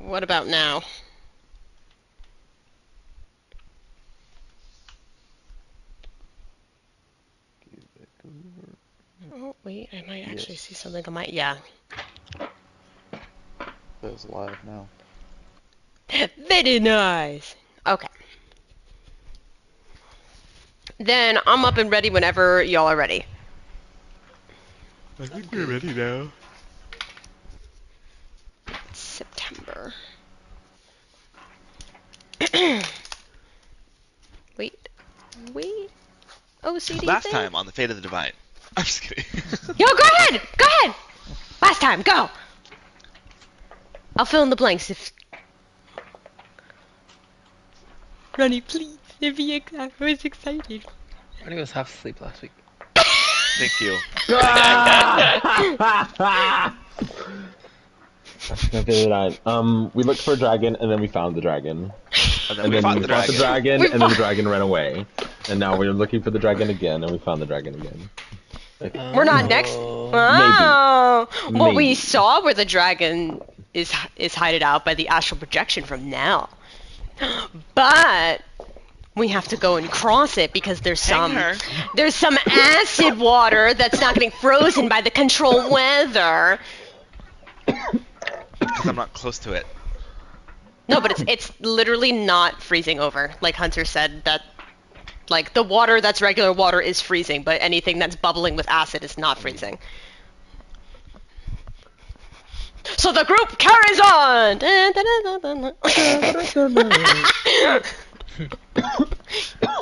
What about now? Oh, wait, I might actually see something on my... Yeah. It's live now. Very nice! Okay. Then I'm up and ready whenever y'all are ready. I think we're ready now. September. Wait. OCD Last thing? time on the Fate of the Divine. I'm just kidding. Yo, go ahead! Go ahead! Last time, go! I'll fill in the blanks if... Ronnie, please. I was excited. Ronnie was half asleep last week. Thank you. We looked for a dragon, and then we found the dragon. And then we fought the dragon, and then the dragon ran away. And now we're looking for the dragon again, and we found the dragon again. We're not next. Oh, what we saw where the dragon is hided out by the astral projection from Nell. But we have to go and cross it because there's some acid water that's not getting frozen by the control weather. Because I'm not close to it. No, but it's literally not freezing over. Like Hunter said, that like the water that's regular water is freezing, but anything that's bubbling with acid is not freezing. So the group carries on.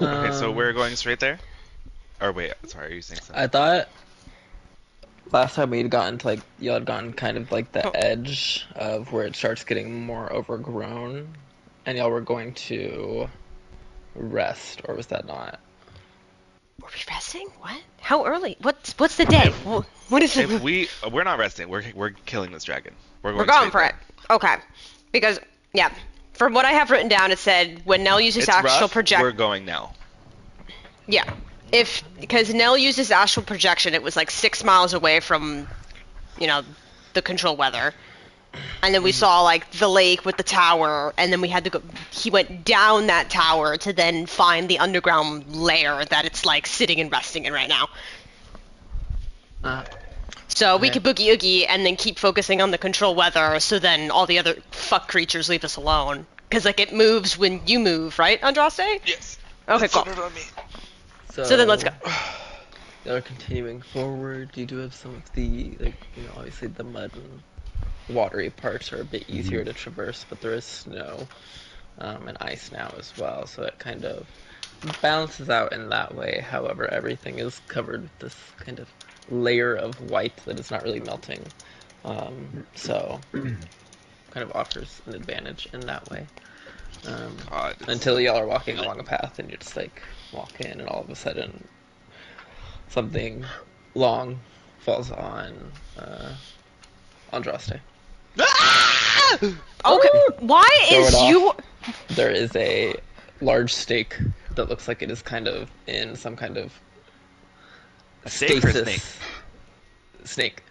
Okay, so we're going straight there? Or wait, sorry, are you saying something? I thought last time we'd gotten to, like, y'all had gotten kind of like the edge of where it starts getting more overgrown, and y'all were going to rest, or was that not? Were we resting? What? How early? What's the day? What is it? We're not resting. We're killing this dragon. We're going for it. Okay, because yeah, from what I have written down, it said when Nell uses astral projection. We're going now. Yeah, because Nell uses astral projection, it was like 6 miles away from, the control weather. And then we saw, like, the lake with the tower, and then we had to go... He went down that tower to then find the underground lair that it's, like, sitting and resting in right now. So we could boogie oogie and then keep focusing on the control weather, so then all the other fuck creatures leave us alone. Because, like, it moves when you move, right, Andraste? Yes. Okay, cool. On me. So then let's go. Y'all are continuing forward. You do have some of the, like, obviously the mud and watery parts are a bit easier to traverse, but there is snow and ice now as well, so it kind of balances out in that way. However, everything is covered with this kind of layer of white that is not really melting, so kind of offers an advantage in that way. Until y'all are walking along a path and you're just like walk in, and all of a sudden something long falls on Andraste. Okay, why is you... There is a large stake that looks like it is kind of in some kind of stasis. Snake.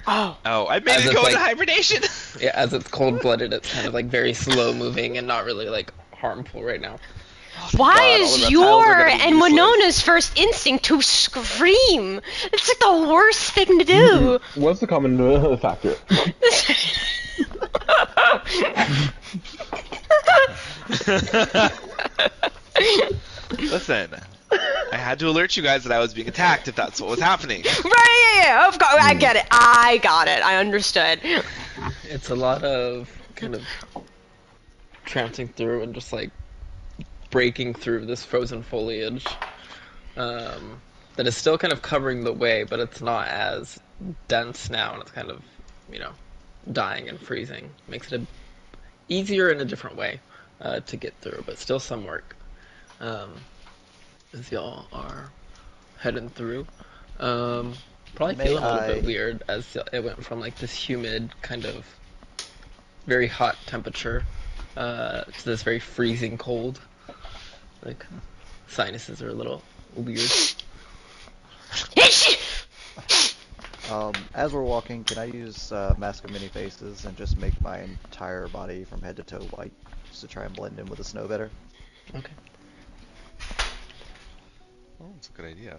Oh, I made it go into hibernation! Yeah, as it's cold-blooded, it's kind of like very slow-moving and not really like harmful right now. Why is your and Winona's first instinct to scream? It's like the worst thing to do. What's the common factor? Listen, I had to alert you guys that I was being attacked if that's what was happening. Right, yeah, of course, I get it. I got it. I understood. It's a lot of kind of tramping through and just like breaking through this frozen foliage that is still kind of covering the way, but it's not as dense now, and it's kind of, dying and freezing. Makes it easier in a different way to get through, but still some work as y'all are heading through. Probably feeling a little bit weird as it went from like this humid kind of very hot temperature to this very freezing cold. Like, sinuses are a little weird. As we're walking, can I use Mask of Many Faces and just make my entire body from head to toe white, just to try and blend in with the snow better? Okay. Oh, that's a good idea.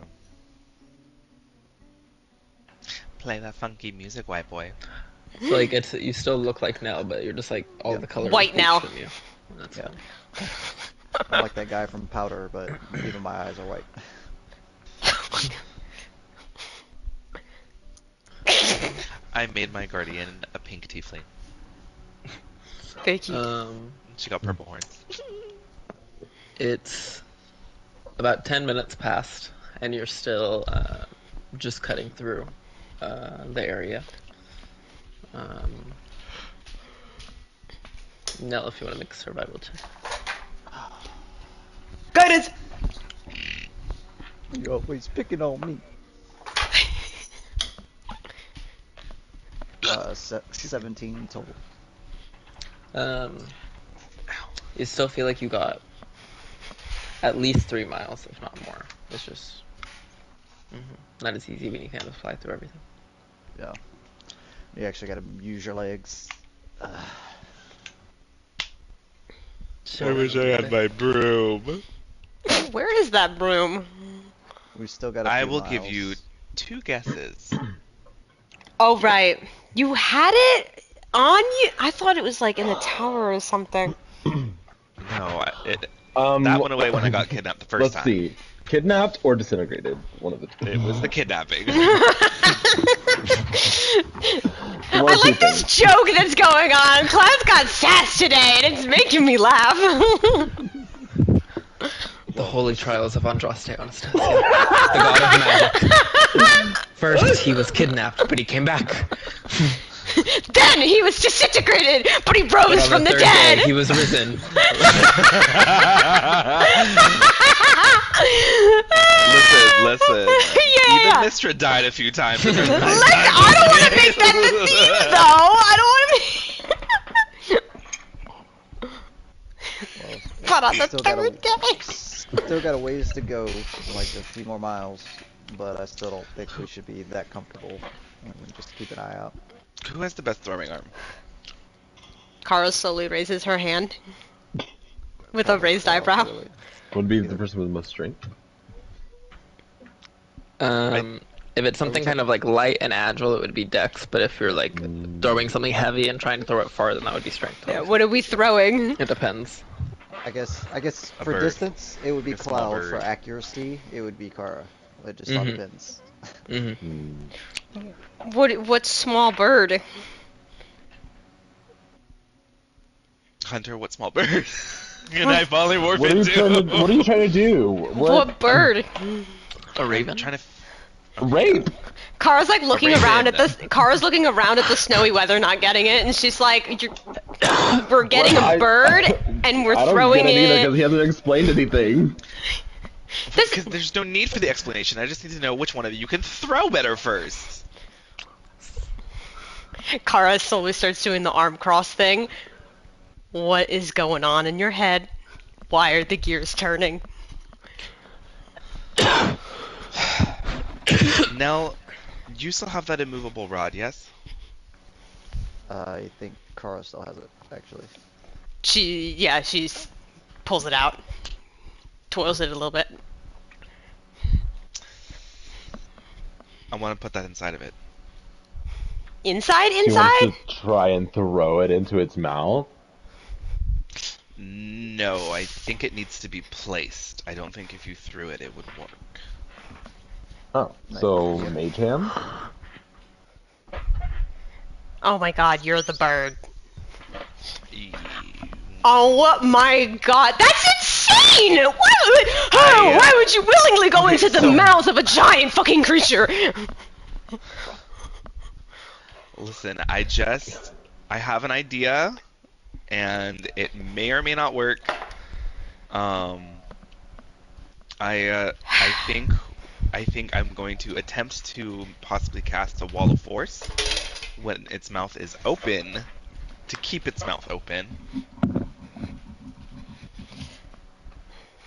Play that funky music, white boy. So like it's you still look like Nell, but you're just like all the color White Nell. from you. That's Yeah. funny. I'm like that guy from Powder, but even my eyes are white. I made my guardian a pink tiefling. Thank you. She got purple horns. It's about 10 minutes past, and you're still just cutting through the area. Nell, if you want to make a survival check. Guidance! You're always picking on me. 17 total. You still feel like you got at least 3 miles, if not more. It's just not as easy when you can't just fly through everything. Yeah. You actually gotta use your legs. I wish I had my broom. Where is that broom? We still got a I few will miles. give you 2 guesses. Oh, right. You had it on you? I thought it was like in the tower or something. No, that went away when I got kidnapped the 1st Let's time. see. Kidnapped or disintegrated? One of the two. It was the kidnapping. I like this joke that's going on. Cloud's got sass today, and it's making me laugh. The holy trials of Andraste Anastasia, the god of magic. First, he was kidnapped, but he came back. Then he was disintegrated, but he rose On from the third dead. day, he was risen. Listen. Yeah. Even Mistra died a few times. Listen, I don't want to make that the theme, though. I don't want to be. But on the third day. Still got a ways to go, like a few more miles, but I still don't think we should be that comfortable. Just keep an eye out. Who has the best throwing arm? Kara slowly raises her hand with a raised eyebrow. Really. Would be the person with the most strength. If it's something kind of like light and agile, it would be dex. But if you're like throwing something heavy and trying to throw it far, then that would be strength. Yeah, what are we throwing? It depends. I guess A for bird. distance it would be A small Cloud. bird. For accuracy, it would be Kara. It just all depends. What small bird? Hunter, what small bird? Can I polymorph What are you trying to do? What bird? A raven? Trying to Rape? Kara's like looking raven. around at the snowy weather, not getting it, and she's like, "We're getting a bird, and we're I don't throwing get it either it." because he hasn't explained anything. Because there's no need for the explanation. I just need to know which one of you can throw better first. Kara slowly starts doing the arm cross thing. What is going on in your head? Why are the gears turning? Nell, you still have that immovable rod, yes? I think Kara still has it, actually. She pulls it out, twirls it a little bit. I want to put that inside of it. Inside? You want to try and throw it into its mouth? No, I think it needs to be placed. I don't think if you threw it, it would work. Oh, so mage hand? Oh my god, you're the bird. Oh my god, that's insane! Why would you willingly go into the mouth of a giant fucking creature? Listen, I have an idea, and it may or may not work. I think I'm going to attempt to possibly cast a wall of force when its mouth is open, to keep its mouth open.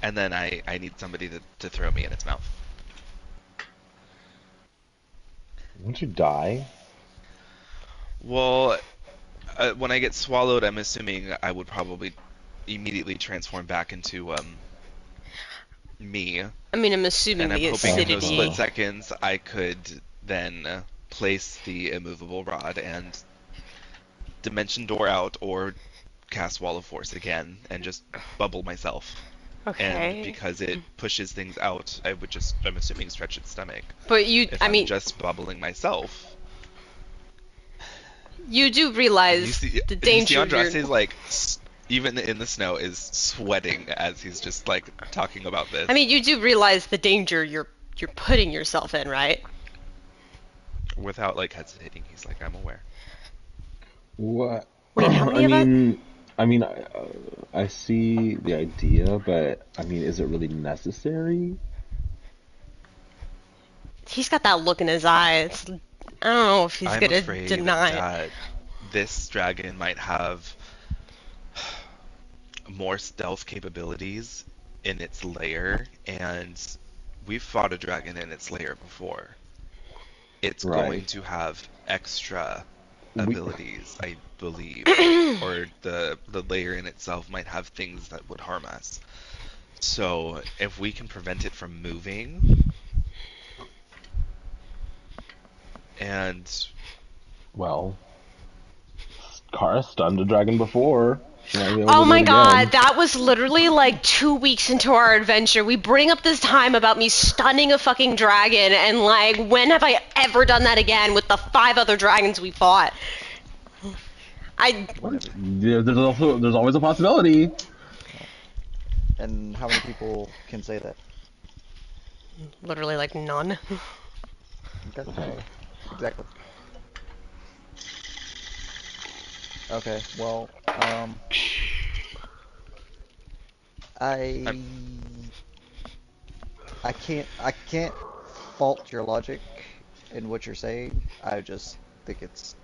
And then I need somebody to throw me in its mouth. Won't you die? Well, when I get swallowed, I'm assuming I would probably immediately transform back into me, I mean, I'm assuming and I'm the hoping in those acidity. split seconds I could then place the immovable rod and dimension door out or cast Wall of Force again and just bubble myself. And Okay. because it pushes things out, I would just, I'm assuming, stretch its stomach. But you, If I I'm mean, just bubbling myself. you do You realize see, the you danger. see Andraste's like, even in the snow, is sweating as he's just like talking about this. I mean, you do realize the danger you're putting yourself in, right? Without like hesitating, he's like, I'm aware. What? Wait, how many I mean, I see the idea, but I mean, is it really necessary? He's got that look in his eyes. I don't know if he's I'm gonna afraid deny it. that this dragon might have more stealth capabilities in its lair, and we've fought a dragon in its lair before. It's going Right. to have extra abilities, I believe, or the lair in itself might have things that would harm us. So if we can prevent it from moving, and Well, Kara stunned a dragon before. She might be able Oh to do my it god, again. that was literally like 2 weeks into our adventure. We bring up this time about me stunning a fucking dragon, and like, when have I ever done that again with the 5 other dragons we fought? Whenever. There's always a possibility. And how many people can say that? Literally like none. Okay. Exactly. Okay, well, I can't fault your logic in what you're saying. I just think it's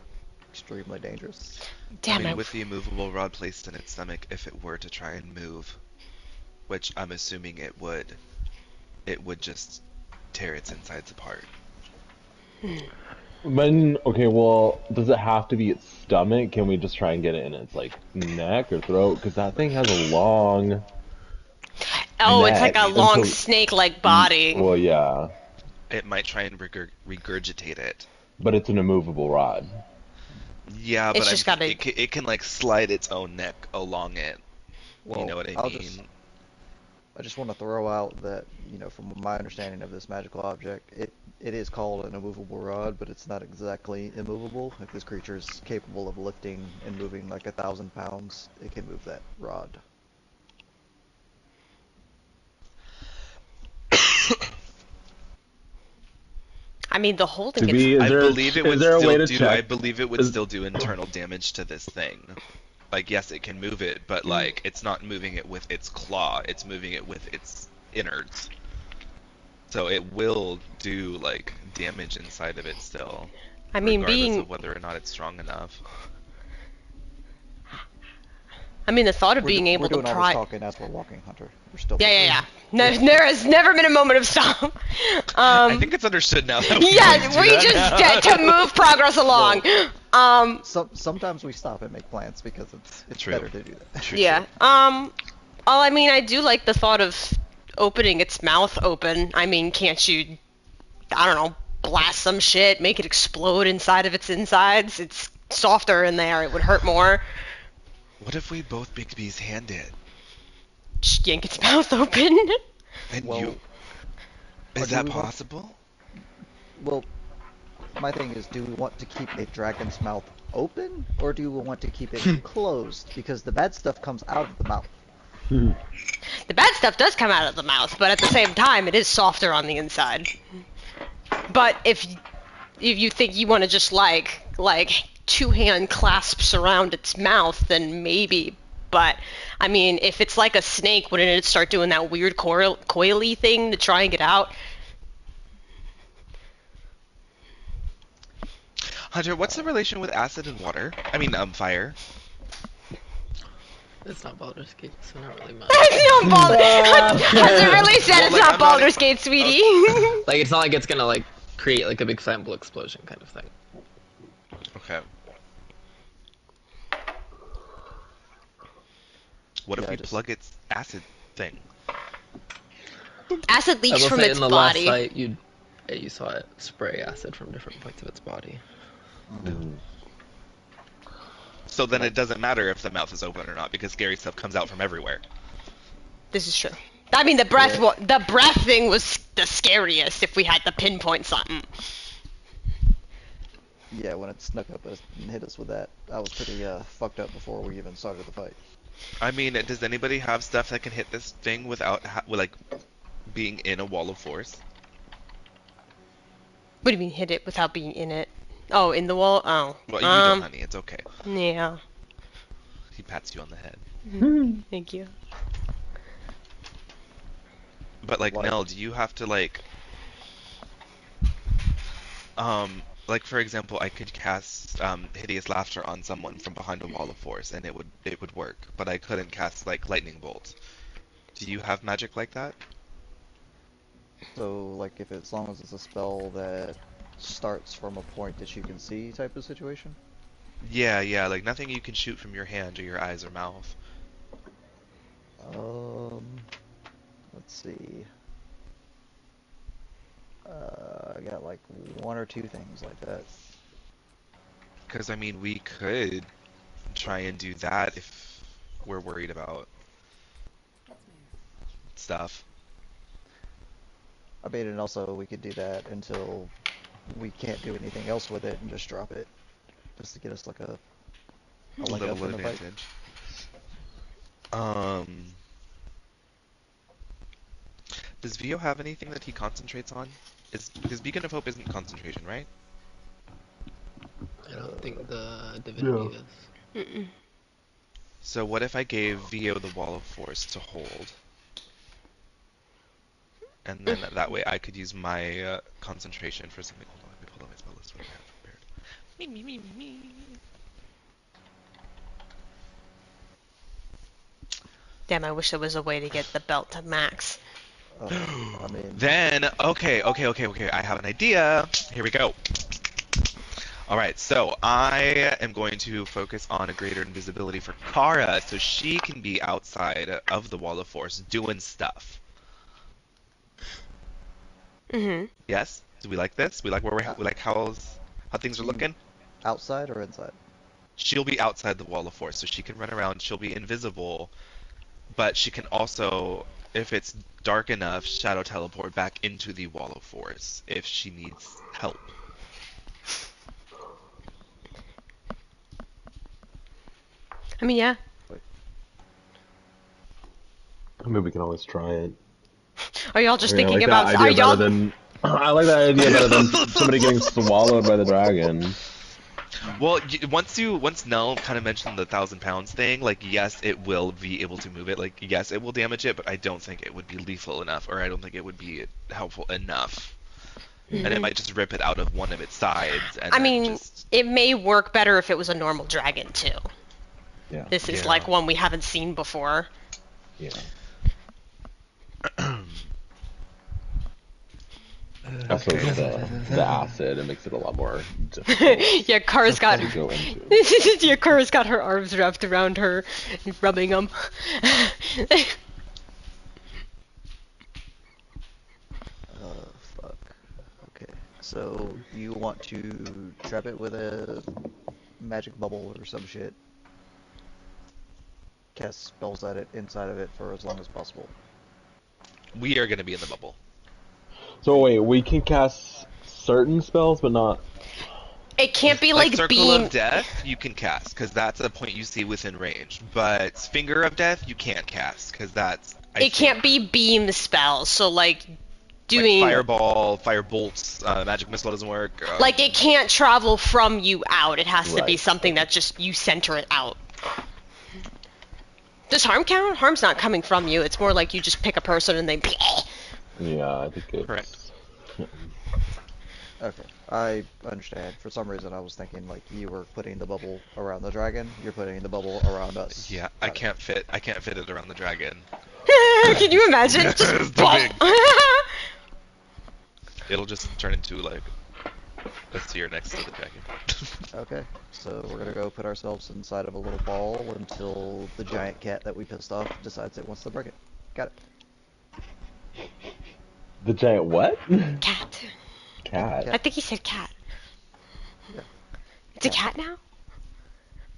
extremely dangerous. Damn it. with the immovable rod placed in its stomach, if it were to try and move, which I'm assuming it would just tear its insides apart. Okay, well, does it have to be its stomach? Can we just try and get it in its like neck or throat? Because that thing has a long. Oh, it's like neck a long until- snake-like body. Well, yeah, It might try and regurgitate it. but it's an immovable rod. Yeah, It's but just gotta- it can like slide its own neck along it. Well, You know what I mean? I just want to throw out that, from my understanding of this magical object, it is called an immovable rod, but it's not exactly immovable. If this creature is capable of lifting and moving like 1,000 pounds, it can move that rod. I mean, the holding To be, it's... is there, I believe it would is there a way still to do. check? I believe it would Is- still do internal damage to this thing. Like, yes, it can move it, but like, it's not moving it with its claw. It's moving it with its innards. So it will do like damage inside of it still. I mean, regardless of whether or not it's strong enough. I mean, the thought of being able we're to doing all this pry... talking as we're walking, Hunter. We're still. Yeah. No, there has never been a moment of stop. I think it's understood now. That we Yeah, always do we that just now. to move progress along. Sometimes we stop and make plans because it's True. better to do that. True, Yeah. true. Well, I mean, I do like the thought of opening its mouth open. I mean, can't you, I don't know, blast some shit, make it explode inside of its insides? It's softer in there. It would hurt more. What if we both Big B's hand it? Just yank its mouth open. And Well, you... or Is do that we want- possible? Well, my thing is, do we want to keep a dragon's mouth open, or do we want to keep it closed? Because the bad stuff comes out of the mouth. The bad stuff does come out of the mouth, but at the same time, it is softer on the inside. But if you think you want to just like 2-hand clasps around its mouth, then maybe. But I mean, if it's like a snake, wouldn't it start doing that weird coily thing to try and get out? Hunter, what's the relation with acid and water? I mean, fire. It's not Baldur's Gate, so not really much. It's not Baldur's. Has it really said Well, it's like, not I'm not Baldur's ex- Gate, sweetie? Like, it's not like it's gonna, like, create like a big flammable explosion kind of thing. Okay. What if we plug its acid thing? Acid I leaks will from say its in the body. last fight, you saw it spray acid from different points of its body. So then it doesn't matter if the mouth is open or not, because scary stuff comes out from everywhere. This is true. I mean, the breath thing was the scariest if we had to pinpoint something. Yeah, when it snuck up and hit us with that, I was pretty fucked up before we even started the fight. I mean, does anybody have stuff that can hit this thing without, like, being in a wall of force? What do you mean hit it without being in it? Oh, in the wall? Oh. Well, you don't, honey. It's okay. Yeah. He pats you on the head. Thank you. But, like, Nell, do you have to, like, for example, I could cast Hideous Laughter on someone from behind a wall of force, and it would work. But I couldn't cast, like, Lightning Bolt. Do you have magic like that? So, like, as long as it's a spell that starts from a point that you can see type of situation? Yeah, like nothing you can shoot from your hand or your eyes or mouth. Let's see. I got like one or two things like that. Because, I mean, we could try and do that if we're worried about stuff. I mean, and also we could do that until we can't do anything else with it and just drop it. Just to get us like a leg up in the fight. Does Vio have anything that he concentrates on? Because Beacon of Hope isn't concentration, right? I don't think the divinity is. So what if I gave Vio the Wall of Force to hold? And then that way I could use my concentration for something. Hold on, let me pull out my spell list. What do I have prepared? Me. Damn, I wish there was a way to get the belt to max. I mean... Then, okay, I have an idea. Here we go. Alright, so I am going to focus on a greater invisibility for Kara, so she can be outside of the Wall of Force doing stuff. Yes? Do we like this? We like how things are looking? Outside or inside? She'll be outside the Wall of Force, so she can run around, she'll be invisible, but she can also, if it's dark enough, shadow teleport back into the Wall of Force if she needs help. I mean, yeah. I mean, we can always try it. Are y'all just thinking like about... Are y'all... I like that idea better than somebody getting swallowed by the dragon. Well, once Nell kind of mentioned the 1,000 pounds thing, like, yes, it will be able to move it. Like, yes, it will damage it, but I don't think it would be lethal enough, or I don't think it would be helpful enough. And it might just rip it out of one of its sides. And I mean, it may work better if it was a normal dragon, too. Yeah. This is like one we haven't seen before. Yeah. Also, the acid, it makes it a lot more difficult. Yeah, Kara's got to go into. Yeah, Kara's got her arms wrapped around her, rubbing them. Fuck. Okay, so you want to trap it with a magic bubble or some shit. Cast spells at it, inside of it, for as long as possible. We are going to be in the bubble. So wait, we can cast certain spells, but not... It can't be like Circle beam... of Death, you can cast, because that's a point you see within range. But Finger of Death, you can't cast, because that's... It can't be beam spells, so like doing... Like Fireball, Fire Bolts, Magic Missile doesn't work. Like it can't travel from you out, it has to be something that just you center it out. Does harm count? Harm's not coming from you, it's more like you just pick a person and they... Yeah, I think it's... Correct. Okay, I understand. For some reason I was thinking like you were putting the bubble around the dragon, you're putting the bubble around us. Yeah, I can't fit it around the dragon. Can you imagine? Just It's too big. It'll just turn into like a sphere next to the dragon. Okay, so we're gonna go put ourselves inside of a little ball until the giant cat that we pissed off decides it wants to break it. Got it. The giant what? Cat. Cat. I think he said cat. Yeah. It's a cat now?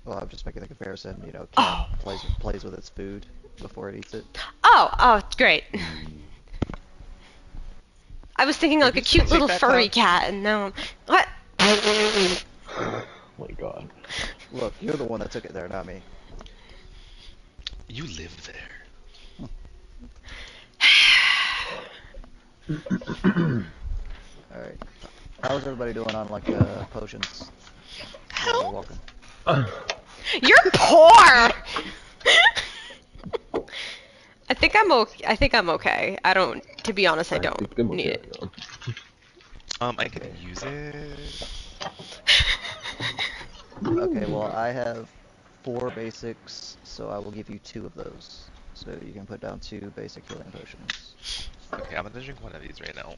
Well, I'm just making the comparison. You know, Oh. cat plays with its food before it eats it. Oh, great. I was thinking like a cute little that furry down? cat, and now what? Oh my god. Look, you're the one that took it there, not me. You live there. Alright. How's everybody doing on, like, potions? You're welcome. You're poor. I think I'm okay. I don't. To be honest, I don't think I'm need okay, it. yeah. I could use it. Okay, well, I have 4 basics, so I will give you 2 of those. So you can put down 2 basic healing potions. Okay, I'm gonna drink one of these right now.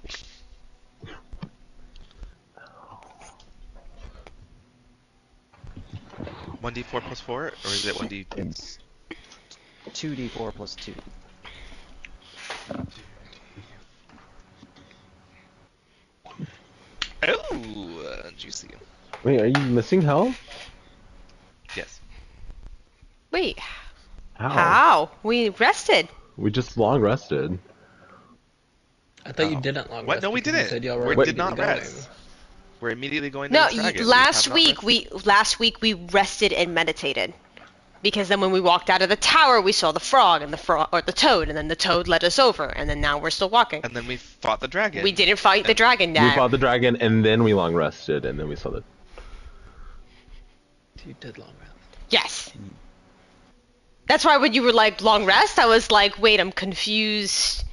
One d4 plus 4, or is it 1d? It's 2d4 plus 2. Oh, juicy. Wait, are you missing health? Yes. Wait, How? how? We rested. We just long rested. I thought you didn't long What? rest No, we because you didn't. said y'all We were did not immediately rest. going. We're immediately going to No, the dragon. We last have not week we rested and meditated. Because then when we walked out of the tower, we saw the frog and the toad, and then the toad led us over, and then now we're still walking. And then we fought the dragon. We didn't fight the dragon We yet. fought the dragon and then we long rested and then we saw the. You did long rest. Yes. That's why when you were like long rest, I was like, wait, I'm confused.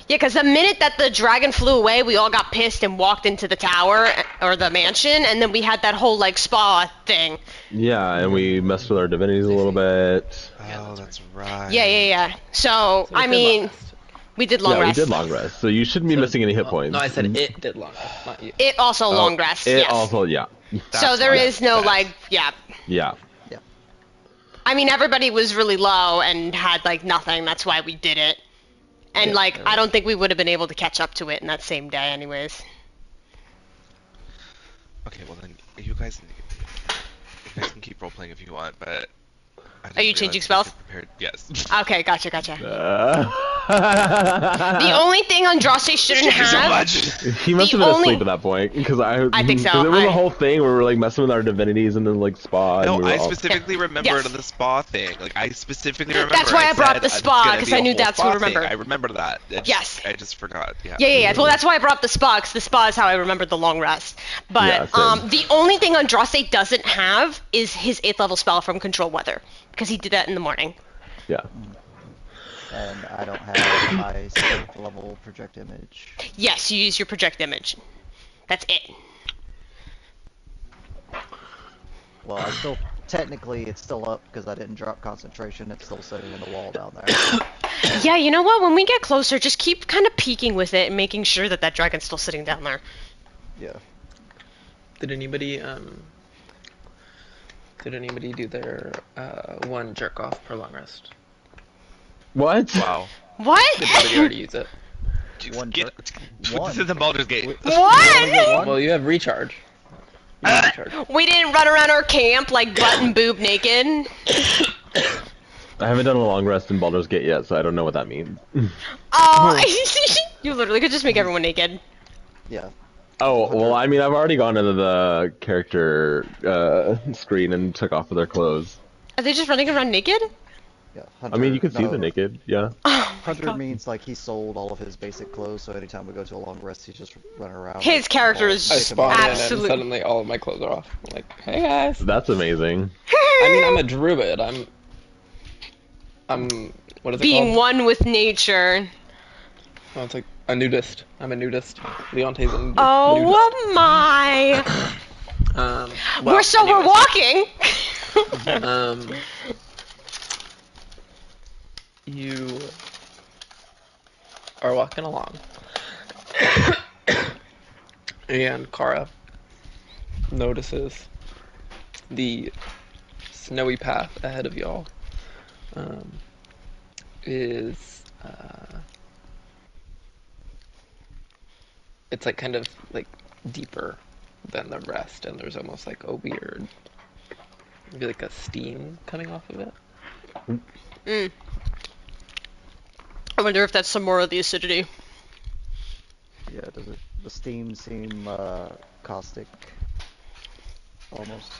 Yeah, because the minute that the dragon flew away, we all got pissed and walked into the tower or the mansion, and then we had that whole like spa thing. Yeah, and we messed with our divinities a little bit. Oh, that's right. Yeah. So So we I did long mean, rest. we did long Yeah, rest. we did long rest, so you shouldn't be missing any hit Oh, points. No, I said it did long rest, not you. It also Oh, long rest. It yes. also, yeah. So there why is no that's- like, yeah. Yeah. I mean, everybody was really low and had like nothing. That's why we did it. And Yeah, like, there I we don't think we would have been able to catch up to it in that same day, anyways. Okay, well then you guys can keep role playing if you want, but. I Are you didn't changing realize spells? you were prepared. Yes. Okay, gotcha. The The only thing Andraste shouldn't Thank you so have. much. He must the have been only- asleep at that point because I think so, 'cause it was I- a whole thing where we were like messing with our divinities and then like spa. No, and we were I all... specifically remembered Yes. the spa thing. Like I specifically remember. That's why I brought said the it's spa, gonna 'cause be I a knew whole that's what spa I thing. remembered. I remember that. Yes. I just forgot. Yeah. Yeah. Well, that's why I brought the spa, because the spa is how I remembered the long rest. Yeah, But same. the only thing Andraste doesn't have is his 8th level spell from Control Weather, because he did that in the morning. Yeah. And I don't have my 7th level project image. Yes, you use your project image. That's it. Well, I still, technically it's still up because I didn't drop concentration. It's still sitting in the wall down there. Yeah, you know what? When we get closer, just keep kind of peeking with it and making sure that that dragon's still sitting down there. Yeah. Did anybody do their one jerk off per long rest? What? Wow. What? Did anybody already use it? One Get, jerk. put this in the Baldur's Gate. What? Well, you have recharge. You have recharge. We didn't run around our camp like butt and boob naked. I haven't done a long rest in Baldur's Gate yet, so I don't know what that means. Oh, you literally could just make everyone naked. Yeah. Oh, well, I mean, I've already gone into the character screen and took off of their clothes. Are they just running around naked? Yeah. I mean, you can see no, the naked, yeah. Oh my Hunter God. means like he sold all of his basic clothes, so anytime we go to a long rest, he's just running around. His like, character all is I naked spawn body. in and Absolute- suddenly all of my clothes are off. I'm like, hey guys. That's amazing. I mean, I'm a druid. I'm what is it Being called? one with nature. Oh, it's like a nudist. I'm a nudist. Leonte's a nudist. Oh my! Well, We're anyways, walking. You are walking along, And Kara notices the snowy path ahead of y'all is it's like kind of like deeper than the rest, and there's almost like a weird, maybe like a steam coming off of it. Mm. I wonder if that's some more of the acidity. Yeah, does the steam seem caustic? Almost.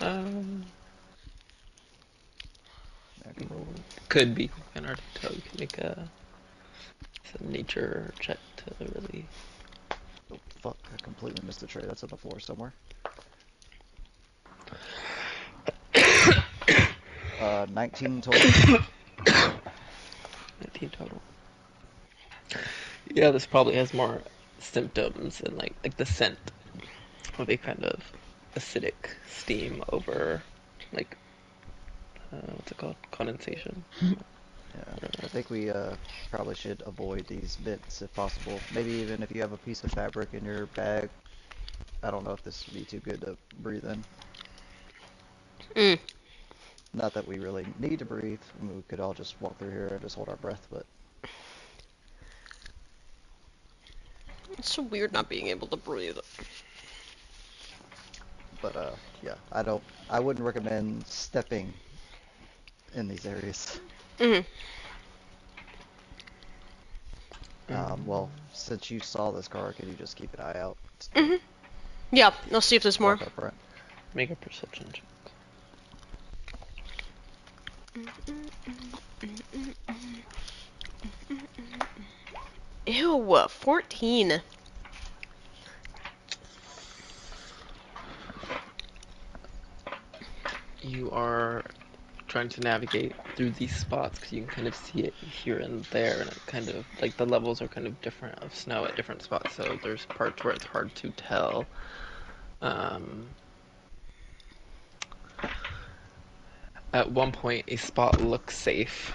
Could be. Kind of hard to tell. You can make some nature check to really. Oh, fuck, I completely missed the tray. That's on the floor somewhere. 19 total. 19 total. Yeah, this probably has more symptoms and like the scent of a kind of acidic steam over like what's it called? Condensation. Yeah, I think we probably should avoid these vents if possible. Maybe even if you have a piece of fabric in your bag. I don't know if this would be too good to breathe in. Mm. Not that we really need to breathe. I mean, we could all just walk through here and just hold our breath, but... It's so weird not being able to breathe. But, yeah, I wouldn't recommend stepping in these areas. Mm-hmm. Well, since you saw this car, can you just keep an eye out? Mm-hmm. Yeah, I'll see if there's more. Walk up front. Make a perception check. Ew, 14. You are trying to navigate through these spots because you can kind of see it here and there, and it kind of like the levels are kind of different of snow at different spots, so there's parts where it's hard to tell. At one point a spot looks safe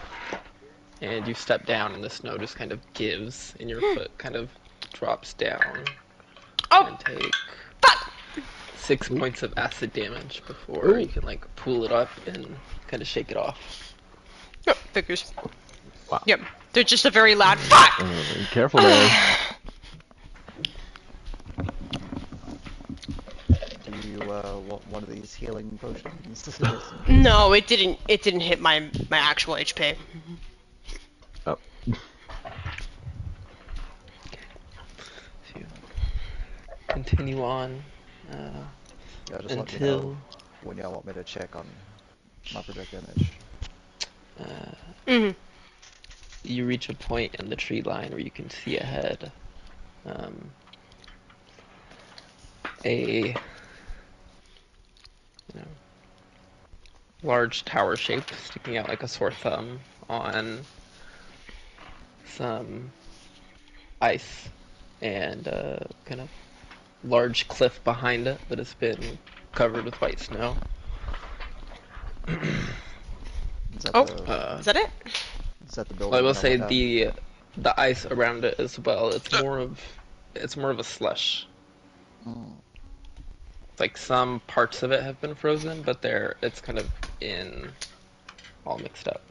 and you step down and the snow just kind of gives and your foot kind of drops down. Oh, and take fuck! 6 points of acid damage before you can like pull it up and kind of shake it off. Yep, figures. Wow. Yep, they're just a very loud fuck! Careful there. Do you want one of these healing potions? No, it didn't hit my actual HP. Oh. So you continue on Yeah, just let me until know when y'all want me to check on my project image. Mm-hmm. you reach a point in the tree line where you can see ahead a large tower shape sticking out like a sore thumb on some ice and kind of large cliff behind it that has been covered with white snow. Is that Oh, the, is that it? is that the building? Well, I will that say went the ice around it as well. It's more of a slush. down? Like some parts of it have been frozen, but it's kind of all mixed up.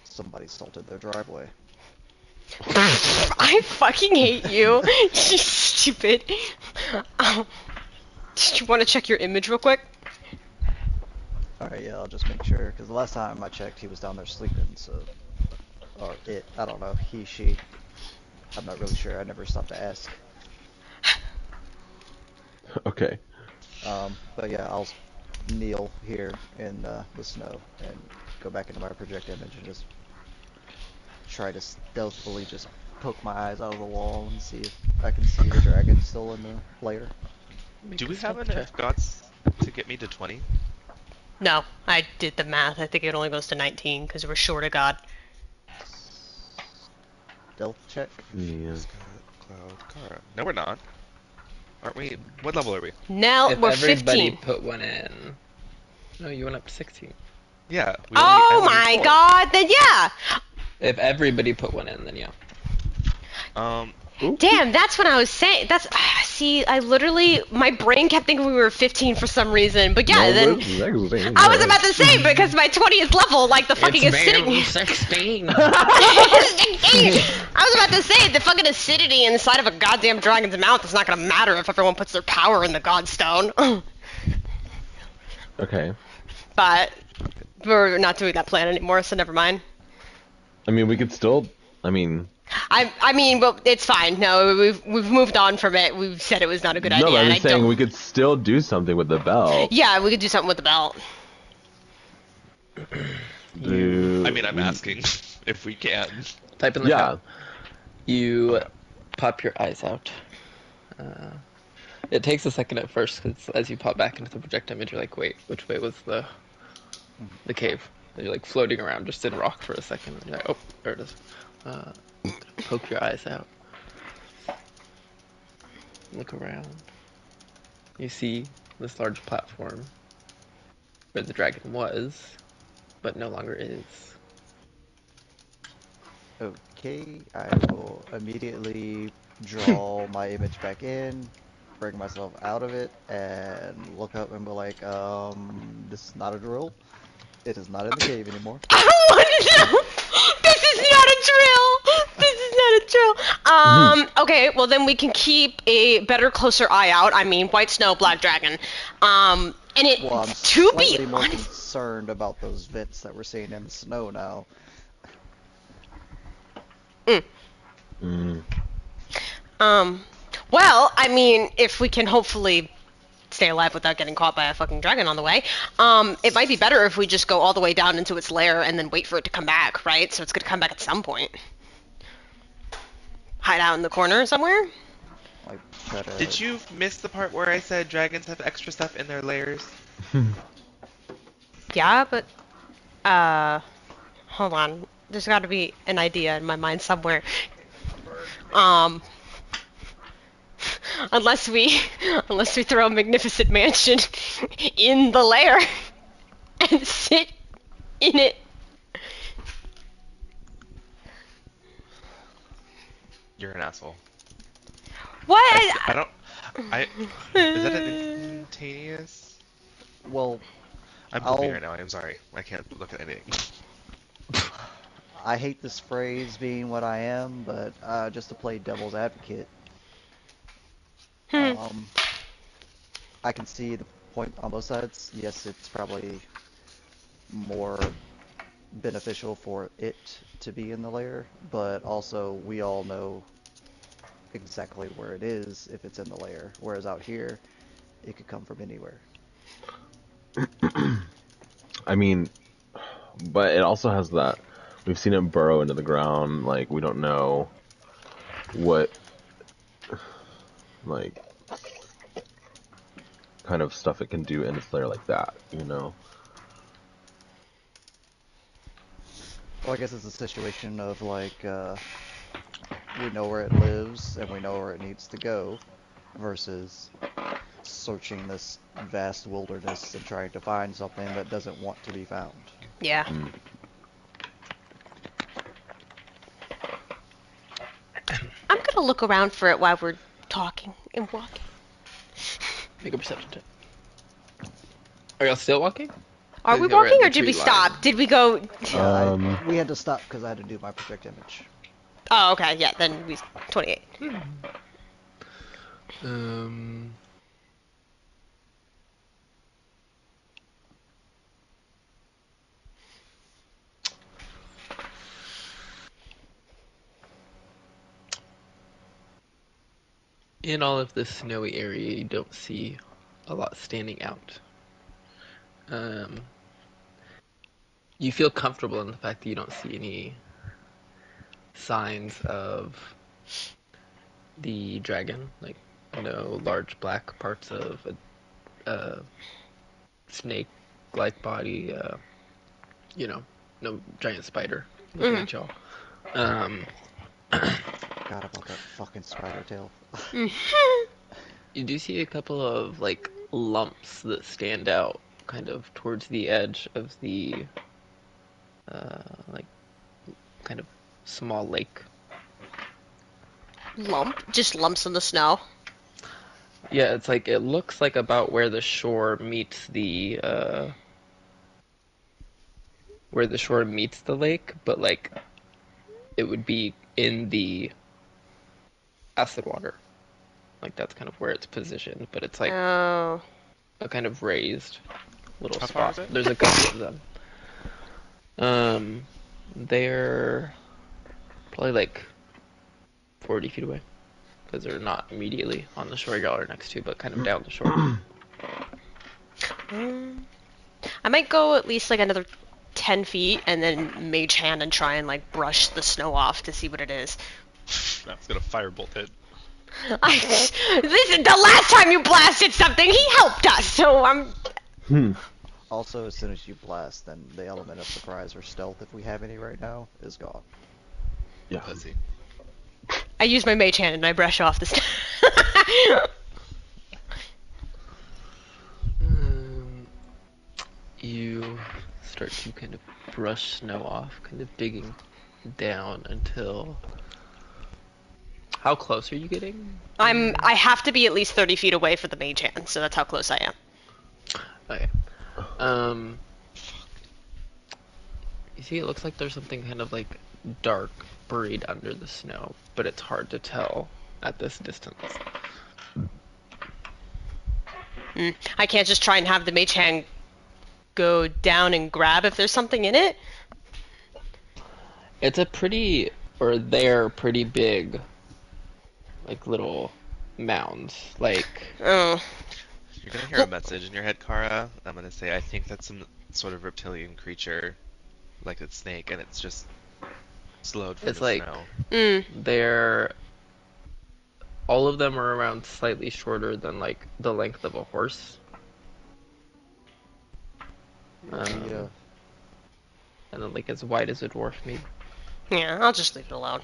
Somebody salted their driveway. I fucking hate you. You stupid. Did you want to check your image real quick? Alright, yeah, I'll just make sure, because the last time I checked, he was down there sleeping, so... Or it, I don't know, he, she... I'm not really sure, I never stopped to ask. Okay. But yeah, I'll kneel here in the snow and go back into my project image and just try to stealthily just poke my eyes out of the wall and see if I can see the dragon still in the lair. Do we have enough guts to get me to 20? No, I did the math. I think it only goes to 19 because we're short of God. Stealth check? Yeah. Cloud, Kara. No, we're not. Aren't we? What level are we? Now If we're everybody 15. put one in, no, you went up to 16. Yeah. Oh only need my 4. God! Then yeah. If everybody put one in, then yeah. Damn, that's what I was saying. That's see, I literally my brain kept thinking we were 15 for some reason. But yeah, then I was about to say because my 20th level, like the fucking acidity. 16. I was about to say the fucking acidity inside of a goddamn dragon's mouth is not gonna matter if everyone puts their power in the godstone. Okay. But we're not doing that plan anymore, so never mind. I mean, we could still. I mean, well, it's fine. No, we've moved on from it. We've said it was not a good idea. no, but I'm and just saying we could still do something with the belt. Yeah, we could do something with the belt. I mean, I'm asking if we can. Type in the chat. You pop your eyes out. It takes a second at first, because as you pop back into the project image, you're like, wait, which way was the cave? And you're like floating around just in rock for a second. And you're like, oh, there it is. Poke your eyes out. Look around. You see this large platform where the dragon was, but no longer is. Okay, I will immediately draw my image back in, bring myself out of it, and look up and be like, this is not a drill. It is not in the cave anymore. I don't want to know! This is not a drill! This is not a drill! Okay, well then we can keep a better, closer eye out. I mean, white snow, black dragon. And it, Well, I'm to be slightly more honest... concerned about those vents that we're seeing in the snow now. Well, I mean, if we can hopefully stay alive without getting caught by a fucking dragon on the way, it might be better if we just go all the way down into its lair and then wait for it to come back, right? So it's gonna come back at some point. Hide out in the corner somewhere? Like, try to... Did you miss the part where I said dragons have extra stuff in their lairs? Yeah, but, hold on. There's gotta be an idea in my mind somewhere. Unless we throw a magnificent mansion in the lair and sit in it. You're an asshole. What? I don't. Is that an instantaneous? Well, I'm moving right now. I'm sorry. I can't look at anything. I hate this phrase being what I am, but just to play devil's advocate, I can see the point on both sides. Yes, it's probably more beneficial for it to be in the lair, but also we all know exactly where it is if it's in the lair, whereas out here, it could come from anywhere. I mean, but it also has that. We've seen it burrow into the ground. Like, we don't know what, like, kind of stuff it can do in its lair like that, you know? Well, I guess it's a situation of, like, we know where it lives and we know where it needs to go, versus searching this vast wilderness and trying to find something that doesn't want to be found. Yeah. I'm gonna look around for it while we're talking and walking. Make a perception check. Are y'all still walking? Are we walking or did we stop? Did we go? Yeah, we had to stop because I had to do my project image. Oh, okay. Yeah, then we 28. In all of this snowy area, you don't see a lot standing out. You feel comfortable in the fact that you don't see any signs of the dragon, like no large black parts of a snake-like body, no giant spider looking at y'all. God, about that fucking spider tail. You do see a couple of, like, lumps that stand out kind of towards the edge of the, like, kind of small lake. Just lumps in the snow. Yeah, it's like it looks like about where the shore meets the lake, but like it would be in the acid water. Like that's kind of where it's positioned, but it's like Oh. a kind of raised little How far spot. is it? There's a couple of them. They're probably like 40 feet away because they're not immediately on the shore y'all are next to, but kind of down the shore. I might go at least like another 10 feet and then mage hand and try and like brush the snow off to see what it is. That's gonna firebolt it. This is the last time you blasted something, he helped us, so I'm... Also, as soon as you blast, then the element of surprise or stealth, if we have any right now, is gone. Yeah. Pussy. I use my mage hand and I brush off the snow. You start to kind of brush snow off, kind of digging down until... How close are you getting? I have to be at least 30 feet away for the mage hand, so that's how close I am. Okay. You see, it looks like there's something kind of like dark buried under the snow, but it's hard to tell at this distance. I can't just try and have the mage hand go down and grab if there's something in it? It's they're pretty big, like little mounds. Like, Oh. You're gonna hear a message in your head, Kara. I'm gonna say, I think that's some sort of reptilian creature, like a snake, and it's just slowed from it's the like snow. they're all of them are around slightly shorter than like the length of a horse. Yeah. And then like as wide as a dwarf, maybe. Yeah, I'll just leave it alone.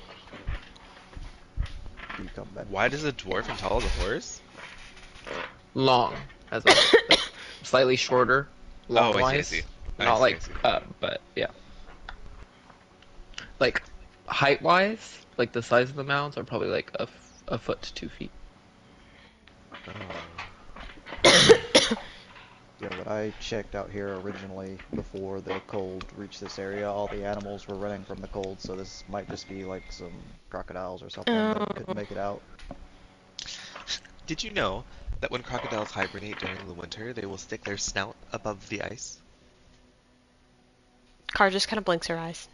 You come back. Wide as a dwarf and tall as a horse? Long, as a like, slightly shorter, long Oh, I wise. see. Not like I see. up, but yeah. Like height wise, like the size of the mounds are probably like a foot to 2 feet. Yeah, when I checked out here originally, before the cold reached this area, all the animals were running from the cold, so this might just be like some crocodiles or something that couldn't make it out. Did you know that when crocodiles hibernate during the winter, they will stick their snout above the ice? Car just kind of blinks her eyes.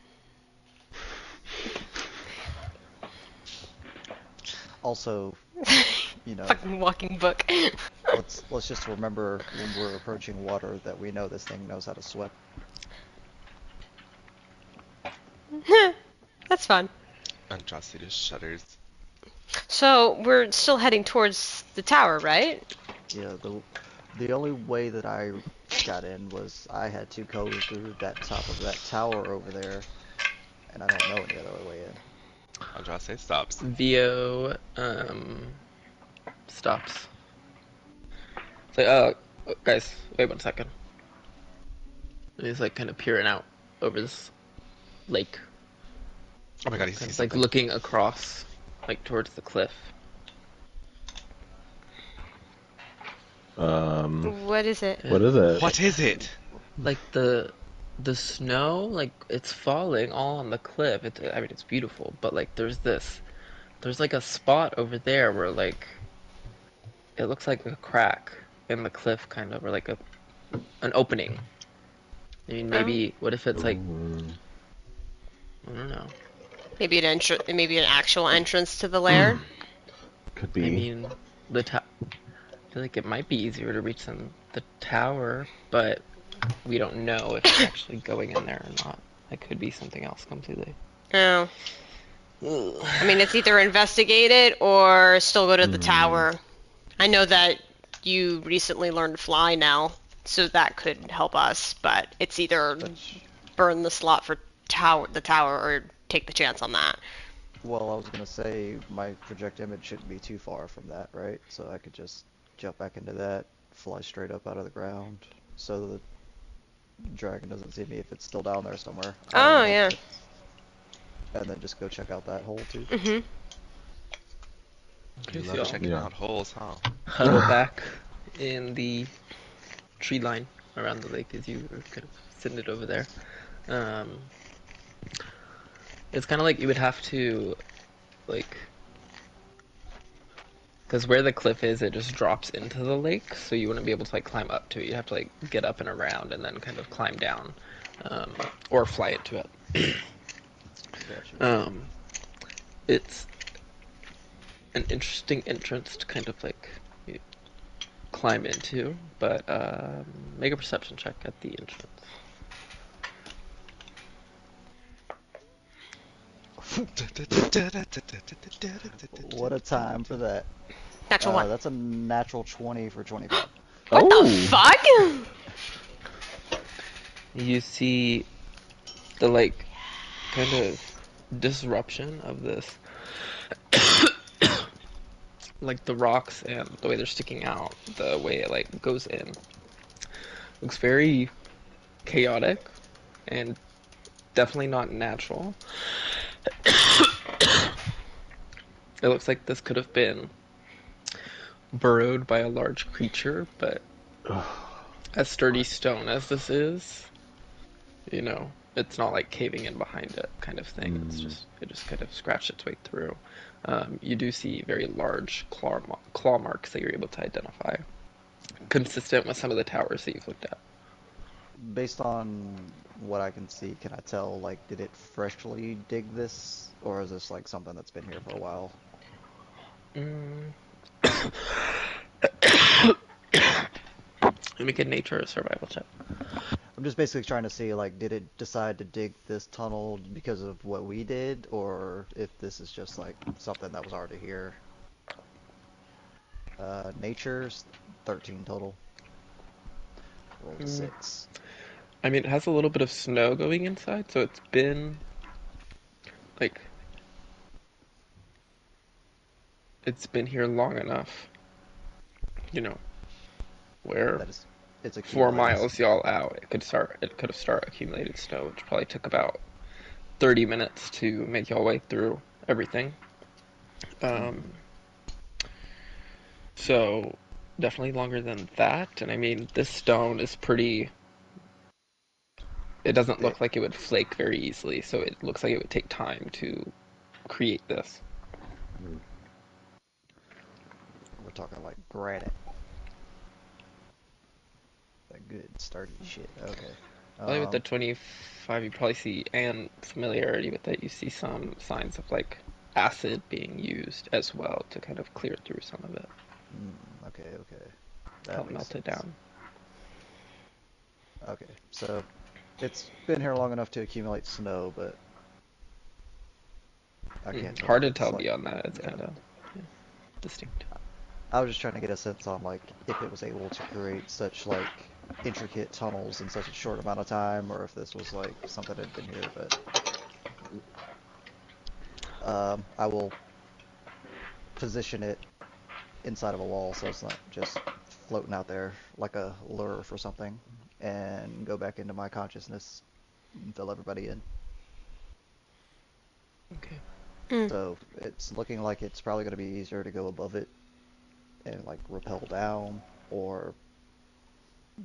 Also, you know, Fucking walking book. let's just remember when we're approaching water that we know this thing knows how to swim. That's fun. Andraste just shudders. So, we're still heading towards the tower, right? Yeah, the only way that I got in was I had to go through that top of that tower over there, and I don't know any other way in. Andraste stops. Vio stops. It's like, guys, wait 1 second. And he's like kind of peering out over this lake. Oh my god, he Kind sees of like something. looking across, like towards the cliff. What is it? What is it? What is it? Like the snow, like it's falling all on the cliff. I mean, it's beautiful, but like there's like a spot over there where like it looks like a crack in the cliff, kind of, or like an opening. I mean, maybe what if it's like I don't know. Maybe an actual entrance to the lair. Could be. I mean, I feel like it might be easier to reach than the tower, but we don't know if it's actually going in there or not. It could be something else completely. Oh. I mean, it's either investigate it or still go to the tower. I know that you recently learned to fly now, so that could help us, but it's either burn the slot for the tower or take the chance on that. Well, I was gonna say my project image shouldn't be too far from that, right? So I could just jump back into that, fly straight up out of the ground, so the dragon doesn't see me if it's still down there somewhere. Oh, yeah. And then just go check out that hole too. Okay, You so love y'all checking Yeah. out holes, huh? huddle back in the tree line around the lake as you are kind of sitting it over there. Um, it's kind of like you would have to, like, because where the cliff is, it just drops into the lake, so you wouldn't be able to like climb up to it. You have to like get up and around and then kind of climb down, or fly into it. Gotcha. Um, it's an interesting entrance to kind of like climb into, but make a perception check at the entrance. What a time for that. Natural one. That's a natural 20 for 25. What the Oh! fuck? You see the like kind of disruption of this, like the rocks and the way they're sticking out, the way it like goes in. Looks very chaotic and definitely not natural. It looks like this could have been burrowed by a large creature, but as sturdy stone as this is, you know, it's not like caving in behind it kind of thing. It just kind of scratched its way through. You do see very large claw marks that you're able to identify, consistent with some of the towers that you've looked at. Based on what I can see, can I tell, like, did it freshly dig this? Or is this, like, something that's been here for a while? Mm. Make a nature or survival check. I'm just basically trying to see, like, did it decide to dig this tunnel because of what we did? Or if this is just, like, something that was already here. Nature's 13 total. Roll a 6. I mean, it has a little bit of snow going inside, so it's been like it's been here long enough, you know, where That is, it's 4 accumulated. miles y'all out, it could have started accumulated snow, which probably took about 30 minutes to make y'all way through everything. So definitely longer than that, and I mean, this stone is pretty. It doesn't Thick. look like it would flake very easily, so it looks like it would take time to create this. We're talking like granite. That good sturdy shit. Okay. Probably with the 25, you probably see, and familiarity with it, you see some signs of like acid being used as well to kind of clear through some of it, Okay, okay. That help makes melt it sense. down. Okay, so it's been here long enough to accumulate snow, but I can't tell Hard if to it's tell like, beyond that. It's yeah. kind of distinct. I was just trying to get a sense on like if it was able to create such like intricate tunnels in such a short amount of time, or if this was like something that had been here. But I will position it inside of a wall so it's not just floating out there like a lure for something, and go back into my consciousness and fill everybody in. Okay. So it's looking like it's probably going to be easier to go above it and like rappel down, or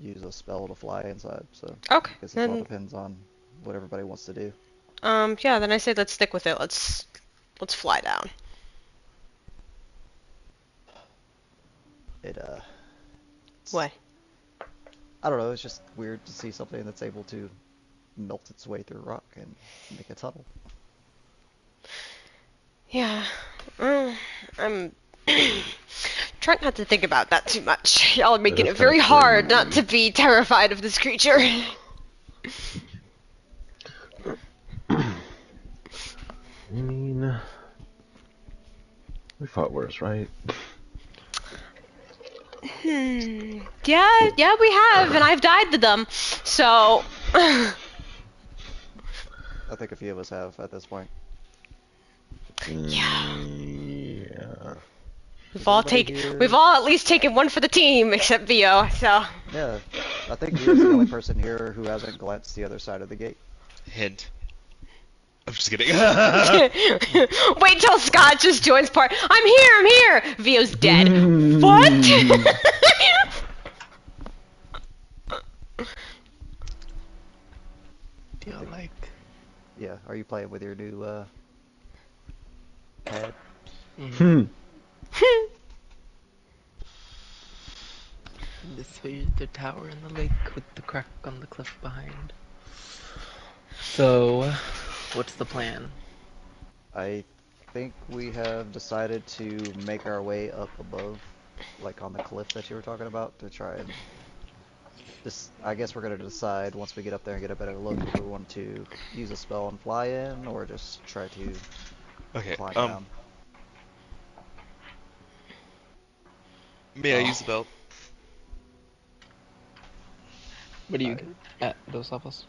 use a spell to fly inside. So I Okay, guess it all then depends on what everybody wants to do. yeah, then I say let's stick with it. Let's fly down. It What? I don't know. It's just weird to see something that's able to melt its way through rock and make a tunnel. Yeah. I'm trying not to think about that too much. Y'all are making is it very kinda hard not crazy. to be terrified of this creature. I mean, we fought worse, right? Yeah, we have, and I've died to them. So I think a few of us have at this point. yeah. Yeah. Is everybody here? We've all at least taken one for the team, except Vio. So Yeah, I think Vio's the only person here who hasn't glanced the other side of the gate. Hint. I'm just kidding. Wait till Scott just joins part. I'm here. Vio's dead. What? Do you like? Yeah, are you playing with your new pad? This way, the tower in the lake with the crack on the cliff behind. So, what's the plan? I think we have decided to make our way up above, like on the cliff that you were talking about, to try and I guess we're gonna decide once we get up there and get a better look if we want to use a spell and fly in, or just try to Okay. climb down. May I use the belt? What do you get at those levels?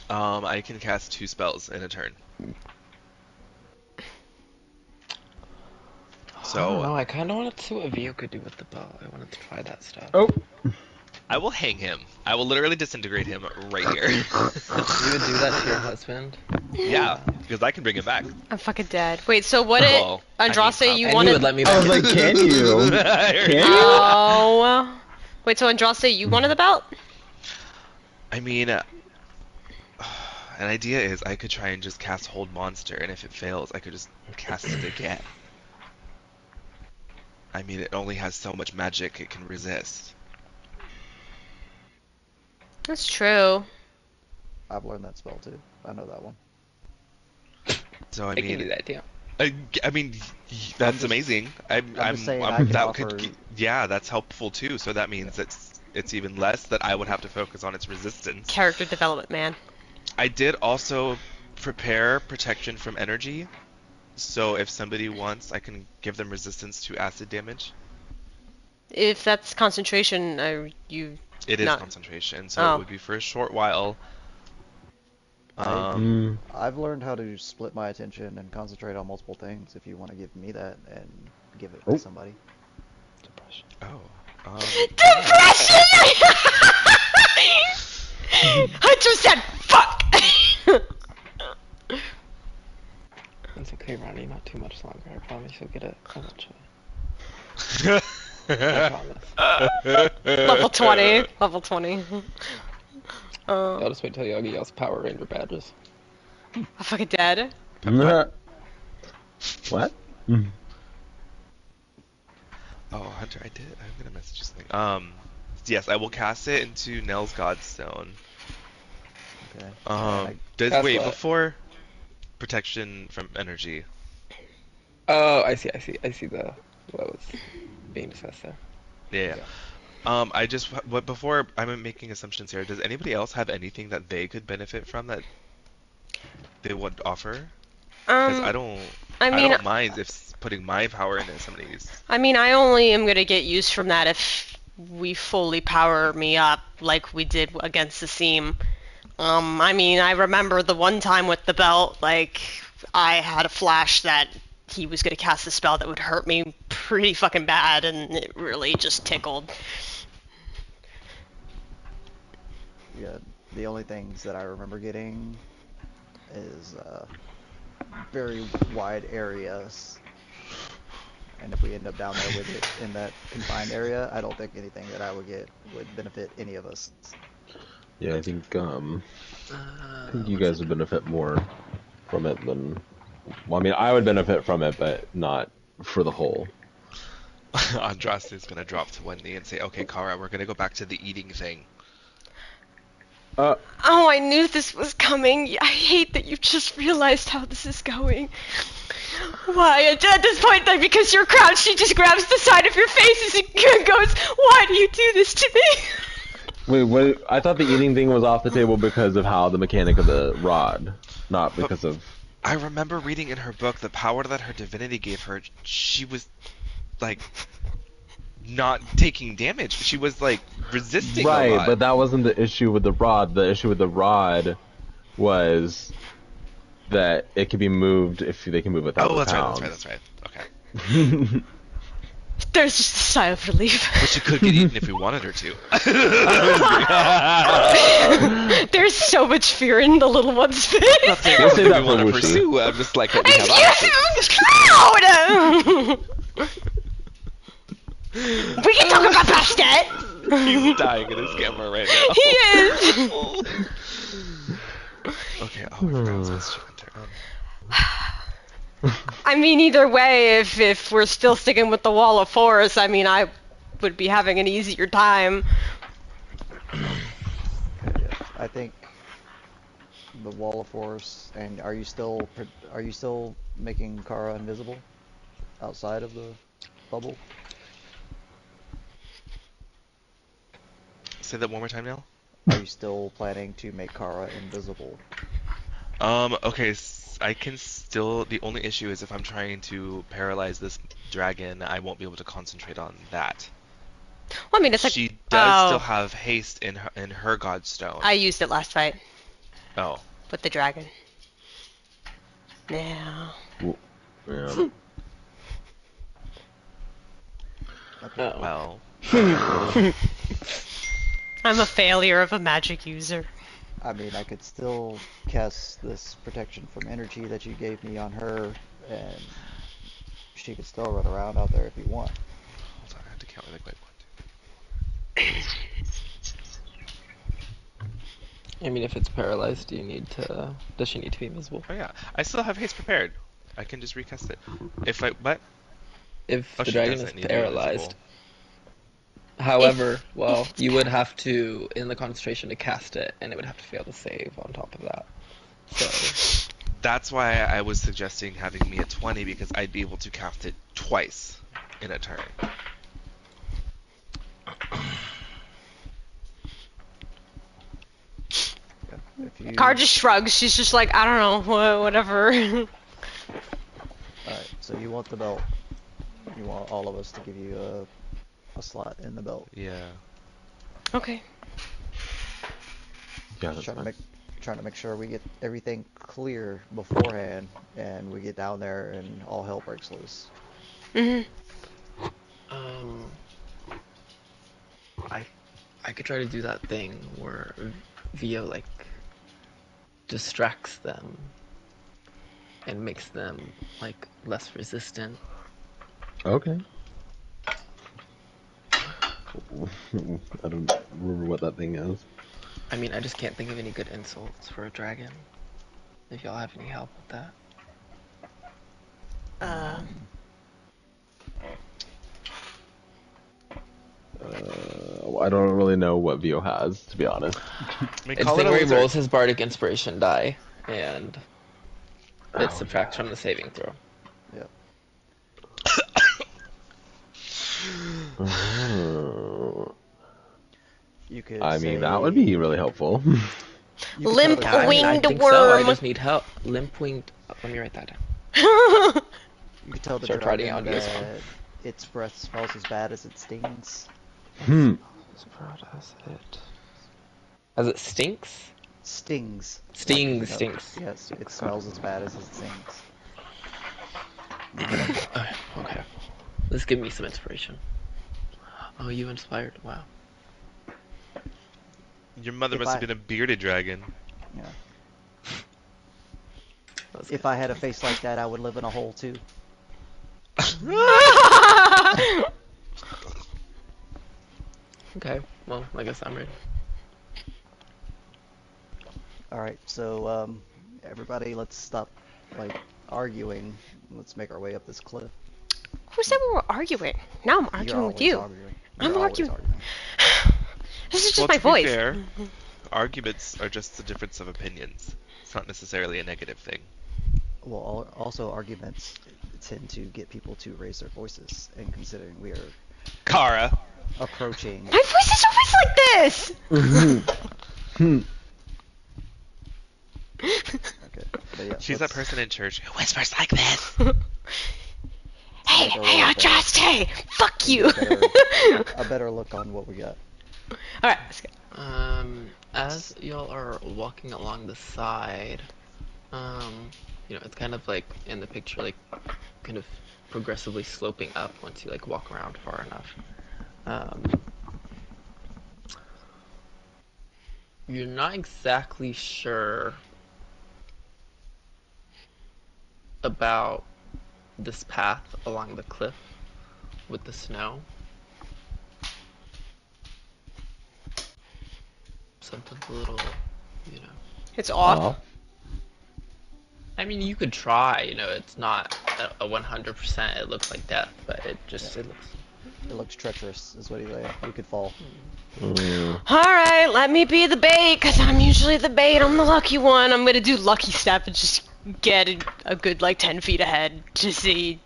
I can cast 2 spells in a turn. So no, I kind of wanted to see what Vio could do with the bow. I wanted to try that stuff. Oh. I will hang him. I will literally disintegrate him right here. You would do that to your husband? Yeah, because I can bring him back. I'm fucking dead. Wait, so what did Well, Andraste, you And wanted? he would let me I back was in. like, can you? Can you? Oh. Wait, so Andraste, you wanted the belt? I mean, an idea is I could try and just cast Hold Monster, and if it fails, I could just cast it again. I mean, it only has so much magic it can resist. That's true. I've learned that spell too. I know that one. So I I can do mean, that too. I mean, that's amazing. I'm just saying I can that offer- could, yeah, that's helpful too. So that means it's even less that I would have to focus on its resistance. Character development, man. I did also prepare protection from energy, so if somebody wants, I can give them resistance to acid damage. If that's concentration, you. It is Not- concentration, so Oh. it would be for a short while. I've learned how to split my attention and concentrate on multiple things. If you want to give me that and give it to somebody. Depression. Depression! I just said fuck! It's okay, Ronnie. Not too much longer. I promise you'll get it eventually. I promise. Level 20. Level 20. I'll just wait till y'all get y'all's Power Ranger badges. I'm fucking dead. What? Oh, Hunter, I'm gonna message you something. Yes, I will cast it into Nell's Godstone. Okay. Cast Wait, what? before protection from energy. Oh, I see what was being discussed there. Yeah. Before I'm making assumptions here, does anybody else have anything that they could benefit from that they would offer? Because I don't mind if putting my power into somebody's. I mean, I only am gonna get use from that if we fully power me up like we did against the seam. I mean, I remember the one time with the belt, like, I had a flash that he was gonna cast a spell that would hurt me pretty fucking bad, and it really just tickled. Yeah, the only things that I remember getting is very wide areas. And if we end up down there with it in that confined area, I don't think anything that I would get would benefit any of us. Yeah, I think you guys would benefit more from it than. Well, I mean, I would benefit from it, but not for the whole. Andraste is gonna drop to one knee and say, "Okay, Kara, we're gonna go back to the eating thing." Oh, I knew this was coming. I hate that you just realized how this is going. Why? At this point, then, because you're crouched, she just grabs the side of your face and goes, "Why do you do this to me?" Wait, I thought the eating thing was off the table because of how the mechanic of the rod, not because of. I remember reading in her book the power that her divinity gave her. She was, like, not taking damage. She was, like, resisting a Right, lot. but that wasn't the issue with the rod. The issue with the rod was that it could be moved if they can move it without Oh, the that's pounds. right. Okay. There's just a sigh of relief. But she could get eaten if we wanted her to. There's so much fear in the little one's face. I'm not saying We'll that's save what that we want for to Wushi. pursue. I'm just like that we have Excuse me, we can talk about past that. He's dying in his camera right now. He is. Okay, oh, I forgot I was supposed to turn. I mean, either way, if we're still sticking with the wall of force, I mean, I would be having an easier time. Yeah, I think the wall of force. And are you still making Kara invisible outside of the bubble? Say that one more time, Neil. Are you still planning to make Kara invisible? Okay, I can still. The only issue is if I'm trying to paralyze this dragon, I won't be able to concentrate on that. Well, I mean, it's like She does still have haste in her godstone. I used it last fight Oh. with the dragon. Yeah. Yeah. Okay. Well. I'm a failure of a magic user. I mean, I could still cast this protection from energy that you gave me on her, and she could still run around out there if you want. Hold on, I have to count really quick. I mean, if it's paralyzed, does she need to be invisible? Oh yeah, I still have haste prepared. I can just recast it. If I what? If Oh, the she dragon is doesn't need to be paralyzed. invisible. However, well, you would have to, in the concentration, to cast it, and it would have to fail to save on top of that. So, That's why I was suggesting having me at 20 because I'd be able to cast it twice in a turn. If you... Car just shrugs. She's just like, I don't know, whatever. Alright, so you want the belt. You want all of us to give you a slot in the belt. Yeah. Okay. Yeah, that's Trying to fine. make sure we get everything clear beforehand, and we get down there and all hell breaks loose. Mhm. I could try to do that thing where Vio, like, distracts them and makes them, like, less resistant. Okay. I don't remember what that thing is. I mean, I just can't think of any good insults for a dragon. If y'all have any help with that. I don't really know what Vio has, to be honest. I mean, It's call the it thing a where he lizard. rolls his bardic inspiration die, and it Oh, subtracts from the saving throw. Yep. You could I mean, say... that would be really helpful. you could Limp tell the I mean, I winged think so. I worm. just need help. Limp-winged... let me write that down. You could tell the Start writing dragon out this that its breath smells as bad as it stings. As it stinks? Stings. Stings, Like, stinks. Yes, it smells as bad as it stings. Okay. This give me some inspiration. Oh, you inspired. Wow. Your mother If must I- have been a bearded dragon. Yeah. That's If I had a face like that, I would live in a hole too. Okay, well, I guess I'm ready. Alright, so, everybody, let's stop, like, arguing. Let's make our way up this cliff. Who said we were arguing? Now I'm arguing You're with always you. arguing. I'm You're always arguing. arguing. This is just Well, my to be voice. fair, arguments are just the difference of opinions. It's not necessarily a negative thing. Well, also arguments tend to get people to raise their voices, and considering we are Kara! approaching... My voice is always like this! Okay, but yeah, She's that let's- person in church who whispers like this. Hey, Like a hey, little I bit. just, hey, fuck you! a better look on what we got. Alright, let's go. As y'all are walking along the side, you know, it's kind of like in the picture, like kind of progressively sloping up once you like walk around far enough. You're not exactly sure about this path along the cliff with the snow. Something's a little, you know. It's off. I mean, you could try. You know, it's not a 100%. It looks like death, but it just it looks treacherous, is what he's saying. You could fall. Alright, let me be the bait, because I'm usually the bait. I'm the lucky one. I'm going to do lucky step and just get a good, like, 10 feet ahead to see.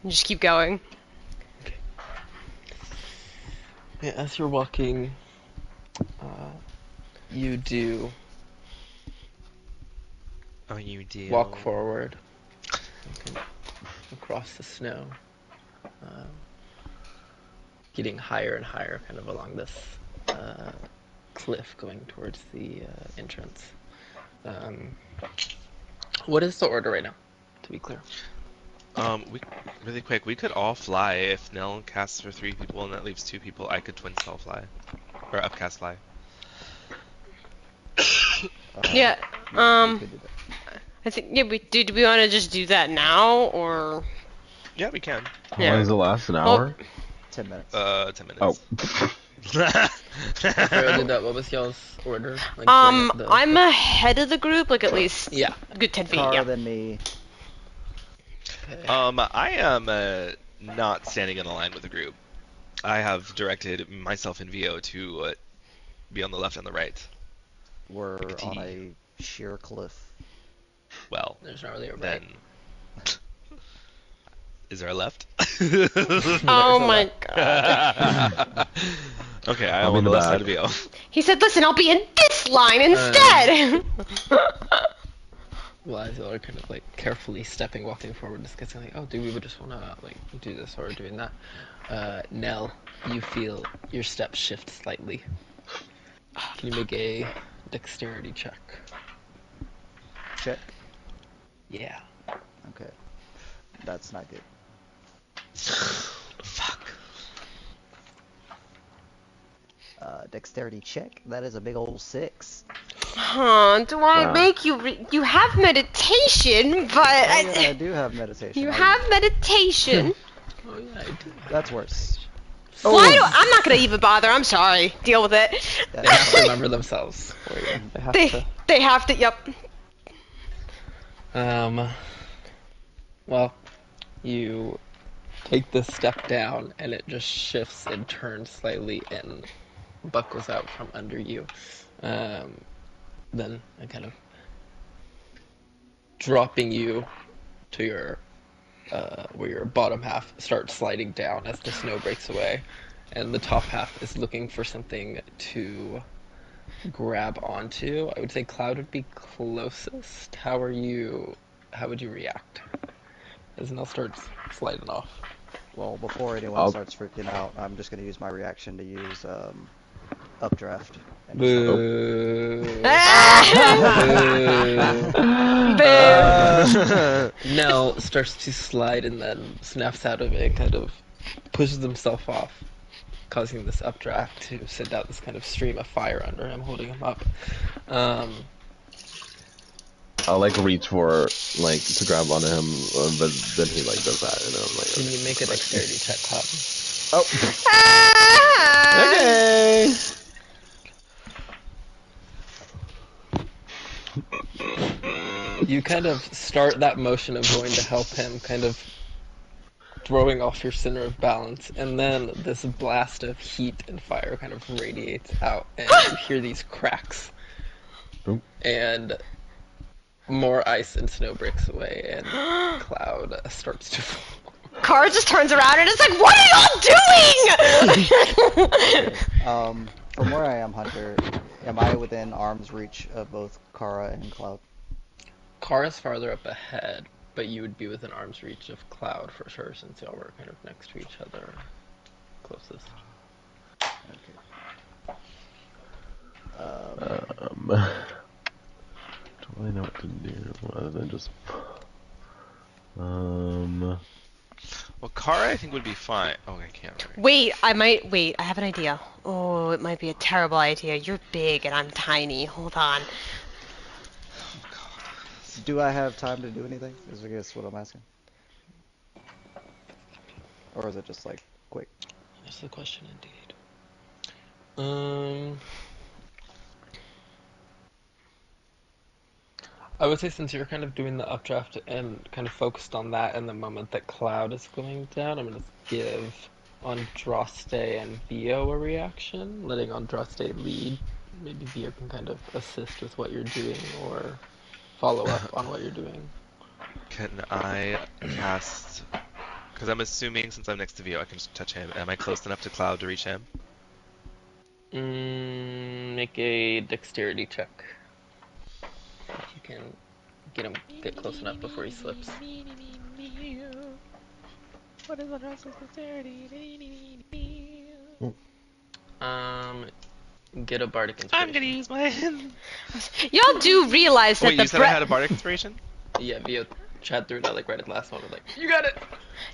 And just keep going. Okay. Yeah, as you're walking, you do walk forward across the snow, getting higher and higher kind of along this cliff going towards the entrance. What is the order right now, to be clear? Really quick, we could all fly. If Nell casts for 3 people and that leaves 2 people, I could twin spell fly. Or upcast fly. Yeah, I think, yeah, do we want to just do that now, or? Yeah, we can. How long does it last? An hour? 10 minutes. 10 minutes. Oh. What was y'all's order? Like, I'm ahead of the group, like at least a good 10 feet, Taller than me. Okay. I am not standing in a line with the group. I have directed myself and VO to be on the left and the right. We're on a sheer cliff. Well, there's not really a right. Then is there a left? Oh my god. Okay, I'm on the left side of VO. He said, listen, I'll be in this line instead! Well, as y'all are kind of like carefully walking forward, discussing like, oh, do we just want to like do this or doing that? Nell, you feel your steps shift slightly. Can you make a dexterity check? Check. Yeah. Okay. That's not good. Fuck. Dexterity check. That is a big old 6. Huh, do I make you you have meditation, but I do have meditation. You have meditation. Oh yeah, I do. That's worse. I'm not gonna even bother, I'm sorry. Deal with it. They have to remember themselves for you. They have to, yep. Well, you take this step down and it just shifts and turns slightly and buckles out from under you. Then I kind of dropping you to your where your bottom half starts sliding down as the snow breaks away, and the top half is looking for something to grab onto. I would say Cloud would be closest. How would you react as Nell starts sliding off? Well, before anyone starts freaking out, I'm just going to use my reaction to use updraft. And Boo. Nell starts to slide and then snaps out of it and kind of pushes himself off, causing this updraft to send out this kind of stream of fire under him, holding him up. I'll like reach for like to grab onto him, but then he like does that, and I'm like, can you make a dexterity check, Cloud? Okay. You kind of start that motion of going to help him, kind of throwing off your center of balance, and then this blast of heat and fire kind of radiates out, and you hear these cracks. Boom. And more ice and snow breaks away, and Cloud starts to fall. Kara just turns around and is like, what are y'all doing? From where I am, Hunter, am I within arm's reach of both Kara and Cloud? Kara's farther up ahead, but you would be within arm's reach of Cloud for sure, since y'all were kind of next to each other, closest. Okay. Don't really know what to do other than just. Well, Kara, I think would be fine. Oh, I can't. Wait, I have an idea. Oh, it might be a terrible idea. You're big and I'm tiny. Hold on. Oh, God. Do I have time to do anything? Is I guess what I'm asking. Or is it just like quick? That's the question indeed. I would say since you're kind of doing the updraft and kind of focused on that in the moment that Cloud is going down, I'm going to give Andraste and Vio a reaction, letting Andraste lead. Maybe Vio can kind of assist with what you're doing or follow up on what you're doing. Can I cast... Because I'm assuming since I'm next to Vio, I can just touch him. Am I close enough to Cloud to reach him? Make a dexterity check. If you can get close enough before he slips. What is Andraste's dexterity? Get a bardic inspiration. I'm gonna use my... Y'all do realize that Wait, the you said I had a bardic inspiration? Yeah, Vio chat through that like right at the last moment, like, you got it!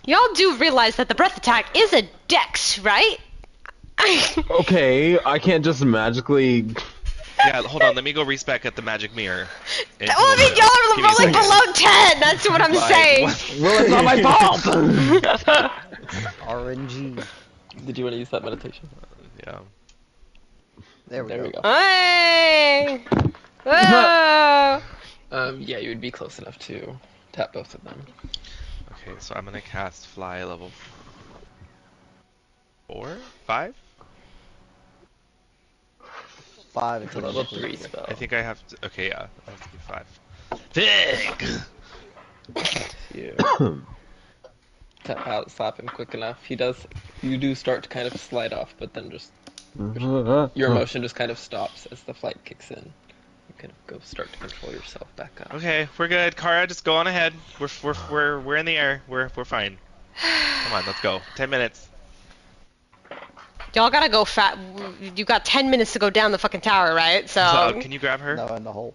Y'all do realize that the breath attack is a dex, right? Okay, I can't just magically. Yeah, hold on, let me go respec at the magic mirror. Well, I mean, y'all are rolling below 10, that's what I'm saying. Well, it's not my fault! RNG. Did you want to use that meditation? Yeah. There we go. Hey! Whoa! Yeah, you would be close enough to tap both of them. Okay, so I'm gonna cast Fly level 4? 5? 5 It's a level 3 spell. I think I have to... Okay, yeah. I have to be 5. Thick! You tap out, slap him quick enough. You do start to kind of slide off, but then just... Your motion just kind of stops as the flight kicks in. You kind of go start to control yourself back up. Okay, we're good. Kara, just go on ahead. We're in the air. We're fine. Come on, let's go. 10 minutes. Y'all gotta go you got 10 minutes to go down the fucking tower, right? So Can you grab her? No, in the hole.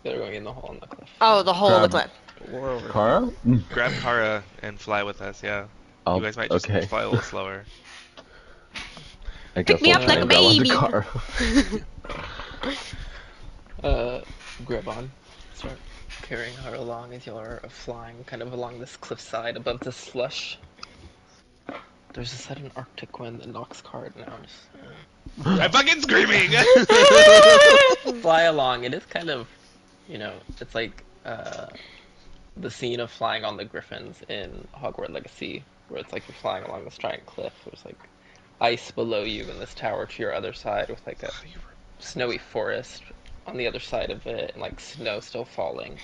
They're going in the hole in the cliff. Oh, the hole in the cliff. We're over. Kara? Grab Kara and fly with us, yeah. Oh, You guys might just okay. fly a little slower. I guess me I'll up try like a and grab onto baby. Kara. Grab on. Start carrying her along as you are flying kind of along this cliffside above this slush. There's a sudden arctic wind that knocks Kara down. I'm fucking screaming! Fly along. It is kind of, it's like the scene of flying on the griffins in Hogwarts Legacy, where it's like you're flying along this giant cliff. There's like ice below you and this tower to your other side with like a snowy forest on the other side of it and like snow still falling.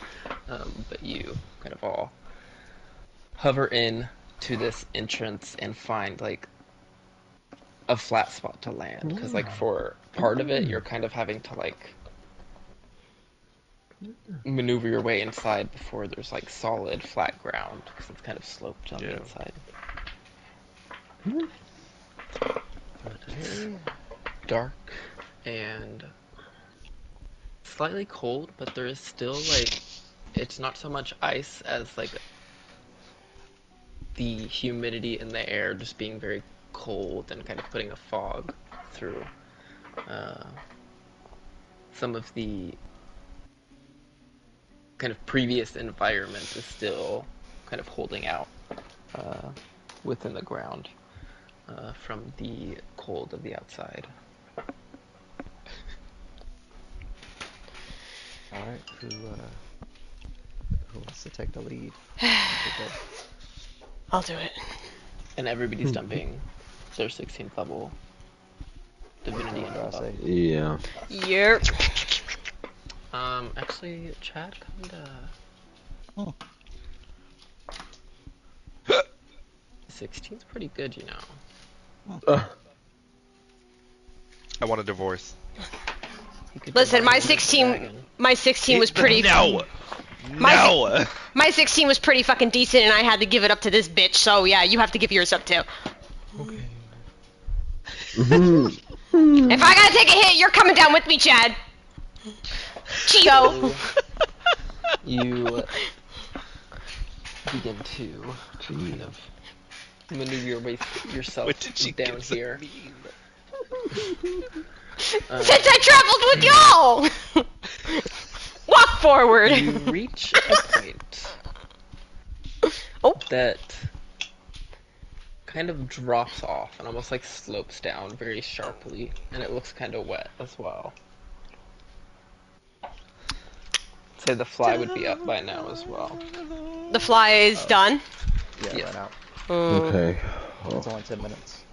But you kind of all hover in to this entrance and find like a flat spot to land, because like for part of it you're kind of having to like maneuver your way inside before there's like solid flat ground, because it's kind of sloped on the inside. It's dark and slightly cold, but there is still like, it's not so much ice as like the humidity in the air just being very cold and kind of putting a fog through. Some of the kind of previous environment is still kind of holding out within the ground from the cold of the outside. Alright, who wants to take the lead? I'll do it. And everybody's dumping their 16th level divinity into the buff. Yeah. Yep. Actually, Chad, come to... 16's pretty good, you know. I want a divorce. Listen, my 16 was pretty... No! My 16 was pretty fucking decent, and I had to give it up to this bitch, so yeah, you have to give yours up too. Okay. If I gotta take a hit, you're coming down with me, Chad. Chio. You begin to kind of maneuver yourself What did she down here. mean? Since I traveled with y'all! Walk forward! You reach a point that kind of drops off and almost like slopes down very sharply, and it looks kind of wet as well. Say the fly would be up by now as well. The fly is done? Yeah, right out. Okay. It's only 10 minutes.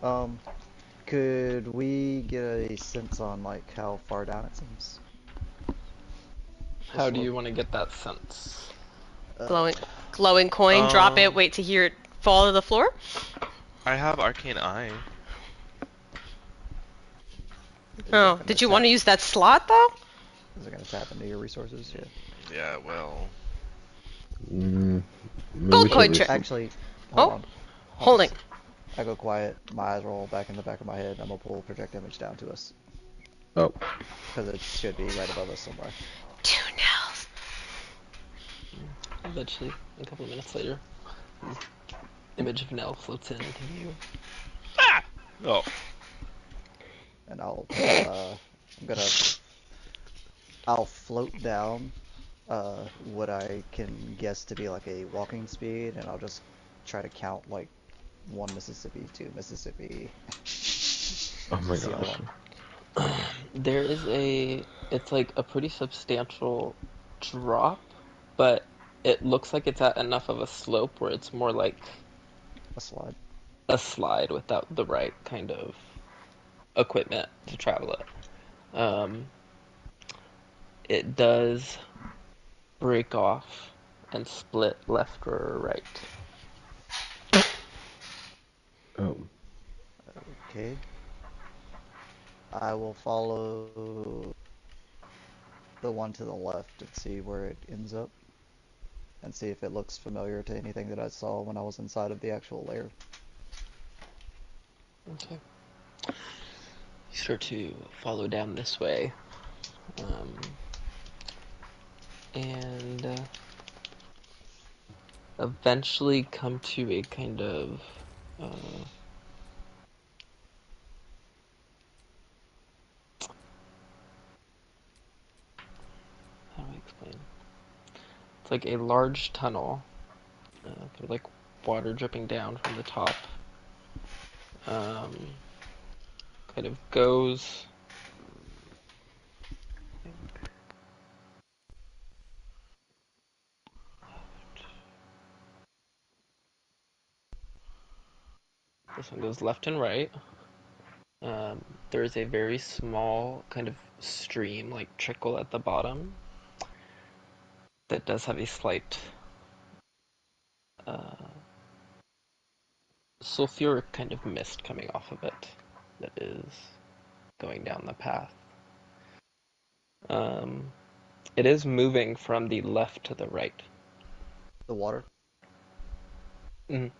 Could we get a sense on like how far down it seems? How do you want to get that sense? Glowing coin, drop it, wait to hear it fall to the floor? I have Arcane Eye. Oh, did you want to use that slot though? Is it going to tap into your resources? Yeah. Yeah, well. Gold coin trick. Actually, hold on. Holding. I go quiet, my eyes roll back in the back of my head, and I'm going to pull project image down to us. Oh. Because it should be right above us somewhere. 2 nails. Eventually, a couple of minutes later, image of Nell floats in into view. Ah! Oh. And I'll float down what I can guess to be like a walking speed, and I'll just try to count like 1 Mississippi, 2 Mississippi. Oh my gosh. There is it's like a pretty substantial drop, but it looks like it's at enough of a slope where it's more like A slide. a slide without the right kind of equipment to travel it. It does break off and split left or right. Oh. Okay. I will follow the one to the left and see where it ends up. And see if it looks familiar to anything that I saw when I was inside of the actual lair. Okay. You start to follow down this way. And eventually come to a kind of how do I explain? It's like a large tunnel, with like water dripping down from the top. Kind of goes. This one goes left and right. There is a very small kind of stream, like trickle at the bottom, that does have a slight sulfuric kind of mist coming off of it that is going down the path. It is moving from the left to the right. The water? Mm.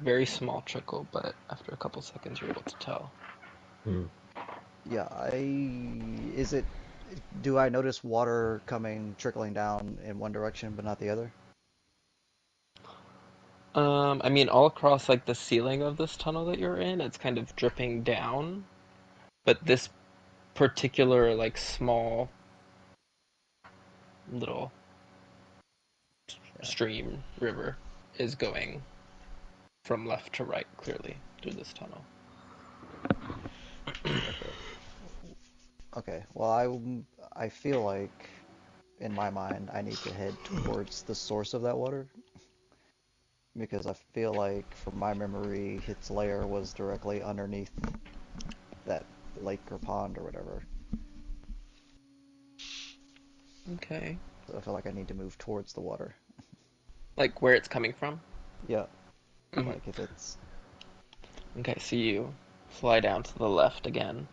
Very small trickle, but after a couple seconds you're able to tell. Yeah, do I notice water trickling down in one direction but not the other? I mean, all across like the ceiling of this tunnel that you're in, it's kind of dripping down, but this particular like small little stream river is going from left to right clearly through this tunnel. Okay, well I feel like in my mind I need to head towards the source of that water. Because I feel like from my memory its lair was directly underneath that lake or pond or whatever. Okay. So I feel like I need to move towards the water. Like where it's coming from? Yeah. Mhm. Like if it's... Okay, so you fly down to the left again.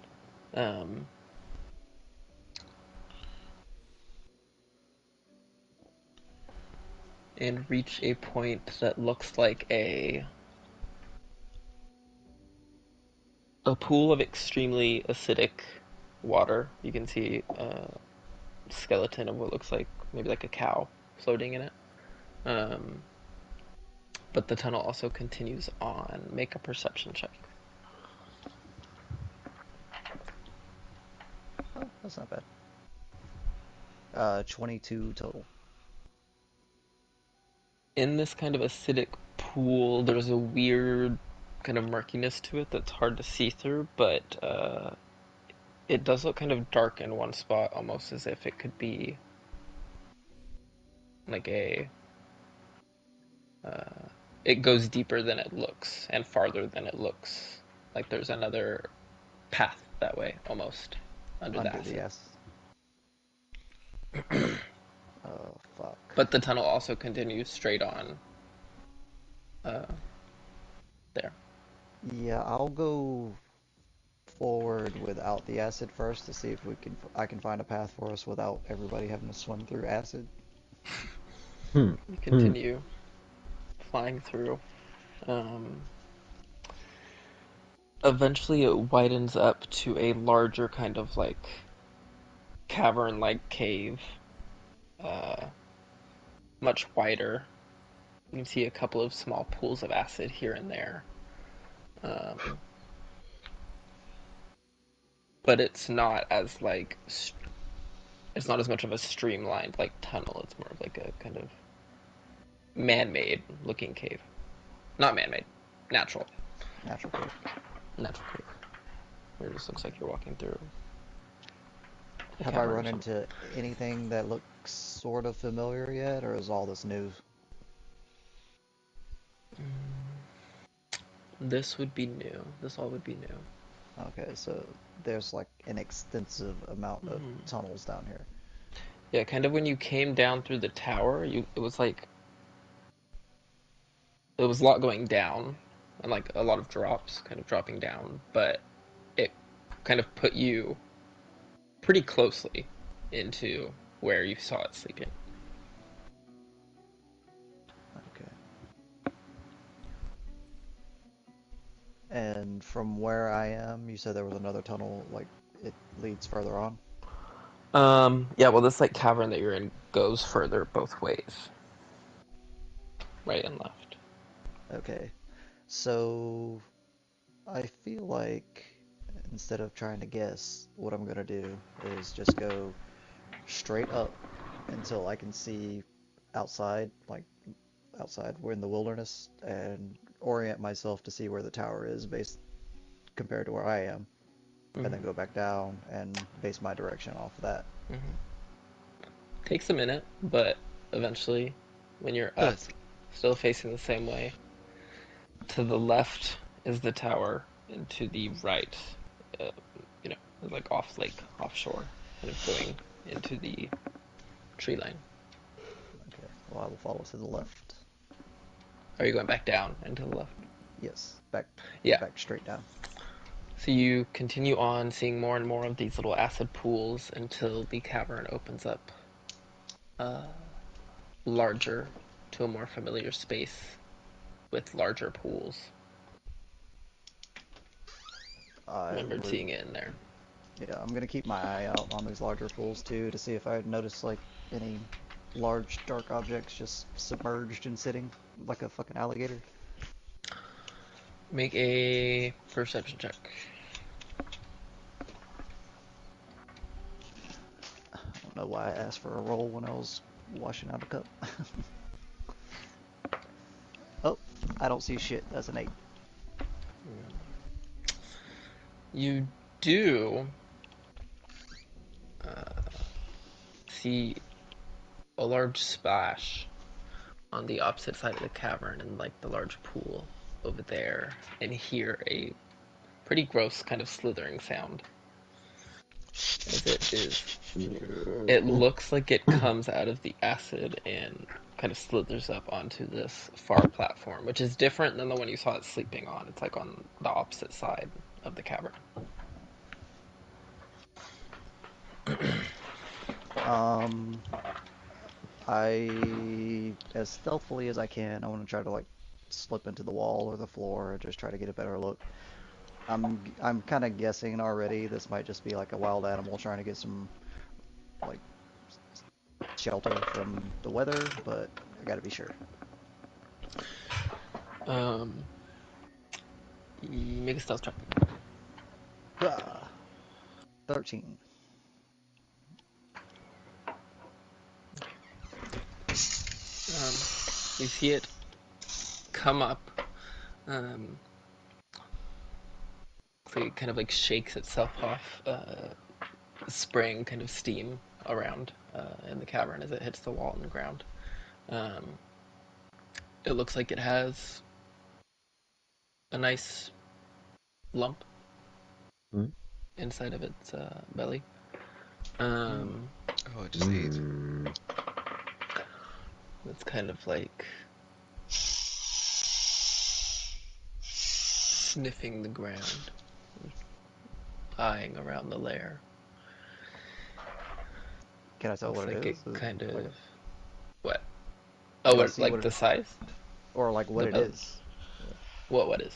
And reach a point that looks like a pool of extremely acidic water. You can see a skeleton of what looks like maybe like a cow floating in it. Um, but the tunnel also continues on. Make a perception check. Oh, that's not bad. 22 total. In this kind of acidic pool, there's a weird kind of murkiness to it that's hard to see through, but it does look kind of dark in one spot, almost as if it could be like it goes deeper than it looks and farther than it looks. Like there's another path that way, almost, under the acid. Oh, fuck. But the tunnel also continues straight on there. Yeah, I'll go forward without the acid first to see if I can find a path for us without everybody having to swim through acid. You continue flying through. Eventually it widens up to a larger kind of like cavern-like cave. Much wider. You can see a couple of small pools of acid here and there. But it's not as like it's not as much of a streamlined like tunnel. It's more of like a kind of man-made looking cave. Not man-made, natural. Natural cave. Natural cave. It just looks like you're walking through. Have I run into anything that looks sort of familiar yet, or is all this new? This would be new. This all would be new. Okay, so there's like an extensive amount of tunnels down here. Yeah, kind of when you came down through the tower, it was like there was a lot going down and like a lot of drops kind of dropping down, but it kind of put you pretty closely into where you saw it sleeping. Okay. And from where I am, you said there was another tunnel, like it leads further on? Yeah, well, this like cavern that you're in goes further both ways, right and left. Okay. So I feel like instead of trying to guess, what I'm gonna do is just go straight up until I can see outside, like outside, we're in the wilderness, and orient myself to see where the tower is based compared to where I am, and then go back down and base my direction off of that. Takes a minute, but eventually, when you're up, still facing the same way, to the left is the tower, and to the right, you know, like off lake, offshore, kind of going into the tree line. Okay, well, I will follow to the left. Are you going back down and to the left? Yes, back straight down. So you continue on seeing more and more of these little acid pools until the cavern opens up larger to a more familiar space with larger pools. I remembered seeing it in there. Yeah, I'm gonna keep my eye out on these larger pools too to see if I notice like any large dark objects just submerged and sitting like a fucking alligator. Make a perception check. I don't know why I asked for a roll when I was washing out a cup. Oh, I don't see shit. That's an 8. You do see a large splash on the opposite side of the cavern and like the large pool over there, and hear a pretty gross kind of slithering sound. As it looks like it comes out of the acid and kind of slithers up onto this far platform, which is different than the one you saw it sleeping on. It's like on the opposite side of the cavern. As stealthily as I can, I want to try to like slip into the wall or the floor or just try to get a better look. I'm kind of guessing already this might just be like a wild animal trying to get some like shelter from the weather, but I gotta be sure. Make a stealth check. 13. You see it come up. So it kind of like shakes itself off, spraying kind of steam around in the cavern as it hits the wall and the ground. It looks like it has a nice lump inside of its belly. Oh, it just ate. It's kind of like sniffing the ground, eyeing around the lair. Can I tell Looks what like it is? it kind of... Like, What? Oh, can I what, see like what the it, size? or like what The it belly? is? What is?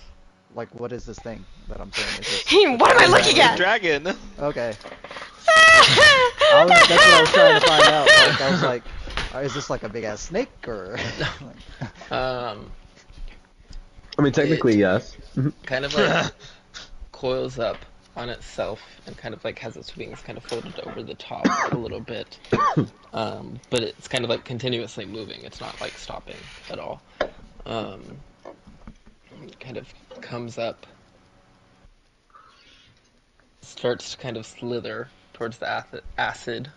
Like what is this thing that I'm seeing? Is this What am I a looking dragon? at? Dragon. Okay. That's what I was trying to find out. Like, I was like, is this like a big ass snake or? I mean, technically, yes. Kind of like coils up on itself and kind of like has its wings kind of folded over the top a little bit. But it's kind of like continuously moving. It's not like stopping at all. It kind of comes up, starts to kind of slither towards the acid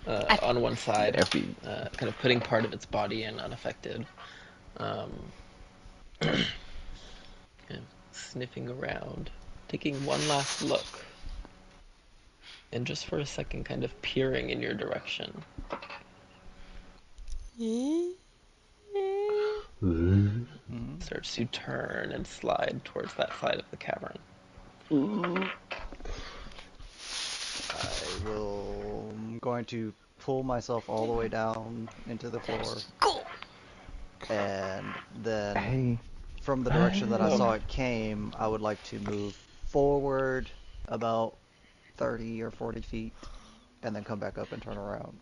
on one side, kind of putting part of its body in unaffected. Kind of sniffing around, taking one last look, and just for a second kind of peering in your direction. Starts to turn and slide towards that side of the cavern. I'm going to pull myself all the way down into the floor. And then from the direction that I saw it came, I would like to move forward about 30 or 40 feet and then come back up and turn around.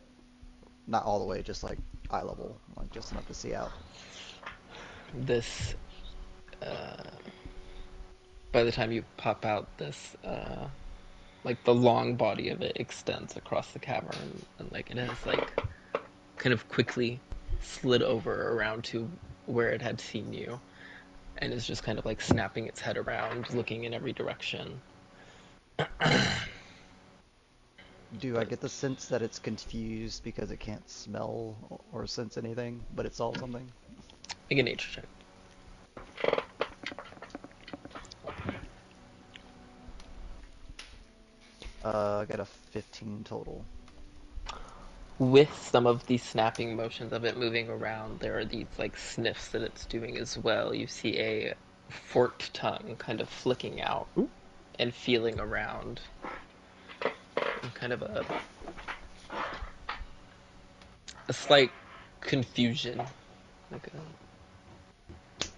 Not all the way, just like eye level, like just enough to see out. This, by the time you pop out, this, like the long body of it extends across the cavern, and like it has like kind of quickly slid over around to where it had seen you, and is just kind of like snapping its head around, looking in every direction. Do I get the sense that it's confused because it can't smell or sense anything, but it saw something? Make a nature check. I got a 15 total. With some of the snapping motions of it moving around, there are these like sniffs that it's doing as well. You see a forked tongue kind of flicking out and feeling around. And kind of a slight confusion. Like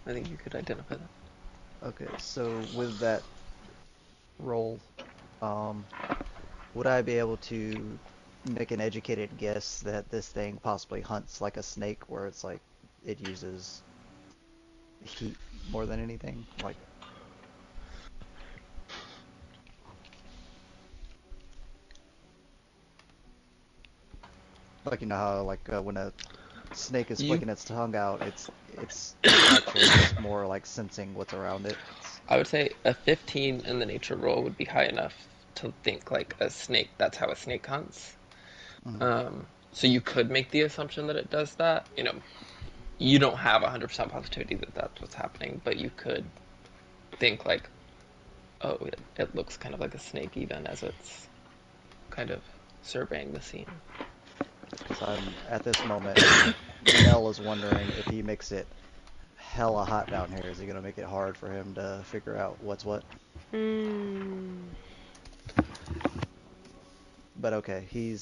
I think you could identify that. Okay, so with that roll, would I be able to make an educated guess that this thing possibly hunts like a snake, where it's like it uses heat more than anything? Like you know how like when a snake is flicking its tongue out, it's actually just more like sensing what's around it. I would say a 15 in the nature roll would be high enough to think like a snake. That's how a snake hunts. So you could make the assumption that it does that. You know, you don't have 100% positivity that that's what's happening, but you could think like, oh, it looks kind of like a snake even as it's kind of surveying the scene. Because I'm at this moment, Nell is wondering if he makes it hella hot down here, is he gonna make it hard for him to figure out what's what? But okay, you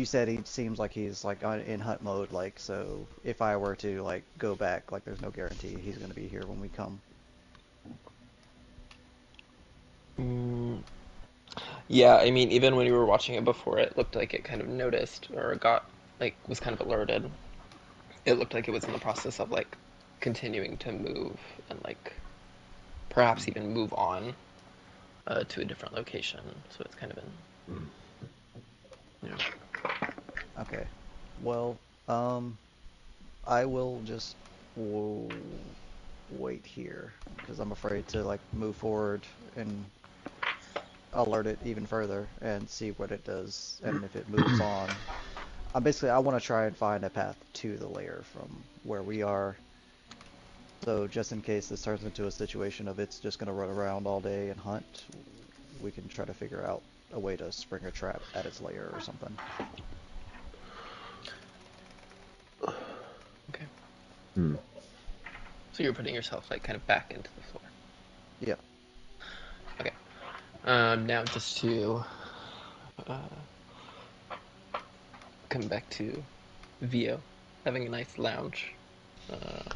said he seems like he's like in hunt mode, like, so if I were to like go back, like there's no guarantee he's gonna be here when we come. Yeah, I mean, even when you were watching it before, it looked like it kind of noticed or got, like, was kind of alerted. it looked like it was in the process of like continuing to move and like perhaps even move on to a different location. So it's kind of in, you know. Okay. Well, I will just wait here because I'm afraid to like move forward and alert it even further and see what it does and if it moves on. I want to try and find a path to the lair from where we are. So just in case this turns into a situation of it's just going to run around all day and hunt, we can try to figure out a way to spring a trap at its lair or something. Okay. Hmm. So you're putting yourself like kind of back into the floor. Yeah. Okay. Now just to come back to Vio having a nice lounge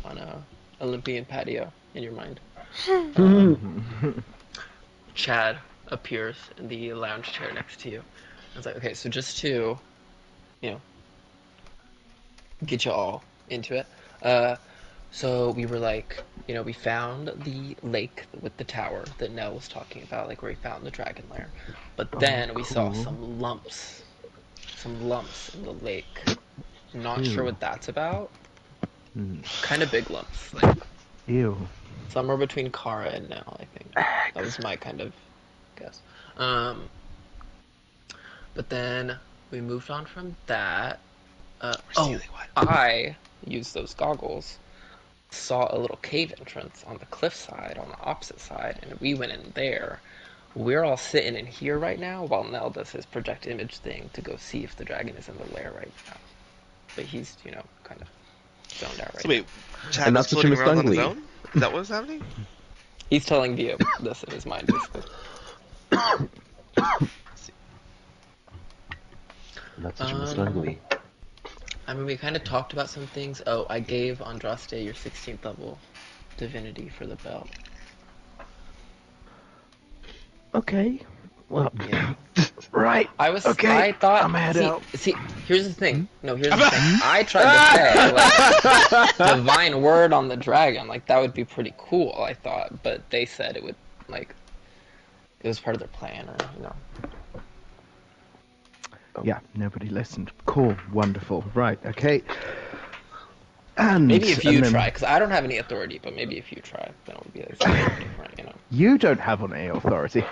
on a Olympian patio in your mind. Chad appears in the lounge chair next to you. I was like, okay, so just to, you know, get you all into it. So we were like, you know, we found the lake with the tower that Nell was talking about, like where we found the dragon lair. But then we saw some lumps in the lake. Not sure what that's about. Kind of big lumps, like Ew. somewhere between Kara and Nell, I think. That was my kind of guess. But then we moved on from that. I used those goggles, saw a little cave entrance on the cliffside, on the opposite side, and we went in there. We're all sitting in here right now while Nell does his project image thing to go see if the dragon is in the lair right now. But he's, you know, kind of zoned out right So wait, Chad And was that's what you floating around on his must own? Is that what was happening? now. He's telling Vio this in his mind, basically. That's such a mistake. I mean, we kind of talked about some things. Oh, I gave Andraste your 16th level divinity for the belt. Okay. Well, Yeah. right. I Okay, thought. I'm head out. See, here's the thing. No, here's the thing. I tried to say, like, divine word on the dragon. Like, that would be pretty cool, I thought. But they said it would, like, it was part of their plan, or, you know. Yeah, nobody listened. Cool, wonderful. Right, okay. And Maybe if you then, try, because I don't have any authority, but maybe if you try, then it would be, like, something different, you know. You don't have any authority.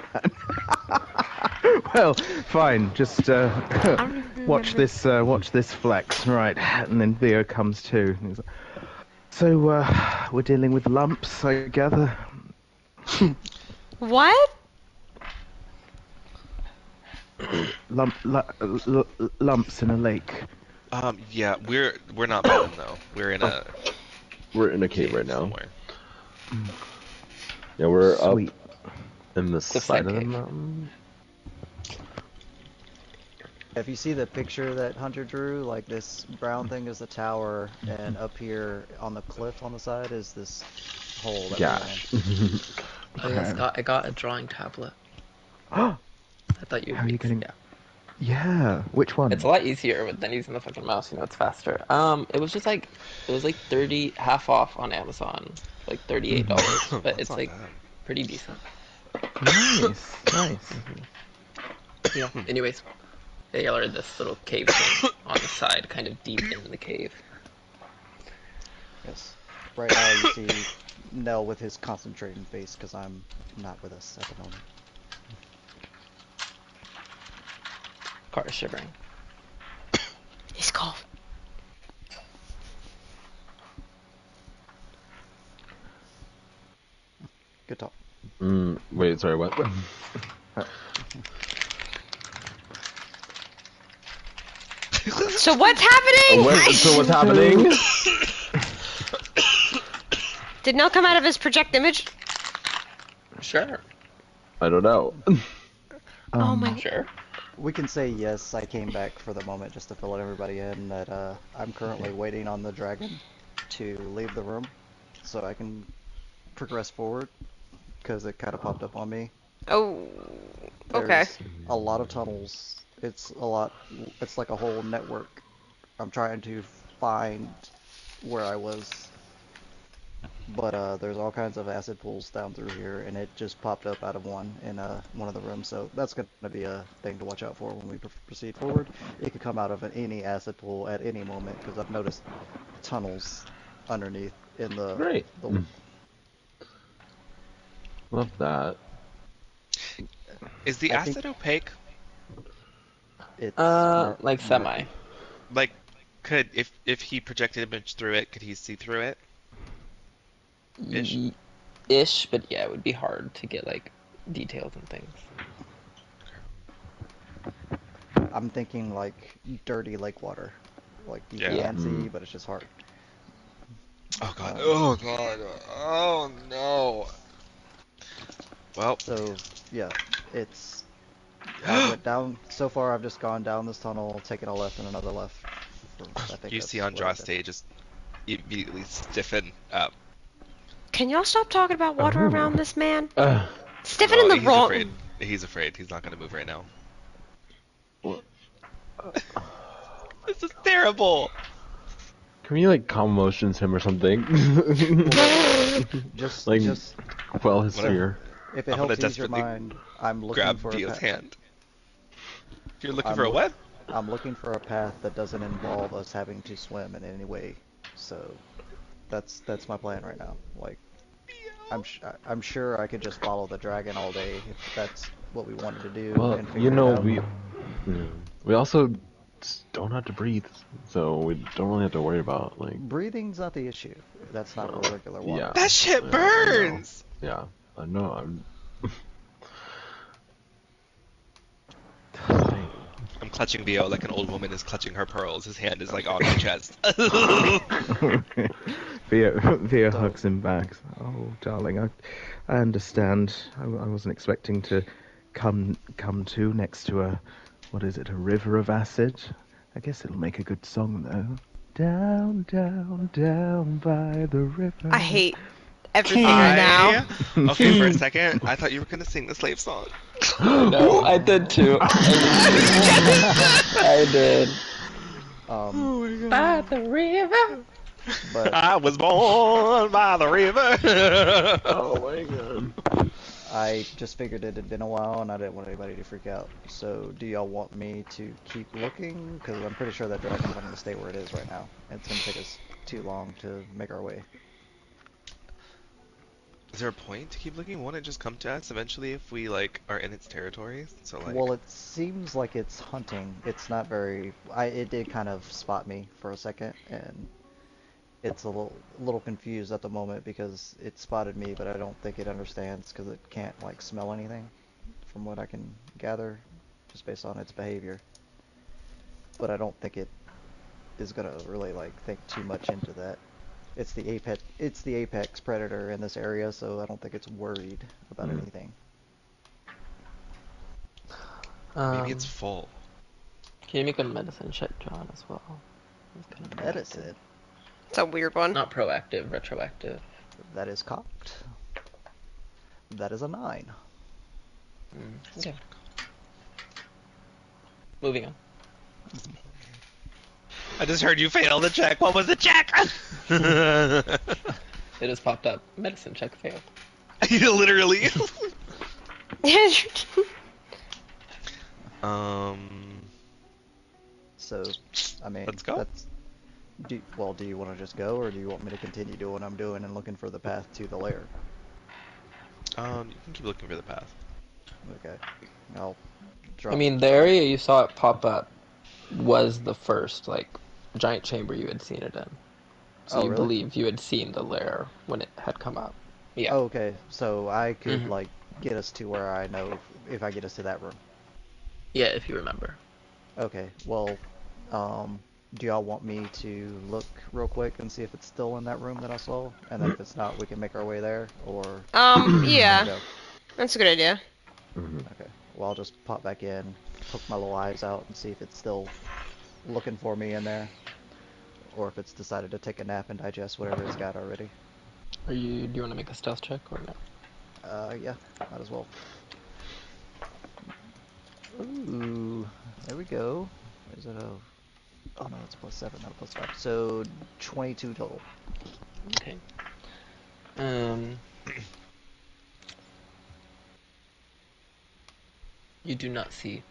Well, fine. Just watch this flex, right? And then Theo comes too. And he's like, so we're dealing with lumps, I gather. What? Lumps in a lake. Yeah, we're not mountain though. We're in a cave right now. somewhere. Yeah, we're Sweet. up in the side of the mountain. If you see the picture that Hunter drew, like this brown thing is the tower, and up here on the cliff on the side is this hole. That Gosh. Oh, yes, I got a drawing tablet. I thought you'd How are you getting? Yeah. Yeah. Which one? It's a lot easier than using the fucking mouse, you know, it's faster. It was like 30, half off on Amazon, like $38, but it's not like bad. pretty decent. Nice. Nice. Yeah. Anyways, they are this little cave thing on the side, kind of deep in the cave. Yes. Right now you see Nell with his concentrating face because I'm not with us at the moment. Car is shivering. He's cold. Good talk. Wait, sorry, what? So what's happening? So what's happening? Did Nell come out of his project image? Sure. I don't know. Oh my. Sure. We can say yes, I came back for the moment just to fill everybody in that I'm currently waiting on the dragon to leave the room so I can progress forward because it kind of popped up on me. Oh. Okay. There's a lot of tunnels. It's like a whole network. I'm trying to find where I was. But there's all kinds of acid pools down through here, and it just popped up out of one in one of the rooms. So that's going to be a thing to watch out for when we proceed forward. It could come out of any acid pool at any moment, because I've noticed tunnels underneath in the... Great. the Love that. Is the I think- acid opaque? It's like semi. Like, could if he projected an image through it, could he see through it? Ish. Ish, but yeah, it would be hard to get like details and things. I'm thinking like dirty lake water. Like you Yeah. can see, but it's just hard. Oh god. Oh god. Oh no. Well, So yeah, it's... I went down... So far I've just gone down this tunnel, taken a left and another left. I think you that's see what I did. Andraste just immediately stiffen up. Can y'all stop talking about water around this man? Uh, Stiffen No, in the he's wrong. afraid. He's afraid. He's not going to move right now. This is terrible. can we like calm emotions him or something? Just like just quell his Whatever. fear. if it I'm gonna helps ease your desperately mind, I'm looking Grab for Dio's a hand. You're looking I'm for a look- what? I'm looking for a path that doesn't involve us having to swim in any way. So that's my plan right now. Like I'm sure I could just follow the dragon all day if that's what we wanted to do. Well, and figure you know, it out. we also don't have to breathe, so we don't really have to worry about like. Breathing's not the issue. That's not for regular water. Yeah. That shit Yeah, burns. Yeah, I know. I'm clutching Dio like an old woman is clutching her pearls. His hand is like on my chest. Theo hugs him back. Oh, darling, I understand. I wasn't expecting to come to next to a, what is it, a river of acid? I guess it'll make a good song though. Down, down, down by the river. I hate everything right now. Okay, for a second, I thought you were gonna sing the slave song. No, I did too. I did. By the river. But I was born by the river. Oh my god. I just figured it had been a while and I didn't want anybody to freak out. So do y'all want me to keep looking? Because I'm pretty sure that dragon's not going to stay where it is right now. It's going to take us too long to make our way. Is there a point to keep looking? Won't it just come to us eventually if we like are in its territory? So like. Well, it seems like it's hunting. It's not very... It did kind of spot me for a second, and it's a little confused at the moment because it spotted me, but I don't think it understands because it can't like smell anything, from what I can gather, just based on its behavior. But I don't think it is gonna really like think too much into that. It's the apex predator in this area, so I don't think it's worried about anything. Maybe it's full. Can you make a medicine check, John, as well? That's kind of Medicine. It's a weird one. Not proactive, retroactive. That is cocked. That is a 9. Okay. Moving on. I just heard you fail the check. What was the check? It has popped up. Medicine check failed. Literally. So, I mean, Let's go. do you want to just go, or do you want me to continue doing what I'm doing and looking for the path to the lair? You can keep looking for the path. Okay. I'll drop. I mean, the area you saw it pop up was the first, like, giant chamber you had seen it in. So Oh, you really? believe you had seen the lair when it had come up. Yeah. Oh, okay. So I could, Mhm. like, get us to where I know if I get us to that room. Yeah, if you remember. Okay. Well, do y'all want me to look real quick and see if it's still in that room that I saw? And then if it's not, we can make our way there, or... Yeah, go? that's a good idea. Okay. Well, I'll just pop back in, poke my little eyes out, and see if it's still looking for me in there, or if it's decided to take a nap and digest whatever it's got already. Do you want to make a stealth check or no? Yeah, might as well. Ooh, there we go. Is it a Oh no, it's +7, not +5. So 22 total. Okay. You do not see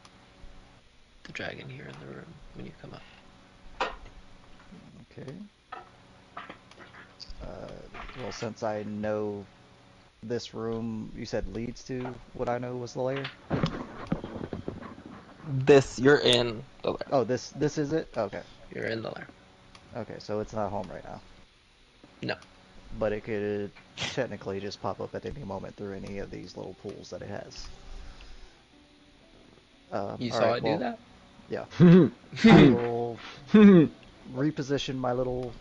the dragon here in the room when you come up. Okay. Well, since I know this room, you said leads to what I know was the lair? You're in the lair. Oh, this is it? Okay. You're in the lair. Okay, so it's not home right now. No. But it could technically just pop up at any moment through any of these little pools that it has. You all saw right, it well, do that? Yeah. I will reposition my little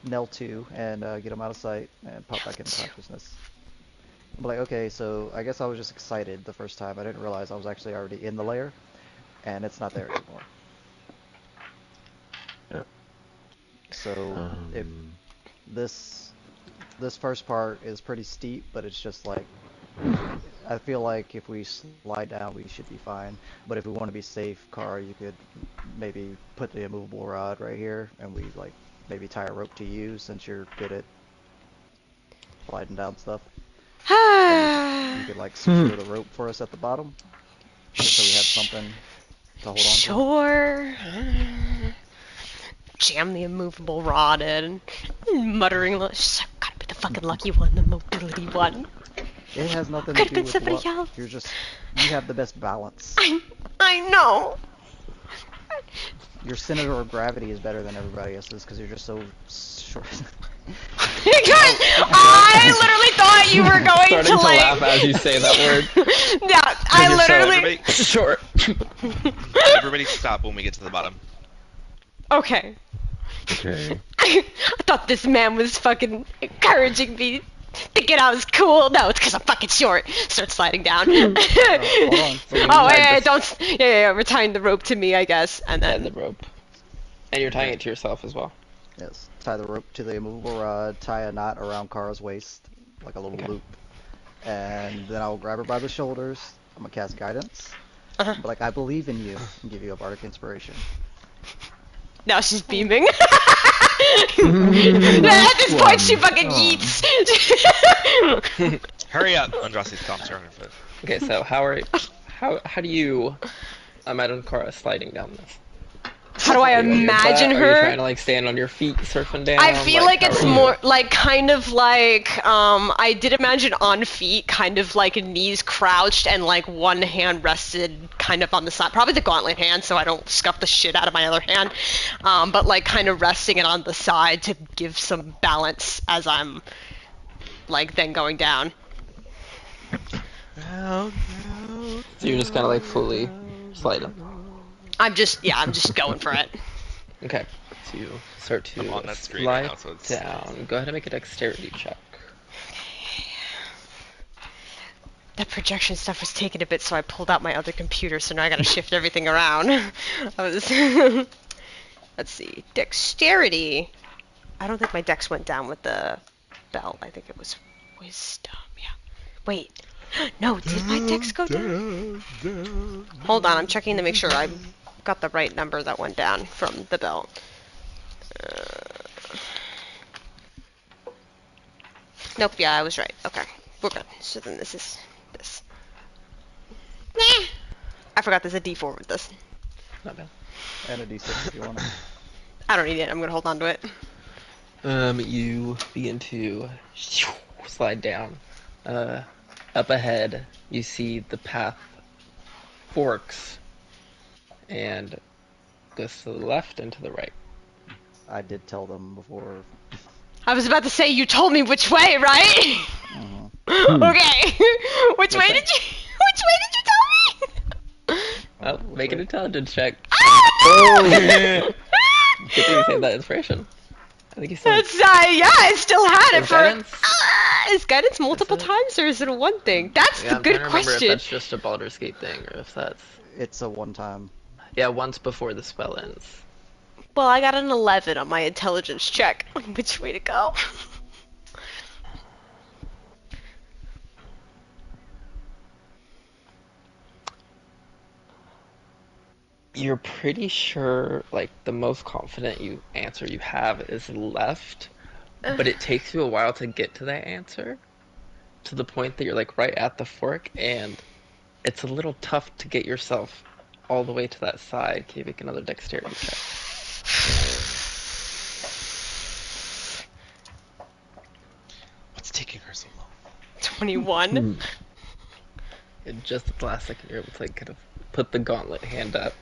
Nell 2 and get him out of sight and pop back into consciousness. I'm like, okay, so I guess I was just excited the first time. I didn't realize I was actually already in the lair, and it's not there anymore. Yeah. So if this first part is pretty steep, but it's just like, I feel like if we slide down, we should be fine. But if we want to be safe, Kara, you could maybe put the immovable rod right here, and we like maybe tie a rope to you since you're good at sliding down stuff. And you could like secure the rope for us at the bottom, just so we have something to hold on to. Sure. Jam the immovable rod in, muttering, gotta be the fucking lucky one, the mobility one. It has nothing to do with luck. Else. You have the best balance. I know. Your center of gravity is better than everybody else's because you're just so short. I literally thought you were going to laugh as you say that word. Yeah, I literally. Short. Everybody stop when we get to the bottom. Okay. Okay. I thought this man was fucking encouraging me, thinking I was cool. No, it's because I'm fucking short. Start sliding down. Hold on. Don't. Yeah, we're tying the rope to me, I guess, and then the rope. And you're tying it to yourself as well. Yes. Tie the rope to the immovable rod. Tie a knot around Kara's waist, like a little loop, and then I'll grab her by the shoulders. I'm gonna cast guidance. But like, I believe in you, and give you a bardic inspiration. Now she's beaming. At this point, she fucking yeets. Hurry up! Andraste stomps her on her foot. Okay, so how do you imagine Kara sliding down this? How do I imagine her? Are you trying to like stand on your feet surfing down? I feel like it's more like kind of like I did imagine on feet, kind of like knees crouched and like one hand rested kind of on the side, probably the gauntlet hand, so I don't scuff the shit out of my other hand. But like kind of resting it on the side to give some balance as I'm like then going down. So you're just kind of like fully sliding. I'm just going for it. Okay, so you start to I'm on that screen slide now, so it's... down. Go ahead and make a dexterity check. That projection stuff was taking a bit, so I pulled out my other computer, so now I gotta shift everything around. Let's see, dexterity. I don't think my dex went down with the belt. I think it was wisdom, yeah. Wait, no, did my dex go down? Hold on, I'm checking to make sure I got the right number that went down from the belt. Nope, yeah, I was right. Okay, we're good. So then this is this. Nah. I forgot there's a D4 with this. Not bad. And a D6 if you want it. I don't need it. I'm gonna hold on to it. You begin to slide down. Up ahead, you see the path forks and goes to the left and to the right. I did tell them before. I was about to say you told me which way, right? Okay. Which way did you tell me? Oh, make an intelligence check. Oh! Good thing you saved that inspiration. I think you still. That's yeah, I still had it Is for. guidance? Is guidance multiple times or is it a one thing? That's the I'm good trying to remember question. if that's just a Baldur's Gate thing or if that's. It's a one-time. Yeah, once before the spell ends. Well, I got an 11 on my intelligence check. Which way to go? You're pretty sure, like, the most confident answer you have is left, but it takes you a while to get to that answer, to the point that you're, like, right at the fork, and it's a little tough to get yourself all the way to that side. Can you make another dexterity check? What's taking her so long? 21. And just at the last second, you're able to, like, kind of put the gauntlet hand up,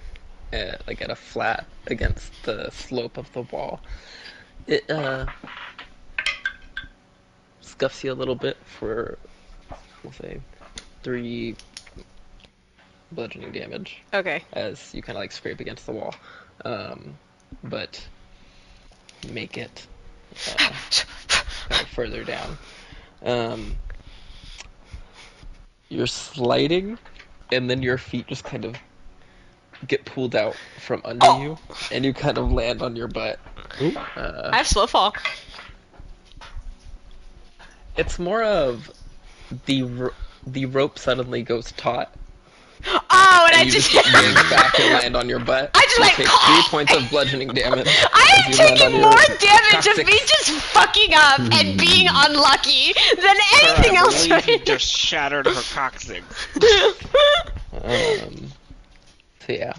like, at a flat against the slope of the wall. It, scuffs you a little bit for, we'll say, 3 bludgeoning damage. Okay. As you kind of, like, scrape against the wall. But make it kind of further down. You're sliding, and then your feet just kind of get pulled out from under you, and you kind of land on your butt. I have slow fall. It's more of the rope suddenly goes taut. Oh, and I You just get yanked back and land on your butt. I just you went, take 3 points of bludgeoning damage. I am as you land on taking your more damage of coccyx. me just fucking up and being unlucky than anything I else believe right you now. just shattered her coccyx. So yeah,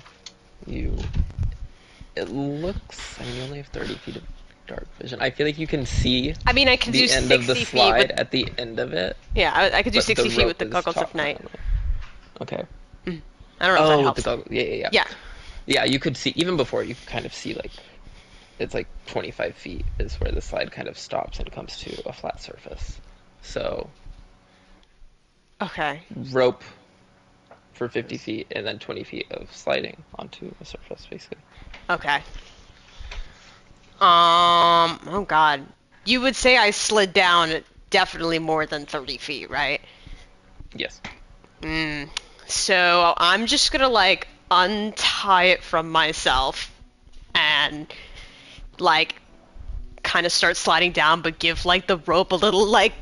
it looks, I mean, you only have 30 feet of dark vision. I feel like you can see I mean, I can do the end 60 of the feet slide with... at the end of it. Yeah, I could do but 60 feet with rope the is goggles of taut night. currently. Okay. I don't know if that with helps. the goggles. Yeah. Yeah. Yeah, you could see, even before, you could kind of see, like, it's like 25 feet is where the slide kind of stops and comes to a flat surface. So, Okay. rope for 50 feet, and then 20 feet of sliding onto a surface, basically. Okay. Oh god. You would say I slid down definitely more than 30 feet, right? Yes. So I'm just gonna, like, untie it from myself and, like, kind of start sliding down, but give, like, the rope a little, like,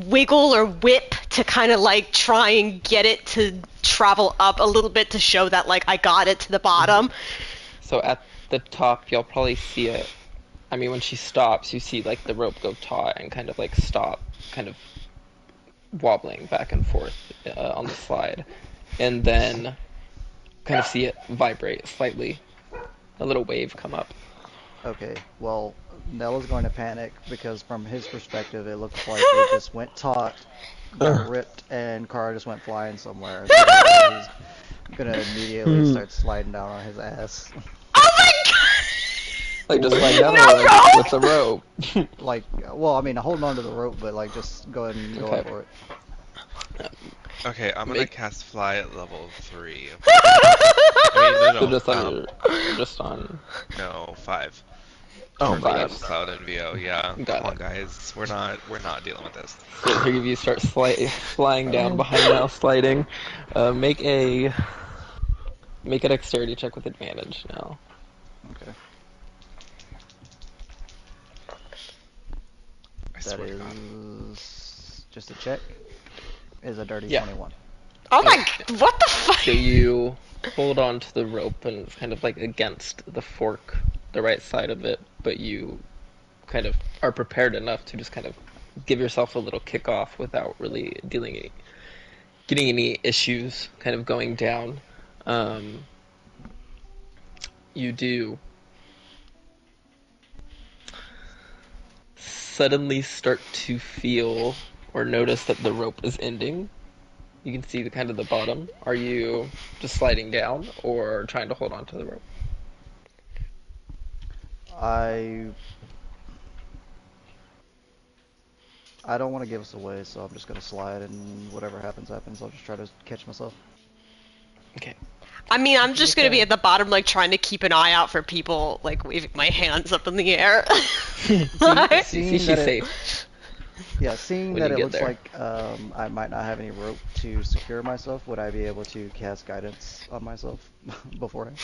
wiggle or whip to kind of, like, try and get it to travel up a little bit to show that, like, I got it to the bottom. So at the top, you'll probably see it. I mean, when she stops, you see, like, the rope go taut and kind of, like, stop, kind of wobbling back and forth on the slide. And then kind of see it vibrate slightly. A little wave come up. Okay, well, Nella's going to panic because from his perspective, it looks like it just went taut, got ripped, and Kara just went flying somewhere. So he's gonna immediately start sliding down on his ass. Oh my god! Like, just slide down No or, like, rope! with the rope. Like, well, I mean, holding onto the rope, but like, just go ahead and go Okay. for it. Okay, I'm gonna Make- cast fly at level 3. I mean, no, So just on no, 5. Oh For my Flames, god. Cloud and VO, yeah. Got Come on, it. guys, we're not dealing with this. So here you start flying down behind now, sliding. Make a dexterity check with advantage now. Okay. I That swear to God. is just a check. Is a dirty Yeah. 21. Oh my god, what the fuck? So you hold on to the rope and it's kind of like against the fork, the right side of it, but you kind of are prepared enough to just kind of give yourself a little kick off without really getting any issues kind of going down. You do suddenly start to feel or notice that the rope is ending. You can see the kind of the bottom. Are you just sliding down or trying to hold on to the rope? I don't want to give us away, so I'm just gonna slide, and whatever happens, happens. I'll just try to catch myself. Okay. I mean, I'm just gonna be at the bottom, like, trying to keep an eye out for people, like, waving my hands up in the air. Like- Seeing See, she's that it- safe. Yeah, seeing When that you it get looks there. like I might not have any rope to secure myself, would I be able to cast guidance on myself beforehand?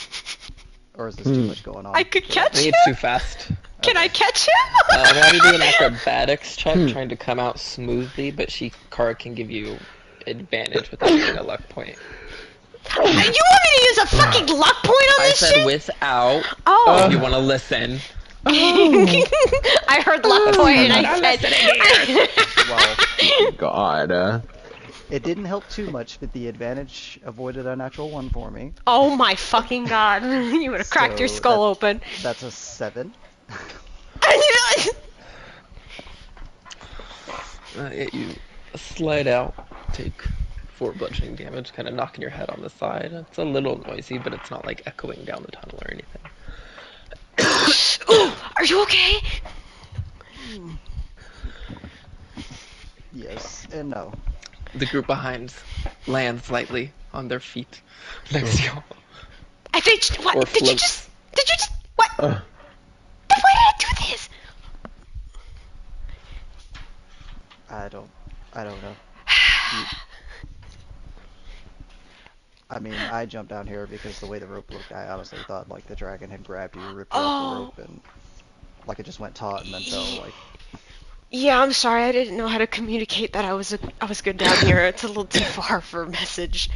Or is this too much going on? I could I catch think him? it's too fast. Can I catch him? I'm gonna have you do an acrobatics check, trying to come out smoothly, but Kara can give you advantage without getting a luck point. You want me to use a fucking luck point on this I said shit? without. Oh. If you want to listen. I heard luck point and I said... Well, God. it didn't help too much, but the advantage avoided a natural 1 for me. Oh my fucking god. You would have cracked your So skull open. That's a 7. You slide out, take 4 bludgeoning damage, kind of knocking your head on the side. It's a little noisy, but it's not like echoing down the tunnel or anything. Ooh, are you okay? Yes and no. The group behind lands lightly on their feet next to y'all. I think... What? Or Did you floats. just... What? Why did I do this? I don't know. I mean, I jumped down here because the way the rope looked, I honestly thought like the dragon had grabbed you, ripped you off the rope, and like it just went taut and then fell. Like, yeah, I'm sorry. I didn't know how to communicate that I was good down here. It's a little too far for a message.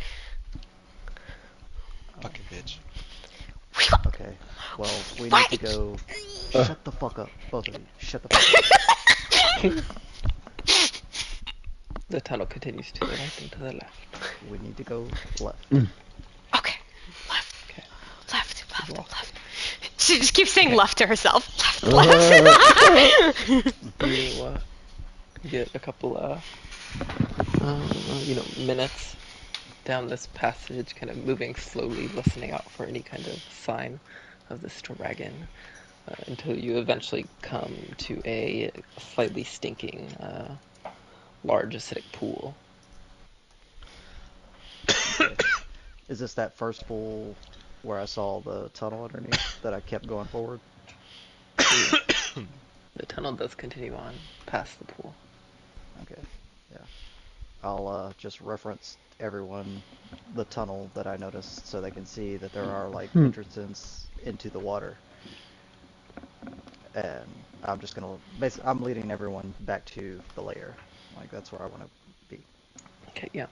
Fucking bitch. okay, well, we need to go. Shut the fuck up, both of you. Shut the fuck up. The tunnel continues to the right and to the left. We need to go left. Okay, left. Okay. Left. She just keeps saying left to herself. Left. You get a couple minutes down this passage, kind of moving slowly, listening out for any kind of sign of this dragon, until you eventually come to a slightly stinking, large acidic pool. Okay. Is this that first pool where I saw the tunnel underneath that I kept going forward? The tunnel does continue on past the pool. Okay, yeah. I'll just reference everyone the tunnel that I noticed so they can see that there are like entrances into the water. And I'm just gonna basically I'm leading everyone back to the lair. Like that's where I want to be. Okay, yeah.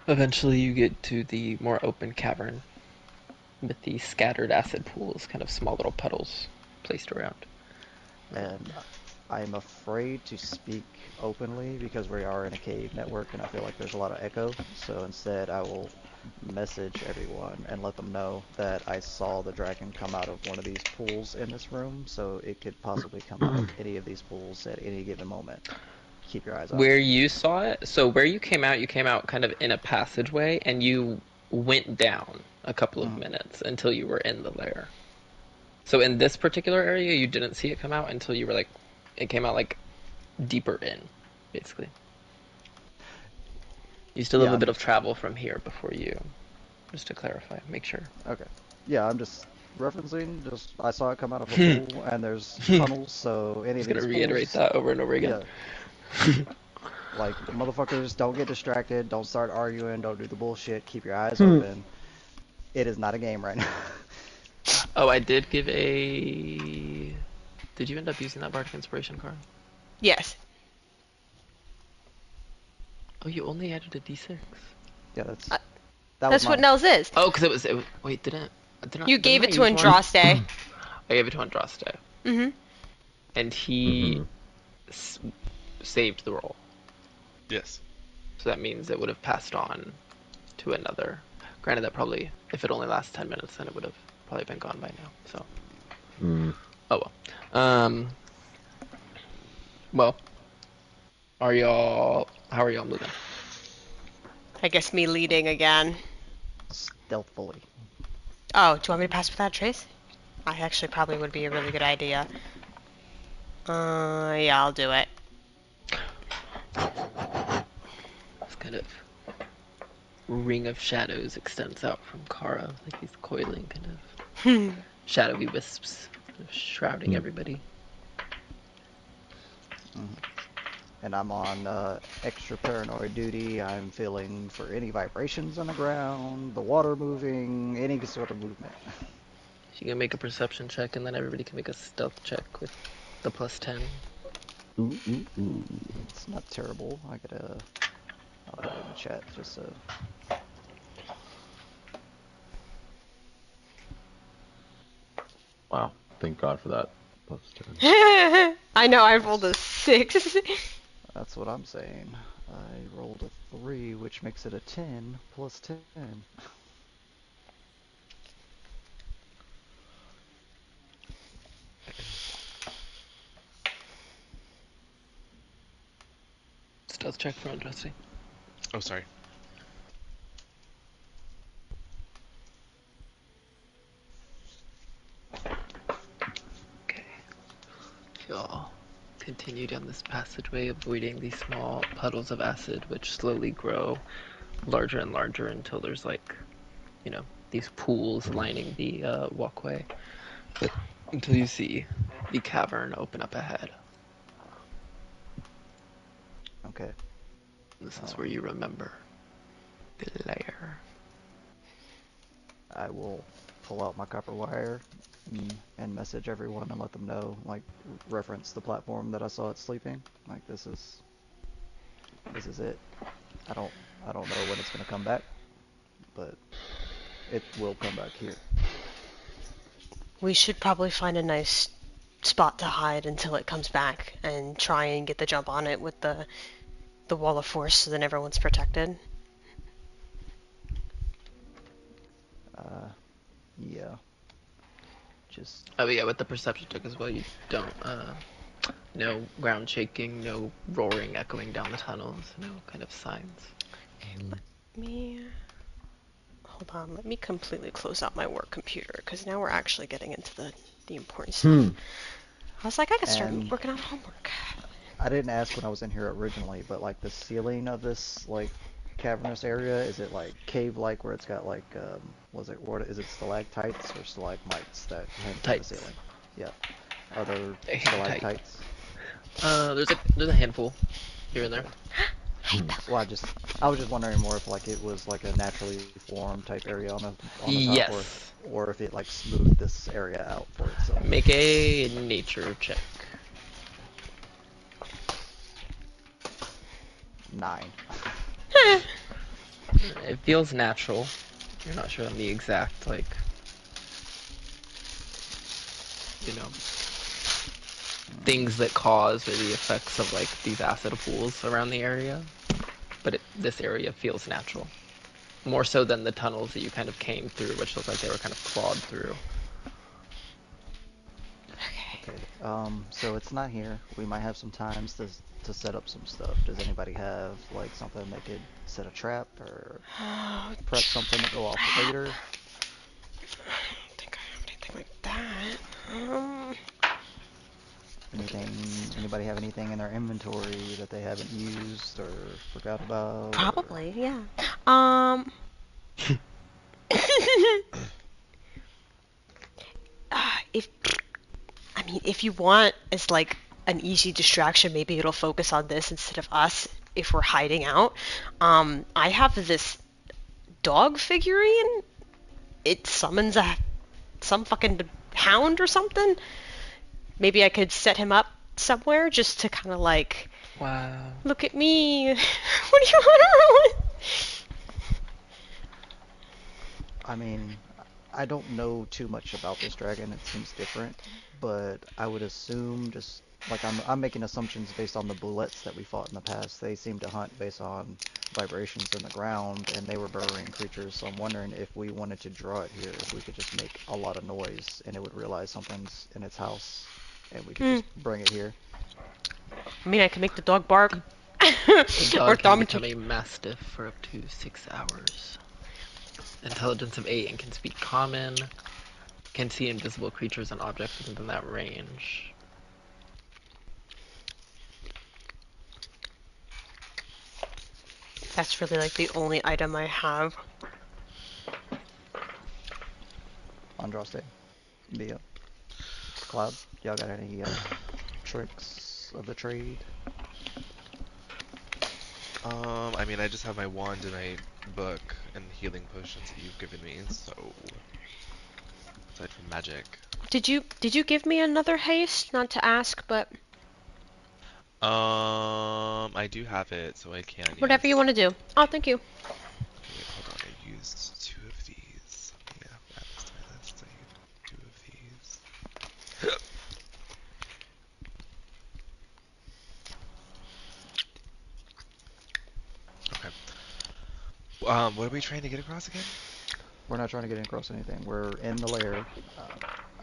Eventually you get to the more open cavern with the scattered acid pools, kind of small little puddles placed around. And I'm afraid to speak openly because we are in a cave network and I feel like there's a lot of echo. So instead I will message everyone and let them know that I saw the dragon come out of one of these pools in this room. So it could possibly come out of any of these pools at any given moment. Keep your eyes on Where it. you saw it, so where you came out kind of in a passageway and you went down a couple of minutes until you were in the lair. So in this particular area, you didn't see it come out until you were like, it came out like deeper in, basically. You still have a bit of travel from here before you, just to clarify, make sure. Okay. Yeah, I'm just referencing, I saw it come out of a pool and there's tunnels, so any of these Just gonna reiterate that over and over again. Yeah. Like, motherfuckers, don't get distracted, don't start arguing, don't do the bullshit, keep your eyes open. It is not a game right now. Oh, I did give a... Did you end up using that Bardic Inspiration card? Yes. Oh, you only added a d6. Yeah, that's That's what Nels is. Oh, because it was... Wait, didn't you gave it to Andraste. I gave it to Andraste. Mm-hmm. And he saved the roll. Yes. So that means it would have passed on to another. Granted, that probably, if it only lasts 10 minutes, then it would have probably been gone by now. So. Oh well. Well. How are y'all moving? I guess me leading again. stealthily. Oh, do you want me to pass without trace? I actually probably would be a really good idea. Yeah, I'll do it. This kind of ring of shadows extends out from Kara, like these coiling kind of shadowy wisps shrouding everybody. And I'm on extra paranoid duty. I'm feeling for any vibrations on the ground, the water moving, any sort of movement. You can make a perception check, and then everybody can make a stealth check with the +10. It's not terrible. I'll put it in the chat just so. Wow, thank God for that. Plus 10. I know, I rolled a 6. That's what I'm saying. I rolled a 3, which makes it a 10 plus 10. Stealth check for Jesse. Oh, sorry. Okay. Y'all continue down this passageway, avoiding these small puddles of acid, which slowly grow larger and larger until there's like, you know, these pools lining the walkway. Until you see the cavern open up ahead. Okay. This is where you remember the lair. I will pull out my copper wire and message everyone and let them know, like, reference the platform that I saw it sleeping. Like, this is it. I don't know when it's gonna come back, but it will come back here. We should probably find a nice spot to hide until it comes back and try and get the jump on it with the wall of force so then everyone's protected. Yeah. Just Oh yeah, with the perception check as well, you don't, no ground shaking, no roaring echoing down the tunnels, no kind of signs. Okay, let me... Hold on, let me completely close out my work computer, because now we're actually getting into the important stuff. I was like, I could start And- working on homework. I didn't ask when I was in here originally, but like the ceiling of this like cavernous area, is it like cave-like where it's got like what is it, stalactites or stalagmites that hang from the Tights. ceiling? Yeah. Are there They hang tight. stalactites? There's a handful here and there. Well, I was just wondering more if like it was like a naturally formed type area on the top, Yes. or if it like smoothed this area out for itself. Make a nature check. 9. It feels natural. You're not sure on the exact, like, you know, things that cause or the effects of like these acid pools around the area, but this area feels natural. More so than the tunnels that you kind of came through, which looked like they were kind of clawed through. Okay. So it's not here. We might have some times to set up some stuff. Does anybody have like something they could set a trap or prep something to go off later? I don't think I have anything like that. Anybody have anything in their inventory that they haven't used or forgot about? Probably, yeah. If if you want as like an easy distraction, maybe it'll focus on this instead of us if we're hiding out. I have this dog figurine. It summons some fucking hound or something. Maybe I could set him up somewhere just to kind of like, Wow. look at me. What do you want to ruin? I mean, I don't know too much about this dragon. It seems different, but I would assume just like I'm making assumptions based on the bullets that we fought in the past. They seem to hunt based on vibrations in the ground, and they were burrowing creatures. So I'm wondering if we wanted to draw it here, if we could just make a lot of noise and it would realize something's in its house, and we could just bring it here. I mean, I can make the dog bark. The Or dog can thumb become a mastiff for up to 6 hours. Intelligence of 8 and can speak common. Can see invisible creatures and objects within that range. That's really like the only item I have. Andraste, Mia, Cloud, y'all got any tricks of the trade? I mean, I just have my wand and my book and healing potions that you've given me, so aside from magic. Did you give me another haste? Not to ask, but I do have it, so I can. whatever you want to do. Oh, thank you. Okay, wait, hold on. I used 2 of these. Yeah, add this to my list. I used 2 of these. what are we trying to get across again? We're not trying to get across anything. We're in the lair,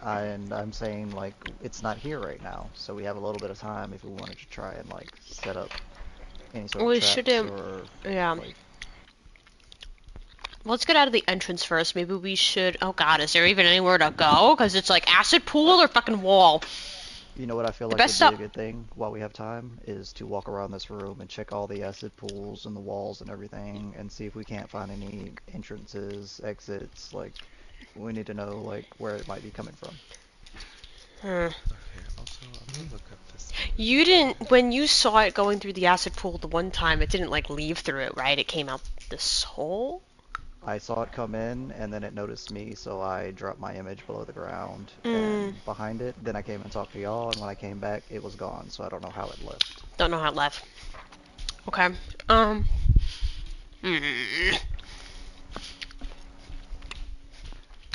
and I'm saying like it's not here right now, so we have a little bit of time if we wanted to try and like set up any sort of We traps should, or yeah. like. Let's get out of the entrance first. Maybe we should. Oh God, is there even anywhere to go? Because it's like acid pool or fucking wall. You know what I feel The like best would be stuff. a good thing while we have time is to walk around this room and check all the acid pools and the walls and everything and see if we can't find any entrances, exits, like we need to know like where it might be coming from. Okay, also, I'm gonna look up this. You didn't, when you saw it going through the acid pool the one time, it didn't like leave through it, right? It came out this hole? I saw it come in and then it noticed me, so I dropped my image below the ground Mm. and behind it. Then I came and talked to y'all, and when I came back, it was gone, so I don't know how it left. Don't know how it left. Okay. Hmm. I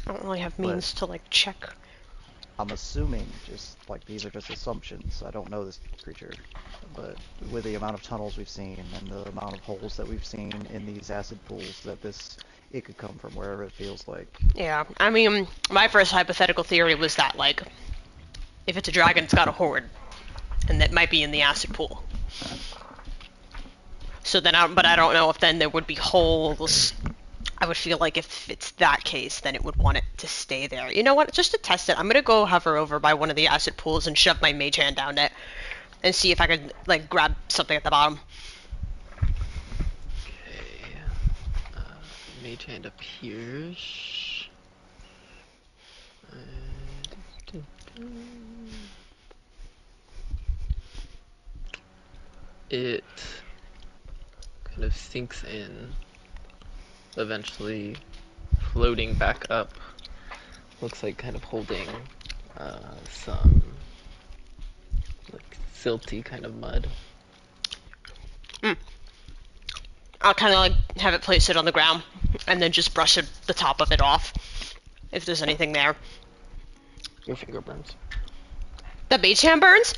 don't really have means to like check. I'm assuming just like these are just assumptions. I don't know this creature, but with the amount of tunnels we've seen and the amount of holes that we've seen in these acid pools, that it could come from wherever it feels like. Yeah, I mean, my first hypothetical theory was that like, if it's a dragon, it's got a horde, and that might be in the acid pool. So then, but I don't know if then there would be holes. I would feel like if it's that case, then it would want it to stay there. You know what? Just to test it, I'm gonna go hover over by one of the acid pools and shove my mage hand down it, and see if I could like grab something at the bottom. Okay. Mage hand appears. It kind of sinks in, eventually floating back up. Looks like kind of holding some like silty kind of mud. I'll kind of like have it place it on the ground, and then just brush the top of it off, if there's anything there. Your finger burns. The mage hand burns?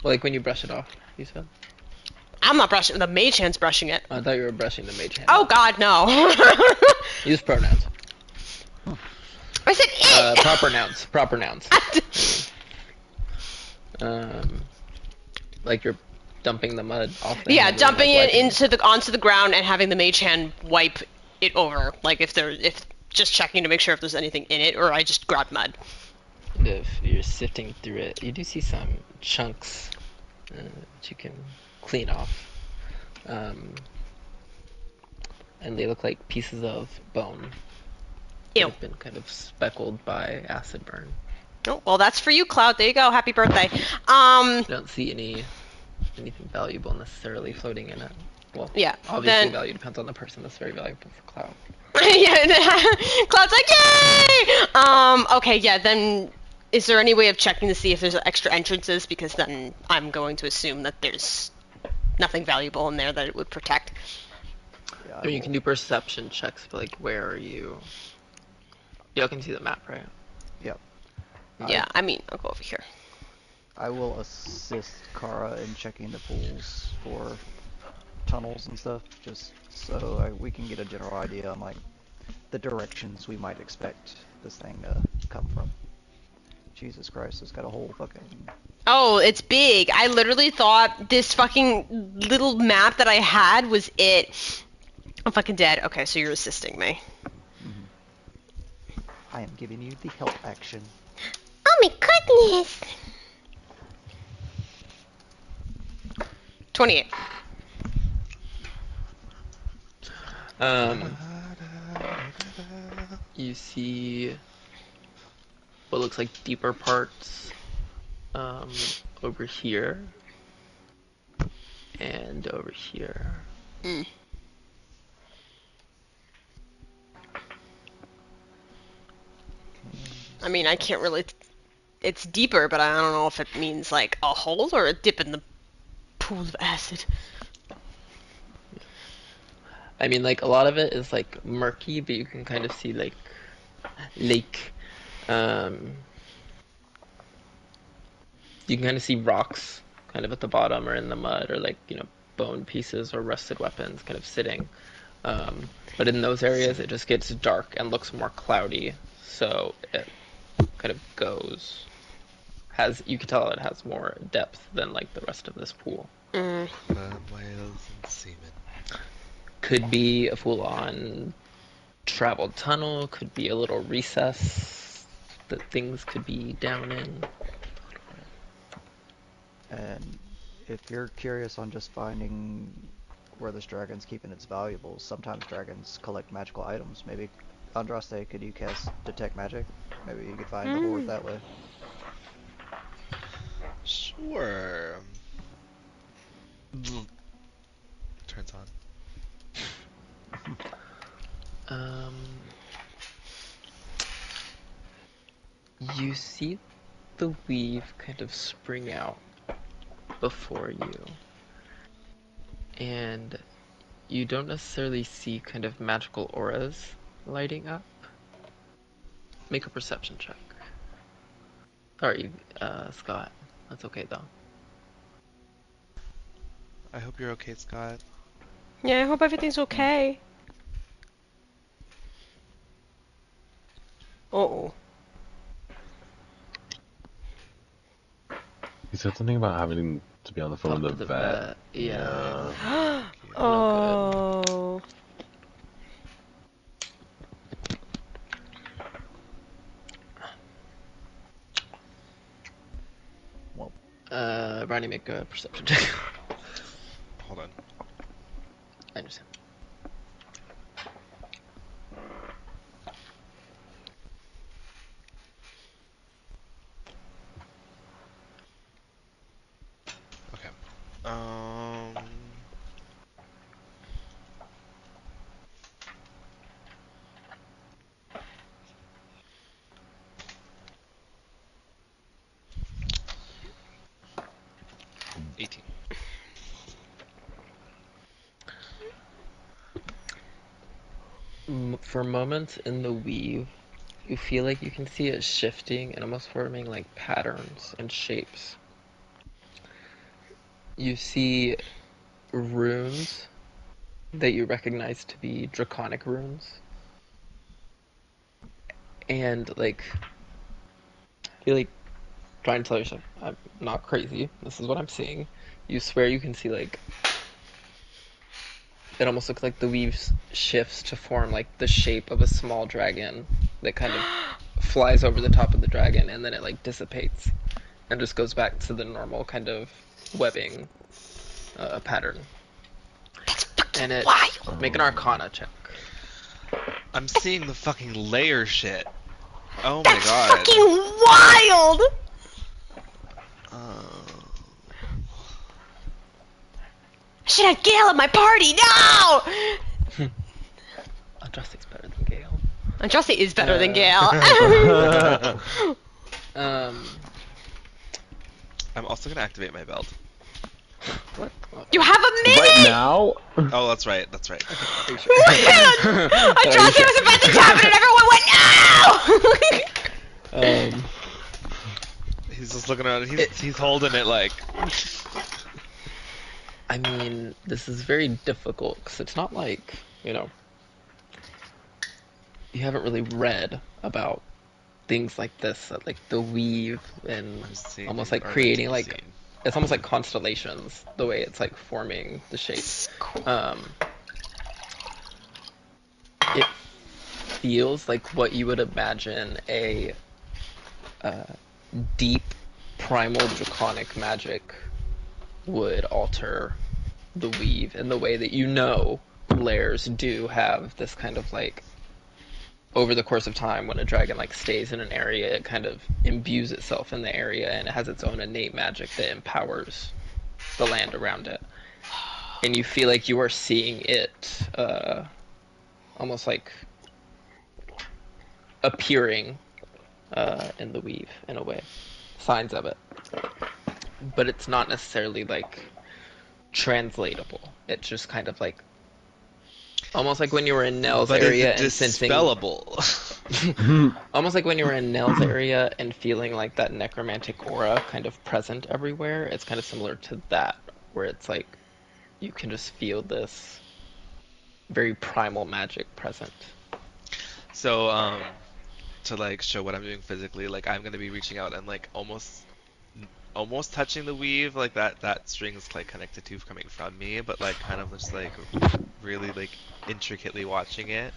Like when you brush it off, you said? I'm not brushing. The mage hand's brushing it. I thought you were brushing the mage hand. Oh God, no. Use pronouns. I said it. Proper nouns. Proper nouns. Like you're dumping the mud off. The Yeah, hand and, dumping like, it onto the ground and having the mage hand wipe it over, like if just checking to make sure if there's anything in it, or I just grab mud. If you're sifting through it, you do see some chunks that you can clean off, and they look like pieces of bone. Ew. They've been kind of speckled by acid burn. Oh, well, that's for you, Cloud. There you go. Happy birthday. I don't see anything valuable necessarily floating in it. Well, Yeah, obviously then- value depends on the person. That's very valuable for Cloud. Yeah, Cloud's like, yay! Okay, yeah, then is there any way of checking to see if there's extra entrances? Because then I'm going to assume that there's nothing valuable in there that it would protect. Yeah, I mean, you can do perception checks, but like, where are you? Y'all can see the map, right? Yep. Yeah, I mean, I'll go over here. I will assist Kara in checking the pools for tunnels and stuff, just so we can get a general idea on like the directions we might expect this thing to come from. Jesus Christ, it's got a whole fucking... Oh, it's big. I literally thought this fucking little map that I had was it. I'm fucking dead. Okay, so you're assisting me. I am giving you the help action. Oh my goodness. 28. You see what looks like deeper parts over here and over here. I mean, I can't really... It's deeper, but I don't know if it means like a hole or a dip in the pool of acid. I mean, like, a lot of it is like murky, but you can kind of see like lake. You can kind of see rocks kind of at the bottom or in the mud, or like, bone pieces or rusted weapons kind of sitting But in those areas, it just gets dark and looks more cloudy, so it kind of you can tell it has more depth than like the rest of this pool. Whales and semen. Could be a full-on traveled tunnel, could be a little recess that things could be down in. And if you're curious on just finding where this dragon's keeping its valuables, sometimes dragons collect magical items. Maybe, Andraste, could you cast Detect Magic? Maybe you could find the hoard that way. Sure. Turns on. You see the weave kind of spring out before you, and you don't necessarily see kind of magical auras lighting up. Make a perception check. Sorry, Scott. That's okay though. I hope you're okay, Scott. Yeah, I hope everything's okay. Uh-oh. He said something about having to be on the phone with the vet. Yeah. Oh. Ronnie, make a perception check. Hold on. I understand. Okay. 18. For moments in the weave, you feel like you can see it shifting and almost forming like patterns and shapes. You see runes that you recognize to be draconic runes. And like, you're like trying to tell yourself, I'm not crazy, this is what I'm seeing. You swear you can see like, it almost looks like the weave shifts to form like the shape of a small dragon that kind of flies over the top of the dragon, and then it like dissipates and just goes back to the normal kind of webbing pattern. And it make an Arcana check. I'm seeing the fucking layer shit. Oh my god. Fucking wild! I should have Gale at my party. No! Andraste's better than Gale. Andraste is better than Gale. I'm also gonna activate my belt. What? You have a minute! Right now? Oh, that's right. That's right. Andraste was about to tap it and everyone went, no! He's just looking around. He's holding it like. I mean, this is very difficult because it's not like, you haven't really read about things like this, like the weave and almost like creating like, it's almost like constellations, the way it's like forming the shapes. It feels like what you would imagine a deep primal draconic magic would alter the weave in the way that lairs do have this kind of like, over the course of time, when a dragon like stays in an area, it kind of imbues itself in the area and it has its own innate magic that empowers the land around it. And you feel like you are seeing it almost like appearing in the weave in a way. Signs of it. But it's not necessarily like translatable. It's just kind of like almost like when you were in Nell's area and sensing almost like when you were in Nell's area and feeling like that necromantic aura kind of present everywhere. It's kind of similar to that, where it's like you can just feel this very primal magic present. So, to like show what I'm doing physically, like I'm gonna be reaching out and like almost touching the weave, like that string is like connected to coming from me, but like kind of just like really like intricately watching it.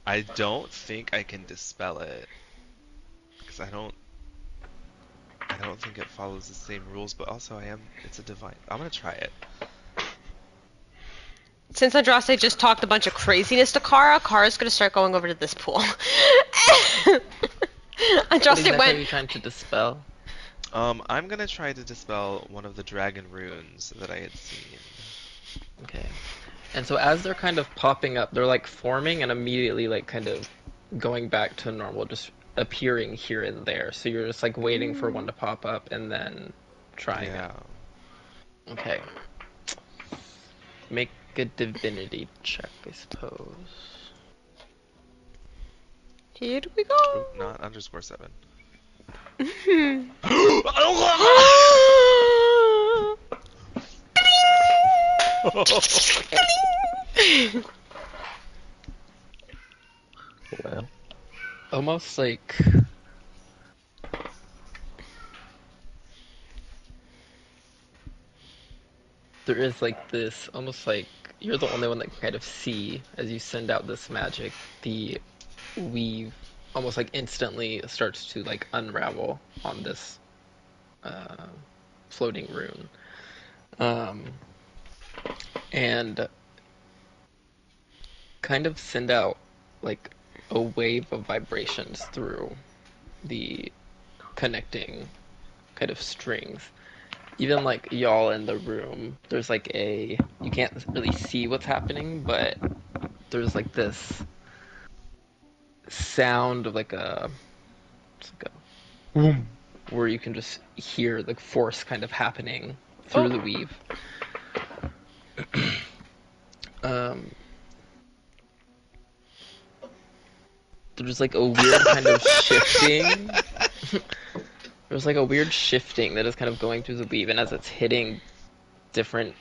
I don't think I can dispel it because I don't think it follows the same rules, but also it's a divine. I'm gonna try it. Since Andraste just talked a bunch of craziness to Kara's gonna start going over to this pool. What Andraste exactly are you went. trying to dispel? I'm gonna try to dispel one of the dragon runes that I had seen. Okay. And so as they're kind of popping up, they're like forming and immediately like kind of going back to normal, just appearing here and there. So you're just like waiting for one to pop up and then trying it. Okay. Make a divinity check, I suppose. Here we go. Oh, not _7. Well, Almost like there is like this, almost like you're the only one that can kind of see as you send out this magic, the weave almost like instantly starts to like unravel on this floating rune. And kind of send out like a wave of vibrations through the connecting kind of strings. Even like y'all in the room, there's like you can't really see what's happening, but there's like this sound of like it's like a boom, where you can just hear the force kind of happening through the weave. There's like a weird kind of shifting. There's like a weird shifting that is kind of going through the weave, and as it's hitting different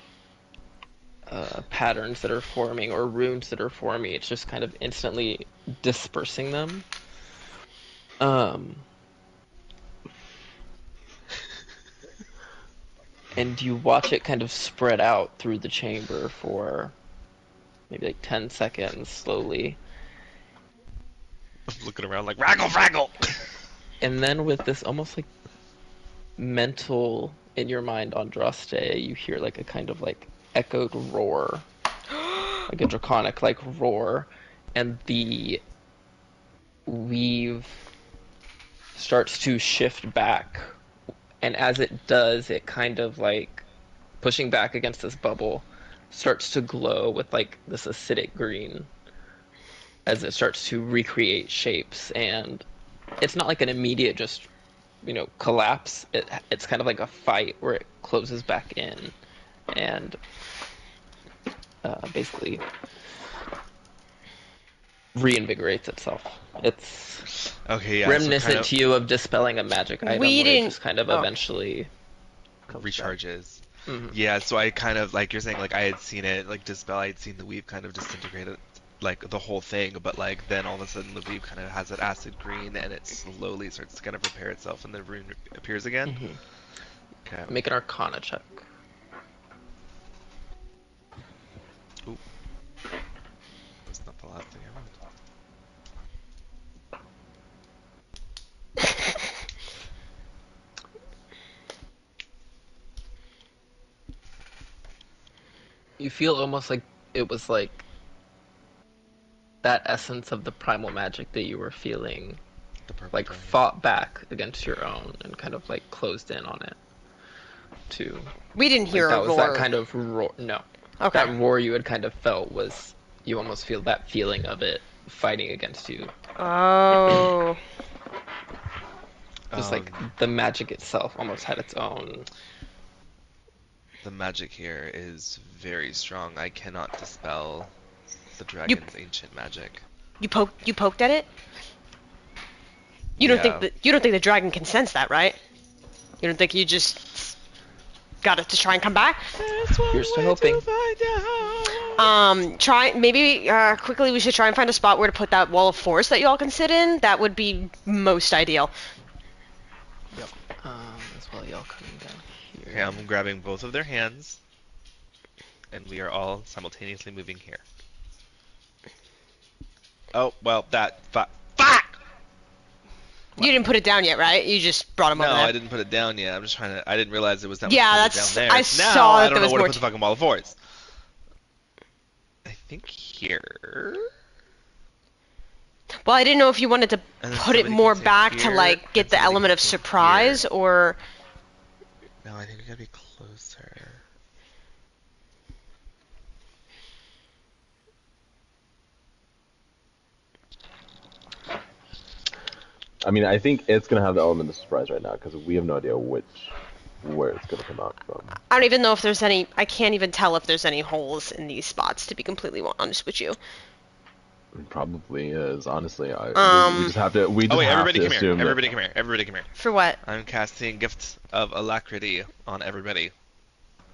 patterns that are forming or runes that are forming, it's just kind of instantly dispersing them. And you watch it kind of spread out through the chamber for maybe like 10 seconds slowly. I'm looking around like raggle fraggle. And then with this almost like mental in your mind, Andraste, you hear like a kind of like echoed roar, like a draconic like roar, and the weave starts to shift back, and as it does, it kind of like pushing back against this bubble starts to glow with like this acidic green as it starts to recreate shapes, and it's not like an immediate just collapse. It's kind of like a fight where it closes back in and basically reinvigorates itself. It's okay, yeah, reminiscent so kind to you of dispelling a magic item where it just kind of eventually recharges. Mm-hmm. Yeah, so I kind of like you're saying, like I had seen it like dispel. I had seen the weave kind of disintegrate, like the whole thing, but like then all of a sudden the weave kind of has that acid green and it slowly starts to kind of repair itself and the rune appears again. Mm-hmm. Okay. Make an Arcana check. Ooh. That's not the last thing I wrote. You feel almost like it was like that essence of the primal magic that you were feeling like dragon fought back against your own and kind of like closed in on it too. We didn't hear that a was roar. that kind of roar. No. Okay. That roar you had kind of felt was, you almost feel that feeling of it fighting against you. Oh. Just like the magic itself almost had its own. The magic here is very strong. I cannot dispel the dragon's ancient magic. You poked at it? You don't think the dragon can sense that, right? You don't think you just got to try and come back. Here's to hoping. Maybe quickly we should try and find a spot where to put that wall of force that you all can sit in. That would be most ideal. Yep. As well, y'all coming down here. Okay, I'm grabbing both of their hands, and we are all simultaneously moving here. Oh, well, fuck! You didn't put it down yet, right? You just brought him over No, there. I didn't put it down yet. I'm just trying to. I didn't realize there was that much that's. down there. I Now, saw that I don't there know was where more. to put the fucking wall of force. I think here. Well, I didn't know if you wanted to And then put it somebody more can sit back to here, like get and the somebody element can of sit surprise, here. or. No, I think we gotta be closer. I mean, I think it's gonna have the element of surprise right now because we have no idea where it's gonna come out from. I don't even know if there's any. I can't even tell if there's any holes in these spots, to be completely honest with you. It probably is. Honestly, we just have to. Everybody come here. Assume Everybody come here. Everybody come here. For what? I'm casting Gift of Alacrity on everybody.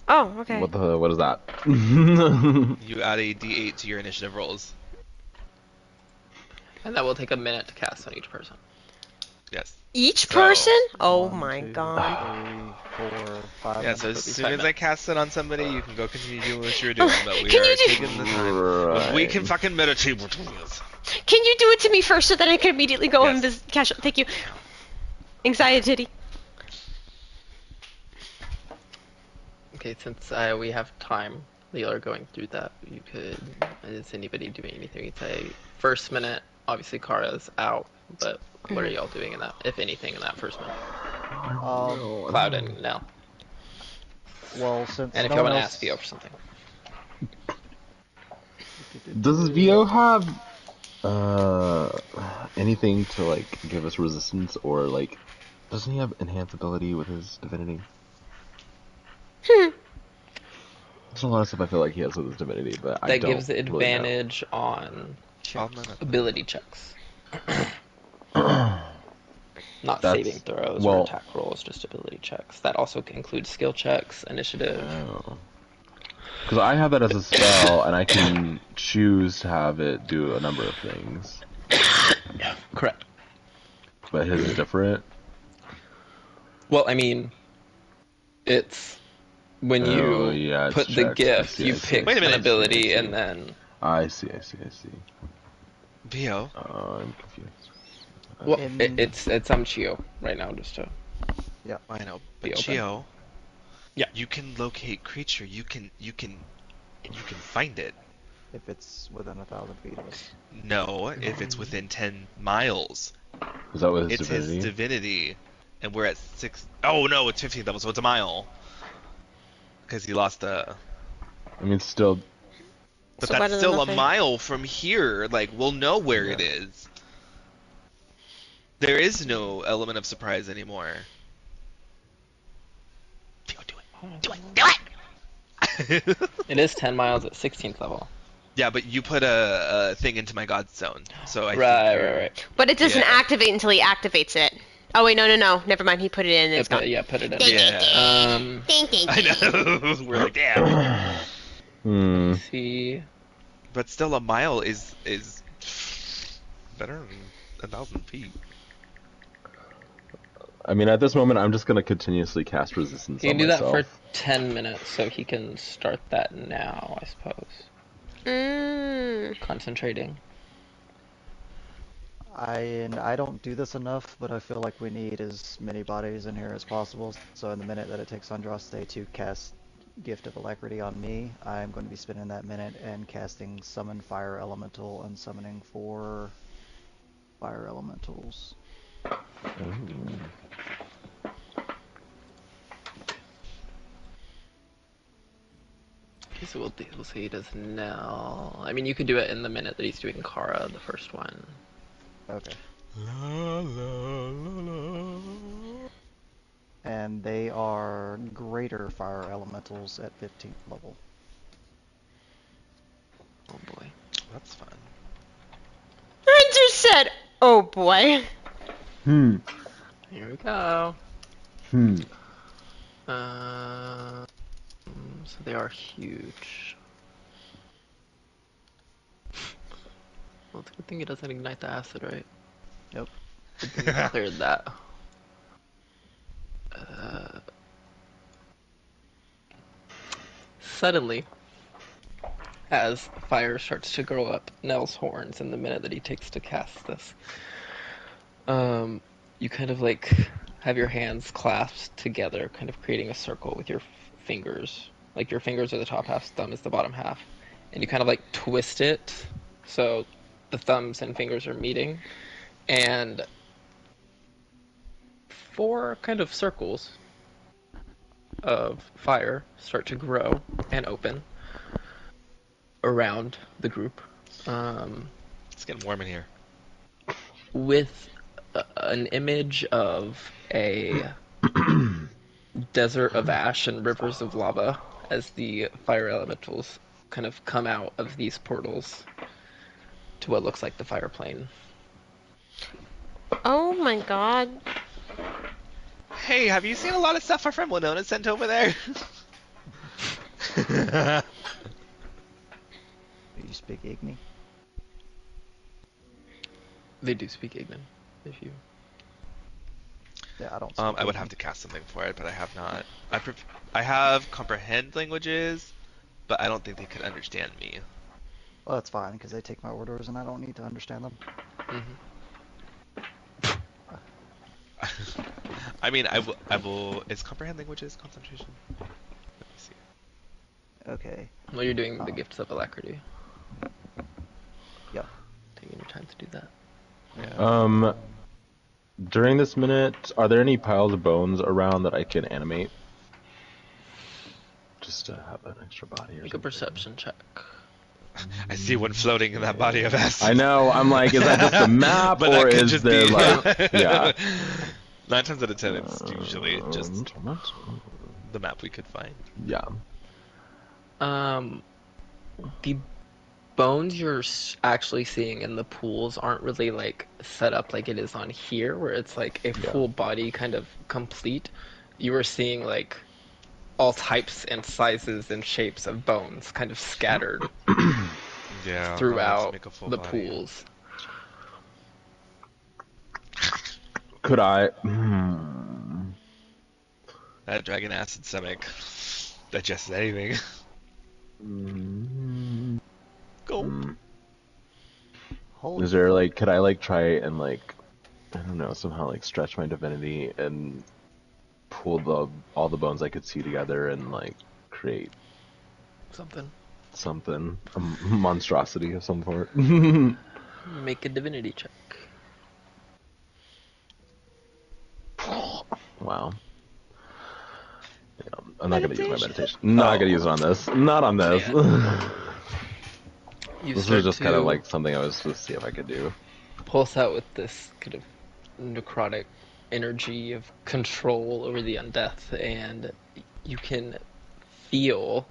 Oh, okay. What is that? You add a D8 to your initiative rolls. And that will take a minute to cast on each person. Yes. Each person? Oh 1, my 2, god. 3, 4, 5. Yeah, so as be soon 5 as I minutes. cast it on somebody, you can go continue doing what you're doing, but we Can are you do- taking the time. We can fucking meditate between us. Can you do it to me first so that I can immediately go Yes. and cash? Thank you. Anxiety. Okay, since we have time, we are going through that. You could. Is anybody doing anything? You'd say first minute. Obviously, Kara's out, but what are y'all doing in that, if anything, in that first minute? Cloud and Nell. Well, since And if no you one want to else... ask Theo for something. Does Vio have anything to like give us resistance, or like doesn't he have enhance ability with his divinity? There's a lot of stuff I feel like he has with his divinity, but I That don't gives really know. advantage on All men up. ability checks. Not That's- saving throws well- or attack rolls, just ability checks. That also includes skill checks, initiative. Because I have that as a spell, and I can choose to have it do a number of things. Correct. But his is different. Well, I mean, it's when you yeah, it's put the checks. gift, I you see. pick Wait a an minute. ability, and then I see. Vio, I'm confused. well, In- it's Chio right now, just to I know, Be but open. Chio, Yeah. you can locate creature. You can find it. If it's within 1,000 feet of us. No, if it's within 10 miles, Is that with his it's divinity? his divinity, and we're at 6. Oh no, it's 15th level, so it's a mile. Because he lost a. I mean, still. But So better that's than still a nothing. mile from here. Like, we'll know where it is. There is no element of surprise anymore. Theo, do it. Do it. Do it! it is 10 miles at 16th level. Yeah, but you put a thing into my god zone, so I Right. But it doesn't Yeah. activate until he activates it. Oh wait, no. Never mind. He put it in. And it's gone. Yeah, put it in. Yeah. I know. We're like, damn. Let's see. But still, a mile is better than 1,000 feet. I mean, at this moment, I'm just gonna continuously cast resistance You on can do myself. that for 10 minutes, so he can start that now, I suppose. Concentrating. I don't do this enough, but I feel like we need as many bodies in here as possible. So in the minute that it takes Andraste to cast Gift of Alacrity on me, I'm going to be spending that minute and casting Summon Fire Elemental and summoning 4 Fire Elementals. Okay, so we'll see he does now. I mean, you could do it in the minute that he's doing Kara, the first one. Okay. And they are greater fire elementals at 15th level. Oh boy. That's fun. I just said, "Oh boy." Here we go. So they are huge. Well, it's a good thing it doesn't ignite the acid, right? Yep. Good thing it cleared that. Suddenly, as fire starts to grow up Nell's horns in the minute that he takes to cast this, you kind of like have your hands clasped together, kind of creating a circle with your fingers. Like your fingers are the top half, thumb is the bottom half. And you kind of like twist it so the thumbs and fingers are meeting. And 4 kind of circles of fire start to grow and open around the group. It's getting warm in here. With an image of a desert of ash and rivers of lava as the fire elementals kind of come out of these portals to what looks like the fire plane. Oh my god. Hey, have you seen a lot of stuff our friend Winona sent over there? You speak Igni? They do speak Ignan, if you... Yeah, I don't. I would have to cast something for it, but I have not. I have comprehend languages, but I don't think they could understand me. Well, that's fine because they take my orders and I don't need to understand them. I mean, I will. Is comprehend languages concentration? Let me see. Okay. Well, you're doing the gifts of alacrity. Yep. Taking your time to do that. Yeah. During this minute, are there any piles of bones around that I can animate? Just to have an extra body or Make a something. perception check. I see one floating in that body of acid. I know. I'm like, is that just a map, But or that could is just there be... like, yeah? 9 times out of 10, it's usually just the map we could find. Yeah. The bones you're actually seeing in the pools aren't really like set up like it is on here, where it's like a full body kind of complete. You are seeing like all types and sizes and shapes of bones kind of scattered throughout the body. pools. Could I? That dragon acid stomach digests anything. Go. Holy Is there like, could I like try and like, I don't know, somehow like stretch my divinity and pull all the bones I could see together and like create something, a monstrosity of some sort? Make a divinity check. Wow. Yeah, I'm not gonna use my meditation. Not gonna use it on this. Not on this. This was just kind of like something I was supposed to see if I could do. Pulse out with this kind of necrotic energy of control over the undeath, and you can feel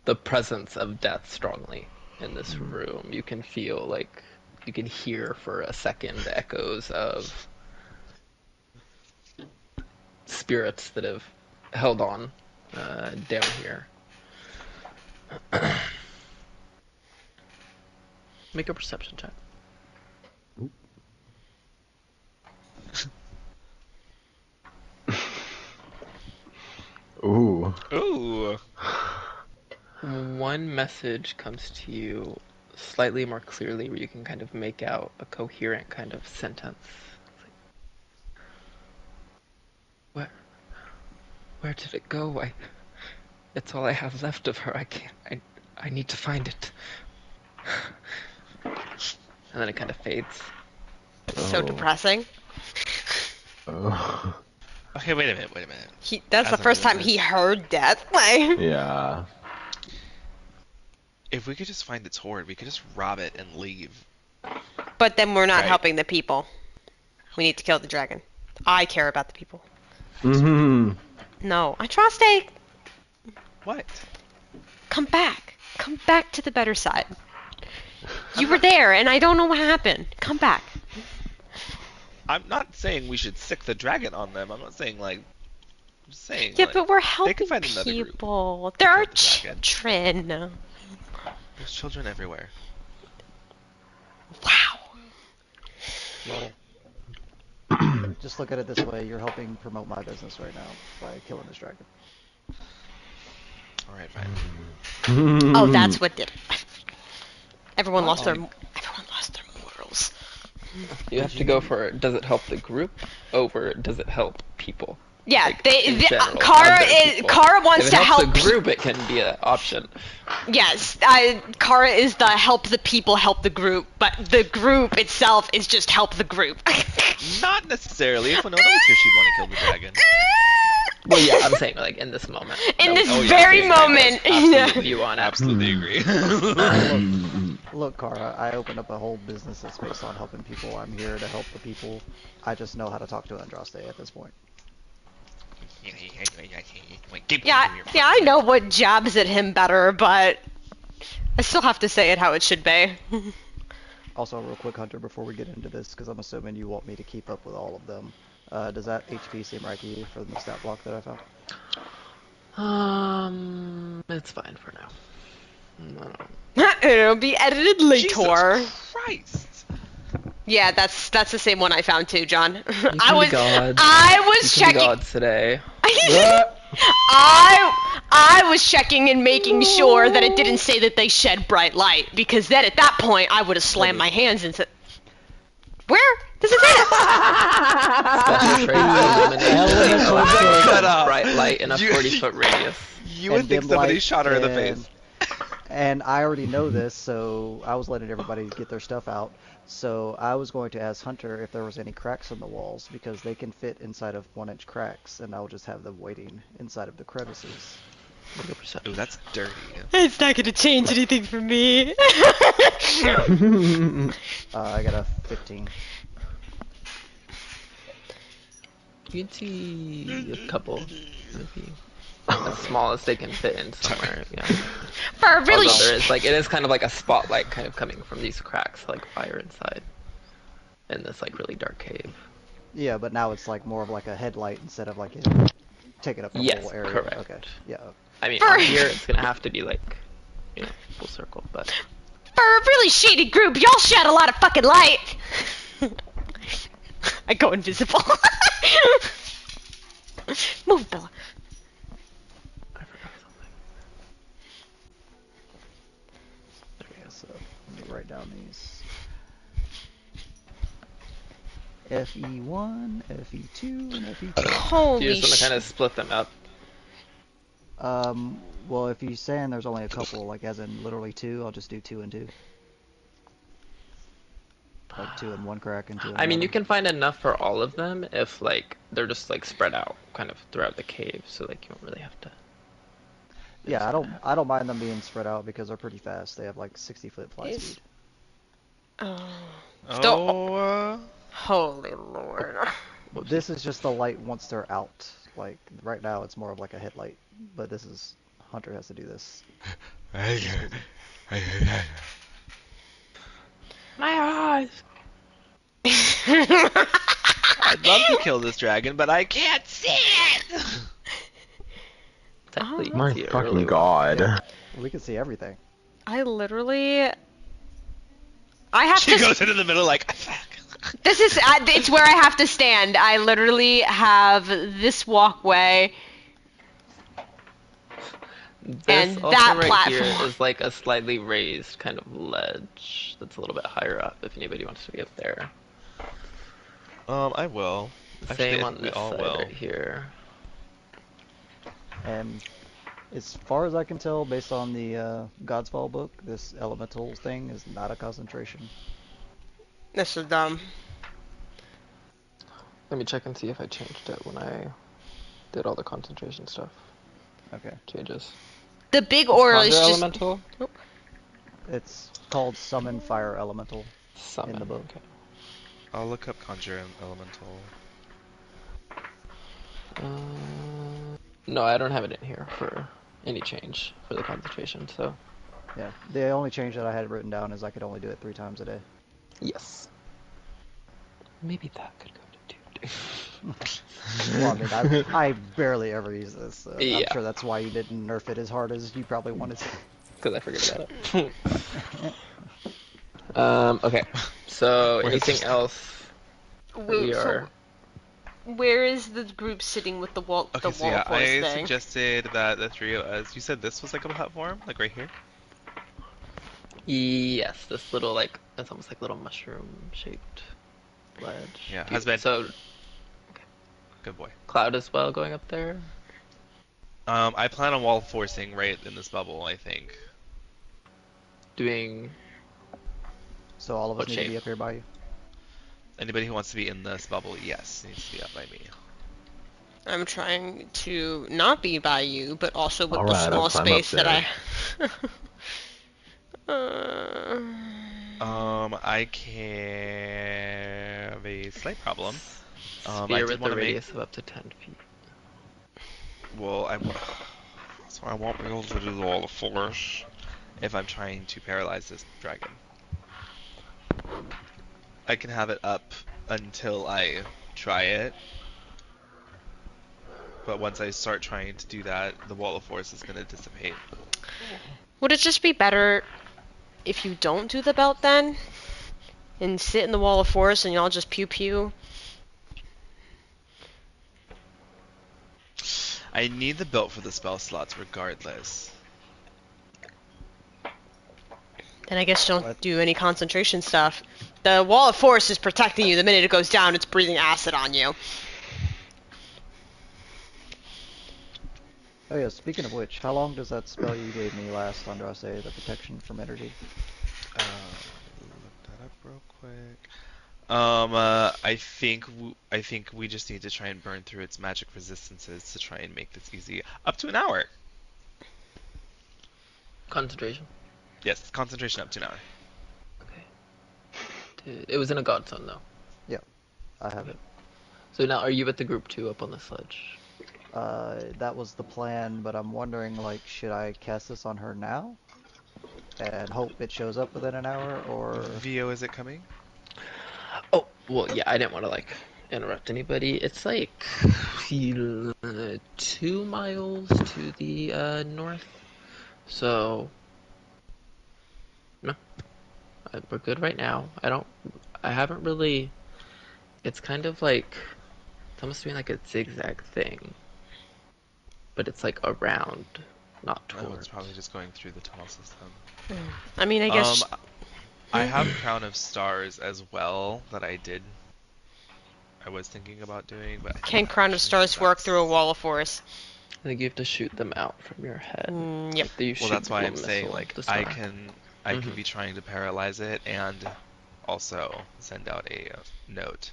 the presence of death strongly in this room. You can feel like you can hear for a second echoes of spirits that have held on down here. Make a perception check. Ooh. Ooh. One message comes to you slightly more clearly, where you can kind of make out a coherent kind of sentence. Where did it go? It's all I have left of her. I need to find it. And then it kind of fades. So depressing. Oh. Okay, wait a minute. That's the first time he heard death. Like, Yeah. If we could just find its horde, we could just rob it and leave. but then we're not Right. helping the people. We need to kill the dragon. I care about the people. Mm-hmm. No, Atraste, What? come back. Come back to the better side. You were there, and I don't know what happened. Come back. I'm not saying we should sick the dragon on them. I'm not saying like I'm just saying. Yeah, like, but we're they helping can find another group. people. There are kill the dragon. children. There's children everywhere. Wow. Well, just look at it this way: you're helping promote my business right now by killing this dragon. All right, fine. Oh, that's what did it. Everyone lost their Oh. morals. You have to go for, does it help the group over does it help people? Yeah, Like, in general, Kara other is people. Kara wants if to it helps help the group, it can be an option. Yes, Kara is the help the people, help the group, but the group itself is just help the group. Not necessarily. If Winona was here, she'd want to kill the dragon. Well, yeah, I'm saying like in this moment. In this yeah, very okay, moment. Absolute view on it. Absolutely agree. Look, Kara, I opened up a whole business that's based on helping people. I'm here to help the people. I just know how to talk to Andraste at this point. Yeah, I know what jabs at him better, but I still have to say it how it should be. Also, real quick, Hunter, before we get into this, because I'm assuming you want me to keep up with all of them. Does that HP seem right to you for the stat block that I found? It's fine for now. No. It'll be edited later. Jesus Christ. Yeah, that's the same one I found too, John. You I can was be gods. I was You can be checking. gods today. I was checking and making sure that it didn't say that they shed bright light, because then at that point I would have slammed my hands and said, "Where does it say Special trait illumination allows bright light in a 40-foot radius. You would And think dim somebody light shot her in the and- face. And I already know this, so I was letting everybody get their stuff out. So I was going to ask Hunter if there was any cracks in the walls, because they can fit inside of 1-inch cracks, and I'll just have them waiting inside of the crevices. 100%. Ooh, that's dirty. It's not gonna change anything for me." I got a 15. You can see a couple, maybe as small as they can fit in somewhere. Yeah. For a really Although there is like, it is kind of like a spotlight kind of coming from these cracks, like fire inside, in this like really dark cave. Yeah, but now it's like more of like a headlight instead of like taking up the Yes, whole area. correct. Okay. Yeah. I mean, For- on here it's gonna have to be like, full circle, but For a really shady group, y'all shed a lot of fucking light. I go invisible. Move, Bella. I forgot something. Okay, so let me write down these. FE1, FE2, and FE2. Do Holy you just want to shit. kind of split them up? Well, if you're saying there's only a couple, like as in literally 2, I'll just do 2 and 2. Like 2 and 1 crack and 2 and I mean, you another. can find enough for all of them if like they're just like spread out kind of throughout the cave, so like you don't really have to. Yeah, I don't mind them being spread out because they're pretty fast. They have like 60-foot fly Is- speed. Oh, Holy lord. This is just the light once they're out. Like right now, it's more of like a headlight, but this is Hunter has to do this. My eyes. I'd love to kill this dragon, but I can't see it. Technically, you can My see it fucking really well. god. We can see everything. I literally. I have She to. goes into the middle like, fuck. This is. It's where I have to stand. I literally have this walkway. This And also that right here platform. is like a slightly raised kind of ledge that's a little bit higher up if anybody wants to be up there. I will. Actually, Same I on think we this all side will. right here. And as far as I can tell, based on the God's Fall book, this elemental thing is not a concentration. This is dumb. Let me check and see if I changed it when I did all the concentration stuff. Okay. Changes. The big aura is Conjure just. elemental? It's called Summon Fire Elemental Summon. in the book. Okay. I'll look up Conjure Elemental. No, I don't have it in here for any change for the concentration, so Yeah. The only change that I had written down is I could only do it 3 times a day. yes. Maybe that could go to 2. Well, I mean, I barely ever use this. So Yeah. I'm sure that's why you didn't nerf it as hard as you probably wanted to. Because I forget about it. Okay. So anything else? Wait, so where is the group sitting with the wall? Okay, the so wall yeah, force I thing? suggested that the three of us. You said this was like a platform, like right here. Yes, this little like it's almost like little mushroom shaped ledge. Yeah, husband. So Good boy. Cloud as well going up there. I plan on wall forcing right in this bubble. I think. Doing. So all of us What need to shape? be up here by you. Anybody who wants to be in this bubble, yes, needs to be up by me. I'm trying to not be by you, but also with the Alright, small I'll climb space that I. I can have a slight problem. I Sphere did with want a to make. radius of up to 10 feet. Well, so I won't be able to do all the force if I'm trying to paralyze this dragon. I can have it up until I try it, but once I start trying to do that, the wall of force is going to dissipate. Would it just be better if you don't do the belt then? And sit in the wall of force and y'all just pew pew? I need the belt for the spell slots regardless. Then I guess don't What? do any concentration stuff. The wall of force is protecting you. The minute it goes down, it's breathing acid on you. Oh yeah, speaking of which, how long does that spell you gave me last, Andraste, the protection from energy? Look that up real quick. I think we just need to try and burn through its magic resistances to try and make this easy. Up to an hour. Concentration. Yes, concentration up to an hour. Okay. It was in a god zone though. Yeah, I have it. So now are you with the group 2 up on the sledge? That was the plan, but I'm wondering, like, should I cast this on her now? And hope it shows up within an hour, or... Vio, is it coming? Oh, well, yeah, I didn't want to, like, interrupt anybody. It's, like, 2 miles to the, north. So, no. We're good right now. I haven't really... It's kind of like... It's almost doing, like, a zigzag thing. But it's, like, around, not towards. Oh, it's probably just going through the tunnel system. I mean, I guess... I have Crown of Stars as well that I was thinking about doing, but Can Crown of Stars work through a wall of force? I think you have to shoot them out from your head. Yep. Well, that's why I'm saying, missile like, to I start. can be trying to paralyze it and also send out a note.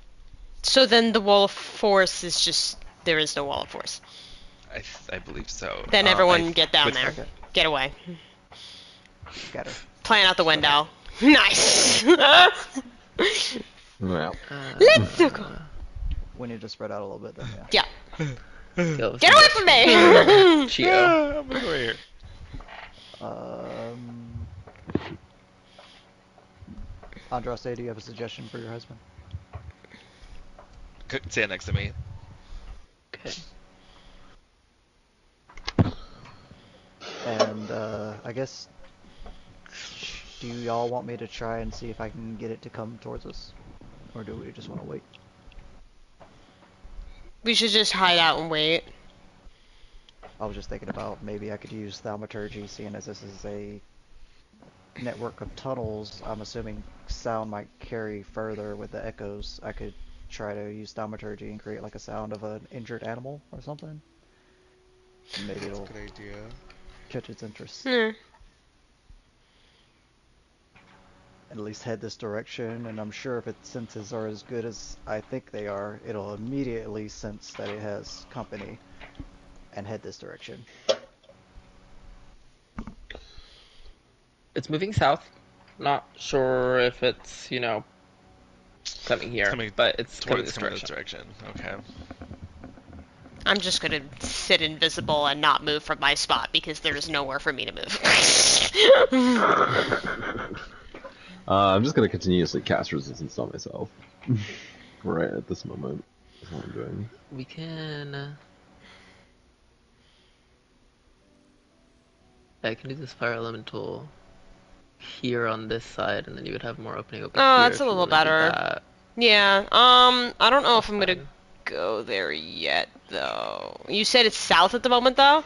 So then the wall of force is just... There is no wall of force. I believe so. Then everyone get down with- there. Okay. Get away. Got her. Plan out the window. Nice! Well, Let's go. We need to spread out a little bit then, yeah. Yeah. Kill Get away from me! Chio. I'm gonna go right here. Andraste, do you have a suggestion for your husband? Stand next to me. Okay. And, I guess... Do y'all want me to try and see if I can get it to come towards us? Or do we just want to wait? We should just hide out and wait. I was just thinking about maybe I could use thaumaturgy, seeing as this is a network of tunnels. I'm assuming sound might carry further with the echoes. I could try to use thaumaturgy and create like a sound of an injured animal or something. And maybe it'll Good idea. catch its interest. Hmm. At least head this direction, and I'm sure if its senses are as good as I think they are, it'll immediately sense that it has company and head this direction. It's moving south. Not sure if it's, coming here, but it's coming this Towards direction. Okay. I'm just gonna sit invisible and not move from my spot because there is nowhere for me to move. I'm just gonna continuously cast resistance on myself right at this moment. what I'm doing. We can. I can do this fire elemental here on this side, and then you would have more opening over Oh, here. that's a if you little wanna do better. that. Yeah. I don't know if That's I'm gonna fine. go there yet, though. You said it's south at the moment, though.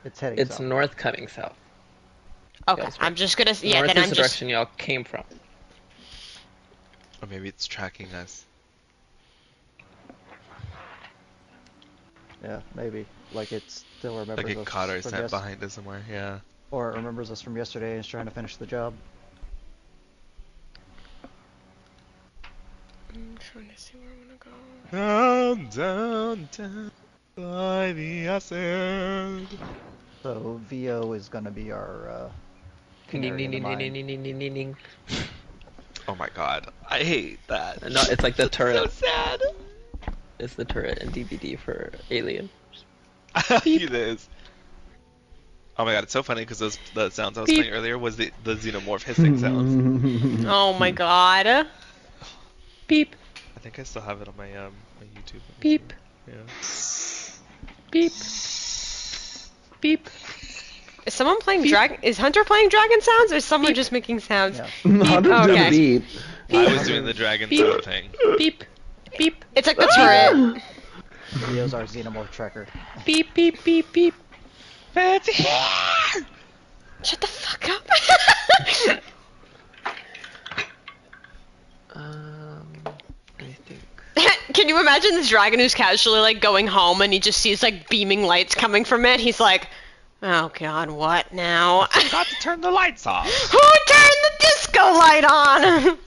It's heading It's south. north coming south. Okay. Yes, I'm right. just gonna. Yeah. North Then is I'm the just. direction y'all came from. Or maybe it's tracking us. Yeah, maybe. Like it still remembers Like it us caught our from scent behind us somewhere. Yeah. or it remembers us from yesterday and is trying to finish the job. I'm trying to see where I wanna go. Down by the acid. So VO is gonna be our Ding ding canary ding in the ding ding mine. ding ding ding ding ding. Oh my god, I hate that. No, it's like the So turret. sad. It's the turret and DVD for Alien. It is. Oh my god, it's so funny because the sounds I was Beep. playing earlier was the xenomorph hissing sounds. Oh my god. Beep, I think I still have it on my my YouTube. Let me beep, see. beep, beep. Is someone playing Beep. dragon? Is Hunter playing dragon sounds, or is someone Beep. just making sounds? Yeah. Hunter did Okay. beep. Yeah. I was doing the dragon Beep. sound thing. Beep, beep, It's like the turret. VO's our xenomorph tracker. beep, beep, beep, beep. It's here! Shut the fuck up. Let me think. Can you imagine this dragon who's casually like going home and he just sees like beaming lights coming from it? He's like, oh god, what now? Got to turn the lights off. Who turned the disco light on?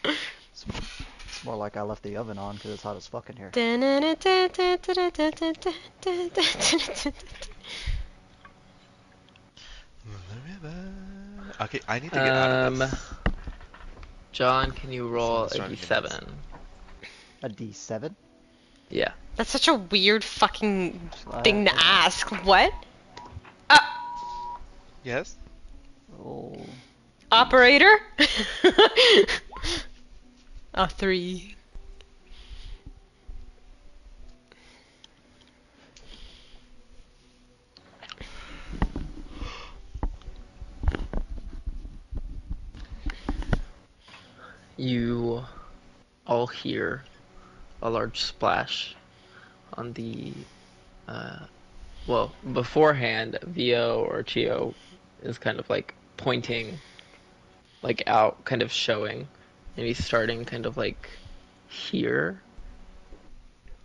It's more like I left the oven on because it's hot as fuck in here. Okay, I need to get out of this. John, can you roll a Someone's trying to get d7? A D7? Yeah. That's such a weird fucking thing to ask. What? Yes? Oh. Operator? A 3. You all hear a large splash on the well, beforehand VO or Chio is kind of like pointing like out, kind of showing, and he's starting kind of like here,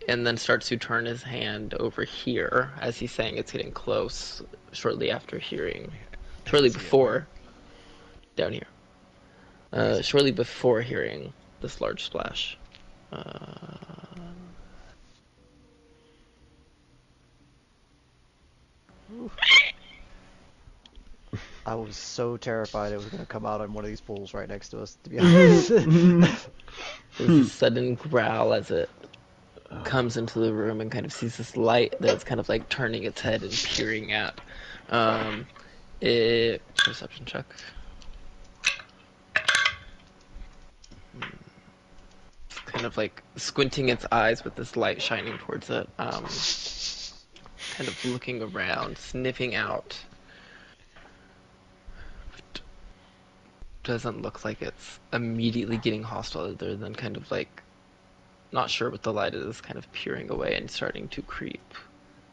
and then starts to turn his hand over here as he's saying it's getting close shortly after hearing, shortly before, down here. Shortly before hearing this large splash. I was so terrified it was going to come out on one of these pools right next to us, to be honest. There's a sudden growl as it comes into the room and kind of sees this light that's kind of like turning its head and peering at. Perception check. It's kind of like squinting its eyes with this light shining towards it. Kind of looking around, sniffing out. Doesn't look like it's immediately getting hostile other than kind of like not sure what the light is, kind of peering away and starting to creep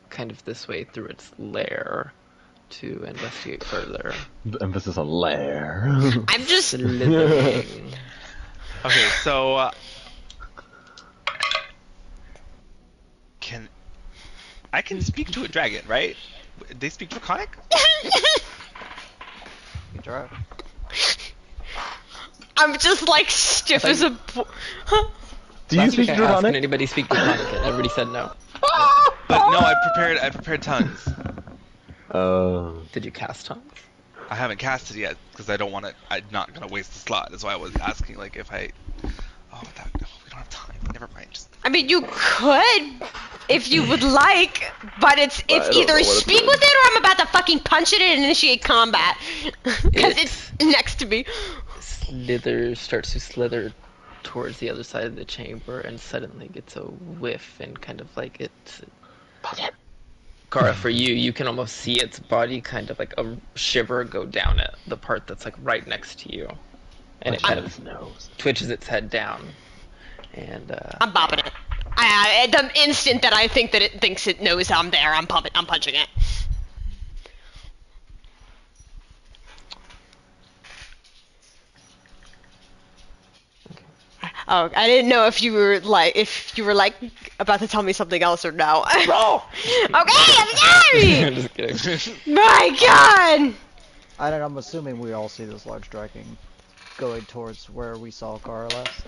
kind of this way through its lair to investigate further. Emphasis on lair. I'm just. Slithering. Okay, so I can speak to a dragon, right? They speak Draconic? You try. I'm just like stiff as a. Do you Last speak week I asked, can Draconic? anybody speak Draconic? And everybody said no. But no, I prepared tongues. Did you cast tongues? I haven't cast it yet because I don't want to. I'm not gonna waste the slot. That's why I was asking, like, if I. Oh, we don't have time. Never mind. Just. I mean, you could if you would like, but it's I don't know either what it's speak doing. with it or I'm about to fucking punch it and initiate combat because it's next to me. Starts to slither towards the other side of the chamber and suddenly gets a whiff and kind of like it's. Kara, for you, you can almost see its body kind of like a shiver go down it, the part that's like right next to you. And it kind of twitches its head down. And I'm bopping it. At the instant that I think that it thinks it knows I'm there, I'm punching it. Oh, I didn't know if you were like about to tell me something else or no. roll. Okay, I'm sorry. Just kidding. My God. I'm assuming we all see this large dragon going towards where we saw Kara last.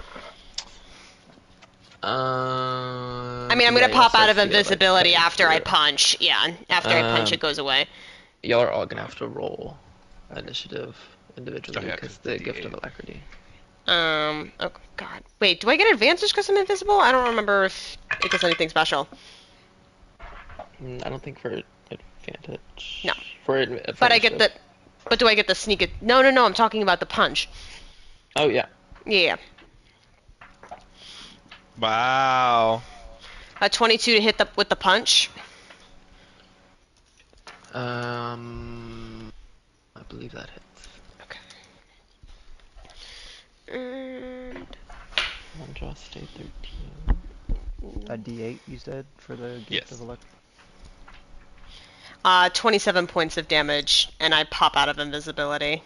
I mean, I'm gonna pop out of invisibility after I punch. Yeah, after I punch, it goes away. Y'all are all gonna have to roll initiative individually because the gift of alacrity. Oh God. Wait, do I get advantage because I'm invisible? I don't remember if it does anything special. I don't think for advantage. No. For but I get the. But do I get the sneak it? No. I'm talking about the punch. Oh yeah. Yeah. Wow. A 22 to hit with the punch. I believe that hits. Okay. And One draw state 13. A D8 you said for the gift of electric. 27 points of damage, and I pop out of invisibility.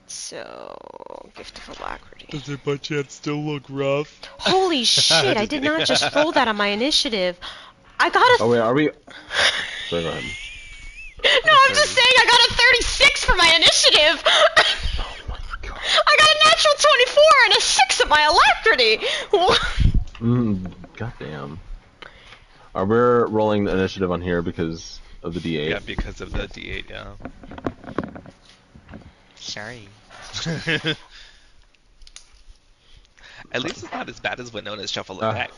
So, gift of alacrity. Does it by chance still look rough? Holy shit! I did not just roll that on my initiative. I got a. Oh wait, are we? Sorry, go ahead. No, I'm just saying I got a 36 for my initiative. Oh my God. I got a natural 24 and a 6 at my alacrity. Goddamn. Are we rolling the initiative on here because of the D8? Yeah, because of the D8, yeah. Sorry. At least it's not as bad as what known as shuffle it back.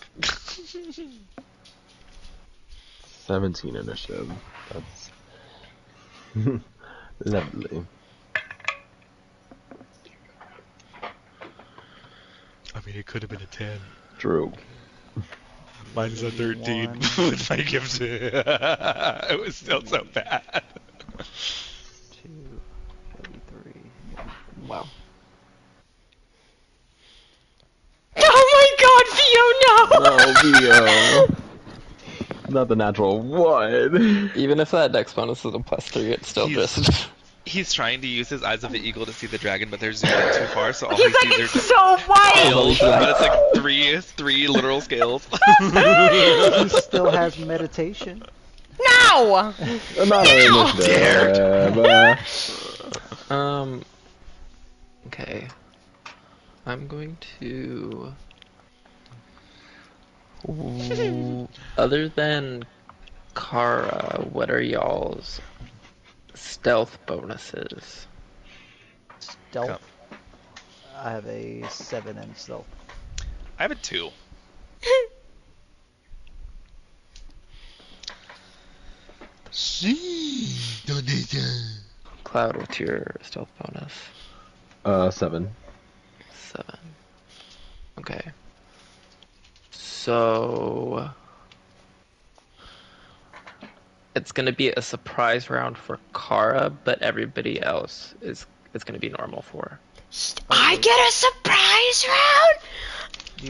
17 initiative. That's lovely. I mean, it could have been a 10. True. Mine is a 13 with my gift. It was still so bad. 2, 33. Wow. Oh my God, Vio, no! Oh, Vio. Not the natural one. Even if that dex bonus is a +3, it's still just. He's trying to use his eyes of the eagle to see the dragon, but they're zooming too far, so all He's he like, sees are it's just so wild! scales, but it's like three literal scales. He still has meditation. No! Not an initiative. Okay. I'm going to. Other than Kara, what are y'all's stealth bonuses? Stealth. I have a 7 in stealth. I have a 2. Cloud, what's your stealth bonus? 7. 7. Okay. So it's gonna be a surprise round for Kara, but everybody else is gonna be normal for. I get a surprise round?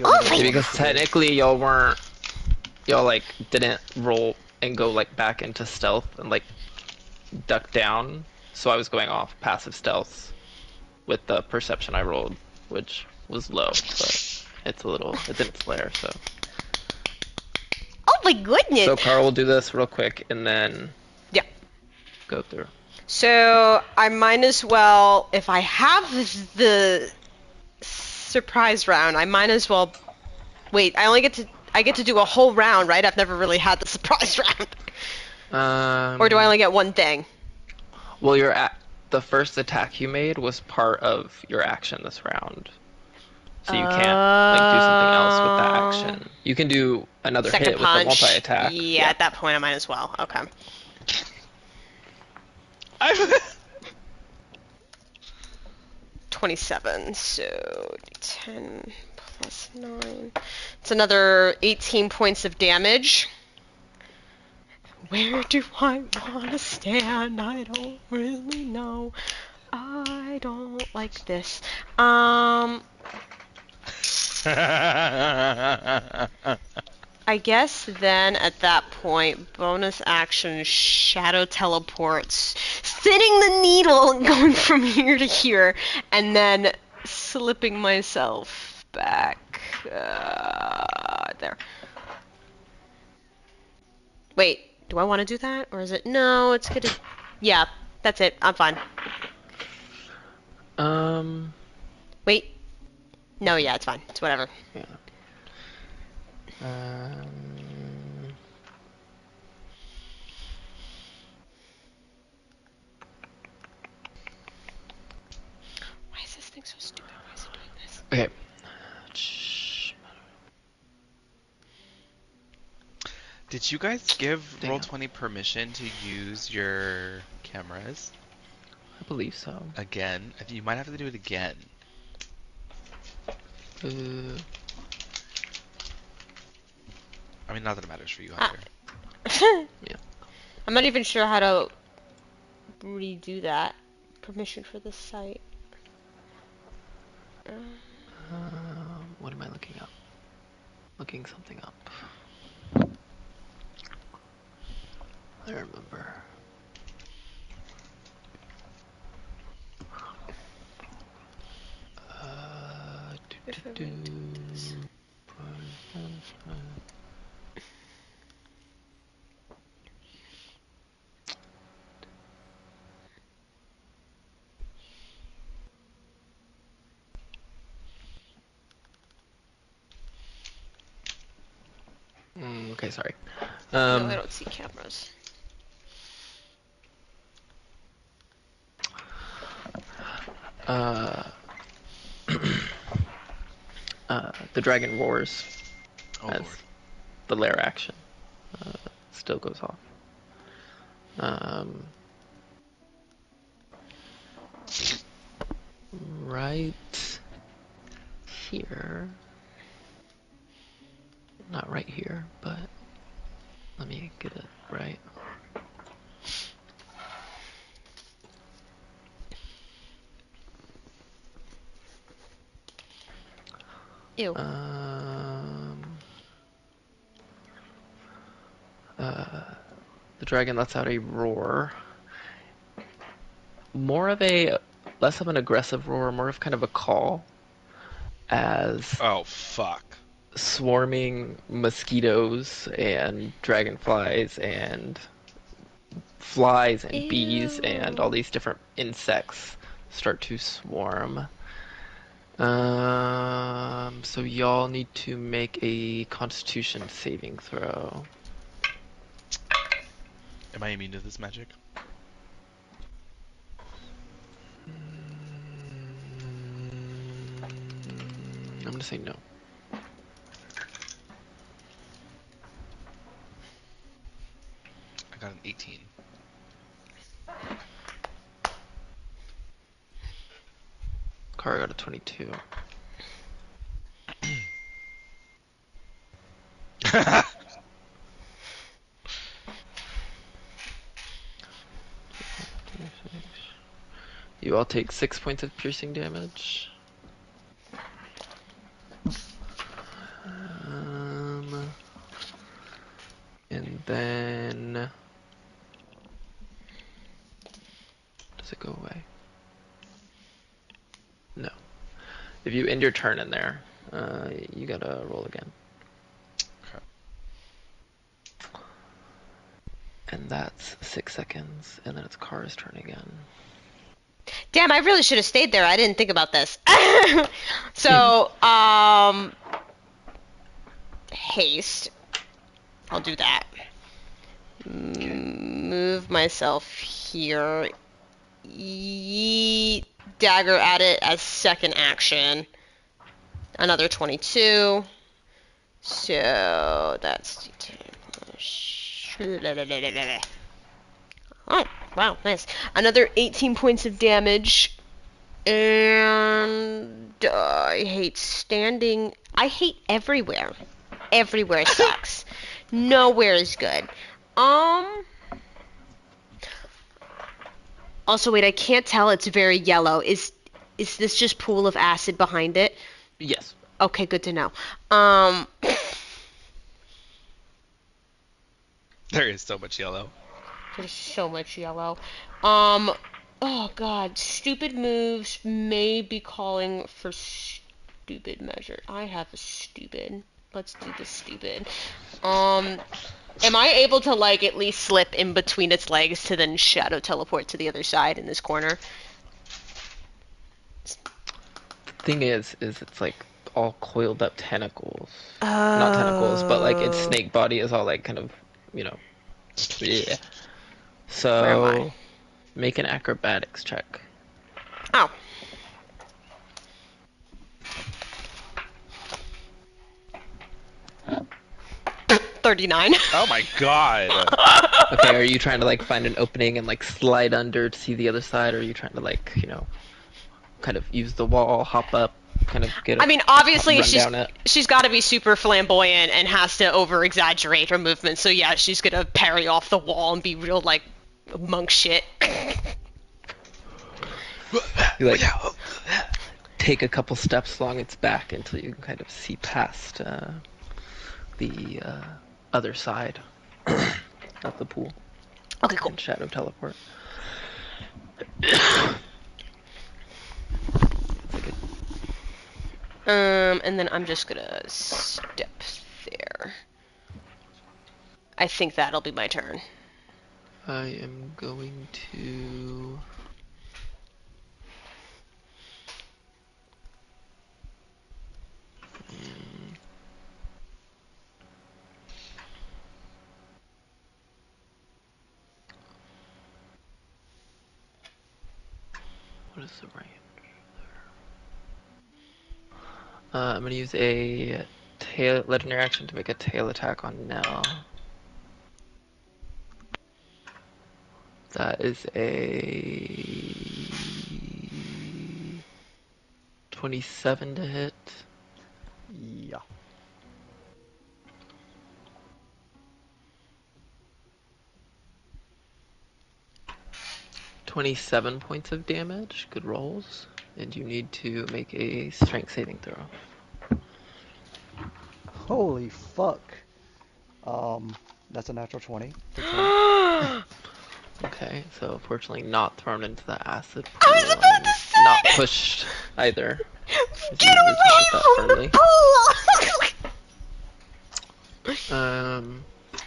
Oh my Because technically y'all like didn't roll and go like back into stealth and like duck down, so I was going off passive stealth with the perception I rolled, which was low, but it's in its lair, so. Oh my goodness! So Carl will do this real quick and then go through. So I might as well, if I have the surprise round, I might as well. Wait, I get to do a whole round, right? I've never really had the surprise round. Or do I only get one thing? Well, the first attack you made was part of your action this round. So you can't like do something else with that action. You can do another Second hit punch. with the multi-attack. Yeah, at that point I might as well. Okay. 27, so 10 plus 9. It's another 18 points of damage. Where do I want to stand? I don't really know. I don't like this. I guess then at that point, bonus action shadow teleports, spinning the needle and going from here to here, and then slipping myself back there. Wait, do I want to do that? Or is it? No, it's gonna. Yeah, that's it. I'm fine. Wait. No, yeah, it's fine. It's whatever. Yeah. Why is this thing so stupid? Why is it doing this? Okay. Did you guys give Roll20 permission to use your cameras? I believe so. Again? You might have to do it again. I mean, not that it matters for you either. Yeah. I'm not even sure how to redo that. Permission for this site. What am I looking up? Looking something up. I remember. Okay, sorry. No, I don't see cameras. The dragon roars Oh, as Lord. the lair action still goes off. Right here. Not right here, but let me get it right. Ew. The dragon lets out a roar. Less of an aggressive roar, more of kind of a call. As Oh, fuck. swarming mosquitoes and dragonflies and flies and bees and all these different insects start to swarm. So y'all need to make a Constitution saving throw. Am I immune to this magic? I'm gonna say no. I got an 18. Kara got a 22. You all take 6 points of piercing damage. And then... Does it go away? No. If you end your turn in there, you gotta roll again. Okay. And that's 6 seconds, and then it's Kara's turn again. Damn, I really should have stayed there. I didn't think about this. So, haste. I'll do that. Move myself here. Yeet dagger at it as second action. Another 22. So that's oh, wow, nice. Another 18 points of damage. And I hate standing. I hate everywhere. Everywhere sucks. Nowhere is good. Also, wait, I can't tell. It's very yellow. Is this just pool of acid behind it? Yes. Okay, good to know. There is so much yellow. There's so much yellow. Oh god, stupid moves may be calling for stupid measure. I have a stupid. Let's do the stupid. Am I able to, like, at least slip in between its legs to then shadow teleport to the other side in this corner? The thing is it's like all coiled up tentacles. Not tentacles, but like its snake body is all like kind of, you know. Yeah. Where am I? So make an acrobatics check. Oh. $39. Oh my god. Okay, are you trying to like find an opening and like slide under to see the other side, or are you trying to like, you know, kind of use the wall, hop up, kind of get I mean, obviously run she's got to be super flamboyant and has to over-exaggerate her movements. So yeah, she's gonna parry off the wall and be real like monk shit. You like take a couple steps along its back until you can kind of see past the other side of the pool. Okay, cool. And shadow teleport. And then I'm just gonna step there. I think that'll be my turn. I am going to... What is the range there? I'm going to use a legendary action to make a tail attack on Nell. That is a 27 to hit. Yeah. $27 points of damage. Good rolls. And you need to make a strength saving throw. Holy fuck. That's a natural 20. Okay, so fortunately not thrown into the acid pool. I was about to say! Not pushed either. Get away from the pool!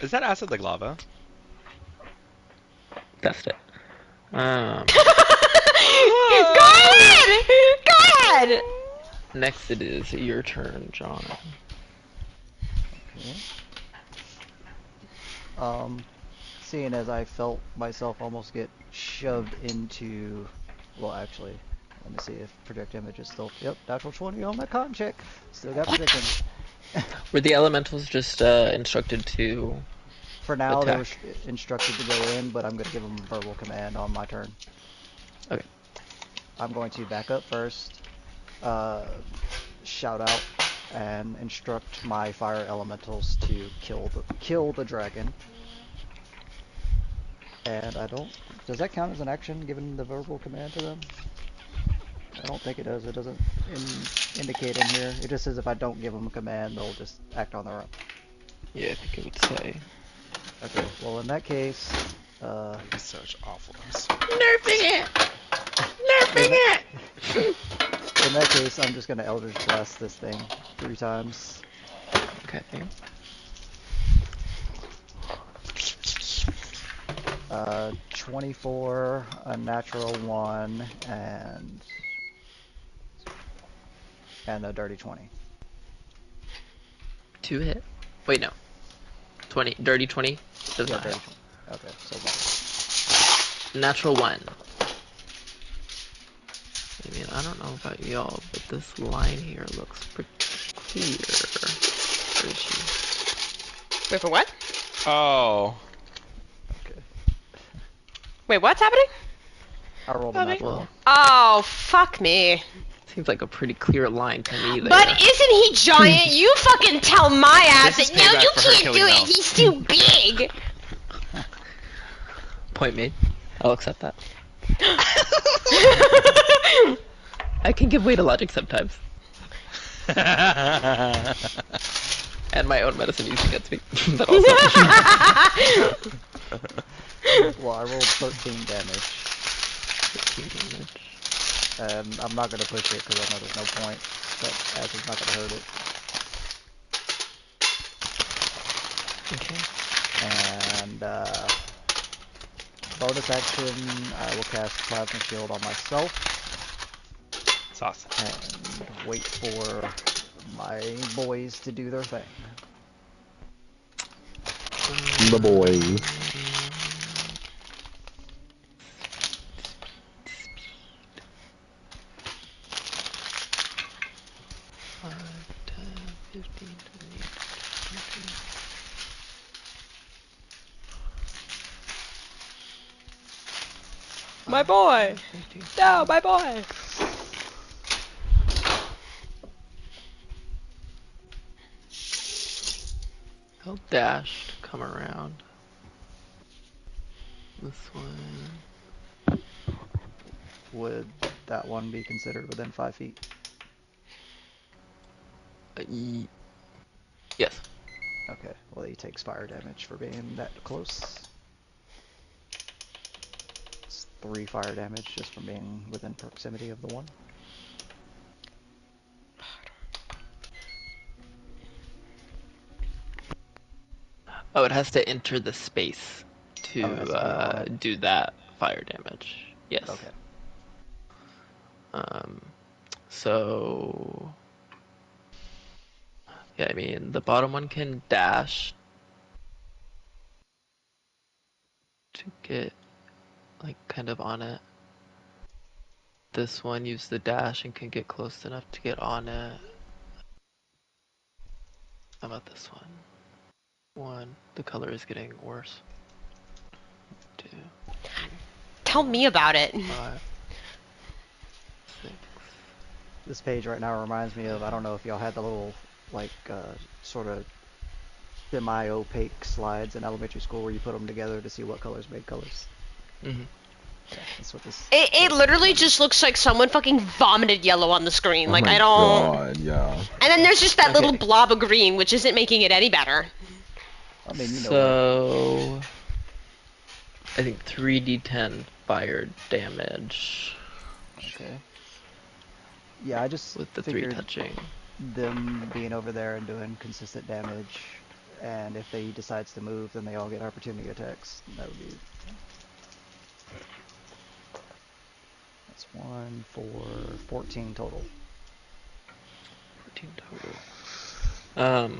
Is that acid like lava? Test it. Go ahead! Go ahead! Next it is your turn, John. Okay. Seeing as I felt myself almost get shoved into... Well, actually, let me see if project image is still... Yep, natural 20 on my con check. Still got project image. Were the elementals just instructed to For now, attack? they were instructed to go in, but I'm going to give them a verbal command on my turn. Okay. I'm going to back up first, shout out, and instruct my fire elementals to kill the dragon. And I don't... Does that count as an action, given the verbal command to them? I don't think it does. It doesn't indicate in here. It just says if I don't give them a command, they'll just act on their own. Yeah, I think it would say. Okay, well in that case... That's such awfulness. Nerfing it! Nerfing it! In that case, I'm just going to Eldritch Blast this thing 3 times. Okay. 24, a natural 1, and a dirty 20. 2 hit. Wait, no. 20. Dirty 20. Does Yeah, not dirty hit. 20. Okay, so Natural 1. I mean, I don't know about y'all, but this line here looks pretty clear. Where is she? Wait, for what? Oh. okay. Wait, what's happening? I rolled a natural one. Oh, fuck me. Seems like a pretty clear line to me there. But isn't he giant? You fucking tell my ass This is that no, payback you for her can't killing do it. Mel. He's too big. Point made. I'll accept that. I can give way to logic sometimes. And my own medicine use against me. But also. Well, I rolled 13 damage. 13 damage. I'm not going to push it because I know there's no point, but acid's not going to hurt it. Okay. And bonus action, I will cast Plasma Shield on myself Sauce. and wait for my boys to do their thing. The boys. My boy. No, my boy. I'll dash to come around. This one. Would that one be considered within 5 feet? Yes. Okay, well he takes fire damage for being that close. It's 3 fire damage just from being within proximity of the one. Oh, it has to enter the space to Oh, it has to be on it. do that fire damage. Yes. Okay. So yeah, I mean the bottom one can dash to get like kind of on it. This one uses the dash and can get close enough to get on it. How about this one? One. The color is getting worse. 2, Tell me about it. 5, 6. This page right now reminds me of, I don't know if y'all had the little, like, sort of semi-opaque slides in elementary school where you put them together to see what colors made colors. Mm-hmm. Yeah, that's what this... It literally just looks like someone fucking vomited yellow on the screen. Oh Like, my I don't... God, yeah. And then there's just that Okay. little blob of green, which isn't making it any better. I mean, you know So I think 3d10 fire damage Okay. Yeah, I just with the 3 figured touching. them being over there and doing consistent damage, and if he decides to move, then they all get opportunity attacks. That would be... That's 1, 4, 14 total. 14 total.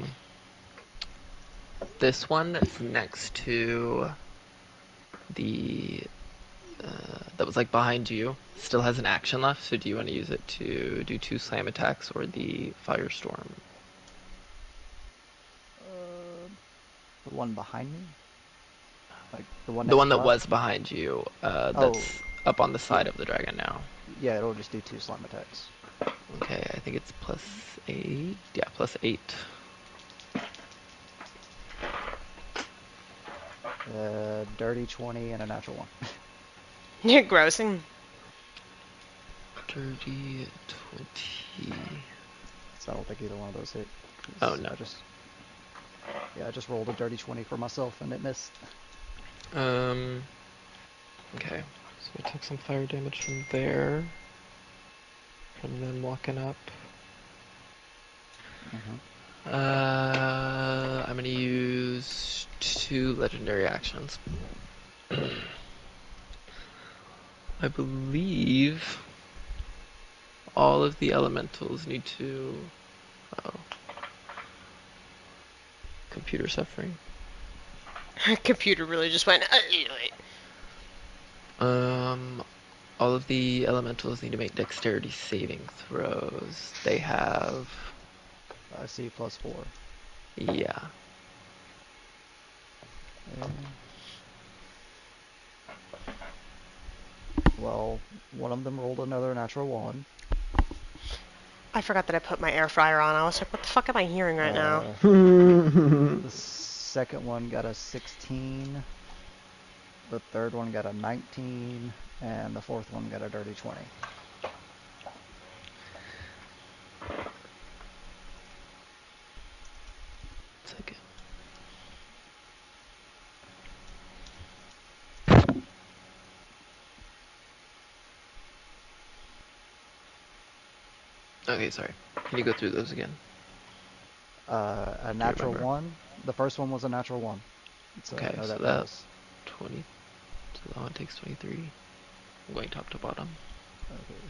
This one that's next to the that was like behind you still has an action left. So do you want to use it to do 2 slam attacks or the firestorm? The one behind me? Like, the one The next one that to us? was behind you, that's up on the side of the dragon now. Yeah, it'll just do 2 slime attacks. Okay, I think it's +8. Yeah, +8. Dirty 20 and a natural 1. You're grossing. Dirty 20. So I don't think either one of those hit. Oh, no. I just rolled a dirty 20 for myself and it missed. Okay. So we took some fire damage from there. From them walking up. I'm gonna use 2 legendary actions. I believe all of the elementals need to... Oh. Computer suffering. Her computer really just went... All of the elementals need to make dexterity saving throws. They have... I see +4. Yeah. Well, one of them rolled another natural 1. I forgot that I put my air fryer on. I was like, what the fuck am I hearing right now? The second one got a 16. The third one got a 19. And the fourth one got a dirty 20. Second. Okay, sorry. Can you go through those again? A natural 1. The first one was a natural 1. So Okay, I know so that that's bonus. 20. So that one takes 23. I'm going top to bottom. Okay,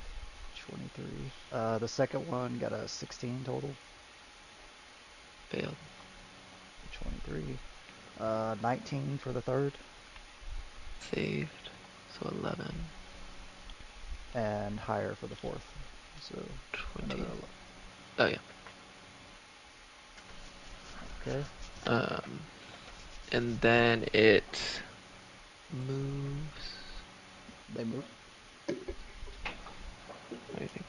23. The second one got a 16 total. Failed. 23. 19 for the third. Saved. So 11. And higher for the fourth. So 20. another 11. Oh, yeah. Okay. And then it moves. They move. I think.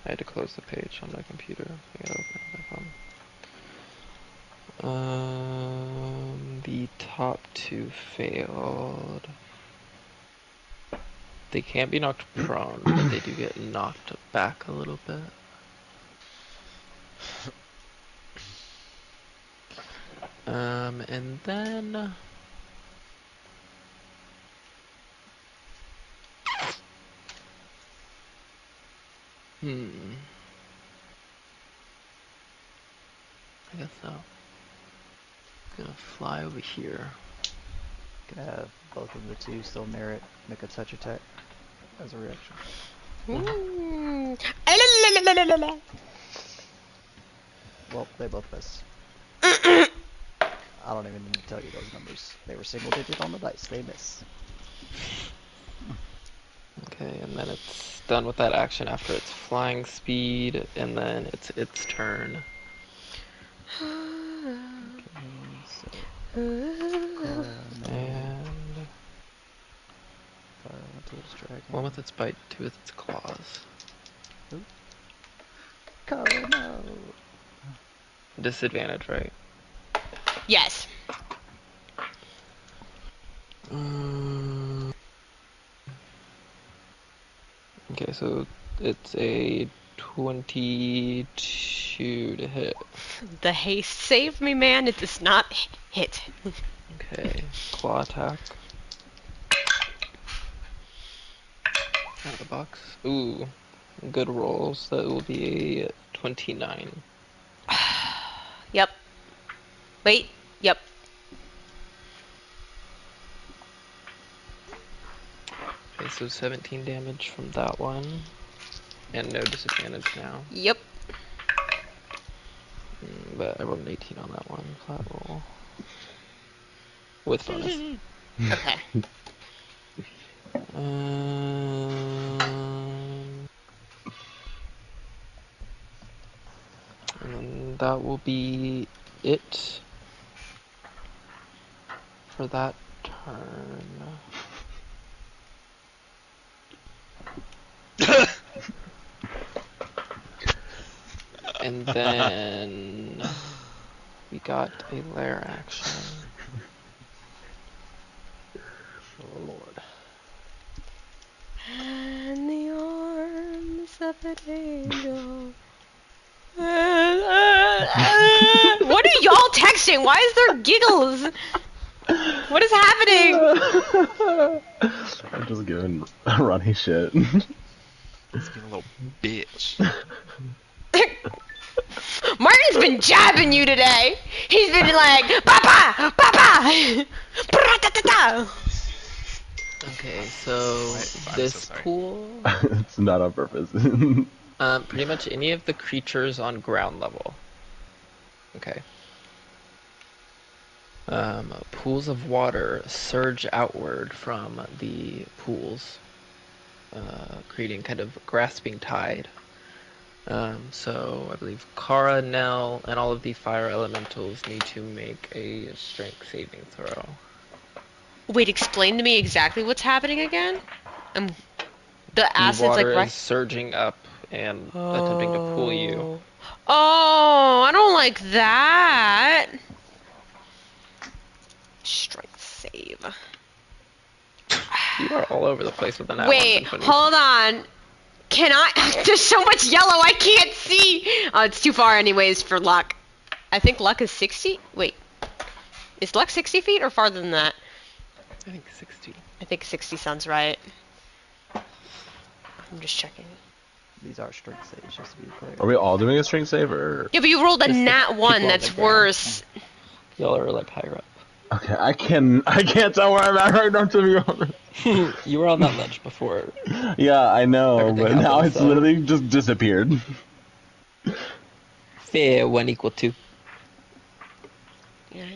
I had to close the page on my computer. I gotta open it on my phone. The top 2 failed. They can't be knocked prone, but they do get knocked back a little bit. And then I guess so. Gonna fly over here. Can have both of the two still merit make a touch attack as a reaction. Well, they both miss. I don't even need to tell you those numbers. They were single digit on the dice. They miss. Okay, and then it's done with that action after its flying speed, and then it's its turn. And Fire Elemental's dragon. one with its bite, 2 with its claws. Ooh. Cara, no. Disadvantage, right? Yes. Okay, so it's a 22 to hit. The haste saved me, man. It does not hit. Okay, claw attack. Out of the box. Ooh, good rolls. That will be a 29. Yep. Wait. Yep. Okay, so 17 damage from that one. And no disadvantage now. Yep. But I rolled an 18 on that one. Flat roll. With bonus. Okay. And then that will be it for that turn. And then we got a lair action. Oh, Lord. And the arms of an angel. What are y'all texting? Why is there giggles? What is happening? I'm just giving Ronnie shit. He's being a little bitch. Martin's been jabbing you today. He's been like, Papa! Papa! Bra-da-da-da. Okay, so I'm this so sorry. pool, It's not on purpose. pretty much any of the creatures on ground level. Okay. Pools of water surge outward from the pools, creating kind of grasping tide. So I believe Kara, Nell, and all of the fire elementals need to make a strength saving throw. Wait, explain to me exactly what's happening again? The acid's like water right. is surging up and attempting to pull you. Oh, I don't like that. Strength save. You are all over the place with the nat Wait, ones and 20s. hold on. Can I? There's so much yellow, I can't see. Oh, it's too far, anyways, for luck. I think luck is 60. Wait, is luck 60 feet or farther than that? I think 60. I think 60 sounds right. I'm just checking. These are strength saves, just to be clear. Are we all doing a strength save, or? Yeah, but you rolled a Just the nat 1. people on That's the ground. worse. Y'all are like higher up. Okay, I can't tell where I'm at right now, to be honest. You were on that ledge before. Yeah, I know, Everything but now happens, it's so- literally just disappeared. Fair 1 equal 2. Yeah.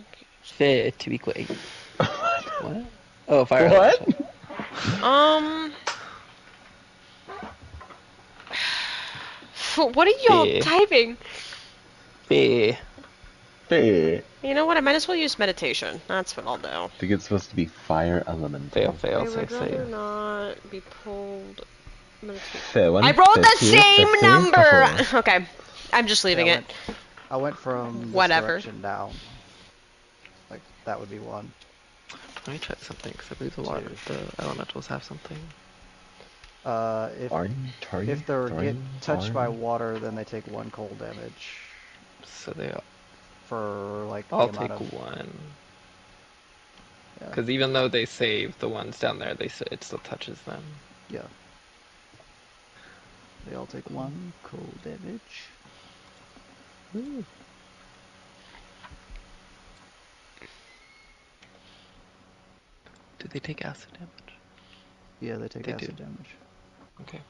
Fair 2 equal 8. What? Oh, fire. What? What are y'all Yeah. typing? Fair. Hey. You know what? I might as well use meditation. That's what I'll do. I think it's supposed to be fire elemental. Fail, I say would rather save. not be pulled. Meditation. Fair one, I rolled fair the two, same fair three, number. fair four. Okay, I'm just leaving it. I went from this Whatever. direction down. Like, that would be one. Let me check something, because I believe the elementals have something. If they get touched by water, then they take 1 cold damage So they for, like, all the amount take of... 1. Yeah. Because even though they save, the ones down there, it still touches them. Yeah. They all take 1 cold damage. Ooh. Do they take acid damage? Yeah, they take They acid do. damage. Okay.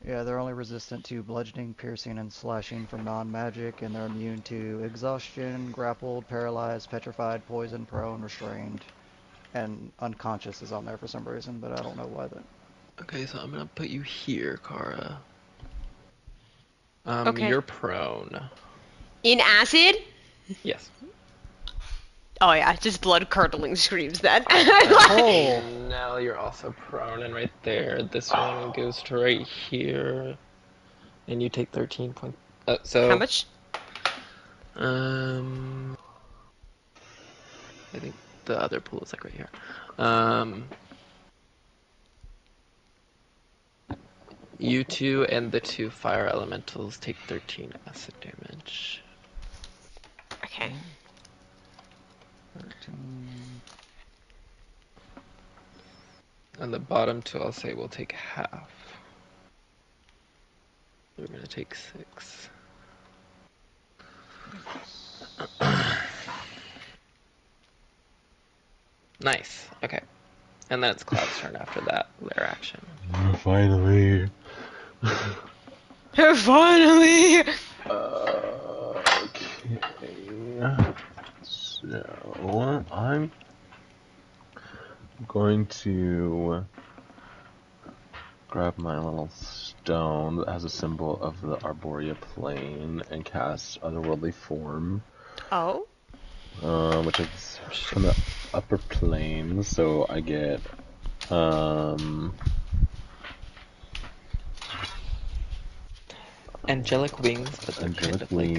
Yeah, they're only resistant to bludgeoning, piercing, and slashing from non-magic, and they're immune to exhaustion, grappled, paralyzed, petrified, poisoned, prone, restrained, and unconscious is on there for some reason, but I don't know why that. Okay, so I'm gonna put you here, Kara. Okay. You're prone. In acid? Yes. Oh yeah, just blood curdling screams then. Oh! Now you're also prone, and right there, this one goes to right here, and you take 13 points. So How much? I think the other pool is like right here. You two and the 2 fire elementals take 13 acid damage. Okay. 13. And the bottom 2, I'll say, will take half. We're gonna take 6. Nice. Okay. And then it's Cloud's turn after that, their action. Finally. Finally! Okay. So I'm going to grab my little stone that has a symbol of the Arborea plane and cast Otherworldly Form, Oh? which is from the upper plane. So I get Angelic wings, but they're kind of like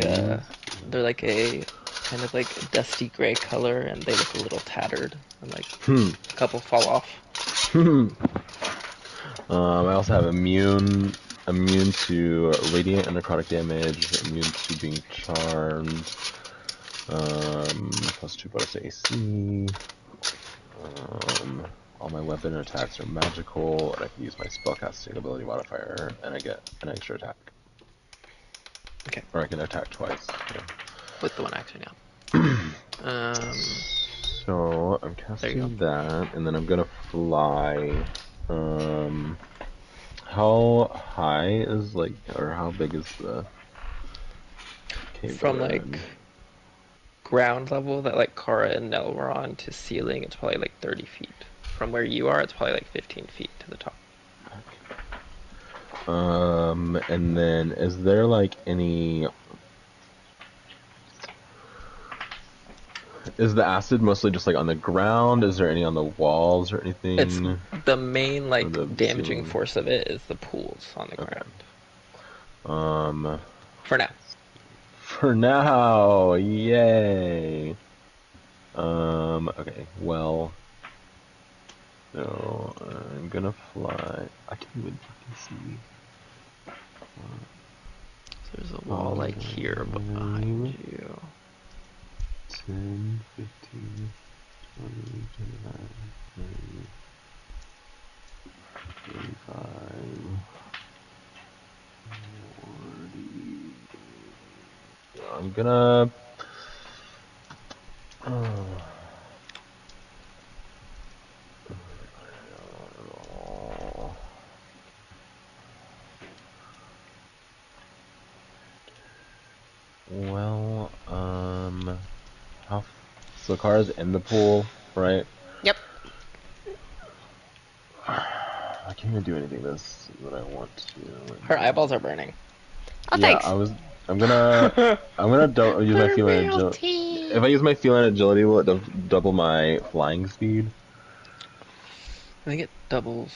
they're like a kind of like a dusty gray color, and they look a little tattered, and like a couple fall off. I also have immune to radiant and necrotic damage, immune to being charmed, +2 bonus to AC. All my weapon attacks are magical, and I can use my spellcasting ability modifier, and I get an extra attack. Okay. Or I can attack twice. Yeah. With the 1 action, yeah. So I'm casting that, and then I'm gonna fly. How high is or how big is the cave? From like ground level that like Kara and Nell were on to ceiling, it's probably like 30 feet. From where you are, it's probably like 15 feet to the top. And then is there like any Is the acid mostly just like on the ground? Is there any on the walls or anything? It's the main like the damaging ceiling? force of it is the pools on the ground. For now. For now, yay. Okay, well, no, I'm gonna fly. I can't even fucking see. So there's a wall like here behind you. 10, 15, 20, 25, 30, 35, 40. I'm gonna. Well, how? So Kara's in the pool, right? Yep. I can't even do anything that I want to. Her eyeballs are burning. Oh, Yeah, thanks. I'm gonna use my feline agility. If I use my feline agility, will it double my flying speed? I think it doubles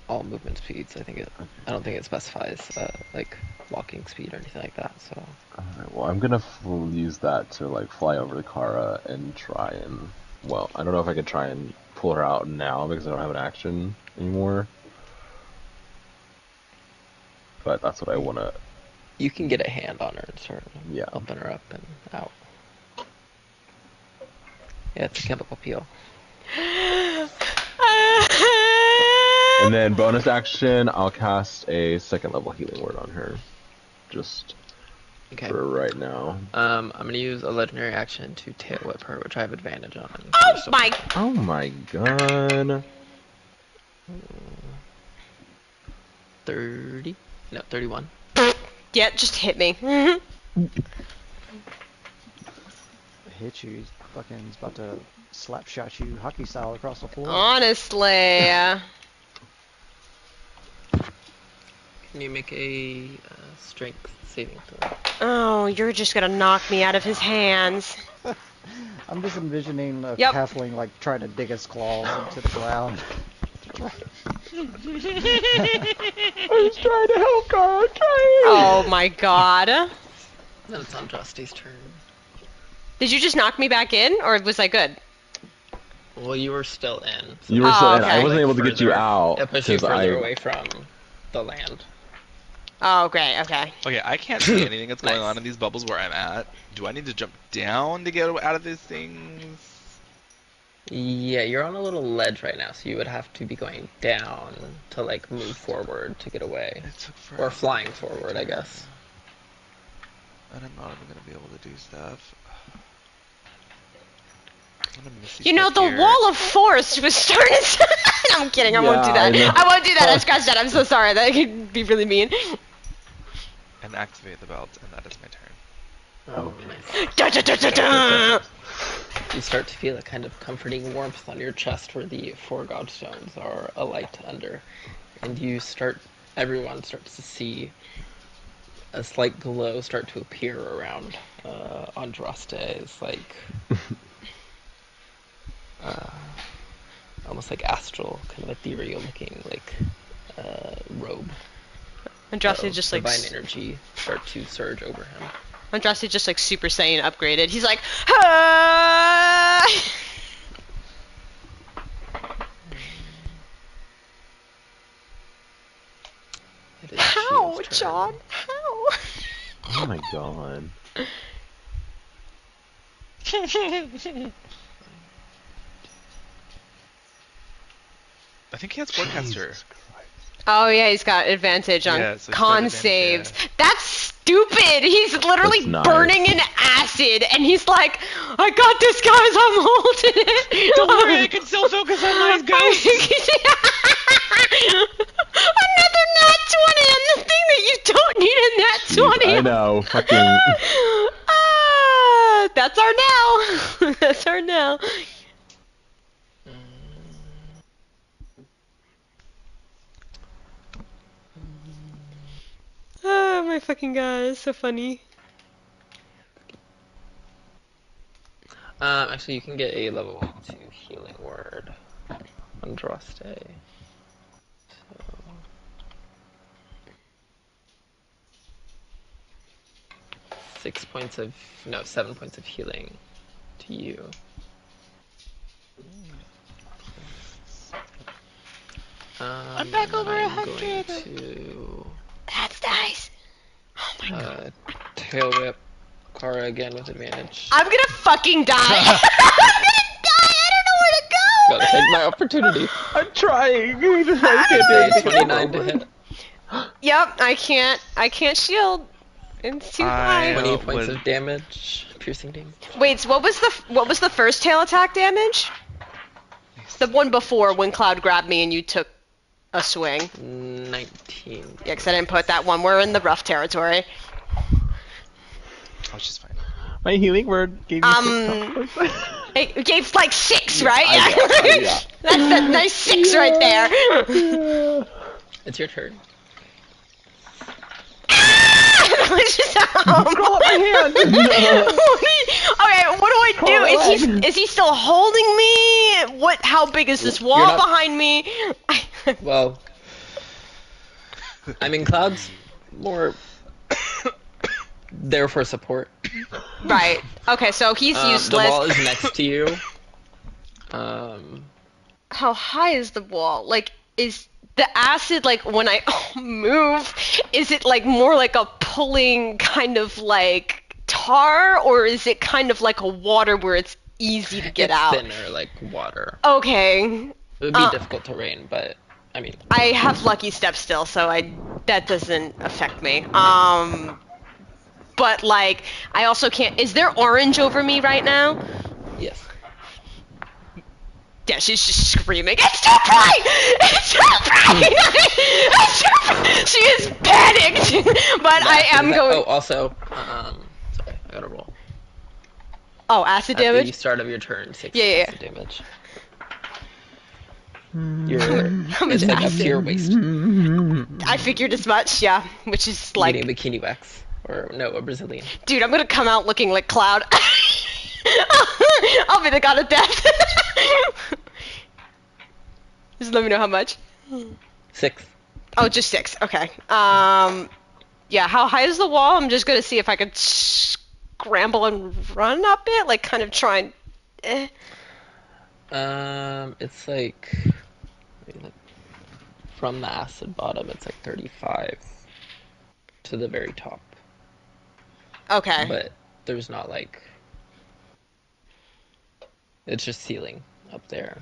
all movement speeds. I don't think it specifies like walking speed or anything like that. So. Alright, well, I'm gonna use that to like fly over to Kara and try and. Well, I don't know if I could try and pull her out now because I don't have an action anymore. But that's what I wanna. You can get a hand on her and start Yeah. helping her up and out. Yeah, it's a chemical peel. And then bonus action, I'll cast a second level healing word on her. Just for right now. I'm gonna use a legendary action to tail whip her, which I have advantage on. Oh my god. 30? No, 31. Yeah, just hit me. Hit you, he's fucking about to slap shot you hockey style across the floor. Honestly. Can you make a strength saving throw? Oh, you're just gonna knock me out of his hands. I'm just envisioning a halfling like trying to dig his claws into the ground. I was trying to help God. Oh my god. Then it's on Dusty's turn. Did you just knock me back in, or was I good? Well, you were still in. So you were still in. Okay. I wasn't able to get you out. It pushed you further away from the land. Oh, great, okay. Okay, I can't see anything that's going on in these bubbles where I'm at. Do I need to jump down to get out of these things? Yeah, you're on a little ledge right now, so you would have to be going down to, like, move forward to get away. Or flying forward, I guess. And I'm not even going to be able to do stuff. You know, the wall of force was starting to... I'm kidding, I won't do that. I won't do that, I scratched that, I'm so sorry. That could be really mean. And activate the belt, and that is my turn. Oh, nice. Da, da, da, da, da. You start to feel a kind of comforting warmth on your chest where the 4 godstones are alight under. And everyone starts to see a slight glow start to appear around Andraste's, like, almost like astral, kind of ethereal looking, like, robe. Andraste just like... divine energy start to surge over him. Andraste just like Super Saiyan upgraded. He's like, ah! How, John? How? Oh my god. I think he has forecaster. Oh yeah, he's got advantage on con saves. That's stupid! He's literally burning in acid, and he's like, I got this, guys, I'm holding it! Don't worry, I can still focus on my ghosts! Another nat 20 on the thing that you don't need a nat 20! I know, fucking... That's our now! That's our now. Oh my fucking god, it's so funny. Actually, you can get a level 2 healing word on draw stay. So... 7 points of healing to you. I'm back over 100. To... That's nice. Oh my god. Tail whip Kara again with advantage. I'm gonna fucking die. I'm gonna die. I don't know where to go. Gotta take my opportunity. I'm trying. Okay, 29 to hit. Yep, I can't shield. It's too high. 20 points of damage, piercing damage. Wait, so what was the first tail attack damage? The one before when Cloud grabbed me and you took a swing. 19. Yeah, because I didn't put that one. We're in the rough territory. Oh, she's fine. My healing word gave you 6. It gave like 6, right? Yeah. That's a nice 6 right there. It's your turn. Scroll up my hand. Okay, what do I do? Is he still holding me? How big is this wall behind me? Well, I mean, Cloud's more there for support. Right. Okay, so he's useless. The wall is next to you. How high is the wall? Like, is the acid, like, when I move, is it, like, more like a pulling kind of, like, tar? Or is it kind of like a water where it's easy to get out? It's thinner, like water. Okay. It would be difficult terrain, but, I mean... I have lucky step still, so that doesn't affect me. But, like, I also can't... Is there orange over me right now? Yes. Yeah, she's just screaming, it's too bright! It's too bright! It's too bright! She is panicked! But I am going... Oh, also, sorry, I gotta roll. Oh, acid At damage? the start of your turn, 6 Yeah. acid damage. It's like up to your waist. I figured as much, yeah. Which is like... Eating bikini wax. Or, no, a Brazilian. Dude, I'm gonna come out looking like Cloud. I'll be the god of death. Just let me know how much. 6. Oh, just 6. Okay. Yeah, how high is the wall? I'm just gonna see if I could scramble and run up it. Like, kind of try and... It's like... From the acid bottom, it's like 35 to the very top. Okay. But there's not like... It's just ceiling up there.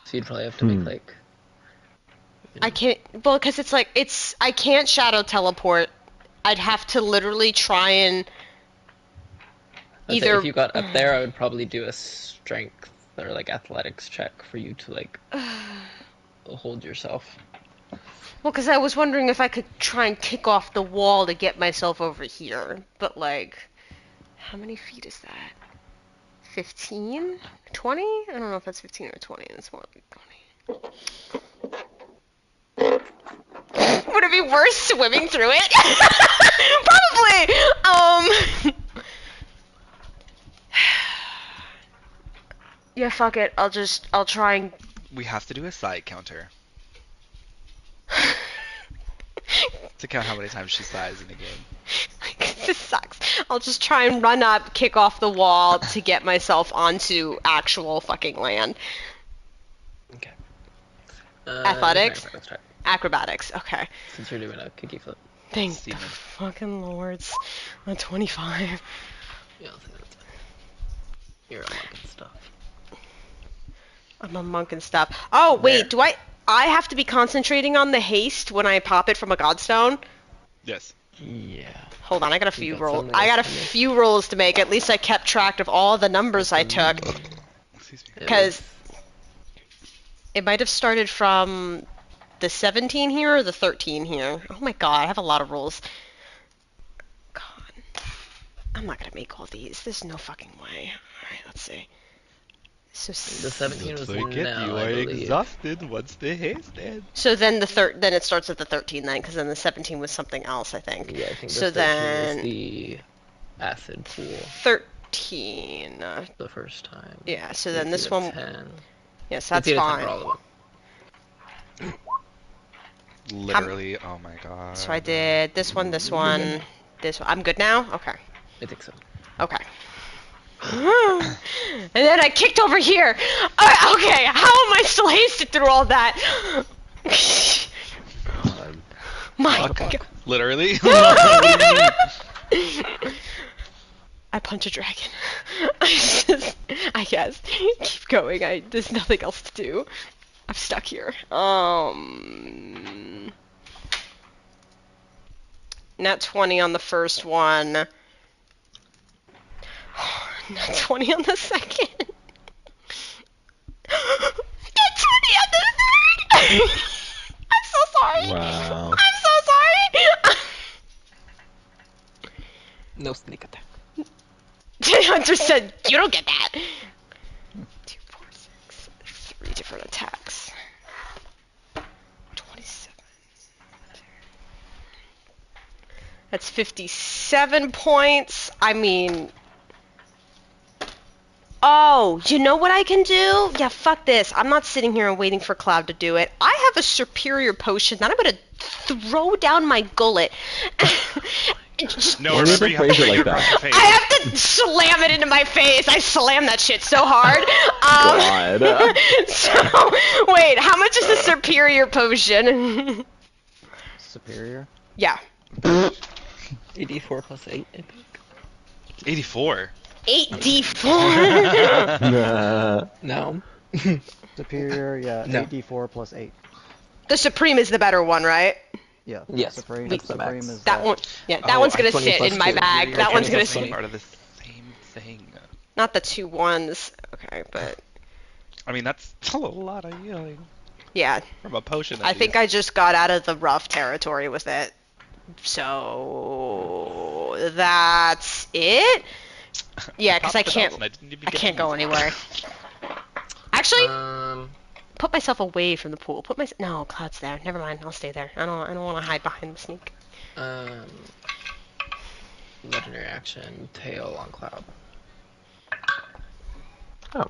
So you'd probably have to make like... I can't... Well, because it's like... I can't shadow teleport. I'd have to literally try and... If you got up there, I would probably do a strength or like athletics check for you to like hold yourself. Well, because I was wondering if I could try and kick off the wall to get myself over here. But, like, how many feet is that? 15? 20? I don't know if that's 15 or 20. It's more like 20. Would it be worse swimming through it? Probably! Yeah, fuck it. I'll try and... We have to do a side counter. To count how many times she sighs in a game. This sucks. I'll just try and run up, kick off the wall to get myself onto actual fucking land. Okay. Athletics? Acrobatics, okay. Since you're doing a kicky flip. Thank the fucking lords. I'm 25. Yeah, I'll think that's fine. You're a monk and stuff. I'm a monk and stuff. Oh, wait, do I have to be concentrating on the haste when I pop it from a godstone? Yes. Yeah. Hold on, I got a few rolls. I got a few rolls to make. At least I kept track of all the numbers I took. Because it might have started from the 17 here or the 13 here. Oh my god, I have a lot of rolls. God. I'm not gonna make all these. There's no fucking way. Alright, let's see. So the 17 was Look now, at you I are believe. exhausted. What's the haste then? So then then it starts at the 13 then, because then the 17 was something else, I think. Yeah, I think so the 13 then is the acid pool 13. the first time. Yeah, so then this It's a one... 10. Yes, It's that's a 10 fine. for all of them. Literally, oh my god. So I did this one, this one. I'm good now? Okay. I think so. Okay. And then I kicked over here. Okay, how am I still hasted through all that? My god. Literally? I punch a dragon. I guess. Keep going. There's nothing else to do. I'm stuck here. Nat 20 on the first one. Nat 20 on the second. Nat 20 on the third. I'm so sorry. Wow. I'm so sorry. No sneak attack. Hunter said, you don't get that. 2, 4, 6. 3 different attacks. 27. That's 57 points. I mean... Oh, you know what I can do? Yeah, fuck this. I'm not sitting here and waiting for Cloud to do it. I have a superior potion that I'm gonna throw down my gullet. No, remember you have to like across that. your face. I have to slam it into my face. I slam that shit so hard. God. So, wait, how much is the superior potion? Superior? Yeah. 84 plus 8, I think. 84. 8d4. No. Superior, yeah, No. 8d4 plus 8. The Supreme is the better one, right? Yeah. Yes, Supreme, that's the Supreme max. is That one, yeah, that one's gonna 20 sit plus in my 2. bag. You're That one's 20 gonna plus sit. 20. Part of the same thing. Not the 2 1s. Okay, but I mean, that's still a lot of healing yeah, from a potion. I think I just got out of the rough territory with it. So that's it. Yeah, because I can't go anywhere. Actually, put myself away from the pool. No, Cloud's there. Never mind. I'll stay there. I don't want to hide behind the sneak. Legendary action, tail on Cloud. Oh.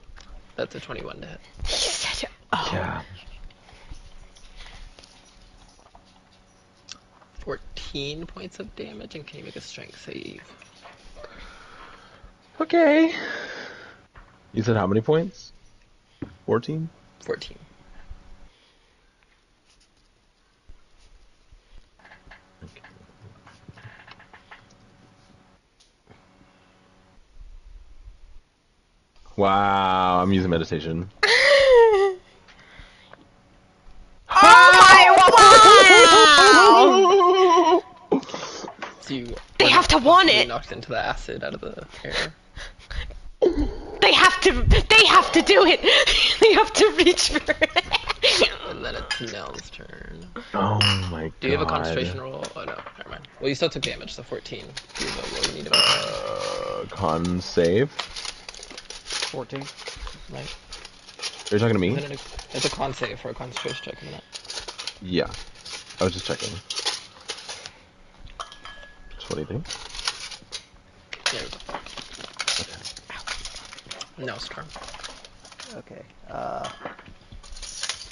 That's a 21 to hit. He said, oh. Yeah. 14 points of damage, and can you make a strength save? Okay. You said how many points? 14? 14. Okay. Wow, I'm using meditation. Oh my wow! So you They have to want it. knocked into the acid out of the air. They have to do it. They have to reach for it. And then it's Nell's turn. Oh my god. Do you have a concentration roll? Oh no, never mind. Well, you still took damage, so 14. Do you have a roll you need to make? Con save? 14. Right? Are you talking to me? It's a con save for a concentration check, isn't it? Yeah. I was just checking. So what do you think? There we go. Nell's turn. Okay.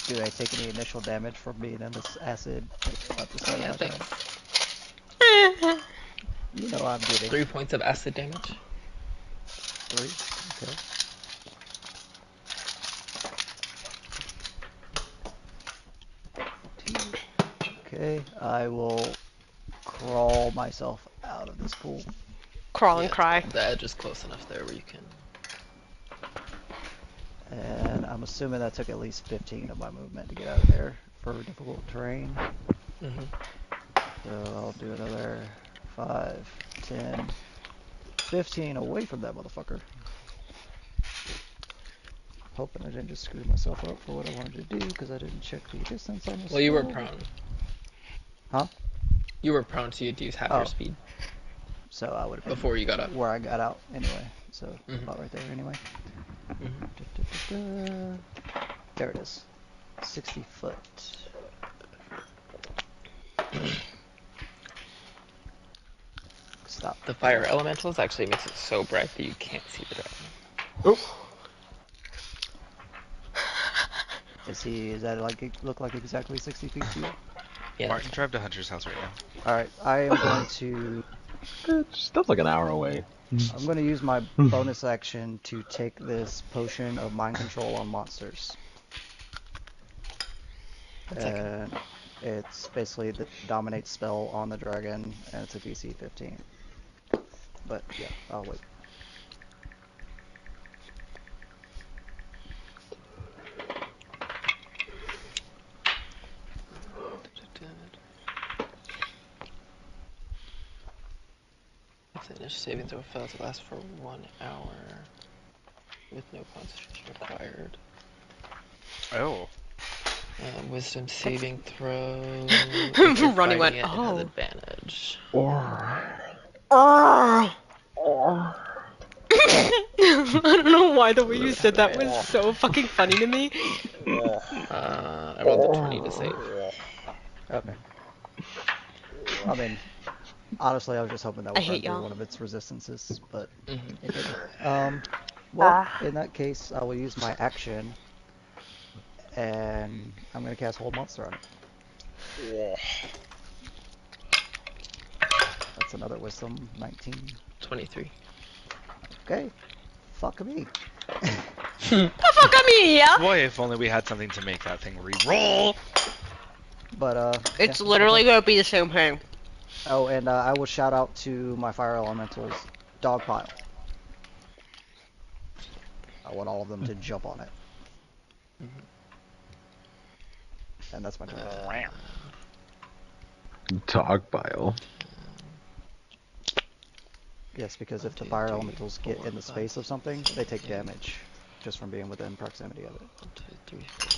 Do I take any initial damage from being in this acid at the start Yeah, of my turn? thanks. You know I'm getting 3 points of acid damage. 3. Okay. Okay, I will crawl myself out of this pool. Crawl and cry. The edge is close enough there where you can. And I'm assuming that took at least 15 of my movement to get out of there for difficult terrain. Mm-hmm. So I'll do another 5, 10, 15 away from that motherfucker. Hoping I didn't just screw myself up for what I wanted to do because I didn't check the distance on this. Well, you were spell. prone. Huh? You were prone, so you'd use half your speed So I would have been before you got up. where I got out anyway. So Mhm. about right there anyway. Mm-hmm. There it is. 60 foot. Stop. The fire elementals actually makes it so bright that you can't see the dragon. Oh. Is that like look like exactly 60 feet to you? Yeah, Martin, drive to Hunter's house right now. Alright, I am going to That's like an hour away. I'm going to use my bonus action to take this potion of mind control on monsters. And it's basically the dominate spell on the dragon, and it's a DC 15. But yeah, I'll wait. If the initial saving throw fails, it lasts for 1 hour with no concentration required. Oh. Wisdom saving throw. Ronnie went, it has oh. advantage. I don't know why the way you said that was so fucking funny to me. I rolled a 20 to save. Okay. I mean, honestly, I was just hoping that would I run hate through y'all. one of its resistances, but Mhm. it didn't. Well, in that case, I will use my action, and I'm going to cast Hold Monster on it. That's another Wisdom 19. 23. Okay. Fuck me. Fuck me, yeah. Boy, if only we had something to make that thing re-roll. But, It's yeah, literally okay. gonna be the same thing. Oh, and I will shout out to my fire elementals, Dogpile. I want all of them to jump on it. And that's my turn. Dog pile. Yes, because if the fire elementals get in the space of something, they take damage just from being within proximity of it. 1, 2, 3, 4,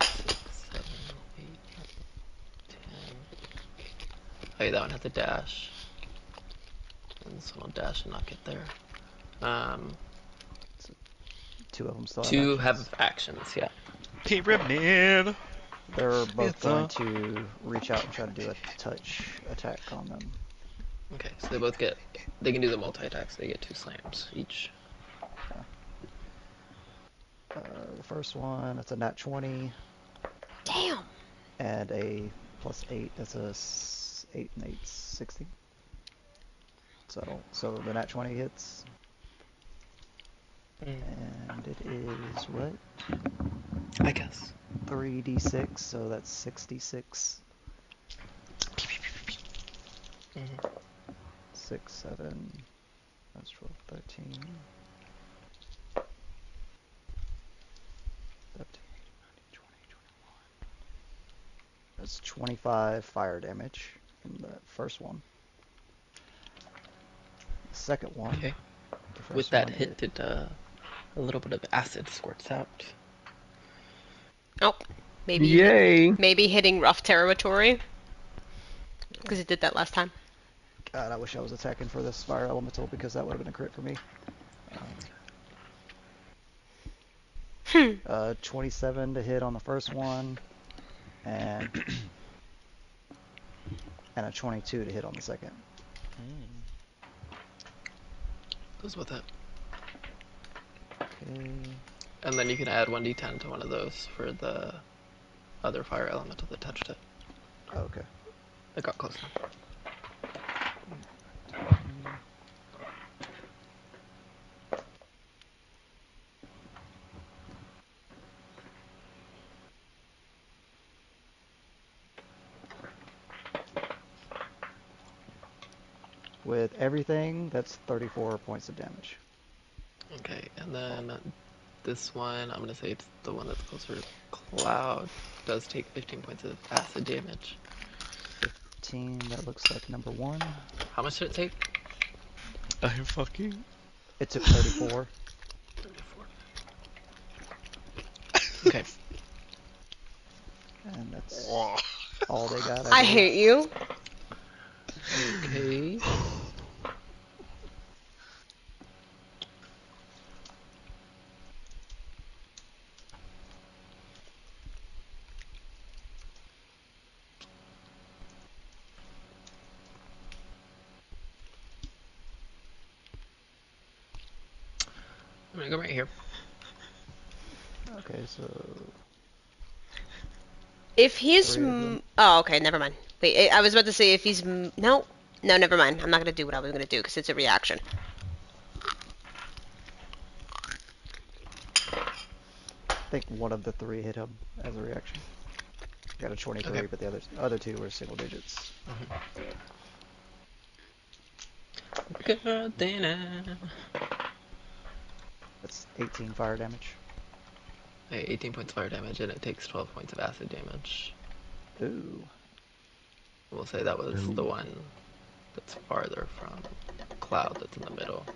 5, 6, 7, 8, 10. Oh, yeah, that one has a dash. And this one will dash and not get there. So 2 of them still have 2 actions. have actions, yeah. Pyramid. They're both It's going a- to reach out and try to do a touch attack on them. Okay, so they both get. They can do the multi-attacks. They get 2 slams each. The first one, that's a nat 20, Damn. and a +8, that's a 8 and 8, 60. So the nat 20 hits. And it is what? I guess. 3d6, so that's 66. 6, 7, that's 12, 13. 17, 18, 19, 20, 21. That's 25 fire damage from the first one. The second one. Okay. The first With that one hit, did a little bit of acid squirts out. Oh, maybe Yay! maybe hitting rough territory. Because it did that last time. God, I wish I was attacking for this fire elemental because that would have been a crit for me. 27 to hit on the first one, and a 22 to hit on the second. Goes with it. Okay. And then you can add 1d10 to one of those for the other fire elemental that touched it. Okay. It got close enough. With everything, that's 34 points of damage. Okay, and then this one, I'm gonna say it's the one that's closer to Cloud, does take 15 points of acid damage. 15, that looks like number 1. How much did it take? I'm fucking. It took 34. 34. Okay. And that's all they got. I believe. hate you. Okay. I'm gonna go right here. Okay, so If he's... Three of them. Oh, okay, never mind. Wait, I was about to say if he's... No, never mind. I'm not going to do what I was going to do because it's a reaction. I think one of the three hit him as a reaction. Got a 23, Okay. but the other two were single digits. Good dinner. That's 18 fire damage. Okay, 18 points fire damage, and it takes 12 points of acid damage. Ooh. We'll say that was the one that's farther from Cloud that's in the middle.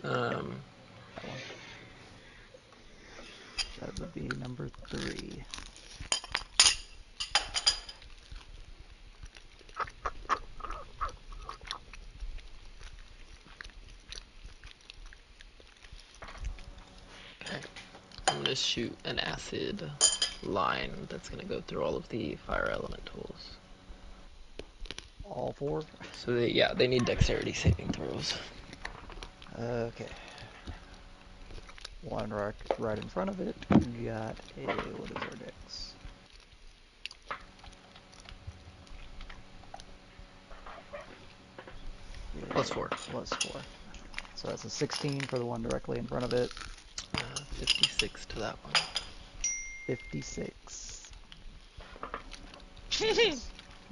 That one. That would be number 3. Okay. I'm gonna shoot an acid line that's gonna go through all of the fire elementals. All 4? So they need dexterity saving throws. Okay. One right in front of it. Got a... what is our dex? +4. +4. So that's a 16 for the one directly in front of it. 56 to that one. 56.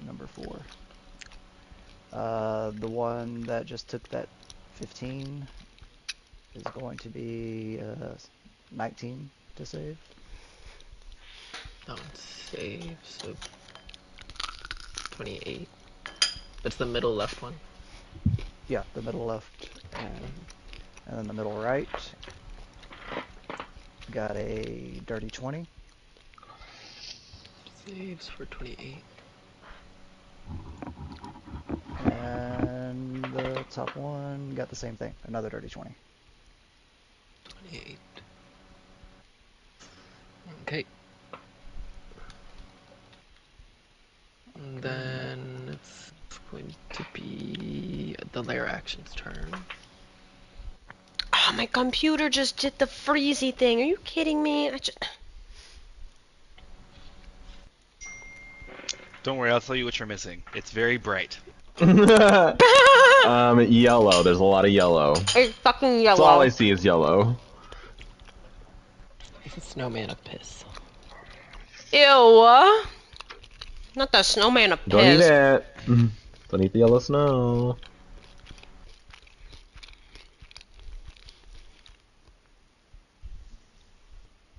Number 4. The one that just took that 15 is going to be 19 to save. That one saves, so 28. That's the middle left one. Yeah, the middle left and then the middle right. Got a dirty 20. Saves for 28. And the top one got the same thing, another dirty 20. 28. Okay. And then it's going to be the lair action's turn. Oh, my computer just did the freezy thing. Are you kidding me? Don't worry, I'll tell you what you're missing. It's very bright. Yellow. There's a lot of yellow. It's fucking yellow. That's all I see is yellow. It's a snowman of piss. Ew. Not the snowman of piss. Don't eat it. Don't eat the yellow snow.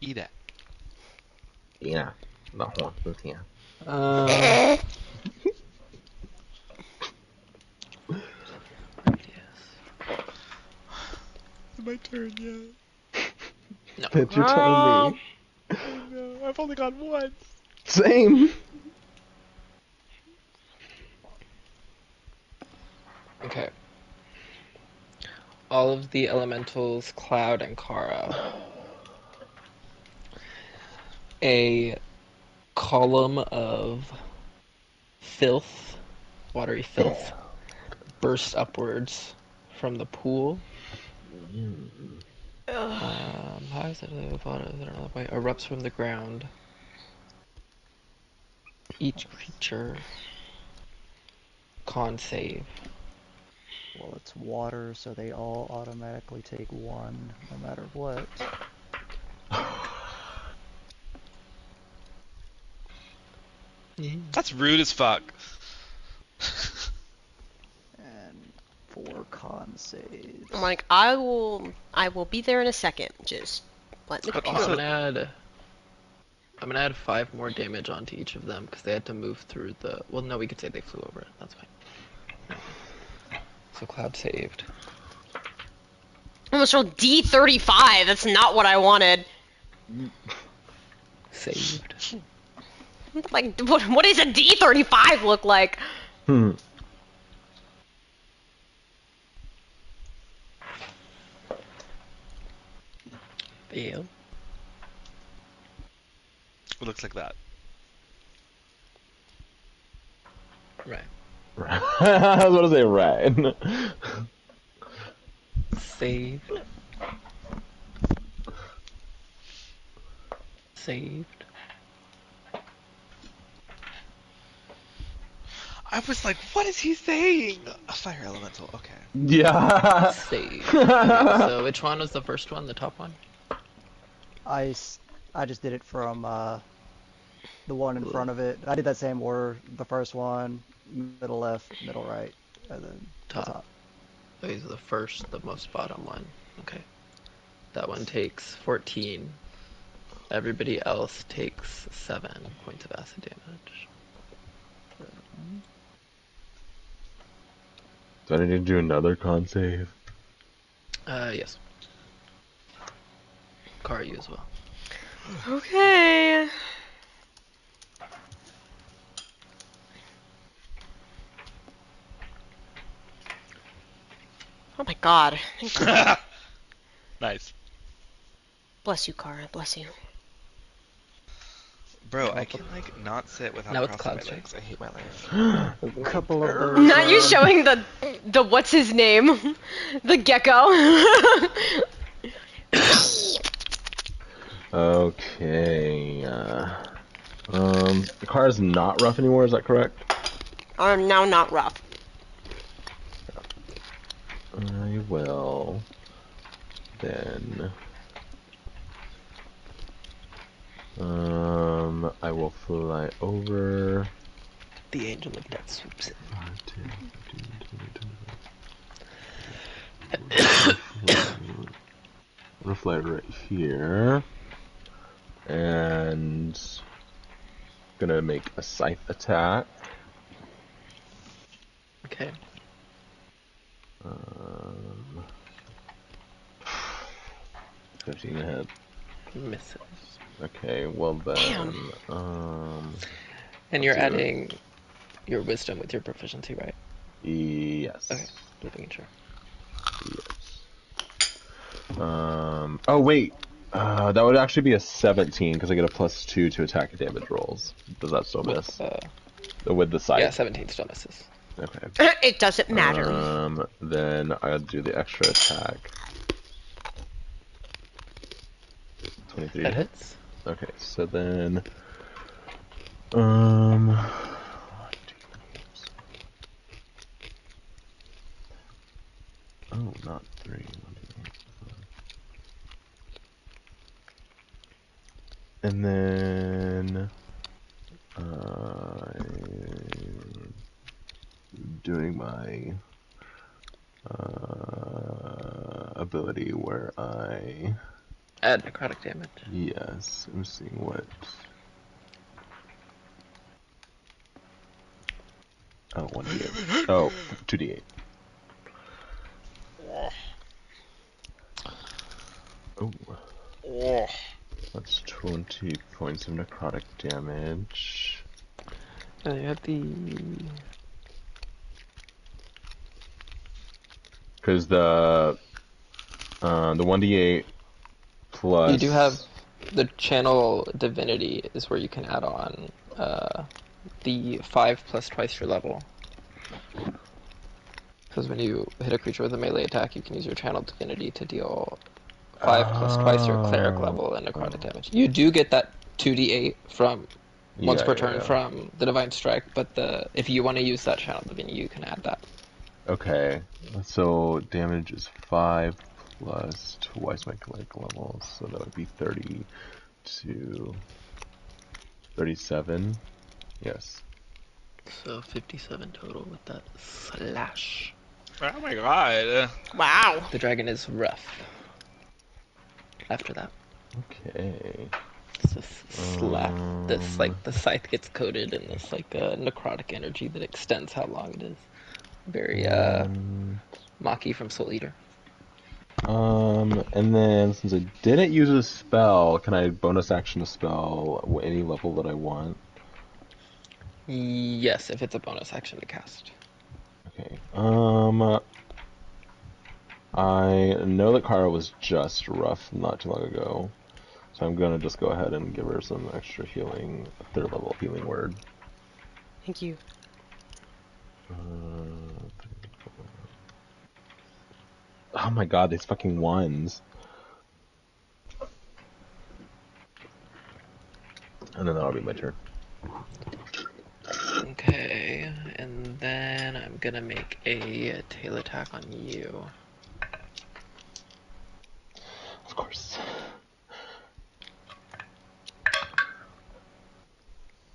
Eat it. Yeah. Not one. Yeah. My turn yet? No. It's your turn, me. No, I've only got one. Same. Okay. All of the elementals, Cloud and Kara. A column of filth, watery filth, bursts upwards from the pool. How is it another way? Erupts from the ground. Each creature con save. Well, it's water, so they all automatically take 1, no matter what. That's rude as fuck. And 4 con saves. I'm like, I will be there in a second. Just let me But go. also- I'm gonna add 5 more damage onto each of them because they had to move through the. Well, no, we could say they flew over it. That's fine. No. So Cloud saved. I almost rolled D35. That's not what I wanted. Saved. Like, what does a D35 look like? Fail. It looks like that. Right. I was going to say right. Saved. saved. I was like, what is he saying? A fire elemental. Okay. Yeah. Saved. Okay, so which one was the first one? The top one? I just did it from the one in front of it. I did that same order. The first one, middle left, middle right, and then the top. Okay, so the first, the most bottom one. Okay. That one takes 14. Everybody else takes 7 points of acid damage. Do I need to do another con save? Yes. Kara, you as well. Okay. Oh my god. Thank you. Nice. Bless you, Kara. Bless you. Bro, I can like not sit without Now it's crossing my Cloud's legs. I hate my life. A couple of those. Not you showing the what's his name? The gecko. Okay. The car is not rough anymore. Is that correct? Now not rough. I will. Then. I will fly over. The Angel of Death swoops in. 5, 10, 15, 20, 25. I'm gonna fly right here. And gonna make a scythe attack. Okay. 15 ahead. Misses. Okay, well then, Damn. And you're adding your wisdom with your proficiency, right? yes. Okay, just making sure. Yes. Oh wait, that would actually be a 17 because I get a +2 to attack damage rolls. Does that still miss? With the scythe? Yeah, 17 still misses. Okay. It doesn't matter. Then I'll do the extra attack. 23. That hits. Okay, so then, oh, not 3. And then, doing my ability where I Add necrotic damage. yes, I'm seeing what. Oh, 1d8. Oh, 2d8. Oh. That's 20 points of necrotic damage. And you have the... Because the 1d8 plus... You do have the channel divinity is where you can add on the 5 plus twice your level. Because when you hit a creature with a melee attack, you can use your channel divinity to deal 5 plus twice your cleric level and necrotic damage. You do get that 2d8 from once per turn from the divine strike, but if you want to use that channel divinity, you can add that. Okay, so damage is 5 plus twice my cleric level, so that would be 30 to 37. Yes. So 57 total with that slash. Oh my god. Wow. The dragon is rough. After that. Okay. It's this slap. This like the scythe gets coated in this like necrotic energy that extends how long it is. Very Maki from Soul Eater. And then since I didn't use a spell, can I bonus action a spell any level that I want? Yes, if it's a bonus action to cast. Okay. I know that Kara was just rough not too long ago, so I'm gonna just go ahead and give her some extra healing, 3rd level healing word. Thank you. Oh my god, these fucking ones. And then that'll be my turn. Okay, and then I'm gonna make a tail attack on you. Of course.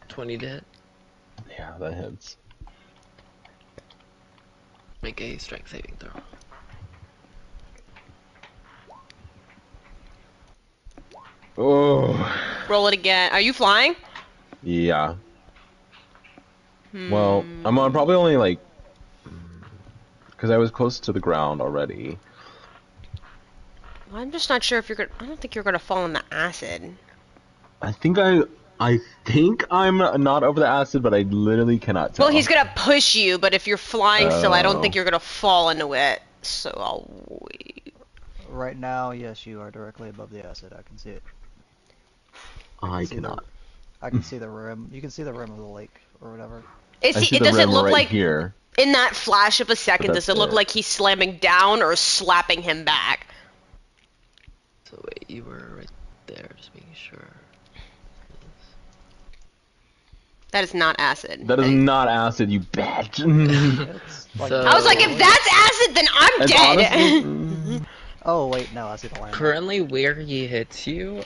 20 to hit. Yeah, that hits. Make a strength saving throw. Oh. Roll it again. Are you flying? Yeah. Well, I'm on probably only like, because I was close to the ground already. I'm just not sure if you're gonna. I don't think you're gonna fall in the acid. I think I'm not over the acid, but I literally cannot tell. Well, he's gonna push you, but if you're flying still, I don't think Oh. you're gonna fall into it. So I'll wait. Right now, yes, you are directly above the acid. I can see it. I see cannot. I can see the rim. You can see the rim of the lake or whatever. Is I he, see the does it rim look right like here. in that flash of a second? But Does that's it look it. like he's slamming down or slapping him back? So wait, you were right there, just making sure. That is not acid. That is not acid, you bitch. It's like So- I was like, if that's acid, then I'm It's dead. honestly- Oh wait, no, I see the line. Currently, where he hits you,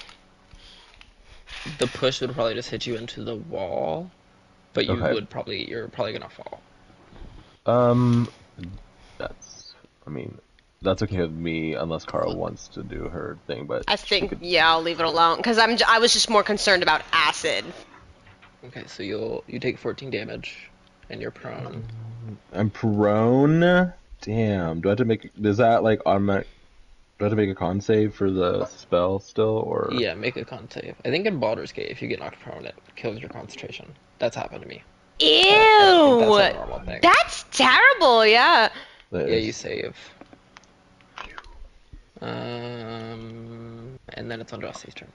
the push would probably just hit you into the wall, but Okay. you're probably gonna fall. That's okay with me unless Kara wants to do her thing, but I she think, could- yeah, I'll leave it alone because I was just more concerned about acid. Okay, so you take 14 damage, and you're prone. I'm prone. Damn. Do I have to make? Is that like automatic? Do I have to make a con save for the spell still, or? Yeah, make a con save. I think in Baldur's Gate, if you get knocked prone, it kills your concentration. That's happened to me. Ew! I think that's a normal thing. That's terrible. Yeah. That Yeah, is- you save. And then it's on Jossie's turn.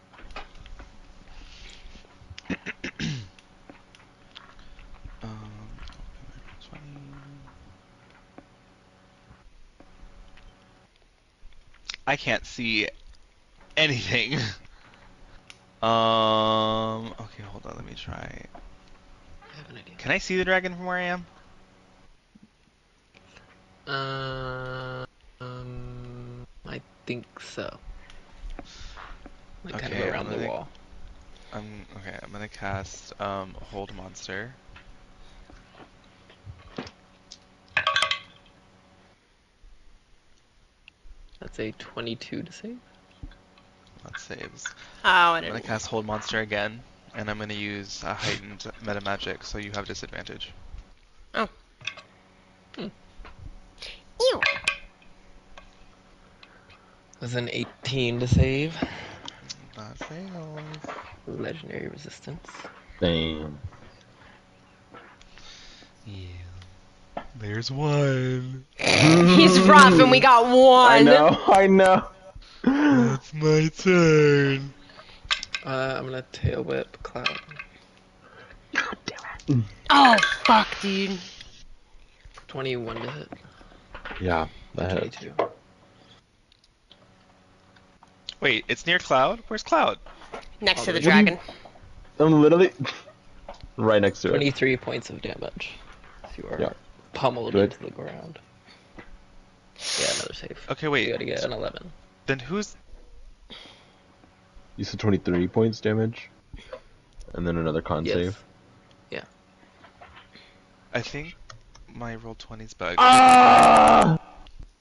I can't see anything. Okay, hold on. Let me try. I have an idea. Can I see the dragon from where I am? I think so. Like kind Okay, of around I'm the gonna- wall. I'm gonna cast Hold Monster. That's a 22 to save. That saves. Oh, I I'm gonna didn't. cast Hold Monster again, and I'm gonna use a heightened meta magic, so you have disadvantage. Oh. Hmm. Ew. That's an 18 to save. That fails. Legendary resistance. Damn. Yeah. There's one. He's rough, and we got one. I know. It's my turn. I'm gonna tail whip Cloud. Oh, fuck, dude. 21 to hit. Yeah, that hits. 22. Wait, it's near Cloud? Where's Cloud? Next to the What do you- dragon. I'm literally right next to it. 23 points of damage. So you are Yeah. pummeled Good. into the ground. Yeah, another save. Okay, You wait. gotta get an 11. Then who's... You said 23 points damage, and then another con Yes. save. Yeah. I think my roll 20's bugged. Ah!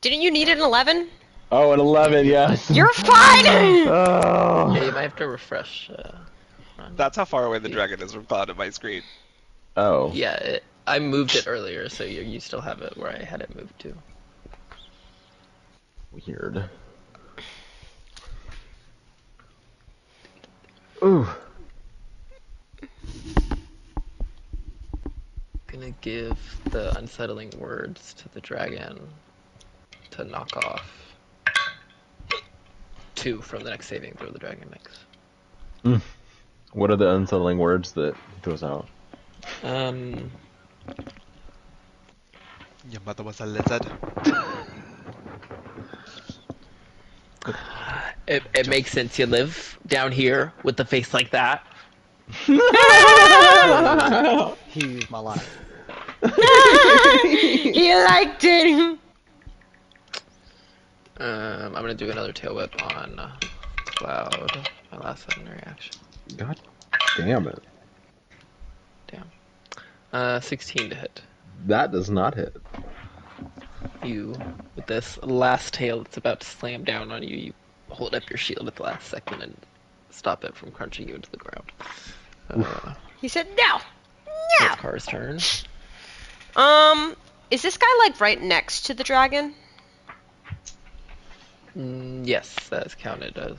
Didn't you need an 11? Oh, an 11, yes. You're fine! Oh. Yeah, you might have to refresh. Run. That's how far away the dragon is from Cloud on my screen. Oh. Yeah, I moved it earlier, so you still have it where I had it moved to. Weird. Ooh. Gonna give the unsettling words to the dragon to knock off 2 from the next saving throw the dragon makes. What are the unsettling words that he throws out? Your mother was a lizard. It makes sense. You live down here with a face like that. He used my life. He liked it. I'm gonna do another tail whip on Cloud. My last sudden reaction. God damn it. Damn. 16 to hit. That does not hit. You, with this last tail that's about to slam down on you, you hold up your shield at the last second and stop it from crunching you into the ground. He said no. No. It's Kara's turn. Is this guy like right next to the dragon? Yes, that is counted as.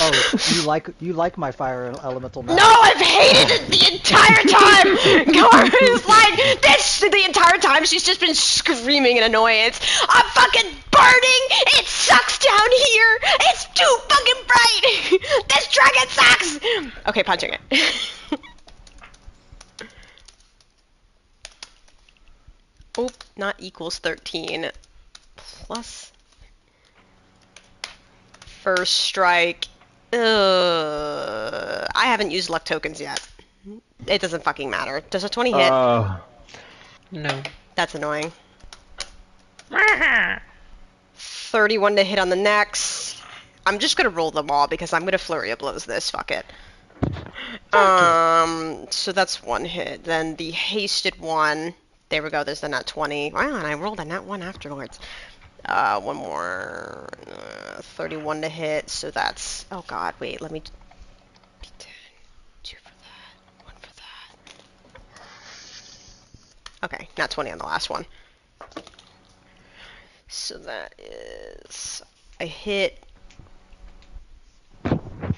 Oh, you like my fire elemental now? No, I've hated it the entire time! Kara's like this the entire time. She's just been screaming in annoyance. I'm fucking burning! It sucks down here! It's too fucking bright! This dragon sucks! Okay, punching it. Oh, not equals 13. Plus first strike. I haven't used luck tokens yet. It doesn't fucking matter. Does a 20 hit? No. That's annoying. 31 to hit on the next. I'm just gonna roll them all because I'm gonna flurry of blows this. Fuck it. So that's one hit. Then the hasted one. There we go. There's the nat 20. Wow, and I rolled a nat 1 afterwards. One more. 31 to hit. So that's. Oh god, wait. Let me. 10, 2 for that. 1 for that. Okay, nat 20 on the last one. So that is. I hit.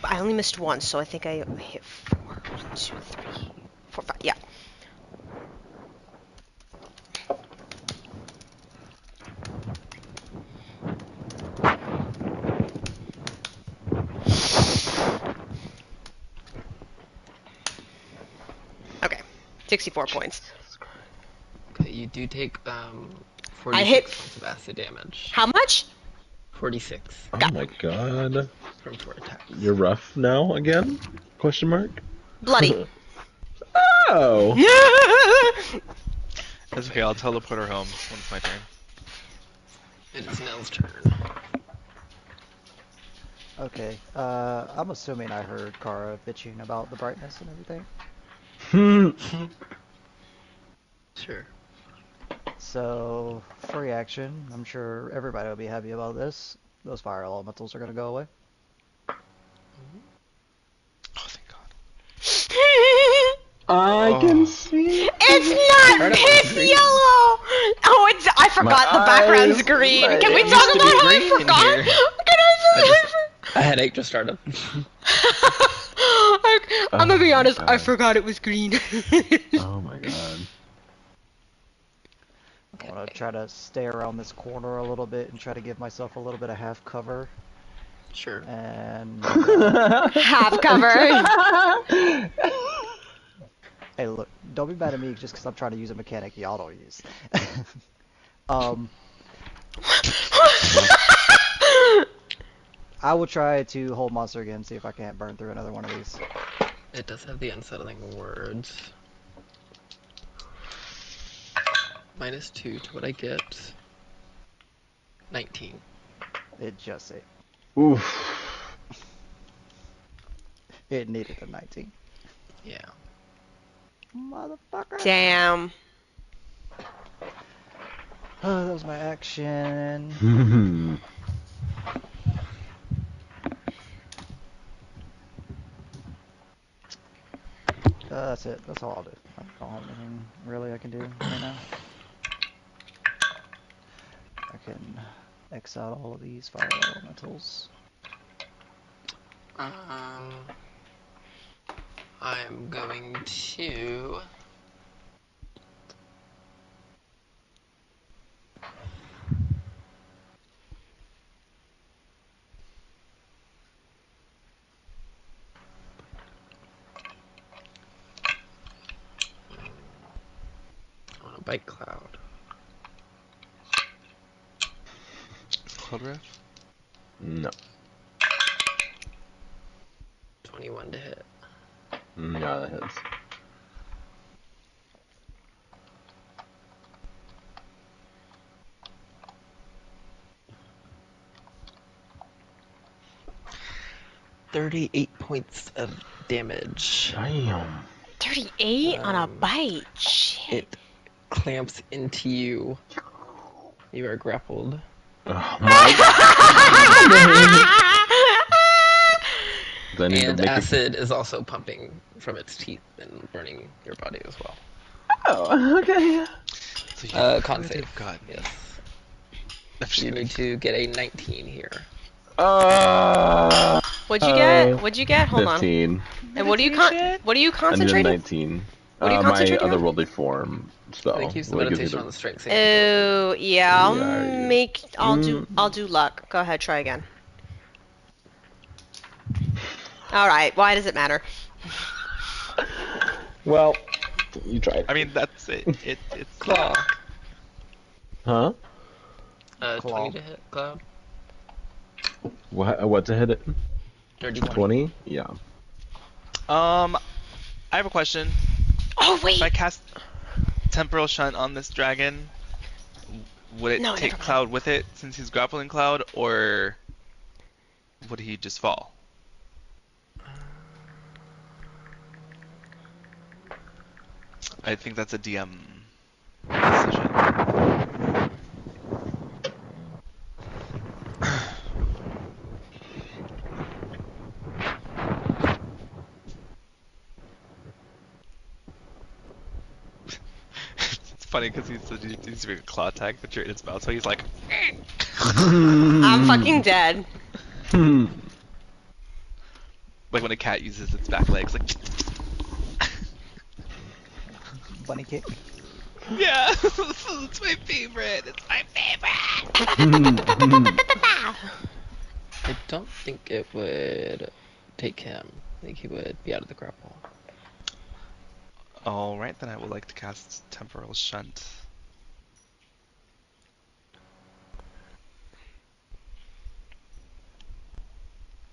I only missed one, so I think I hit 4. 1, 2, 3, 4, 5. Yeah. Okay, 64 points. Okay, you do take 46 I hit. points of acid damage. How much? 46 Oh my god. from 4 attacks. You're rough now again? Question mark? Bloody. Oh! That's okay, I'll teleport her home when it's my turn. It is Nell's turn. Okay, I'm assuming I heard Kara bitching about the brightness and everything. Sure. So, free action. I'm sure everybody will be happy about this. Those fire elementals are gonna go away. Oh, thank God. I can see. It's not piss yellow! Oh, it's. I forgot the background's green. Can we talk about how I forgot? A headache just started. I'm gonna be honest, I forgot it was green. Oh my god. I want to try to stay around this corner a little bit and try to give myself a little bit of half cover. Sure. And Half cover. hey, look, don't be mad at me just because I'm trying to use a mechanic y'all don't use. I will try to hold monster again, see if I can't burn through another one of these. It does have the unsettling words. -2 to what I get. 19. It just it. Oof. It needed a 19. Yeah. Motherfucker. Damn. Oh, that was my action. That's it. That's all I'll do. I don't have anything really I can do right now. I can X out all of these fire elementals. I'm going to... I want to bite Cloud. Cloud Rift? No. 21 to hit. Yeah, that hits. $38 points of damage. Damn. 38 on a bite. Shit. It clamps into you. You are grappled. Oh my And acid is also pumping from its teeth and burning your body as well. Oh, okay. So Con save. God. Yes. I'm just You kidding. need to get a 19 here. What'd you get? What'd you get? Hold 15. on. And what are you what are you And then concentrating? 19. What are you my concentrating other on? worldly form spell. I think use the Well, it gives you meditation on the strength saving. Oh, yeah. Yeah, I'll do luck. Go ahead, try again. All right. Why does it matter? Well, you tried. I mean, that's it. It's Claw. Huh? 20 to hit, Cloud. What to hit it? Dirty 20? Yeah. I have a question. Oh wait. If I cast Temporal Shunt on this dragon, would it No, take never mind. Cloud with it since he's grappling Cloud, or would he just fall? I think that's a DM decision. It's funny because he's doing a claw attack, but you're in its mouth, so he's like, I'm fucking dead. like when a cat uses its back legs, like, Bunny kick. yeah, it's my favorite. It's my favorite. I don't think it would take him. I think he would be out of the grapple. Alright, then I would like to cast Temporal Shunt.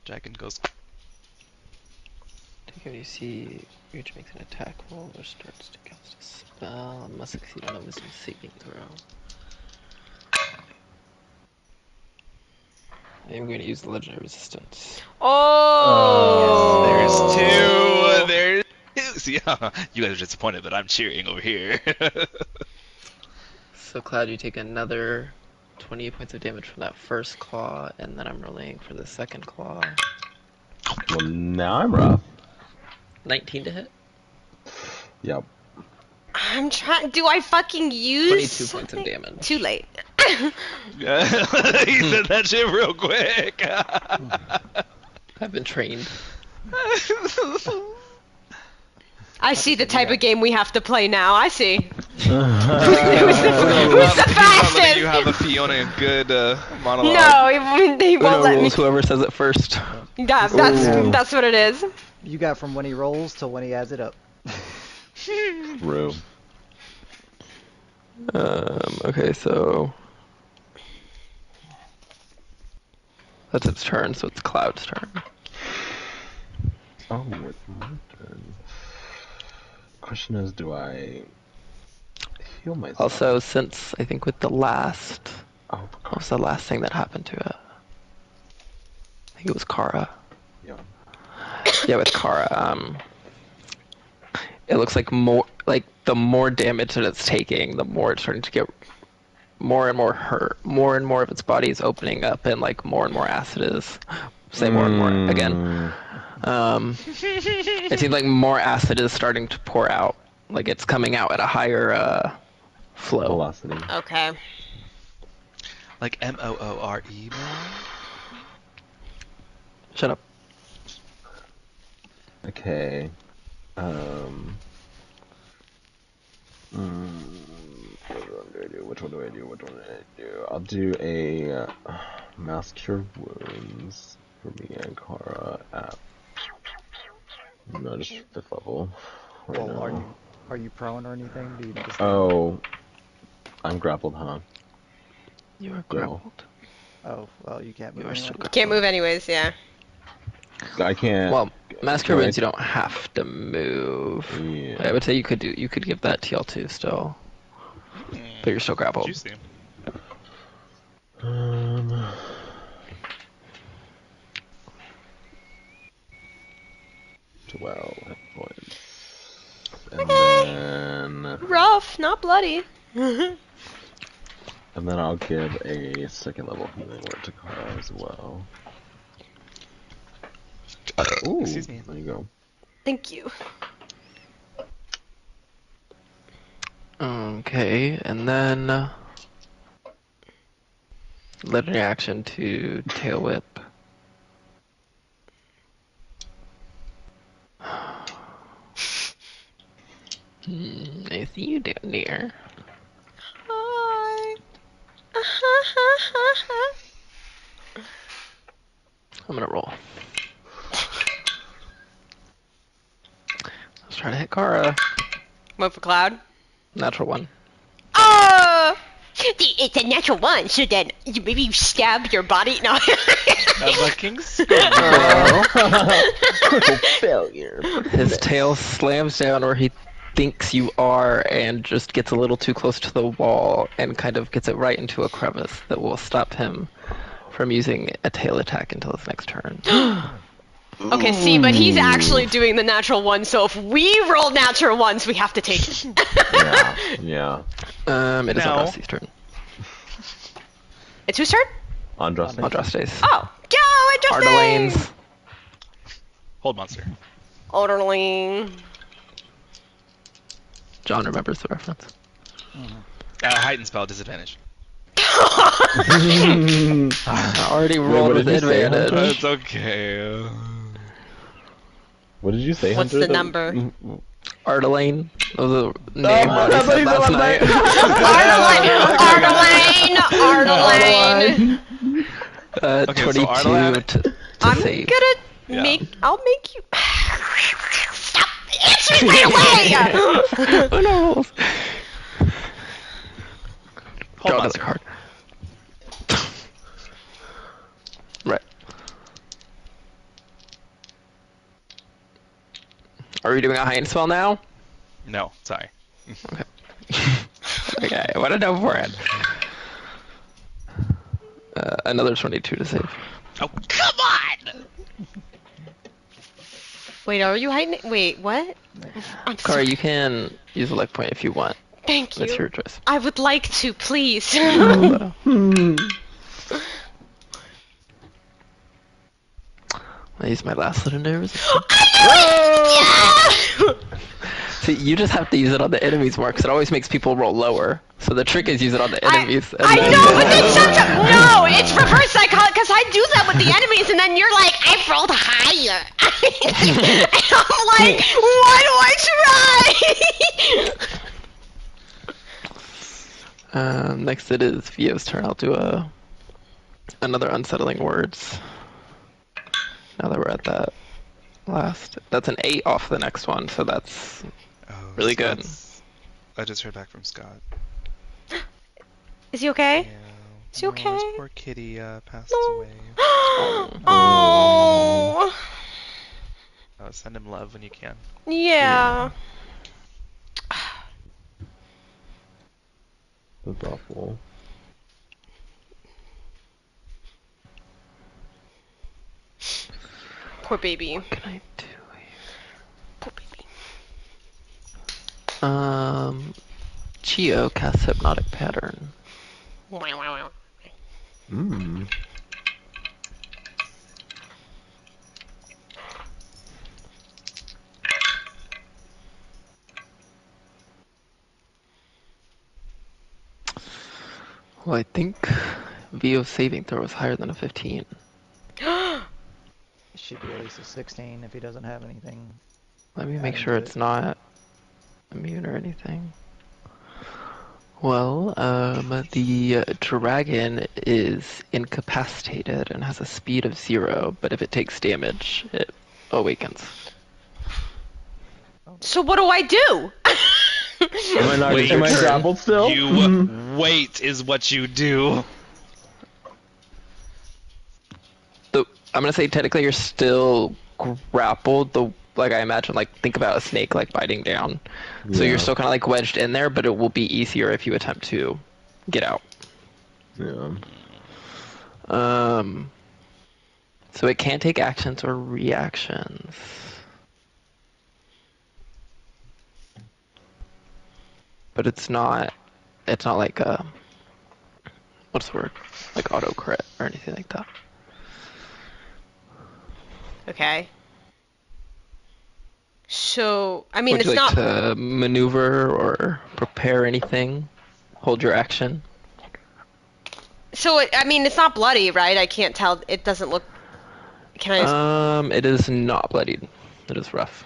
Dragon goes. Take care, you see Reach makes an attack roll or starts to cast a spell and must succeed on a wisdom saving throw. I am going to use the legendary resistance. Oh. There's two. See, you guys are disappointed, but I'm cheering over here. So Cloud, you take another 28 points of damage from that first claw, and then I'm rolling for the second claw. Well, now I'm rough. 19 to hit. Yep. I'm trying. Do I fucking use? 22 points of damage. Too late. He said that shit real quick. I've been trained. I see the type of game we have to play now. I see. Who's the Letting fastest? you have a Fiona good monologue. No, he won't let me. rules, whoever says it first. That's what it is. You got from when he rolls till when he adds it up. True. Okay, so that's its turn, so it's Cloud's turn. Oh, it's my turn. Question is, do I heal myself? Also, since I think with the last, Oh, what was the last thing that happened to it? I think it was Kara. yeah. Yeah, with Kara, it looks like the more damage that it's taking, the more it's starting to get more and more hurt. More and more of its body is opening up, and like more and more acid is. Say more and more again. It seems like more acid is starting to pour out. Like it's coming out at a higher flow. Velocity. Okay. Like Moore, man. Shut up. Okay. Which one do I do? I'll do a Mass Cure Wounds for me and Kara at just 5th level. Right Well, now. are you prone or anything? Do you just Oh, I'm grappled, huh? You are grappled. Oh, well, you can't move You are anyway. still grappled. Can't move anyways. Yeah. I can't. Well, Master Right. Wounds, you don't have to move. Yeah. I would say you could give that TL2 still, but you're still grappled. Juicy. 12 hit points. And then Rough, not bloody. and then I'll give a second level healing word to Kara as well. Ooh, Excuse me. there you go. Thank you. Okay, and then legendary action to tail whip. I see you down there. Hi. I'm gonna roll. Let's try to hit Kara. Went for Cloud. Natural one. It's a natural one, so then maybe you stab your body. No. Vikings. Failure. His tail slams down where he thinks you are and just gets a little too close to the wall and kind of gets it right into a crevice that will stop him from using a tail attack until his next turn. Okay, see, but he's actually doing the natural one, so if we roll natural ones, we have to take it. Yeah. It is No. Andraste's turn. It's whose turn? Andraste. Andraste's. Oh, go, Andraste! Ardalane's. Hold monster. Orderling. John remembers the reference. Heightened spell disadvantage. I already rolled what with did you say, advantage. Hunter? It's okay. What did you say, What's Hunter? the number? Ardalane. That was a name I already thought said he said last Ardeline! Ardeline! Okay, so 22 Ardalane- to I'm save. gonna I'll make you... Stop answering right away! Oh no! Hold Draw monster. another card. Right. Are we doing a heightened spell now? No, sorry. Okay, I want to know beforehand. Another 22 to save. Oh, come on! Wait, are you hiding? Wait, what? I'm Kara, sorry. you can use a luck point if you want. Thank you. That's your choice. I would like to, please. I use my last legendary resistance. See, you just have to use it on the enemies more, because it always makes people roll lower. So the trick is use it on the enemies. I know, but then sometimes no, it's reverse psychology because I do that with the enemies, and then you're like, I rolled higher. And I'm like, why do I try? Next it is Vio's turn. I'll do another unsettling words. Now that we're at that last, that's an 8 off the next one, so that's really good. I just heard back from Scott. Is he okay? Yeah. Is he okay? His poor kitty passed No. away. Oh. Send him love when you can. Yeah. That's awful. Poor baby. What can I do Poor baby. here? Chio casts Hypnotic Pattern. Hmm. Well, I think Vio's saving throw is higher than a 15. It should be at least a 16 if he doesn't have anything. Let me Add make sure into it's it. not immune or anything. Well, the dragon is incapacitated and has a speed of 0, but if it takes damage, it awakens. So what do I do? Am I your turn. grappled still? You wait is what you do. I'm gonna say technically you're still grappled. Like I imagine, like think about a snake like biting down. So you're still kind of like wedged in there, but it will be easier if you attempt to get out. Yeah. So it can't take actions or reactions. But it's not like what's the word? Like auto crit or anything like that. Okay. So, I mean, Would it's you like not. to maneuver or prepare anything? Hold your action. So, I mean, it's not bloody, right? I can't tell. It doesn't look. Can I? It is not bloodied. It is rough.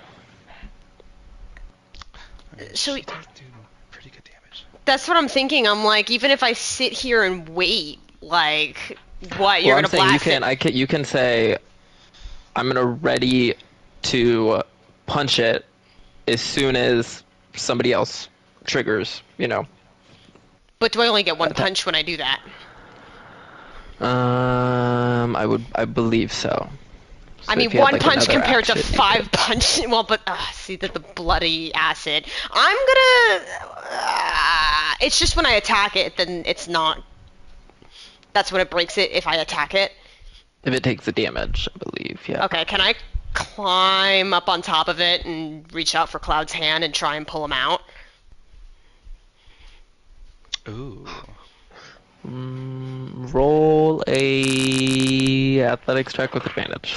So She does do pretty good damage. that's what I'm thinking. I'm like, even if I sit here and wait, like, what you're Well, I'm gonna saying blast it? you can say, I'm gonna ready to punch it as soon as somebody else triggers. You know. But do I only get one Attack. punch when I do that? I believe so. I So mean, if you had, one like, punch another compared to action, you 5 punches. Well, but see the bloody acid. I'm gonna. It's just when I attack it, then it's not. That's when it breaks it. If I attack it. if it takes the damage, I believe. Yeah. Okay, can I climb up on top of it and reach out for Cloud's hand and try and pull him out? Ooh. Roll a athletics check with advantage.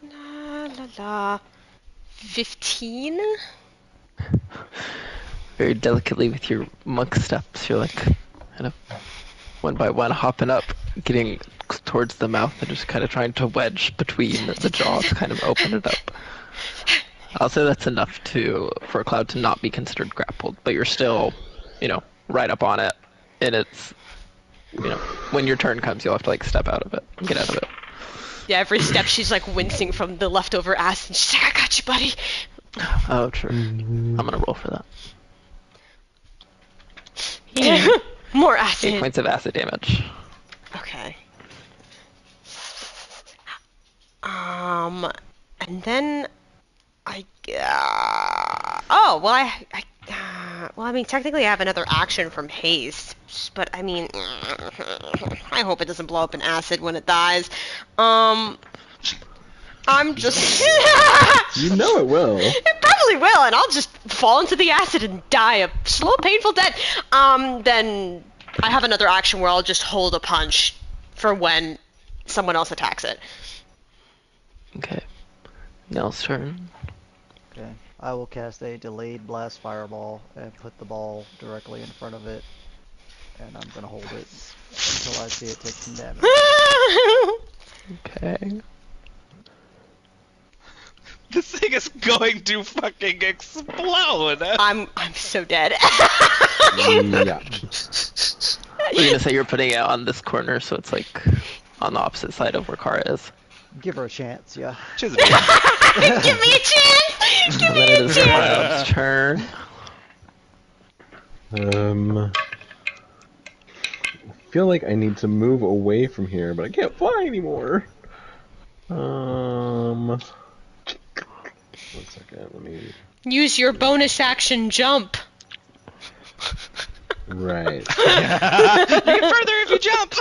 La la la. 15? Very delicately with your monk steps, you're like kind of one by one hopping up, getting towards the mouth and just kind of trying to wedge between the jaws, kind of open it up. I'll say that's enough for a Cloud to not be considered grappled, but you're still, right up on it, and it's, when your turn comes, you'll have to like step out of it, get out of it. Yeah, every step she's like wincing from the leftover acid. She's like, I got you, buddy. Oh, true. I'm gonna roll for that. Yeah, more 8 acid. points of acid damage. Okay. And then I mean, technically I have another action from haste, but I mean, I hope it doesn't blow up in acid when it dies. I'm just. You know it will. It probably will, and I'll just fall into the acid and die a slow, painful death. Then I have another action where I'll just hold a punch for when someone else attacks it. Okay. Nell's turn. Okay. I will cast a delayed blast fireball and put the ball directly in front of it, and I'm gonna hold it until I see it take some damage. Okay. This thing is going to fucking explode. I'm so dead. Yeah. We're gonna say you're putting it on this corner, so it's like on the opposite side of where Kara is. Give her a chance, yeah. She's a Give me a chance! Give And me then it a is chance! Cloud's turn. I feel like I need to move away from here, but I can't fly anymore. One second, let me... Use your bonus action jump. Right. You get further if you jump.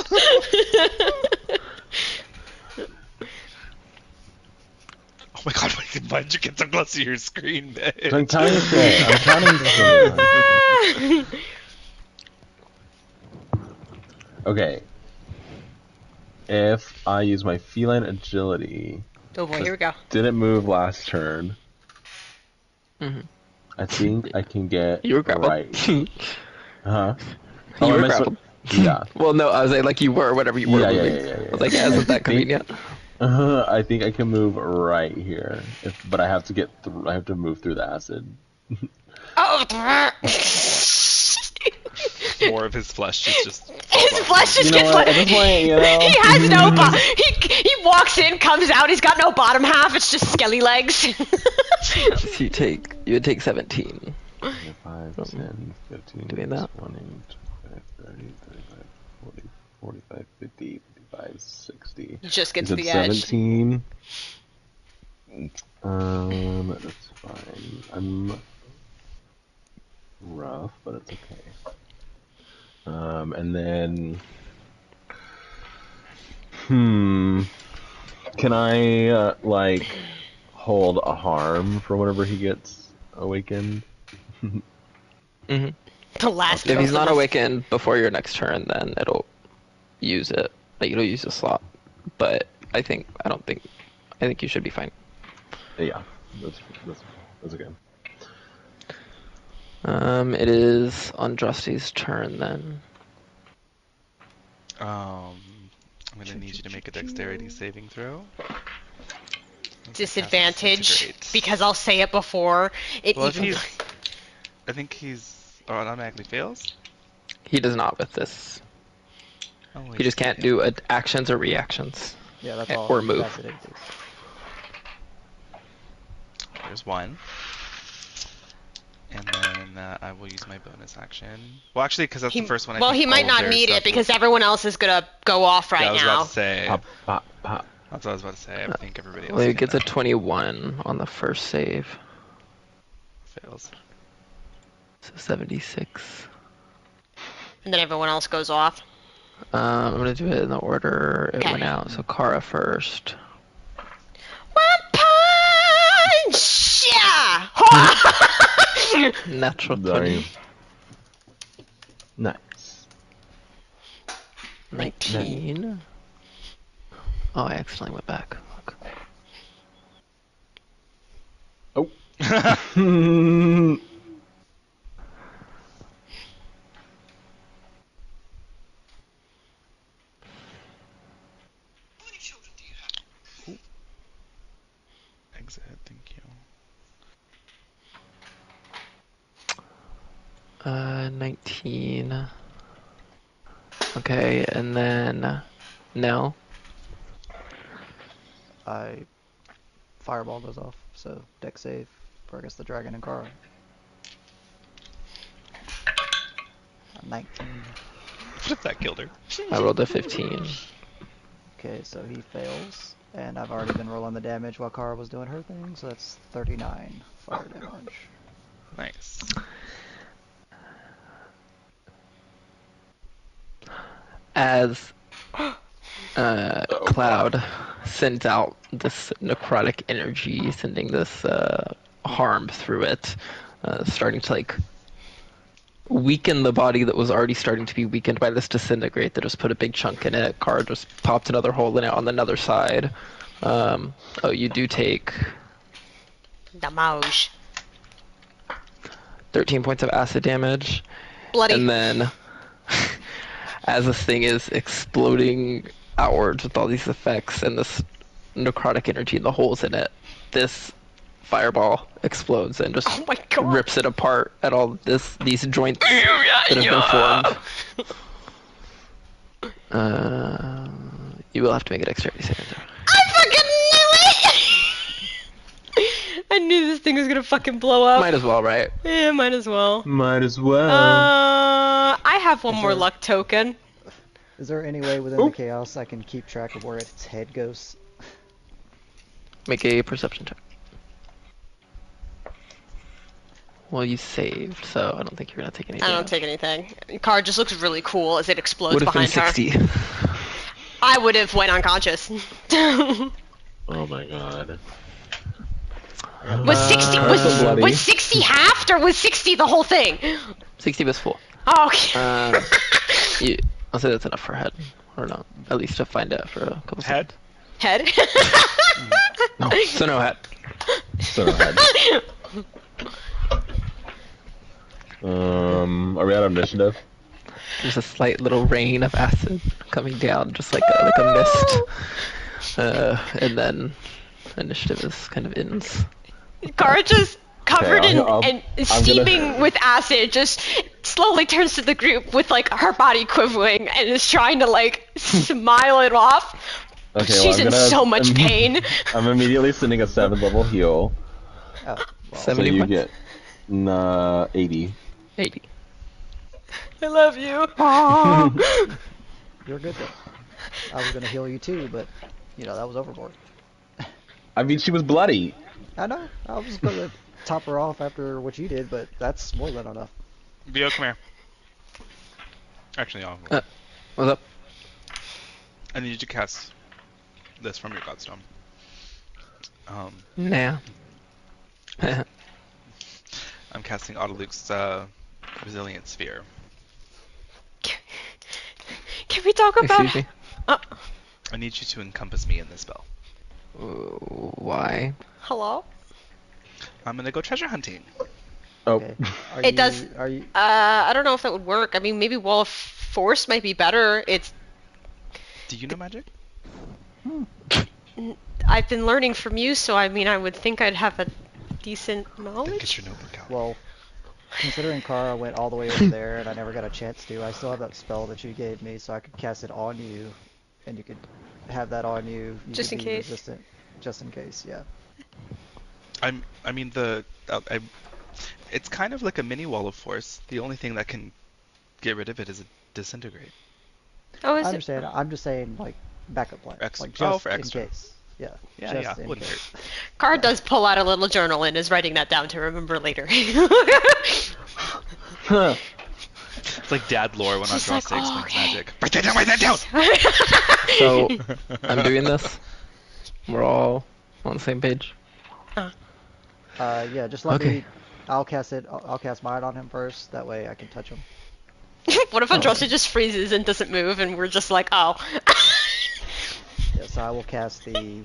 Oh my god, why did you get so close to your screen, bitch? I'm counting to Okay. If I use my feline agility, Oh boy, here we go. didn't move last turn, Mm-hmm. I think I can get You were grappled. right. Huh? You were am I grappled. Yeah. Well, no, I was like you were, whatever you were Yeah, moving. yeah. I was like, yeah, isn't that convenient? I think I can move right here, but I have to get I have to move through the acid. Oh, More of his flesh is just. his flesh just You know gets what? like. At this point, you know. He has no he walks in, comes out, he's got no bottom half, it's just skelly legs. So you would take 17. 5, 10, 15, Doing that. 20, 30, 35, 40, 45, 50, 55, 60. Just get You to said the edge. 17. That's fine. I'm rough, but it's okay. And then, can I like hold a harm for whenever he gets awakened? Mm-hmm. The last. If he's not awakened before your next turn, then it'll use it. Like it'll use a slot. But I think you should be fine. Yeah, that's okay. It is Andraste's turn then. I'm gonna need you to make a dexterity saving throw. Disadvantage because I'll say it before it Well, even. I think he's automatically fails. He does not with this. Oh, He just can't do actions or reactions. Yeah, that's all. Or move. That's it. There's one. And then I will use my bonus action. Well, actually, because that's the first one. He might not need it because everyone else is gonna go off right now. I was about to say. Pop, pop, pop. That's what I was about to say. I think everybody else. Well, he gets a 21 on the first save. Fails. So 76. And then everyone else goes off. I'm gonna do it in the order it went out. So Kara first. One punch! Yeah! Natural 20. Nice. 19. Oh, I accidentally went back. Look. Oh. Exit, thank you. 19. Okay, and then Nell. Fireball goes off, so deck save for I guess the dragon and Kara. 19. What if that killed her? I rolled a 15. Okay, so he fails, and I've already been rolling the damage while Kara was doing her thing, so that's 39 fire damage. Nice. As Cloud sends out this necrotic energy, sending this harm through it, starting to like weaken the body that was already starting to be weakened by this disintegrate that just put a big chunk in it. Kara just popped another hole in it on another side. Oh, you do take Damage. 13 points of acid damage. Bloody. And then, as this thing is exploding outwards with all these effects and this necrotic energy and the holes in it, this fireball explodes and just rips it apart at all these joints that have been formed. You will have to make a dexterity saving throw. I fucking knew it! I knew this thing was gonna fucking blow up. Might as well, right? Yeah, might as well. Might as well. I have one more luck token. Is there any way within the chaos I can keep track of where its head goes? Make a perception check. Well, you saved, so I don't think you're gonna take anything. I don't take anything. Car just looks really cool as it explodes Would've behind been 60. her. I would have went unconscious. Oh my god. Was 60 halved or was 60 the whole thing? 60 was full. Oh, okay. I'll say that's enough for head, or not, at least to find out for a couple Head? Head? No, so no head. So no head. Are we out of initiative? There's a slight little rain of acid coming down, just like a mist. And then initiative is kind of ends. Kara just covered Okay, and steaming with acid just slowly turns to the group with like her body quivering and is trying to like smile it off. Okay, She's in so much pain. I'm immediately sending a 7th level heal. Oh, well, 70 so you points? get 80. 80. I love you. You're good though. I was gonna heal you too, but that was overboard. I mean, she was bloody. I know. I was gonna top her off after what you did, but that's more than enough. Vio, come here. Actually, I'll. What's up? I need you to cast this from your Godstone. Nah. I'm casting Autoluke's Resilient Sphere. Can we talk about? Excuse me? I need you to encompass me in this spell. Why? Hello? I'm gonna go treasure hunting. Oh. Okay. It does. Are you? I don't know if that would work. I mean, maybe Wall of Force might be better. Do you know magic? I've been learning from you, so I mean, I would think I'd have a decent Then knowledge. get your notebook out. Well, considering Kara went all the way over there and I never got a chance to, I still have that spell that you gave me, so I could cast it on you, and you could have that on you. You Just could in be case. resistant, just in case, yeah. I mean it's kind of like a mini wall of force. The only thing that can get rid of it is a disintegrate. Oh, I is it? understand. I'm just saying, like, backup plan. Like, Oh, just for in extra. case. Yeah. Yeah, just yeah, in wouldn't case. Car does pull out a little journal and is writing that down to remember later. It's like Dad lore when She's Andraste like, explains okay. magic. Write that down, write that down! So, I'm doing this. We're all on the same page. Yeah, just let Okay. me. I'll cast it. I'll cast mine on him first. That way I can touch him. What if Andraste just freezes and doesn't move, and we're just like, oh. Yes, I will cast the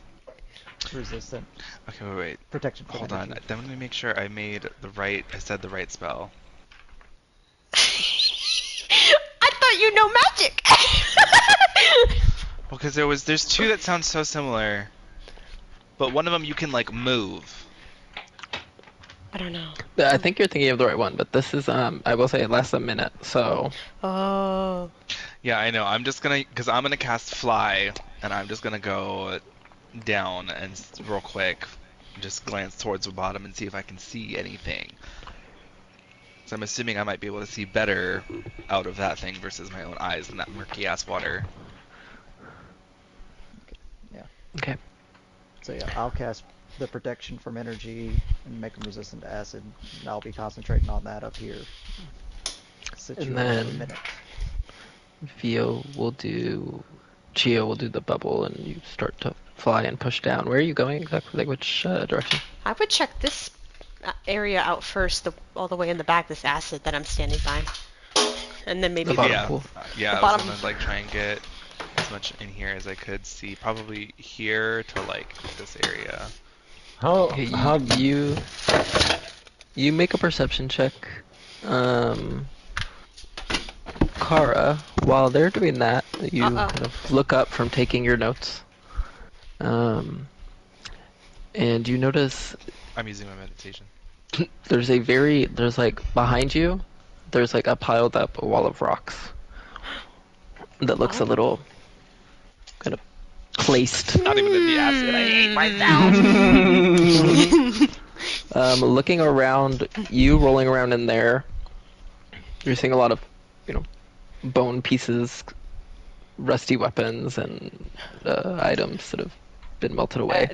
resistant Okay, wait. protection. From Hold on. energy. Then let me make sure I said the right spell. I thought you know magic. Well, because there's two that sound so similar, but one of them you can like move. I don't know. I think you're thinking of the right one, but this is, I will say it lasts a minute, so... Oh. Yeah, I know. I'm gonna cast fly, and I'm just gonna go down and real quick, just glance towards the bottom and see if I can see anything. So I'm assuming I might be able to see better out of that thing versus my own eyes in that murky ass water. Okay. So yeah, I'll cast the protection from energy and make him resistant to acid. And I'll be concentrating on that up here. And then- A minute. Gio will do the bubble, and you start to fly and push down. Where are you going exactly? Like which direction? I would check this area out first, all the way in the back, this acid that I'm standing by. And then maybe The bottom Yeah, pool. yeah. The I bottom- was gonna like try and get as much in here as I could see, probably here to like this area. Okay, How you make a perception check. Kara, while they're doing that, you kind of look up from taking your notes. And you notice I'm using my meditation. there's like behind you, there's like a piled up wall of rocks that looks a little kind of placed. Not even in the acid. I hate myself. Looking around, you rolling around in there, you're seeing a lot of, bone pieces, rusty weapons, and items that have been melted away.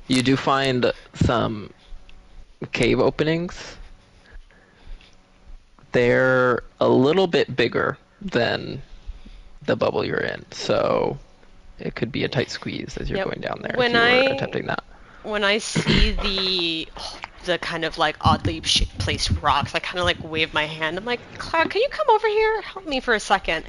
You do find some cave openings. They're a little bit bigger than the bubble you're in, so it could be a tight squeeze as you're Yep. going down there When if you were I- attempting that. when I see the kind of like oddly placed rocks, I kind of like wave my hand. I'm like, Cloud, can you come over here? Help me for a second.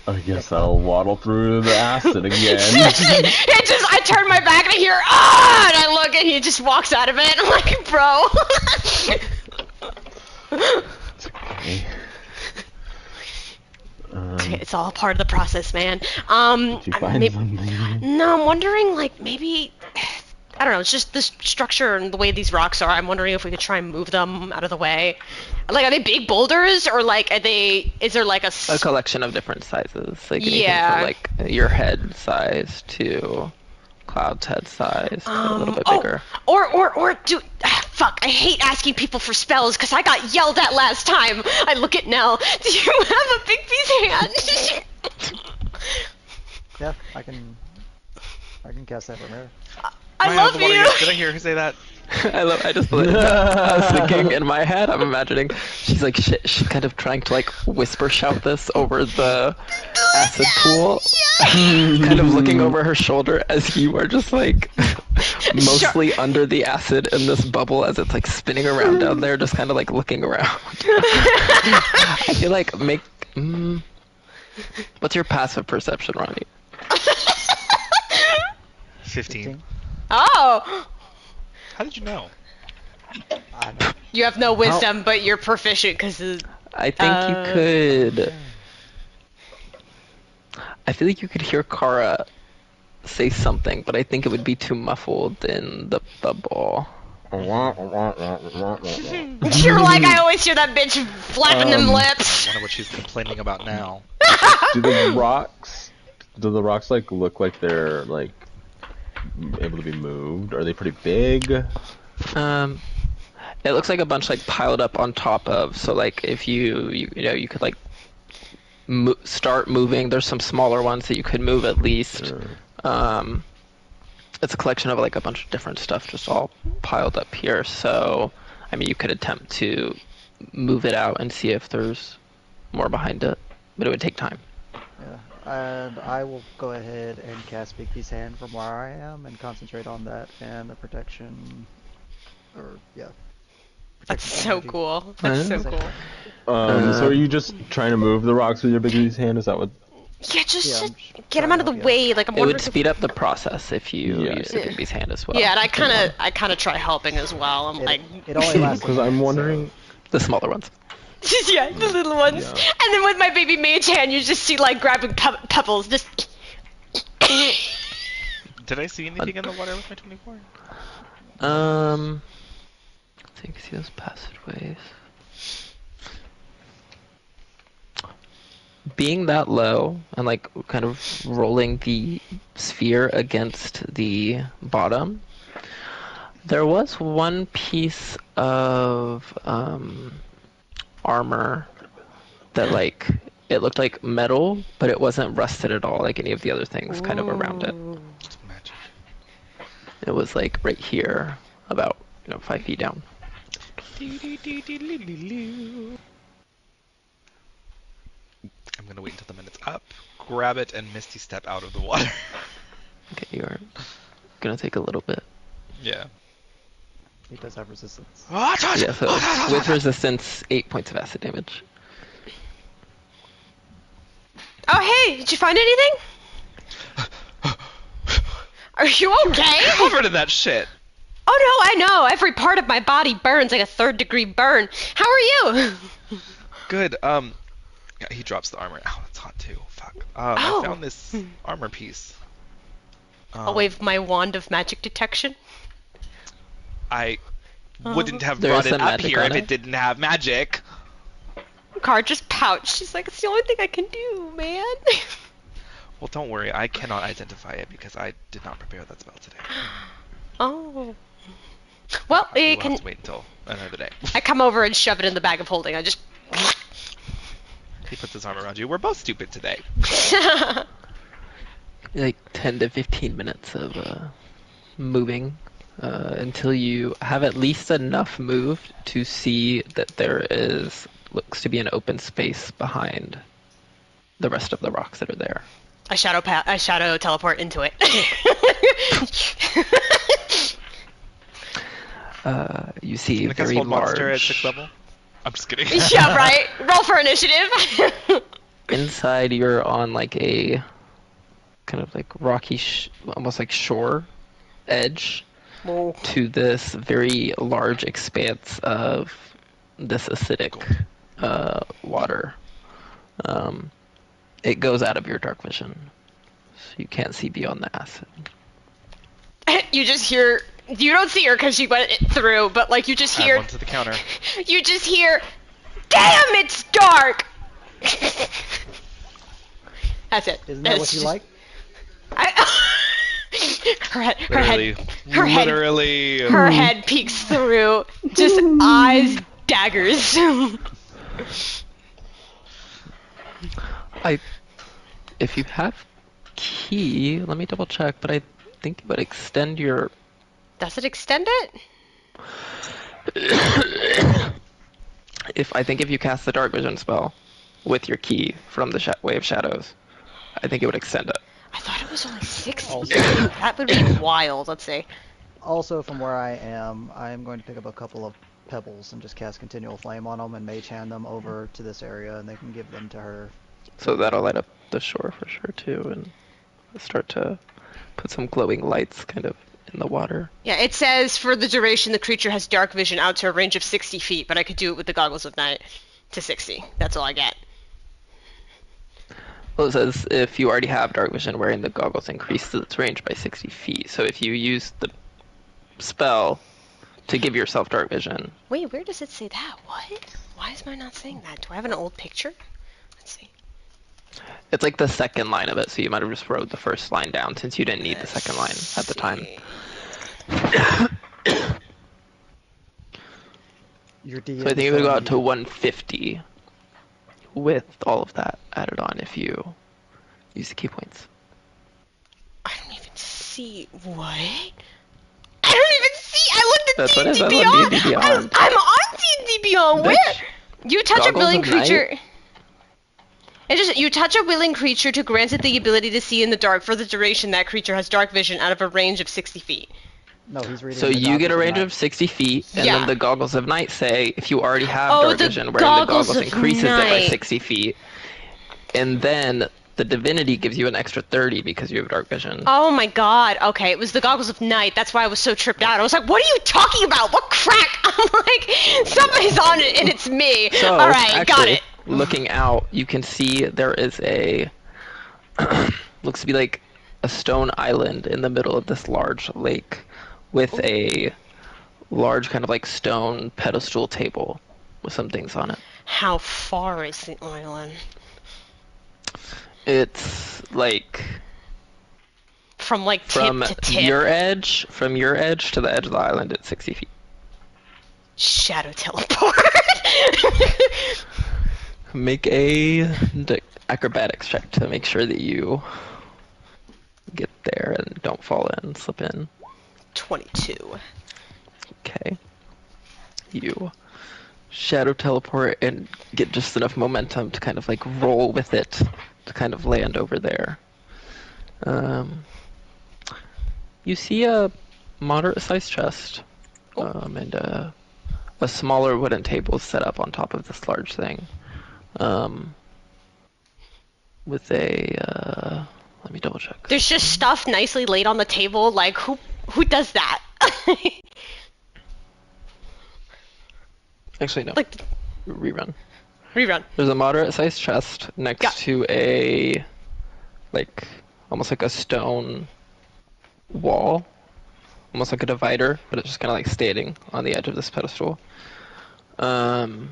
I guess I'll waddle through the acid again. I turn my back and I hear, ah! And I look and he just walks out of it. I'm like, bro. Okay. It's all part of the process, man. Did you find something? No, I'm wondering, like, maybe, I don't know, it's just the structure and the way these rocks are. I'm wondering if we could try and move them out of the way. Like, are they big boulders, or, like, is there, like, A collection of different sizes, like anything Yeah. from like your head size to Cloud's head size, a little bit bigger. Or Fuck, I hate asking people for spells because I got yelled at last time. I look at Nell. Do you have a Bigby's hand? Yeah, I can cast that from here. I love you. Did I hear her say that? I was thinking in my head, I'm imagining she's like she's kind of trying to like whisper shout this over the acid pool, kind of looking over her shoulder as you are just like mostly under the acid in this bubble as it's like spinning around down there, just kind of like looking around. I feel like what's your passive perception, Ronnie? 15. Oh. How did you know? You have no wisdom, but you're proficient because I think you could. I feel like you could hear Kara say something, but I think it would be too muffled in the bubble. You're like, I always hear that bitch flapping them lips. I wonder what she's complaining about now. Do the rocks like look like they're like able to be moved? Are they pretty big? It looks like a bunch like piled up on top of. So like if you could like start moving. There's some smaller ones that you could move at least. Sure. It's a collection of like a bunch of different stuff just all piled up here. So I mean you could attempt to move it out and see if there's more behind it, but it would take time. Yeah, and I will go ahead and cast Bigby's hand from where I am and concentrate on that and the protection. That's so cool. That's so cool. So are you just trying to move the rocks with your Bigby's hand? Is that what? Yeah, just get them out of the way. Like I'm. It would speed up the process if you use the Bigby's hand as well. Yeah, and I kind of try helping as well. I'm like. It only lasts. Because I'm wondering. The smaller ones. Yeah, the little ones. Yeah. And then with my baby mage hand, you just see like grabbing pebbles, just. Did I see anything in the water with my 24? I think see those passageways. Being that low and like kind of rolling the sphere against the bottom, there was one piece of armor that like it looked like metal, but it wasn't rusted at all like any of the other things kind of around it. It's magic. It was like right here, about 5 feet down. I'm gonna wait until the minute's up, grab it, and Misty step out of the water. Okay, you are gonna take a little bit. Yeah. He does have resistance. Yeah, so with resistance, 8 points of acid damage. Oh hey, did you find anything? Are you okay? Covered in that shit. Oh no, I know. Every part of my body burns like a 3rd-degree burn. How are you? Good. Yeah, he drops the armor. Ow, it's hot too. Fuck. I found this armor piece. I'll wave my wand of magic detection. I wouldn't have There brought is it some up magic here on if it. it didn't have magic. Car just pouched. She's like, it's the only thing I can do, man. Well, don't worry. I cannot identify it because I did not prepare that spell today. Oh. Well, We'll you have can. to wait until another day. I come over and shove it in the bag of holding. I just. He puts his arm around you. We're both stupid today. Like 10 to 15 minutes of moving until you have at least enough moved to see that there looks to be an open space behind the rest of the rocks that are there. I shadow teleport into it. You see a Can I cast very Hold Monster at large. 6th level? I'm just kidding. Yeah, right. Roll for initiative. Inside, you're on like a kind of like rocky, almost like shore edge to this very large expanse of this acidic water. It goes out of your dark vision, so you can't see beyond the acid. You just hear. You don't see her because she went through, but like you just Add hear. one to the counter. You just hear. Damn, it's dark. That's it. Isn't that what you like? Literally. Her head peeks through, just eyes daggers. If you have key, let me double check, but I think it would extend your... Does it extend it? If you cast the dark vision spell with your key from the Way of Shadows, I think it would extend it. I thought it was only 60. Also- That would be wild, let's see. Also, from where I am going to pick up a couple of pebbles and just cast Continual Flame on them and mage hand them over to this area, and they can give them to her. So that'll light up the shore for sure too, and start to put some glowing lights kind of in the water. Yeah, it says for the duration the creature has dark vision out to a range of 60 feet, but I could do it with the goggles of night to 60. That's all I get. Well, it says if you already have dark vision, wearing the goggles increases its range by 60 feet. So if you use the spell to give yourself dark vision... Wait, where does it say that? What? Why is mine not saying that? Do I have an old picture? Let's see. It's like the second line of it, so you might have just wrote the first line down since you didn't need the second line at the time. Your DM So I think it would go out to 150 with all of that added on if you use the key points. I don't even see. What? I don't even see. I looked at That's what it D&D says on Beyond. D&D Beyond. I'm on D&D Beyond. Where? You touch a Goggles willing of Night? creature. It just you touch a willing creature to grant it the ability to see in the dark for the duration that creature has dark vision out of a range of 60 feet. No, he's reading. So the you get a Goggles range Night. of 60 feet, and Yeah. then the goggles of night say if you already have Oh, dark the vision, wearing the goggles goggles of increases it by night. 60 feet, and then the divinity gives you an extra 30 because you have dark vision. Oh my god. Okay, it was the goggles of night. That's why I was so tripped out. I was like, what are you talking about? What crack? I'm like, somebody's on it and it's me. So, Alright, actually, got it. looking out, you can see there is a looks to be like a stone island in the middle of this large lake with a large kind of like stone pedestal table with some things on it. How far is the island? It's like From like tip from to tip. your edge to the edge of the island at 60 feet. Shadow teleport. Make a acrobatics check to make sure that you get there and don't fall in, slip in. 22. Okay. You shadow teleport and get just enough momentum to kind of like roll with it to kind of land over there. You see a moderate-sized chest and a smaller wooden table set up on top of this large thing. With a let me double check. There's just stuff nicely laid on the table. Like who does that? Actually, no. Like Rerun. rerun. There's a moderate-sized chest next Got- to a, like, almost like a stone wall, almost like a divider, but it's just kind of like standing on the edge of this pedestal. It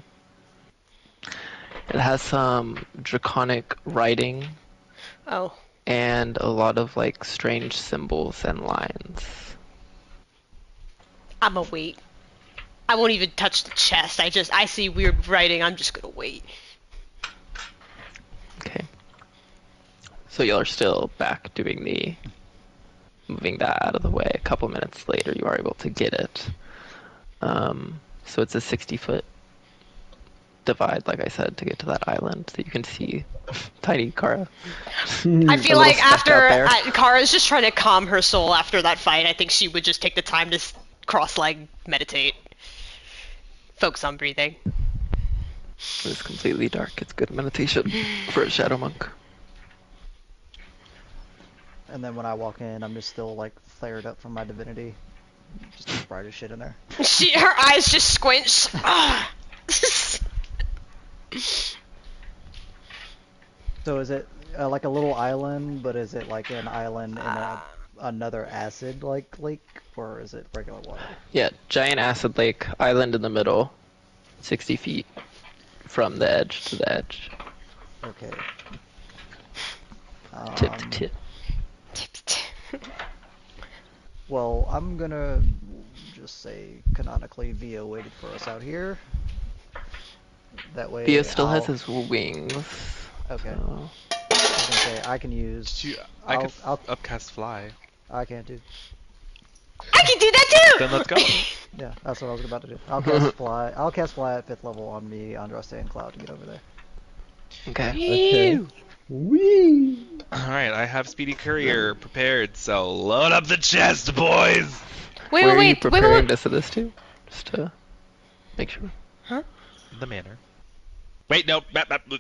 has some draconic writing Oh. and a lot of like strange symbols and lines. I'ma wait. I won't even touch the chest. I see weird writing. I'm just gonna wait. Okay. So y'all are still back moving that out of the way. A couple minutes later, you are able to get it. So it's a 60-foot divide, like I said, to get to that island that you can see tiny Kara. I feel little like speck out after there. Kara's just trying to calm her soul after that fight, I think she would just take the time to cross-leg meditate. Focus on breathing. It's completely dark. It's good meditation for a shadow monk. And then when I walk in, I'm just still like flared up from my divinity. Just as bright as shit in there. Her eyes just squinch. So is it like a little island, but is it like an island in another acid-like lake, or is it regular water? Yeah, giant acid lake, island in the middle, 60 feet from the edge to the edge. Okay. Tip to tip. Well, I'm gonna just say canonically Via waited for us out here. That way, Via still has his wings. Okay. So... I was gonna say I can use. I could upcast fly. I can't do. I can do that too. Then let's go. Yeah, that's what I was about to do. I'll cast fly. I'll cast fly at 5th level on me, Andraste, and Cloud to get over there. Okay. Wee. Alright, I have Speedy Courier prepared, so load up the chest, boys! Wait, Where are you wait, preparing to send this to? Just to make sure. Huh? The manor. Wait, no.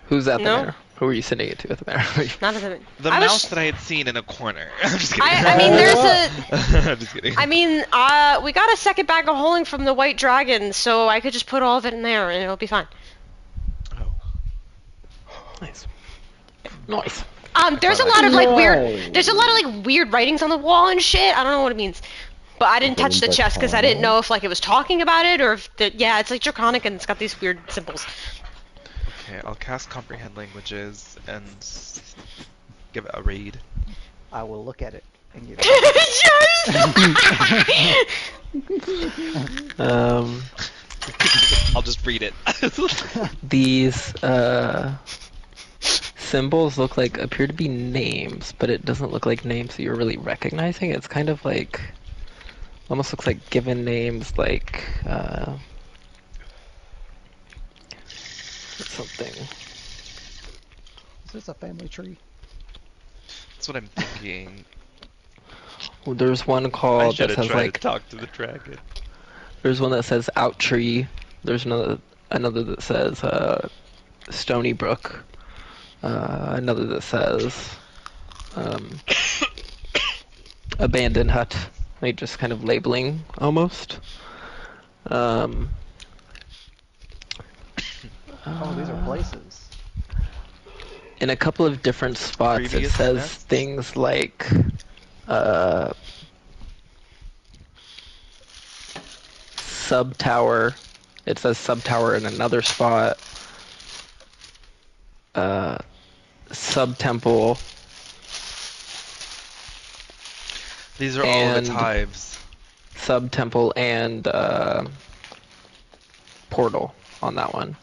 Who's at the No. manor? Who are you sending it to at the manor? Not at the. The mouse that I had seen in a corner. I'm just kidding. I mean, there's a. I'm just kidding. I mean, we got a second bag of holding from the White Dragon, so I could just put all of it in there and it'll be fine. Oh. Nice. Nice. There's a lot of like weird. There's a lot of like weird writings on the wall and shit. I don't know what it means, but I didn't touch the chest because I didn't know if like it was talking about it or if yeah, it's like draconic and it's got these weird symbols. Okay, I'll cast Comprehend Languages and give it a read. I will look at it and give Yes! I'll just read it. These symbols appear to be names, but it doesn't look like names that you're really recognizing. It's kind of like almost looks like given names, like something. Is this a family tree? That's what I'm thinking. Well, there's one I called should that have says tried like to talk to the dragon. there's one that says out tree. There's another that says Stony Brook. Another that says abandoned hut. Like just kind of labeling almost. Oh, these are places. In a couple of different spots, Previous it says nests? things like sub tower. It says sub tower in another spot. Sub temple. These are all of its And- hives. Sub temple and portal on that one.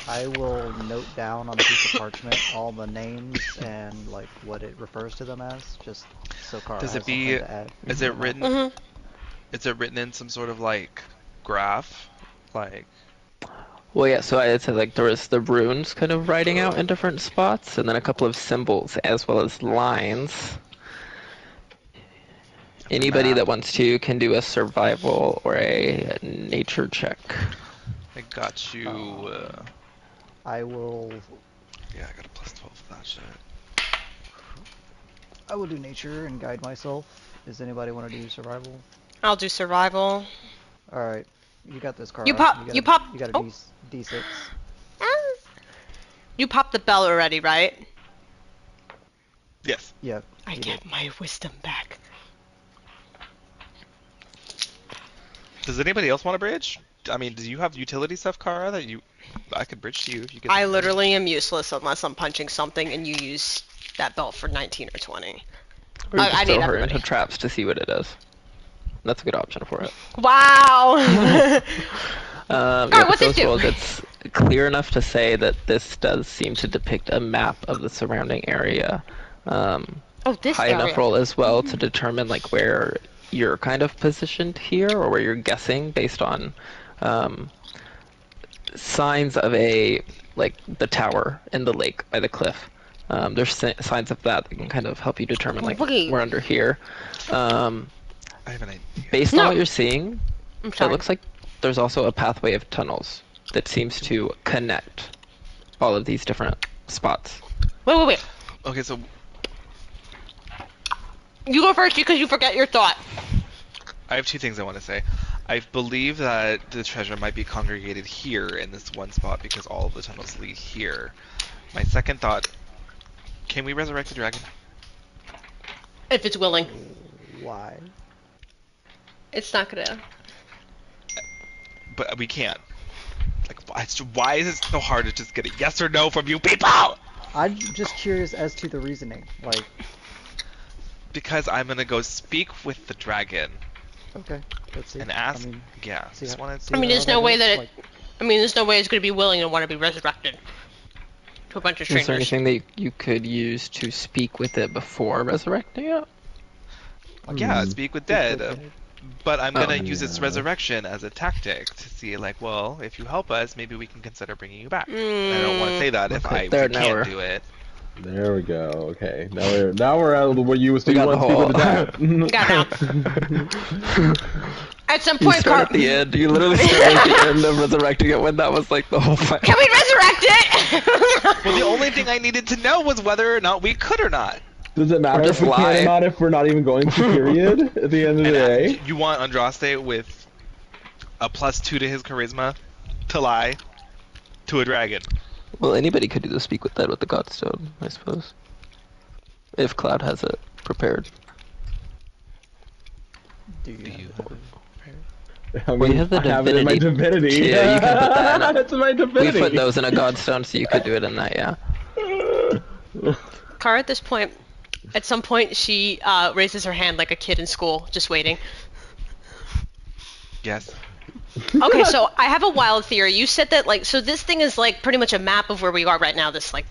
I will note down on a piece of parchment all the names and like what it refers to them as, just so Cara Does has it be? something to add. Is it written? Mhm. Is it written in some sort of like graph? Like. Well, yeah, so it said like there was the runes kind of writing out in different spots, and then a couple of symbols as well as lines. Anybody map. that wants to can do a survival or a nature check. I got you. I will. Yeah, I got a plus 12 for that shit. I will do nature and guide myself. Does anybody want to do survival? I'll do survival. All right, you got this, Cara. You pop- got you a, pop- You got a oh. D6. You popped the bell already, right? Yes. Yep. I you get did. my wisdom back. Does anybody else want a bridge? I mean, do you have utility stuff, Kara, that I could bridge to you if you get. I literally am useless unless I'm punching something and you use that belt for 19 or 20. Or you I just need throw her everybody. into traps to see what it is. That's a good option for it. Wow! Yeah, what's it first do? of all, it's clear enough to say that this does seem to depict a map of the surrounding area. Oh, this High area. enough roll as well to determine like where you're kind of positioned here, or where you're guessing based on signs of the tower in the lake by the cliff. There's signs of that can kind of help you determine like Wait. we're under here. I have an idea. Based No. on what you're seeing, I'm it sorry. looks like there's also a pathway of tunnels that seems to connect all of these different spots. Wait. Okay, so You go first because you forget your thought. I have two things I want to say. I believe that the treasure might be congregated here in this one spot because all of the tunnels lead here. My second thought, can we resurrect the dragon? If it's willing. Why? It's not gonna. But we can't. Like, why is it so hard to just get a yes or no from you people? I'm just curious as to the reasoning. Like, Because I'm gonna go speak with the dragon Okay, let's see. and ask. I mean, Yeah, see just how- wanted. see I mean, how there's no way goes. that it. Like, I mean, there's no way it's going to be willing to want to be resurrected to a bunch of Is there strangers. anything that you could use to speak with it before resurrecting it? Yeah, speak with dead. dead. But I'm Oh. gonna use its Yeah. resurrection as a tactic to see, like, well, if you help us, maybe we can consider bringing you back. And I don't want to say that if Okay, we there, now can't we're- do it. There we go. Okay, now we're at what you was We got want the people to whole- die. Got now. At some You point, start at the end. You literally start at the end of resurrecting it when that was like the whole fight. Can we resurrect it? Well, the only thing I needed to know was whether or not we could or not. Does it matter just if we lie. can or not if we're not even going to? Period. At the end of the And day. you want Andraste with a +2 to his charisma to lie to a dragon. Well, anybody could do the speak with that with the Godstone, I suppose. If Cloud has it prepared. Do you? I Well, you have the I have it in my divinity. Yeah, you can put that in it. It's my We divinity. put those in a Godstone, so you could do it in that, yeah. Kara, at some point, she raises her hand like a kid in school, just waiting. Yes. Okay, so I have a wild theory. You said that, like, so this thing is, like, pretty much a map of where we are right now, this, like,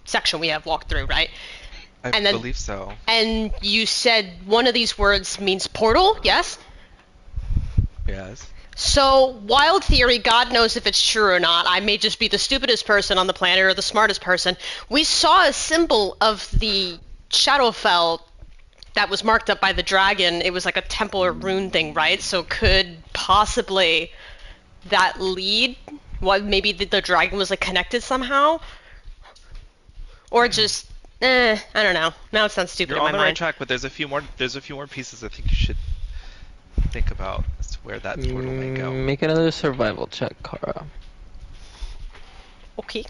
section we have walked through, right? I And then- believe so. And you said one of these words means portal, yes? Yes. So, wild theory, God knows if it's true or not. I may just be the stupidest person on the planet or the smartest person. We saw a symbol of the Shadowfell that was marked up by the dragon. It was like a temple or rune thing, right? So could possibly that lead? What, maybe the dragon was like connected somehow? Or just, I don't know. Now it sounds stupid You're in my on the right mind. track, but there's a few more pieces I think you should think about as to where that portal may go. Make another survival check, Kara. Okay.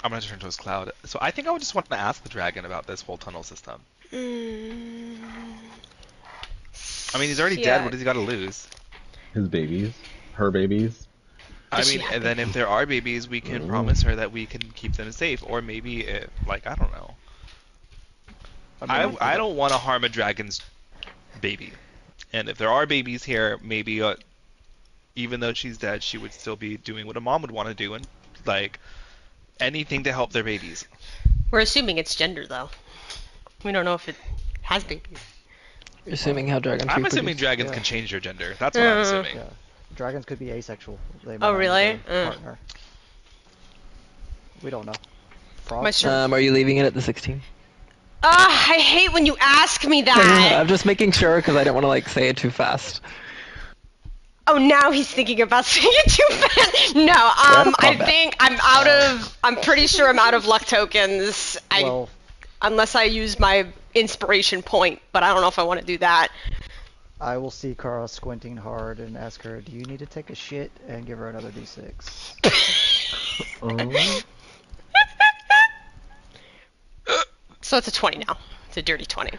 I'm gonna turn to his cloud. So I think I would just want to ask the dragon about this whole tunnel system. I mean, he's already dead. What does he got to lose? His babies, her babies. I Does she mean, have and then if there are babies, we can promise her that we can keep them safe, or maybe, like, I don't know. I don't want to harm a dragon's baby, and if there are babies here, maybe even though she's dead, she would still be doing what a mom would want to do, and like anything to help their babies. We're assuming it's gender, though. We don't know if it has babies. You're assuming how dragons I'm reproduce. assuming dragons Yeah. can change their gender. That's what I'm assuming. Yeah. Dragons could be asexual. They might Oh, not really? need a partner. We don't know. Frogs? My sure- Are you leaving it at the 16? I hate when you ask me that. I'm just making sure because I didn't want to like say it too fast. Oh, now he's thinking about saying it too fast. No, Well, I combat. think I'm pretty sure I'm out of luck tokens. Well, Unless I use my inspiration point, but I don't know if I want to do that. I will see Kara squinting hard and ask her, do you need to take a shit? And give her another d6. Oh. So it's a 20 now. It's a dirty 20.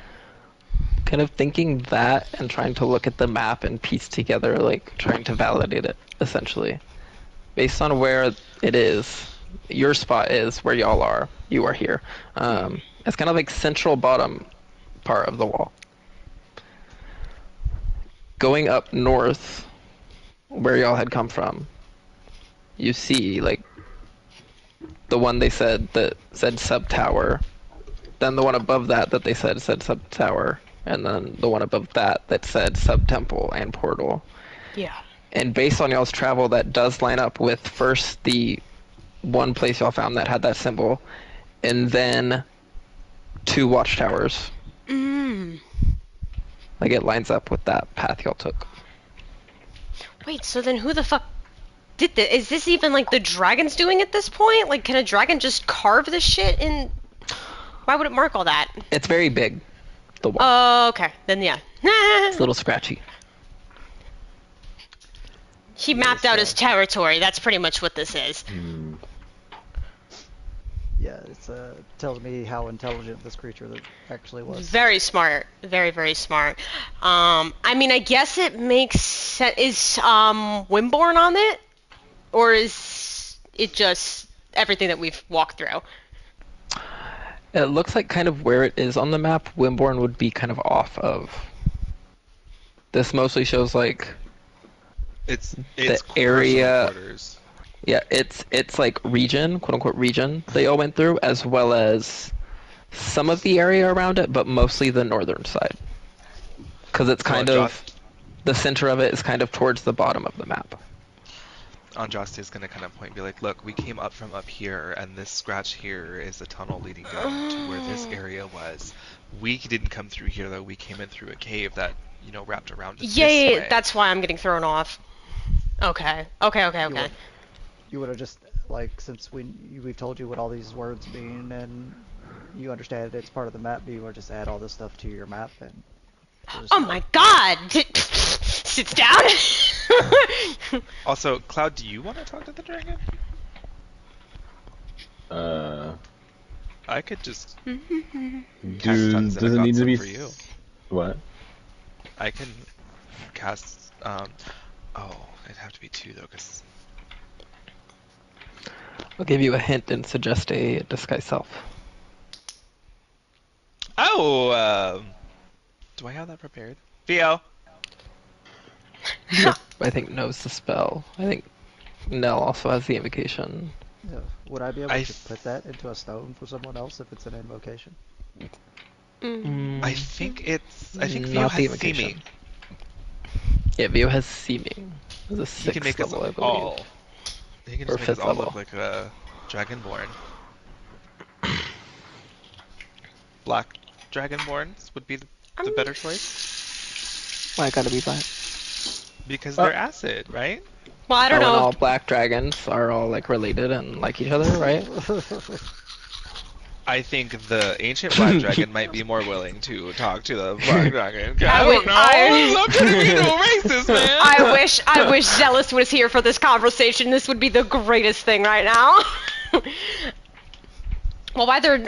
Kind of thinking that and trying to look at the map and piece together, like trying to validate it, essentially. Based on where it is, your spot is where y'all are. You are here. It's kind of like central bottom part of the wall. Going up north, where y'all had come from, you see like the one they said that said sub tower, then the one above that they said sub tower, and then the one above that said sub temple and portal. Yeah. And based on y'all's travel, that does line up with first the one place y'all found that had that symbol, and then 2 watchtowers. Like it lines up with that path y'all took. Wait, so then who the fuck did this? Is this even like the dragon's doing at this point? Like, can a dragon just carve this shit in? Why would it mark all that? It's very big, the wall. Oh, okay. Then yeah. It's a little scratchy. He mapped out his territory. That's pretty much what this is. Yeah, it's tells me how intelligent this creature that actually was. Very smart. Very, very smart. I mean, I guess it makes sense. Is Wimborne on it? Or is it just everything that we've walked through? It looks like kind of where it is on the map, Wimborne would be kind of off of. This mostly shows like It's the personal area. quarters. Yeah, it's like region, quote unquote region they all went through, as well as some of the area around it, but mostly the northern side. Because it's kind of the center of it is kind of towards the bottom of the map. Andraste is gonna kind of point and be like, look, we came up from up here, and this scratch here is a tunnel leading down to where this area was. We didn't come through here though. We came in through a cave that, wrapped around it this way. That's why I'm getting thrown off. Okay. You would have just, like, since we've told you what all these words mean and you understand it's part of the map, you would just add all this stuff to your map and... Oh my god! Sits down! Also, Cloud, do you want to talk to the dragon? I could just cast tongues does it need to be for you. What? I can cast. It'd have to be 2 though, because. I'll give you a hint and suggest a disguise self. Oh, do I have that prepared? Theo. I think knows the spell. I think Nell also has the invocation. Yeah. Would I be able to put that into a stone for someone else if it's an invocation? I think Theo not the has invocation. seeming. Yeah, Vio has seeming. It's a 6th He can make us level, I believe. all. He can Or just make us 5th all level. look like a dragonborn. Black dragonborns would be the better choice. Why gotta be black? Because they're acid, right? Well, I don't And know. all black dragons are all like related and like each other, right? I think the ancient black dragon might be more willing to talk to the black dragon. I don't know. I'm trying to be no racist, man. I wish Zealous was here for this conversation. This would be the greatest thing right now. Well, why they're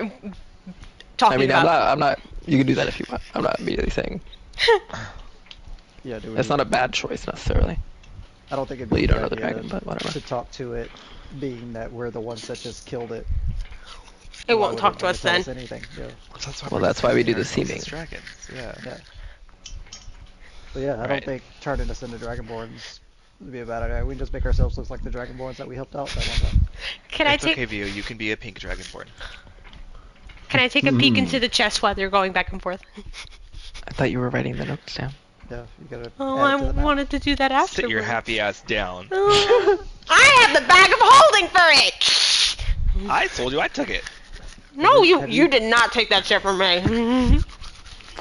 talking I mean, about... I'm not. You can do that if you want. I'm not immediately saying Yeah, it's not a bad choice necessarily. I don't think it'd Well, be you a don't good know the idea dragon, but whatever. to talk to it, being that we're the ones that just killed it. It Why won't would talk it to us tell then. us anything? Yeah. That's why we do the ourselves seeming. as dragons. Yeah. Yeah. But yeah, I Right. don't think turning us into Dragonborns would be a bad idea. We can just make ourselves look like the Dragonborns that we helped out that one time. Can I It's take okay, Vio. You can be a pink dragonborn. a peek into the chest while they're going back and forth? I thought you were writing the notes down. Yeah, you gotta Oh, add I it to the map. wanted to do that after. Sit your happy ass down. I have the bag of holding for it. I told you I took it. No, Have you did not take that shit from me.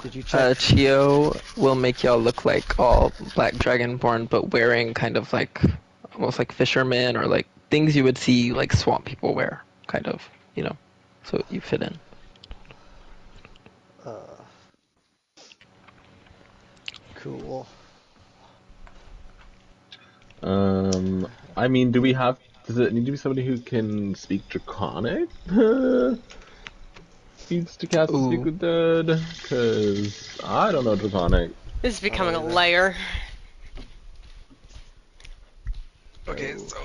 Did you check? Chio will make y'all look like all black dragonborn, but wearing kind of like almost like fishermen or like things you would see like swamp people wear, kind of, so you fit in. Cool. I mean, does it need to be somebody who can speak Draconic? Needs to cast Ooh. Speak with Dead? Because I don't know Draconic. This is becoming a layer. Okay, so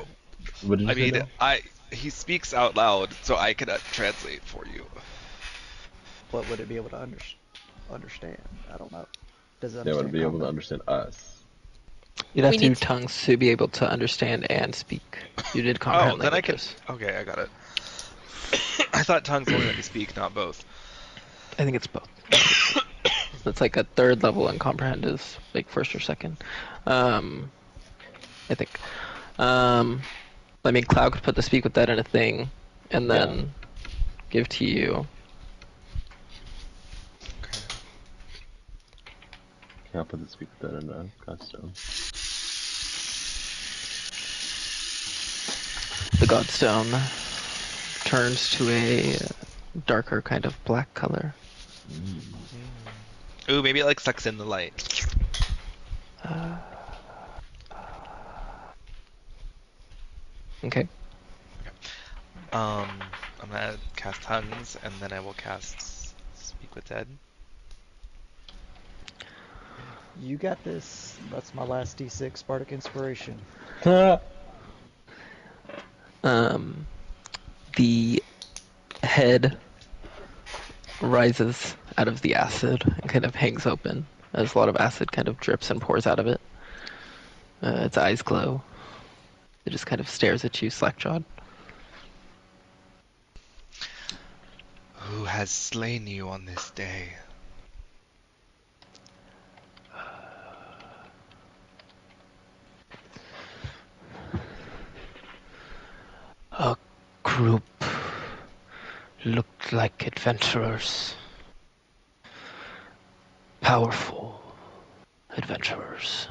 What did you I say mean, now? he speaks out loud, so I can translate for you. What would it be able to understand? I don't know. Does it They would understand be able to Common? understand us. You'd have We to do need to- tongues to be able to understand and speak. You did Oh, comprehend then I can. languages. Okay, I got it. I thought tongues only let me speak, not both. I think it's both. It's like a 3rd level, and comprehend is like 1st or 2nd. I think. I mean, Cloud could put the speak with that in a thing, and then give to you. Okay. Can't put the Speak with Dead in a custom. The Godstone turns to a darker kind of black color. Ooh, maybe it like sucks in the light. Okay. I'm gonna cast tongues, and then I will cast Speak with Dead. You got this. That's my last D6 Bardic Inspiration. The head rises out of the acid and kind of hangs open as a lot of acid kind of drips and pours out of it. Its eyes glow. It just kind of stares at you, slack-jawed. Who has slain you on this day? A group looked like adventurers. Powerful adventurers.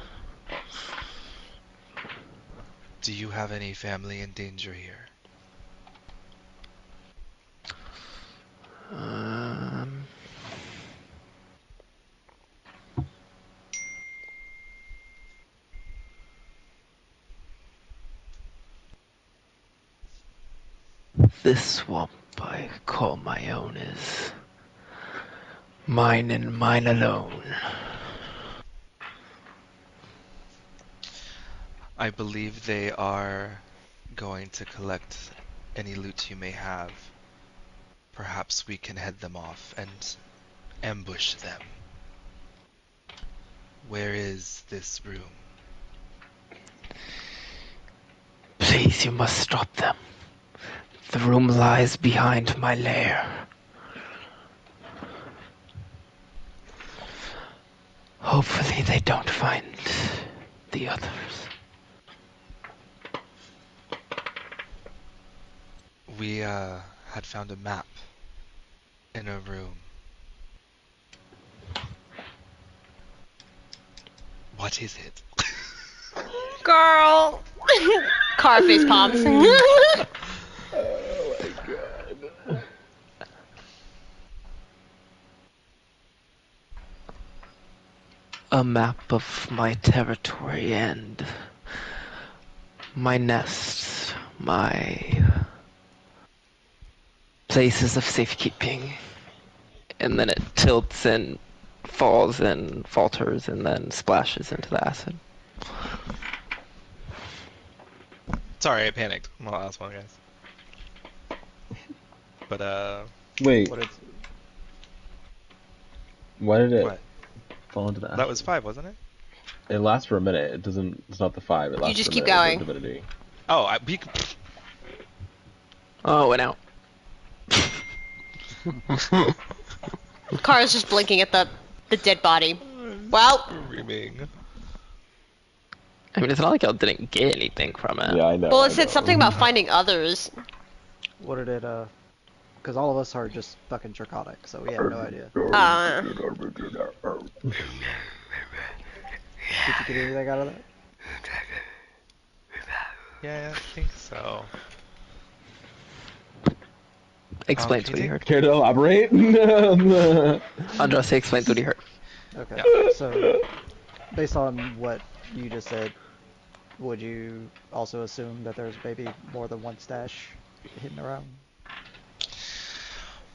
Do you have any family in danger here? This swamp I call my own is mine and mine alone. I believe they are going to collect any loot you may have. Perhaps we can head them off and ambush them. Where is this room? Please, you must stop them. The room lies behind my lair. Hopefully they don't find the others. We had found a map in a room. What is it? Girl! Car face palms. A map of my territory and my nests, my places of safekeeping. And then it tilts and falls and falters and then splashes into the acid. Sorry, I panicked. I'm the last one, guys. But, Wait, What is why did it what? fall into the That was 5, wasn't it? It lasts for a minute. It doesn't. It's not the 5. It lasts just for a keep minute. going. It's a divinity. Oh, Oh, it went out. Car's just blinking at the dead body. Well, screaming. I mean, it's not like y'all didn't get anything from it. Yeah, I know. well, I it said know. something about finding others. what did it because all of us are just fucking narcotic, so we have no idea. Did you get anything out of that? Yeah, I think so. Explain can what you you heard. Care to elaborate? Andraste explains what he heard. Okay, so based on what you just said, would you also assume that there's maybe more than one stash hidden around?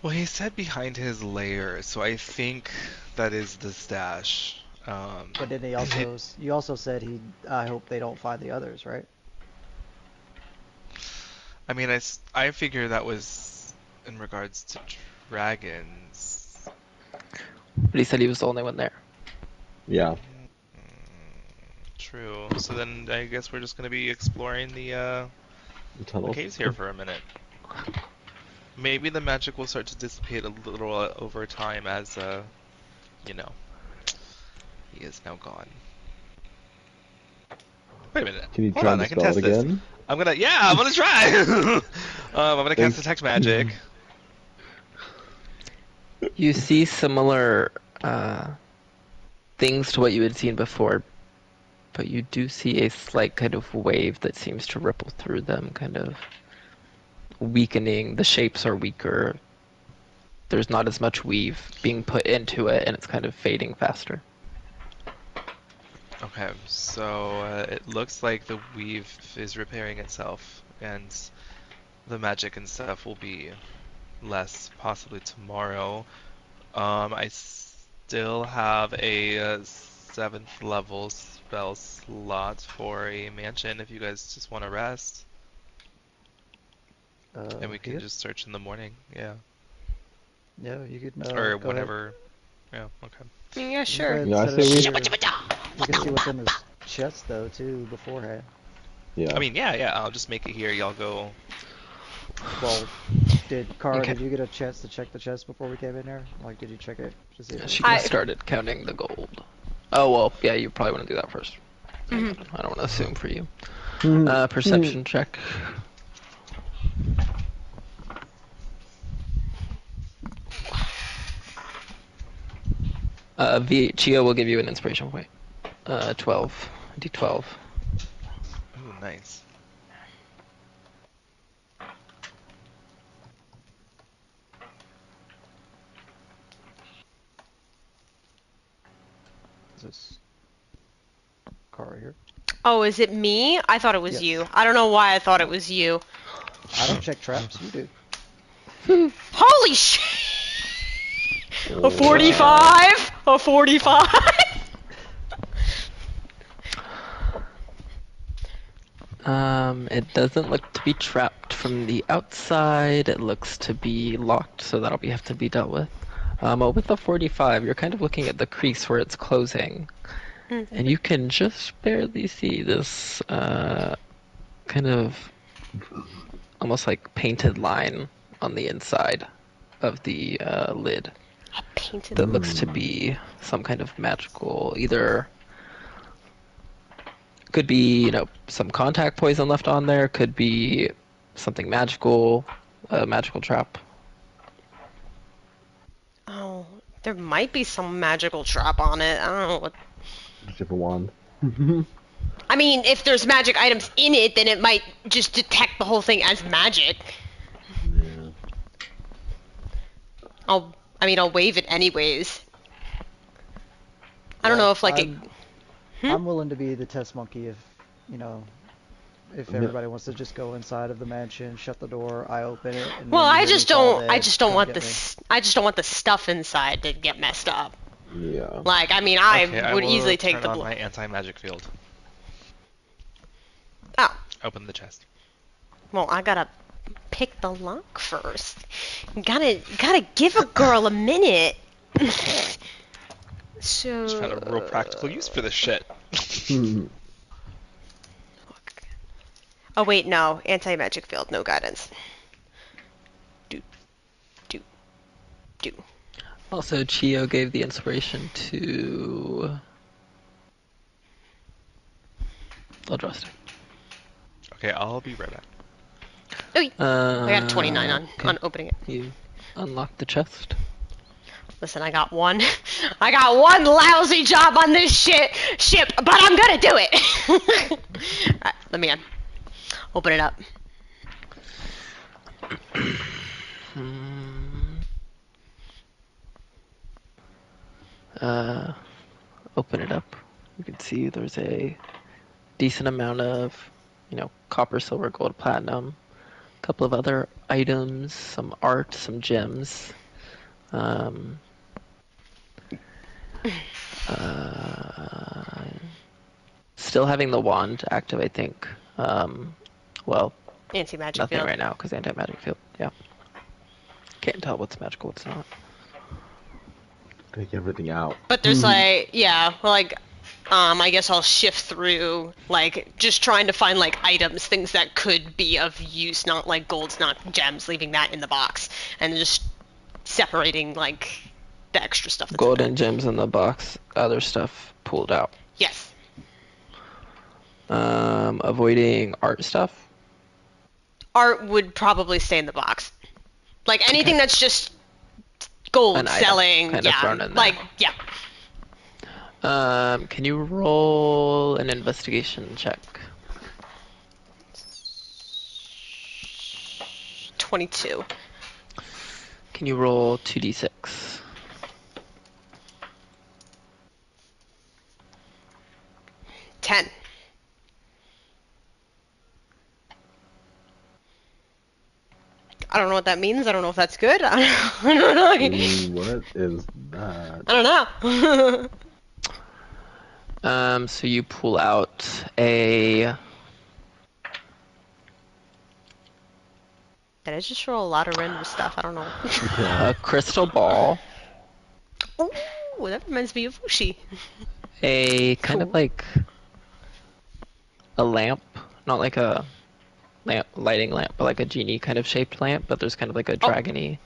Well, he said behind his lair, so I think that is the stash. But didn't he also? You also said I hope they don't find the others, right? I mean, I figure that was in regards to dragons. But he said he was the only one there. Yeah. True. So then I guess we're just gonna be exploring the The tunnel. caves here for a minute. Maybe the magic will start to dissipate a little over time as, you know, he is now gone. Wait a minute. Can you Hold try on, and I can spell test it this. again? I'm gonna try! I'm gonna cast Thanks. Detect Magic. You see similar things to what you had seen before, but you do see a slight kind of wave that seems to ripple through them, kind of weakening. The shapes are weaker. There's not as much weave being put into it, and it's kind of fading faster. Okay, so it looks like the weave is repairing itself, and the magic and stuff will be less possibly tomorrow. I still have a 7th level spell slot for a mansion if you guys just want to rest. And we can Here? just search in the morning, yeah. Yeah, you could. or Go whatever. Yeah. Okay. Yeah, sure. Yeah, I Set it say up we. here. You can see what's in this chest though too beforehand. Yeah. I mean, yeah. I'll just make it here. Y'all go. Well, Kara, Okay. did you get a chance to check the chest before we came in here? Like, did you check it to see if it was She I- started counting the gold. Oh, well, yeah, you probably want to do that first. Mhm. I don't want to assume for you. Hmm. Perception check. Chio will give you an inspiration point. 12. D12. Ooh, nice. Is this Kara here? Oh, is it me? I thought it was Yes. you. I don't know why I thought it was you. I don't check traps. You do. Holy shit! A 45? A 45? It doesn't look to be trapped from the outside. It looks to be locked, so that'll have to be dealt with. With the 45, you're kind of looking at the crease where it's closing, and you can just barely see this kind of almost like painted line on the inside of the lid Painted. that looks to be some kind of magical, either could be, some contact poison left on there, could be something magical, a magical trap. Oh, there might be some magical trap on it. I don't know what. Ship a wand. I mean, if there's magic items in it, then it might just detect the whole thing as magic. Yeah. I'll wave it anyways. I don't know if like it. I'm willing to be the test monkey if if everybody wants to just go inside of the mansion, shut the door, I open it. And Well, when you I hear me just fall don't. I dead, just don't come want get me. I just don't want the stuff inside to get messed up. Yeah. Like, I mean, I Okay, would will easily take turn the on blow. my anti-magic field. Oh, Open the chest. well, I gotta pick the lock first. Gotta give a girl a minute. So. Just found a real practical use for this shit. Oh wait, no. Anti-magic field, no guidance. Do. Also, Chio gave the inspiration to Eldrastic. Okay, I'll be right back. I got 29 on opening it. You unlock the chest. Listen, I got one lousy job on this ship, but I'm gonna do it. Alright, let me open it up. Open it up. You can see there's a decent amount of, copper, silver, gold, platinum. A couple of other items, some art, some gems. Still having the wand active, I think. Well, Anti-magic nothing field. right now because anti-magic field. Yeah. Can't tell what's magical, what's not. Take everything out. But there's I guess I'll shift through, like, just trying to find, like, items, things that could be of use, not, like, golds, not gems, leaving that in the box, and just separating, like, the extra stuff that's Gold in there. and gems in the box, other stuff pulled out. Yes. Avoiding art stuff. Art would probably stay in the box. Like, anything that's just gold An item selling, kind of thrown in there. like, yeah. Can you roll an investigation check? 22. Can you roll 2d6? 10. I don't know what that means. I don't know if that's good. I don't know. What is that? I don't know. So you pull out a Did I just roll a lot of random stuff? I don't know. A crystal ball. Ooh, that reminds me of Wushi. A kind of Cool. like a lamp, not like a lighting lamp, but like a genie kind of shaped lamp. But there's kind of like a dragony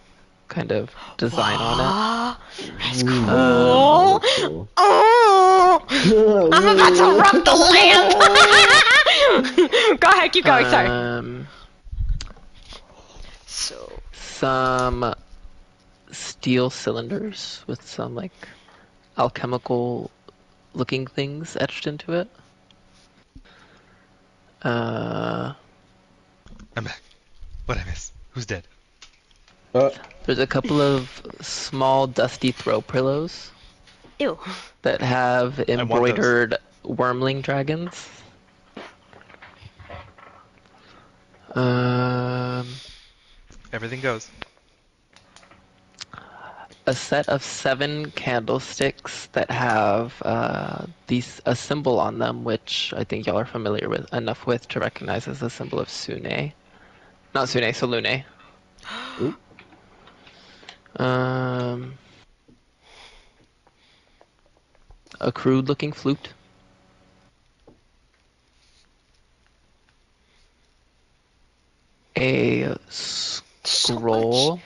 kind of design on Wow, that's cool. Oh, that's cool. Oh, I'm about to rub the lamp. Go ahead, keep going. it. Sorry. So, Some steel cylinders with some like alchemical looking things etched into it. I'm back. What'd I miss? Who's dead? There's a couple of small dusty throw pillows ew. that have those. embroidered wormling dragons. Everything goes. A set of 7 candlesticks that have a symbol on them, which I think y'all are familiar with enough with to recognize as the symbol of Sune. Not Sune, Salune. A crude-looking flute. A scroll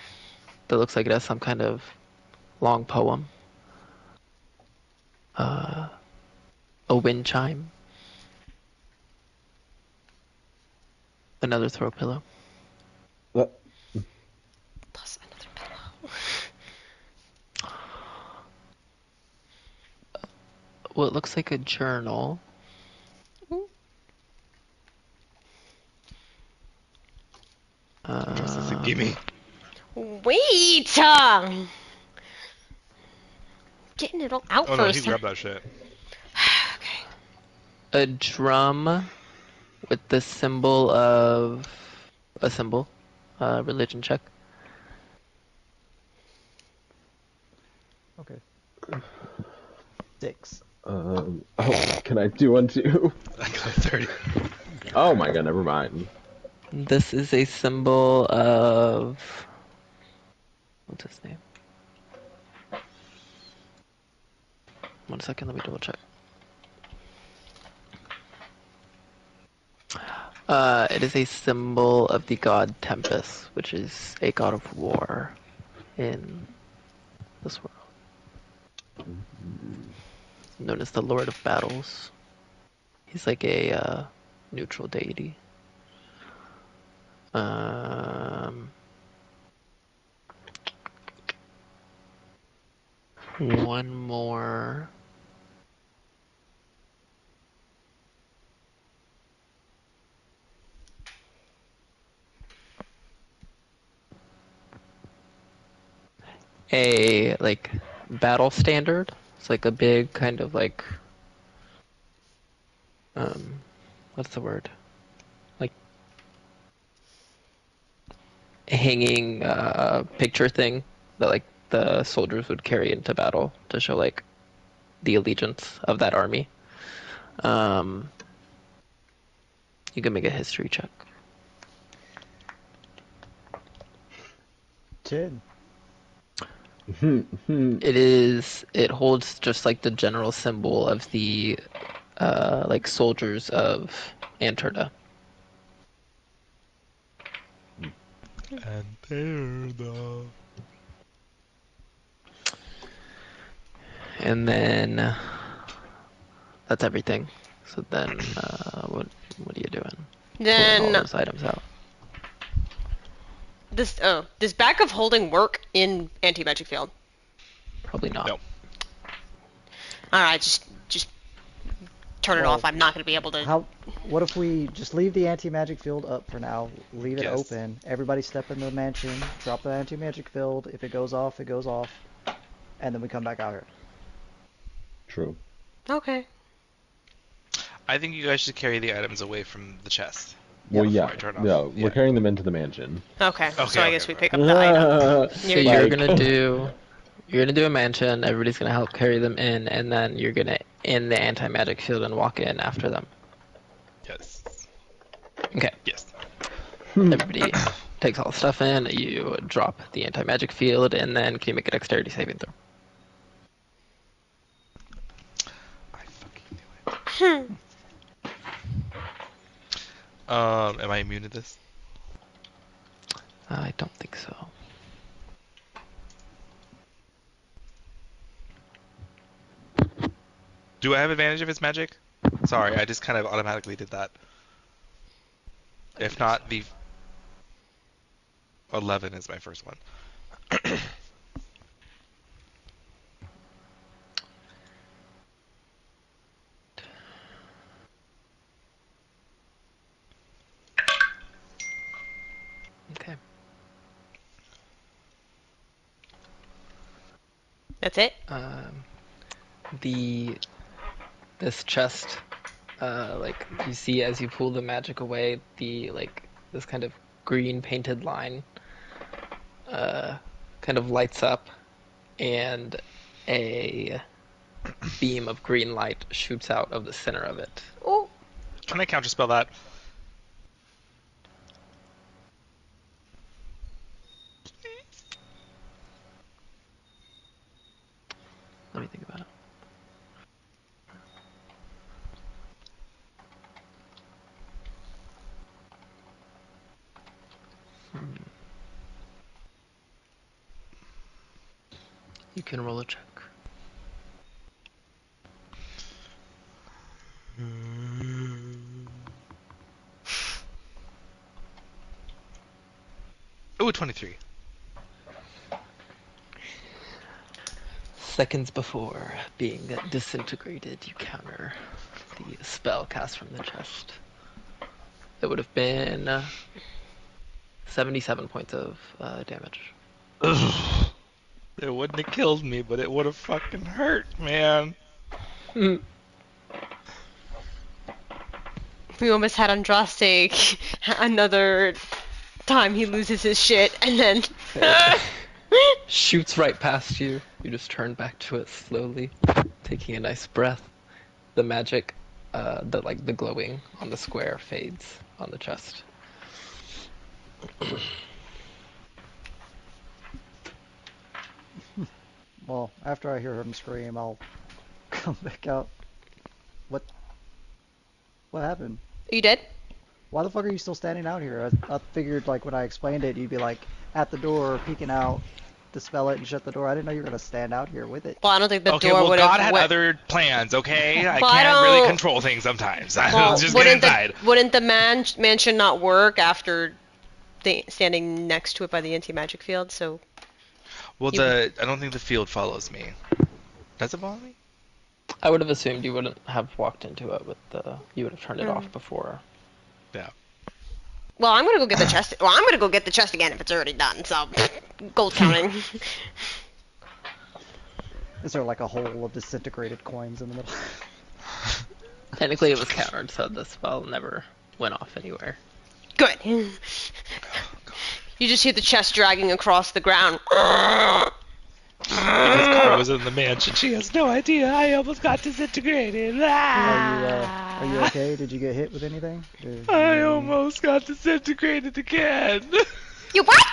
that looks like it has some kind of long poem. A wind chime. Another throw pillow. Plus another pillow. What looks like a journal. This is a gimme. Wait! Getting it all out Oh no, first. he grabbed that shit. Okay. A drum with the symbol of a symbol. Religion check. Okay. 6. Oh, can I do one too? I got a 30. Oh my god, never mind. This is a symbol of... What's his name? 1 second, let me double check. It is a symbol of the god Tempest, which is a god of war in this world. Known as the Lord of Battles. He's like a neutral deity. One more. A like battle standard. It's like a big kind of like what's the word? Like hanging picture thing that like the soldiers would carry into battle to show like the allegiance of that army. You can make a history check. 10. It holds just like the general symbol of the like soldiers of Anterda. And there the... And then that's everything. So then what are you doing? Pulling all Then those items out. Does back of holding work in anti-magic field? Probably not. Nope. Alright, just turn it Well, off. I'm not gonna be able to. What if we just leave the anti-magic field up for now, leave it Yes. open, everybody step in the mansion, drop the anti-magic field, if it goes off, and then we come back out here. True. Okay. I think you guys should carry the items away from the chest. Well, before yeah, I turn off. yeah, Yeah. we're carrying them into the mansion. Okay. So Okay, I guess we right. pick up the item. So You're you're Like- gonna do a mansion. Everybody's gonna help carry them in, and then you're gonna end the anti-magic field and walk in after them. Yes. Okay. Yes. Everybody takes all the stuff in. You drop the anti-magic field, and then can you make a dexterity saving throw? I fucking knew it. Am I immune to this? I don't think so. Do I have advantage if it's magic? Sorry, I just kind of automatically did that. If not, the 11 is my first one. Okay. That's it? This chest, like you see as you pull the magic away, this kind of green painted line, kind of lights up, and a beam of green light shoots out of the center of it. Oh. Can I counterspell that? Let me think about it. You can roll a check. Ooh, 23. Seconds before being disintegrated, you counter the spell cast from the chest. It would have been 77 points of damage. Ugh. It wouldn't have killed me, but it would have fucking hurt, man. We almost had Andraste another time he loses his shit, and then... Shoots right past you. You just turn back to it slowly, taking a nice breath. The magic, the glowing on the square fades on the chest. Well, after I hear him scream, I'll come back out. What happened? Are you dead? Why the fuck are you still standing out here? I figured, like, when I explained it, you'd be, like, at the door, peeking out, dispel it, and shut the door. I didn't know you were gonna stand out here with it. Well, I don't think the Okay, door well, would have... God had other plans, okay? I Well, I can't really don't- control things sometimes. Well, Just get inside. wouldn't the mansion not work after standing next to it by the anti-magic field, so... Well, I don't think the field follows me. Does it follow me? I would have assumed you wouldn't have walked into it with you would have turned it off before. Yeah. Well, I'm gonna go get the chest. Well, I'm gonna go get the chest again if it's already done, so... Gold counting. Is there, like, a hole of disintegrated coins in the middle? Technically it was countered, so the spell never went off anywhere. Good. You just hear the chest dragging across the ground. Because Cara was in the mansion, she has no idea. I almost got disintegrated. Are you okay? Did you get hit with anything? I almost got disintegrated again. You what?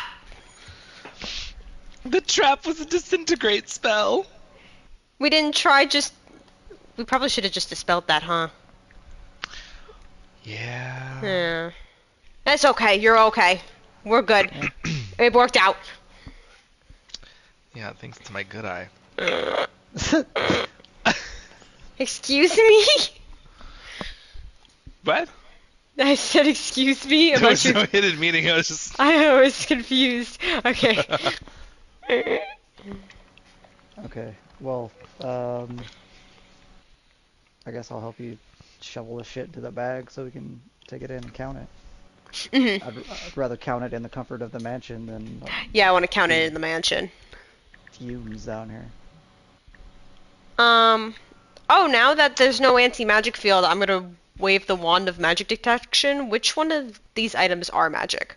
The trap was a disintegrate spell. We didn't try just... We probably should have just dispelled that, huh? Yeah. Yeah. That's okay. You're okay. We're good. It worked out. Yeah, thanks to my good eye. Excuse me? What? I said excuse me? There was no hidden meaning, I was just... I was confused. Okay. Okay, well, I guess I'll help you shovel the shit into the bag so we can take it in and count it. I'd rather count it in the comfort of the mansion than Yeah, I want to count it in the mansion. fumes down here. Oh, now that there's no anti-magic field, I'm gonna wave the wand of magic detection. Which one of these items are magic?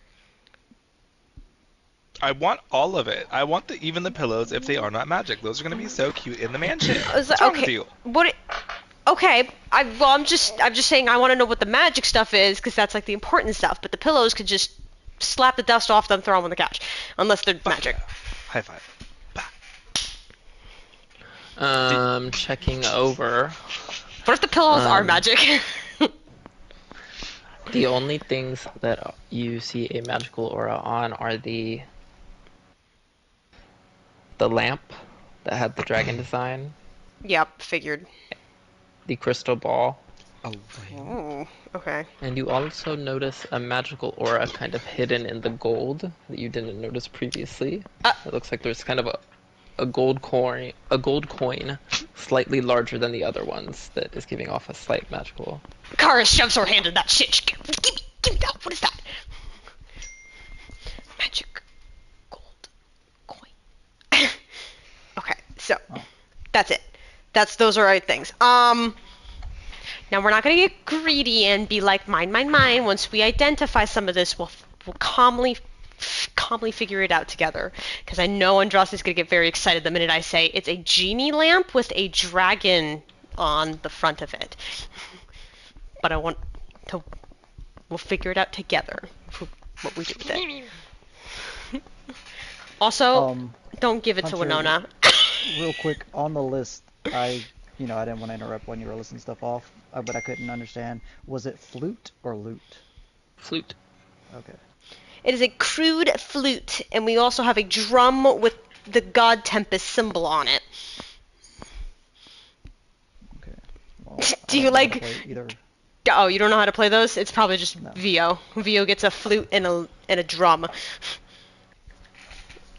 I want all of it. I want even the pillows if they are not magic. Those are going to be so cute in the mansion. What's wrong with you? Okay, I'm just saying I want to know what the magic stuff is because that's like the important stuff. But the pillows could just slap the dust off them, throw them on the couch, unless they're magic. High five. Checking over. What if the pillows are magic? The only things that you see a magical aura on are the lamp that had the dragon design, Yep, figured. the crystal ball, Ooh, okay. and you also notice a magical aura kind of hidden in the gold that you didn't notice previously. It looks like there's kind of a gold coin, slightly larger than the other ones, that is giving off a slight magical. Kara shoves her hand in that shit. Give me that. What is that? Magic gold coin. Okay, so that's it. Those are right things. Now we're not gonna get greedy and be like mine. Once we identify some of this, we'll calmly figure it out together. Because I know Andraste's gonna get very excited the minute I say it's a genie lamp with a dragon on the front of it. But we'll figure it out together. What we do with it. Also, don't give it to Hunter, Winona. Real quick, on the list, I didn't want to interrupt when you were listing stuff off, but I couldn't understand. Was it flute or lute? Flute. Okay. It is a crude flute, and we also have a drum with the god Tempest symbol on it. Okay. Well, Do you like? either? Oh, you don't know how to play those? It's probably just No. Vio. Vio gets a flute and a drum.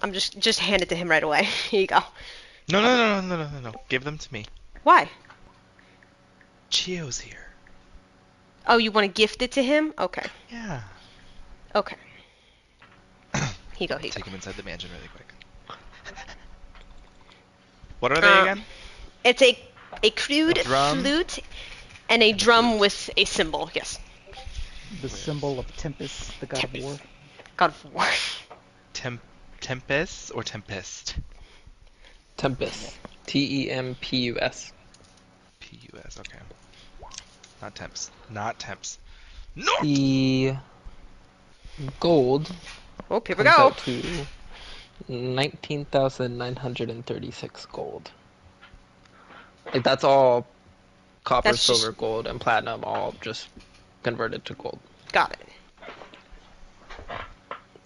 I'm just hand it to him right away. Here you go. No. Give them to me. Why? Chio's here. Oh, you want to gift it to him? Okay. Yeah. Okay. Here you go. Take him inside the mansion really quick. What are they again? It's a crude A drum? flute and a drum with a symbol. Yes. The symbol of Tempest, the god of war. God of War. Tempest or Tempest? Tempest. Tempus. P-U-S, okay. Not Temps. No! The gold Oh, here we comes go. out to 19,936 gold. Like, that's all copper, That's just- silver, gold, and platinum, all just converted to gold. Got it.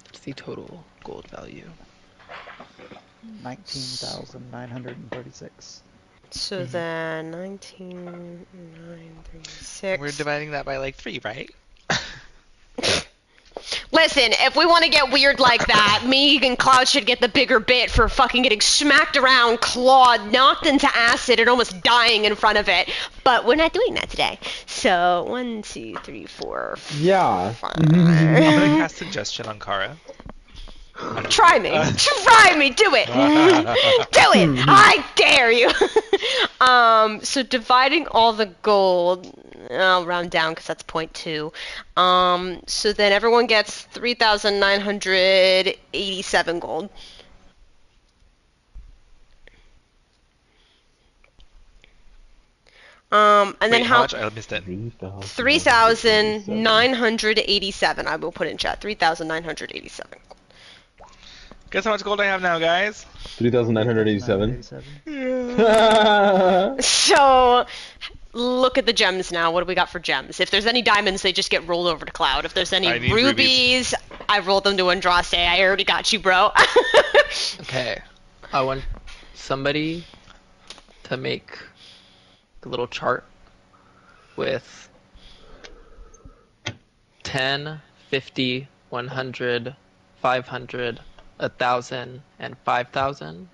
That's the total gold value. 19,936. So then 19,936. We're dividing that by like 3, right? Listen, if we want to get weird like that, me and Cloud should get the bigger bit for fucking getting smacked around, clawed, knocked into acid, and almost dying in front of it. But we're not doing that today. So 1, 2, 3, 4, Yeah. 5. I'm gonna cast suggestion on Kara. Try me. Try me. Do it. Do it. I dare you. So dividing all the gold, I'll round down because that's 0.2. So then everyone gets 3,987 gold. And then Wait, how much? I missed it. 3,987. I will put in chat. 3,987. Guess how much gold I have now, guys? 3,987. 987. So, look at the gems now. What do we got for gems? If there's any diamonds, they just get rolled over to Cloud. If there's any I need rubies, I rolled them to Andraste. I already got you, bro. Okay. I want somebody to make a little chart with 10, 50, 100, 500, 1,000, and 5,000.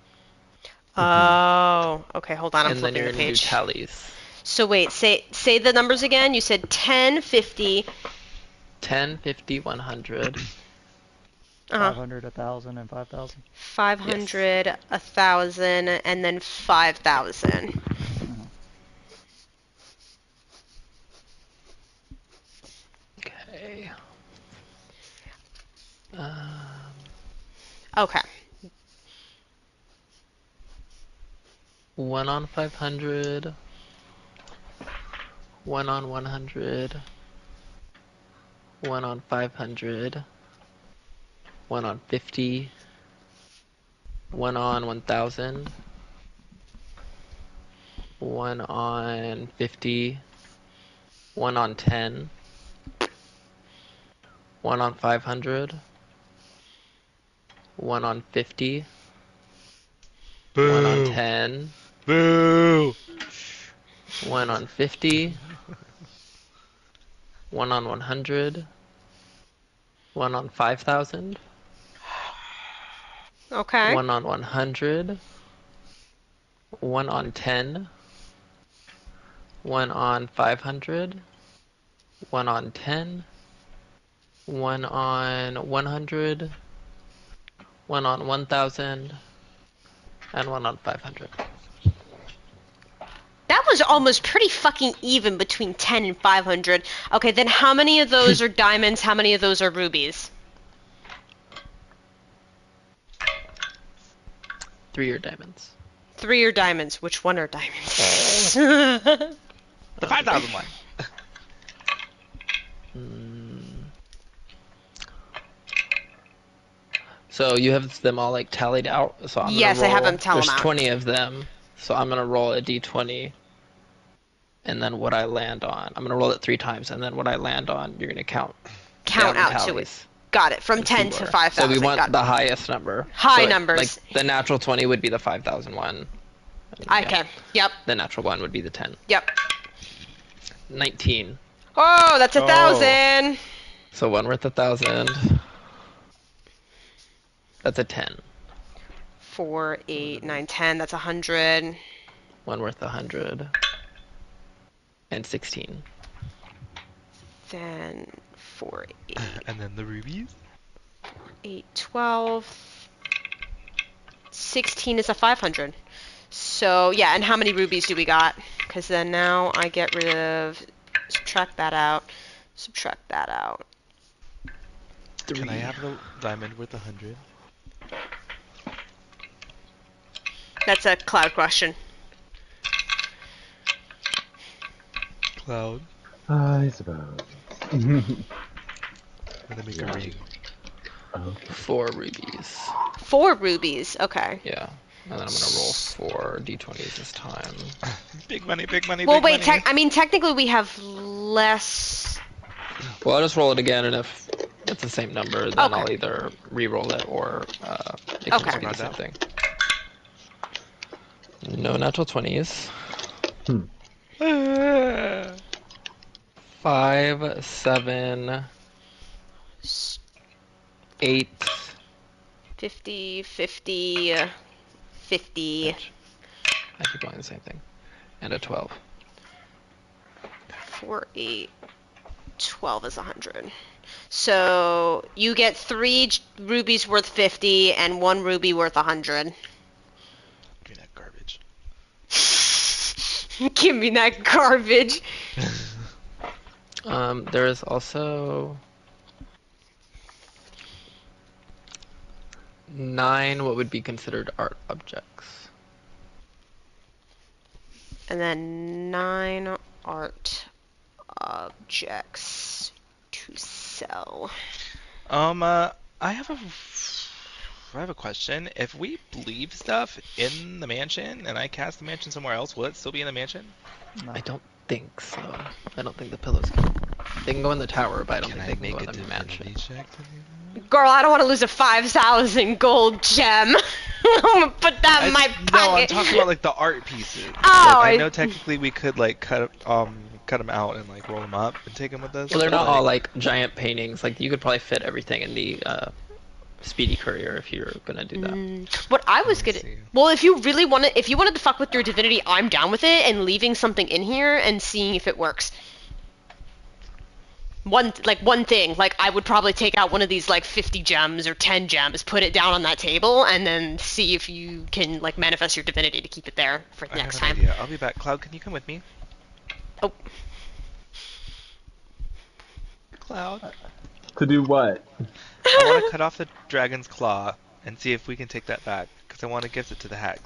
Oh, okay. Hold on. I'm And then flipping you're the gonna do page. tallies. So wait, say the numbers again. You said 10, 50. 10, 50, 100. 500, 1,000, and 5,000. 500, 1,000, and then 5,000. Okay. Okay. 1 on 500. 1 on 100. 1 on 500. 1 on 50, 1 on 1000, 1 on 50, 1 on 10, 1 on 500, 1 on 50, Boo. 1 on 10, Boo. 1 on 50, 1 on 100, 1 on 5,000, Okay. 1 on 100, 1 on 10, 1 on 500, 1 on 10, 1 on 100, 1 on 1000, and 1 on 500. That was almost pretty fucking even between 10 and 500. Okay, then how many of those are diamonds? How many of those are rubies? 3 are diamonds. 3 are diamonds. Which one are diamonds? The 5,000 one. So you have them all like tallied out. So I'm Yes, gonna I have roll. them tally There's out. 20 of them. So I'm gonna roll a d20, and then what I land on, I'm gonna roll it 3 times, and then what I land on, you're gonna count Count down the out to it. tallies. Got it. From and see 10 to where. 5,000. So we want Got it. the highest number. High So numbers. Like the natural 20 would be the 5,001. Okay. Yep. The natural 1 would be the 10. Yep. 19. Oh, that's 1,000. Oh. So 1 worth 1,000. That's a 10. 4, 8, 9, 10. That's 100. 1 worth 100. And 16. Then 4, 8, And then the rubies. 8, 12. 16 is a 500. So, yeah, and how many rubies do we got? Because then now I get rid of... Subtract that out. Subtract that out. Can I have the diamond worth 100? That's a Cloud question. Cloud. I suppose. I'm gonna make a Yeah. ring. Okay. 4 rubies. 4 rubies. Okay. Yeah. And then I'm gonna roll 4 d20s this time. Big money, big money, Well, big wait. money. I mean, technically we have less... Well, I'll just roll it again, and if it's the same number, then Okay. I'll either re-roll it or it can Okay. just be the same thing. No natural 20s. 5, 7, 8. 50, 50, 50. I keep going the same thing. And a 12. 4, 8, 12 is 100. So you get 3 rubies worth 50 and 1 ruby worth 100. Give me that garbage. Give me that garbage. There is also 9 what would be considered art objects. And then 9 art objects to sell. I have a question. If we leave stuff in the mansion and I cast the mansion somewhere else, will it still be in the mansion? I don't think so. I don't think the pillows can. They can go in the tower, but I don't Can think I they can make go a in the mansion. divinity check to do that? Girl, I don't want to lose a 5,000 gold gem. I'm gonna put that in my pocket. No, I'm talking about like the art pieces. Oh, Like, I know technically we could like cut them out and like roll them up and take them with us. Well, they're but, not all like giant paintings. Like you could probably fit everything in the Speedy Courier if you're gonna do that. What I was Let me gonna... see. Well, if you wanted to fuck with your divinity, I'm down with it, and leaving something in here and seeing if it works. One thing, like I would probably take out one of these like 50 gems or 10 gems, put it down on that table, and then see if you can like manifest your divinity to keep it there for I next have an time. idea. I'll be back. Cloud, can you come with me? Oh, Cloud. To do what? I want to cut off the dragon's claw and see if we can take that back, because I want to gift it to the hags.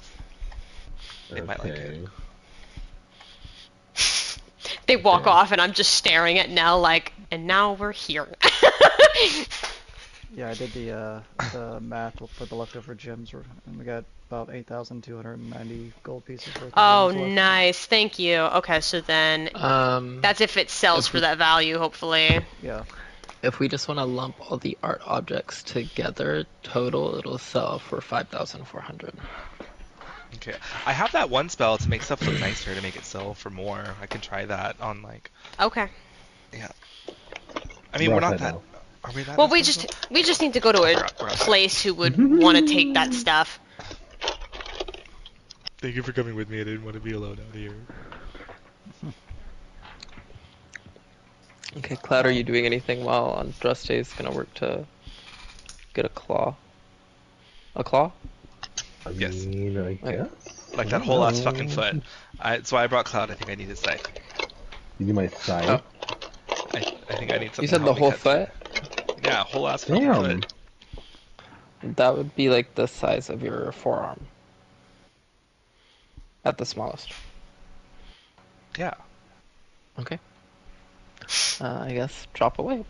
They might like it. they walk Okay. off, and I'm just staring at Nell like, and now we're here. Yeah, I did the math for the leftover gems, and we got about 8,290 gold pieces worth of Oh, gems left. nice. Thank you. Okay, so then that's if it sells for that value, hopefully. Yeah. If we just want to lump all the art objects together, total it'll sell for 5,400. Okay, I have that one spell to make stuff look nicer to make it sell for more. I can try that on like. Okay. Yeah. I mean, we're not that. Are we that? Well, we just need to go to a place who would want to take that stuff. Thank you for coming with me. I didn't want to be alone out here. Okay, Cloud, are you doing anything while Andraste is gonna work to get a claw? A claw? Yes. I guess. Like that whole ass fucking foot. That's why I brought Cloud. I think I need his scythe. You need my scythe? Oh. I think I need something. You said the whole foot? Yeah, whole ass fucking foot. That would be like the size of your forearm. At the smallest. Yeah. Okay. I guess drop away.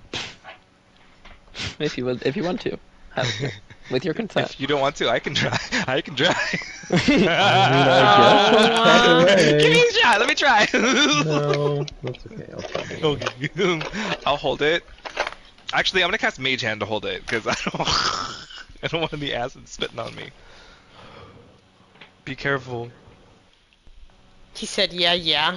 if you want to. With your consent. If you don't want to, I can try. I can try. Give me a shot. Let me try. No, that's okay. I'll try. Okay. I'll hold it. Actually, I'm gonna cast Mage Hand to hold it because I don't want the acid spitting on me. Be careful. He said, yeah.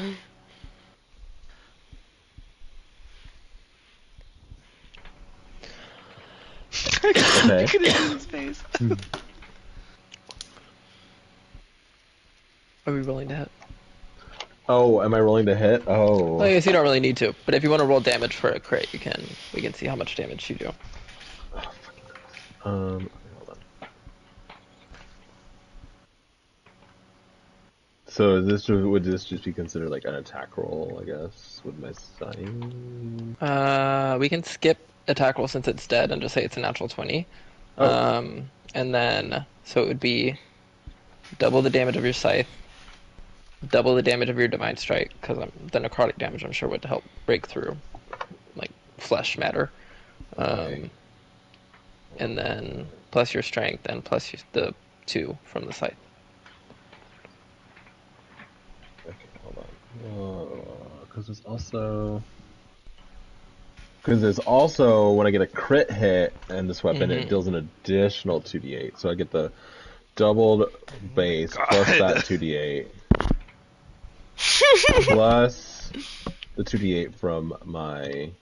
Okay. Are we rolling to hit? Oh, am I rolling to hit? Oh. Well, I guess you don't really need to, but if you want to roll damage for a crit, you can. We can see how much damage you do. Hold on. So would this just be considered like an attack roll, I guess, with my sign? We can skip attack roll since it's dead and just say it's a natural 20. Oh. And then, so it would be double the damage of your scythe, double the damage of your divine strike, because the necrotic damage I'm sure would help break through, like, flesh matter. Okay. And then plus your strength and plus the 2 from the scythe. Okay, hold on. Because there's also when I get a crit hit and this weapon, it deals an additional 2d8. So I get the doubled base plus that 2d8 plus the 2d8 from my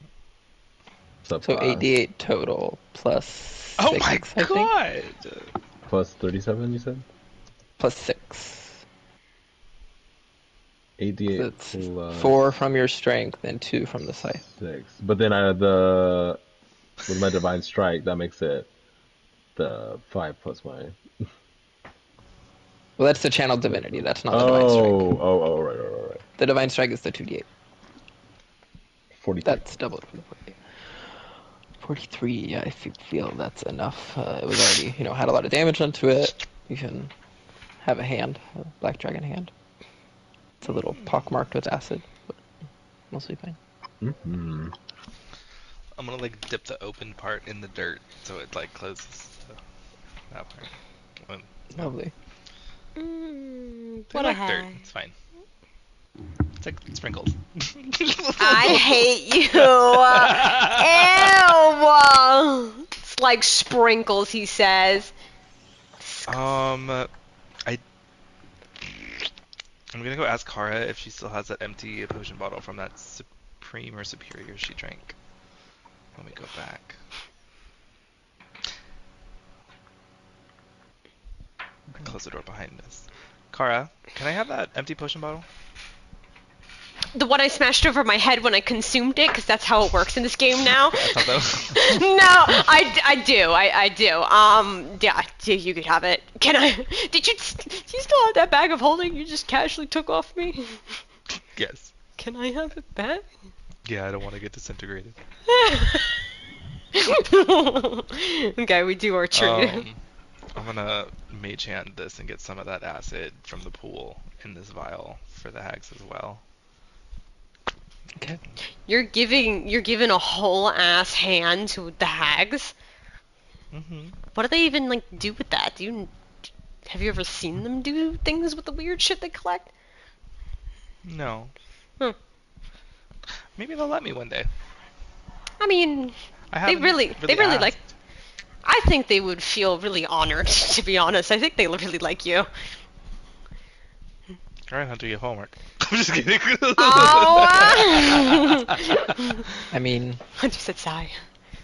subclass. So 8d8 total plus 6, Oh my god! Plus 37, you said? Plus 6. 8d8 So it's plus 4 from your strength and 2 from the scythe. 6. But then with my divine strike, that makes it the 5 plus my. Well, that's the channel divinity. That's not the divine strike. Right. The divine strike is the 2d8. 43. That's double from the 48. 43. Yeah, I feel that's enough. It was already, had a lot of damage onto it. You can have a black dragon hand. It's a little pockmarked with acid, but mostly fine. Mm-hmm. I'm gonna like dip the open part in the dirt so it like closes that part. Lovely. What like a dirt. hag. It's fine. It's like sprinkles. I hate you. Ew. It's like sprinkles, he says. I'm gonna go ask Kara if she still has that empty potion bottle from that Supreme or Superior she drank. Let me go back. Close the door behind us. Kara, can I have that empty potion bottle? The one I smashed over my head when I consumed it, because that's how it works in this game now. I thought that was... No, I do. Yeah, you could have it. Can I? Do you still have that bag of holding you just casually took off me? Yes. Can I have it back? Yeah, I don't want to get disintegrated. Okay, we do our treat. I'm gonna mage hand this and get some of that acid from the pool in this vial for the hags as well. Okay. You're giving a whole ass hand to the hags. Mm-hmm. What do they even like do with that? Have you ever seen them do things with the weird shit they collect? No. Hmm. Maybe they'll let me one day. I mean, I they haven't really asked. like. I think they would feel really honored, to be honest. I think they really like you. Alright, Hunter, you have homework. I'm just kidding. Oh! I mean, I just said sigh.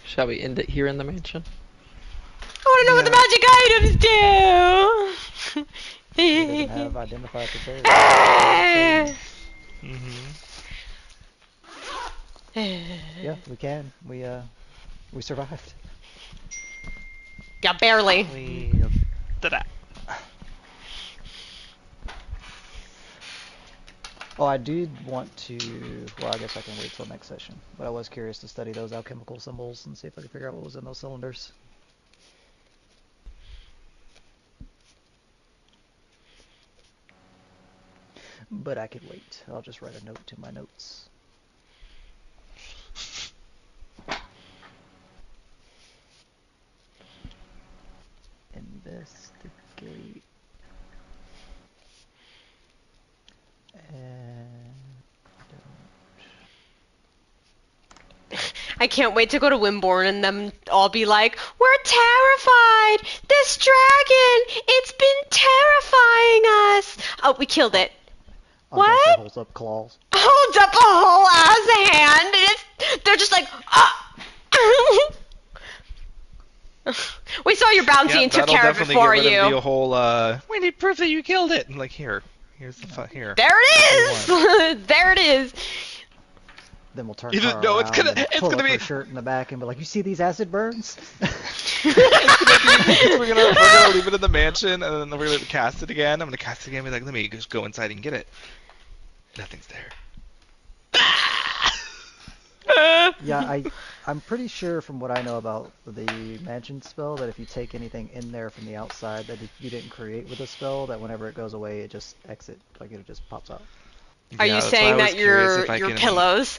shall we end it here in the mansion? I want to know what the magic items do! He doesn't have identified prepared. Mm-hmm. Yeah, we can. We survived. Yeah, barely. Ta-da. Oh, I did want to. Well, I guess I can wait till next session. But I was curious to study those alchemical symbols and see if I could figure out what was in those cylinders. But I could wait. I'll just write a note to my notes. Investigate. And I can't wait to go to Wimborne and them all be like, we're terrified! This dragon! It's been terrifying us! Oh, we killed it. Andromeda What? holds up claws. Holds up a whole ass hand and they're just like, ah! We saw your bounty and took care of it for you. That'll be a whole, we need proof that you killed it! And like, here's the here. There it is! There it is! Then we'll turn You her just know it's around gonna- and it's pull gonna up be- her shirt in the back and be like, you see these acid burns? we're gonna leave it in the mansion, and then we're gonna cast it again. I'm gonna cast it again and be like, let me just go inside and get it. Nothing's there. Yeah, I'm pretty sure from what I know about the mansion spell that if you take anything in there from the outside that you didn't create with a spell, that whenever it goes away, it just exit, like it just pops out. Are you that's why saying I was that curious your if I can- pillows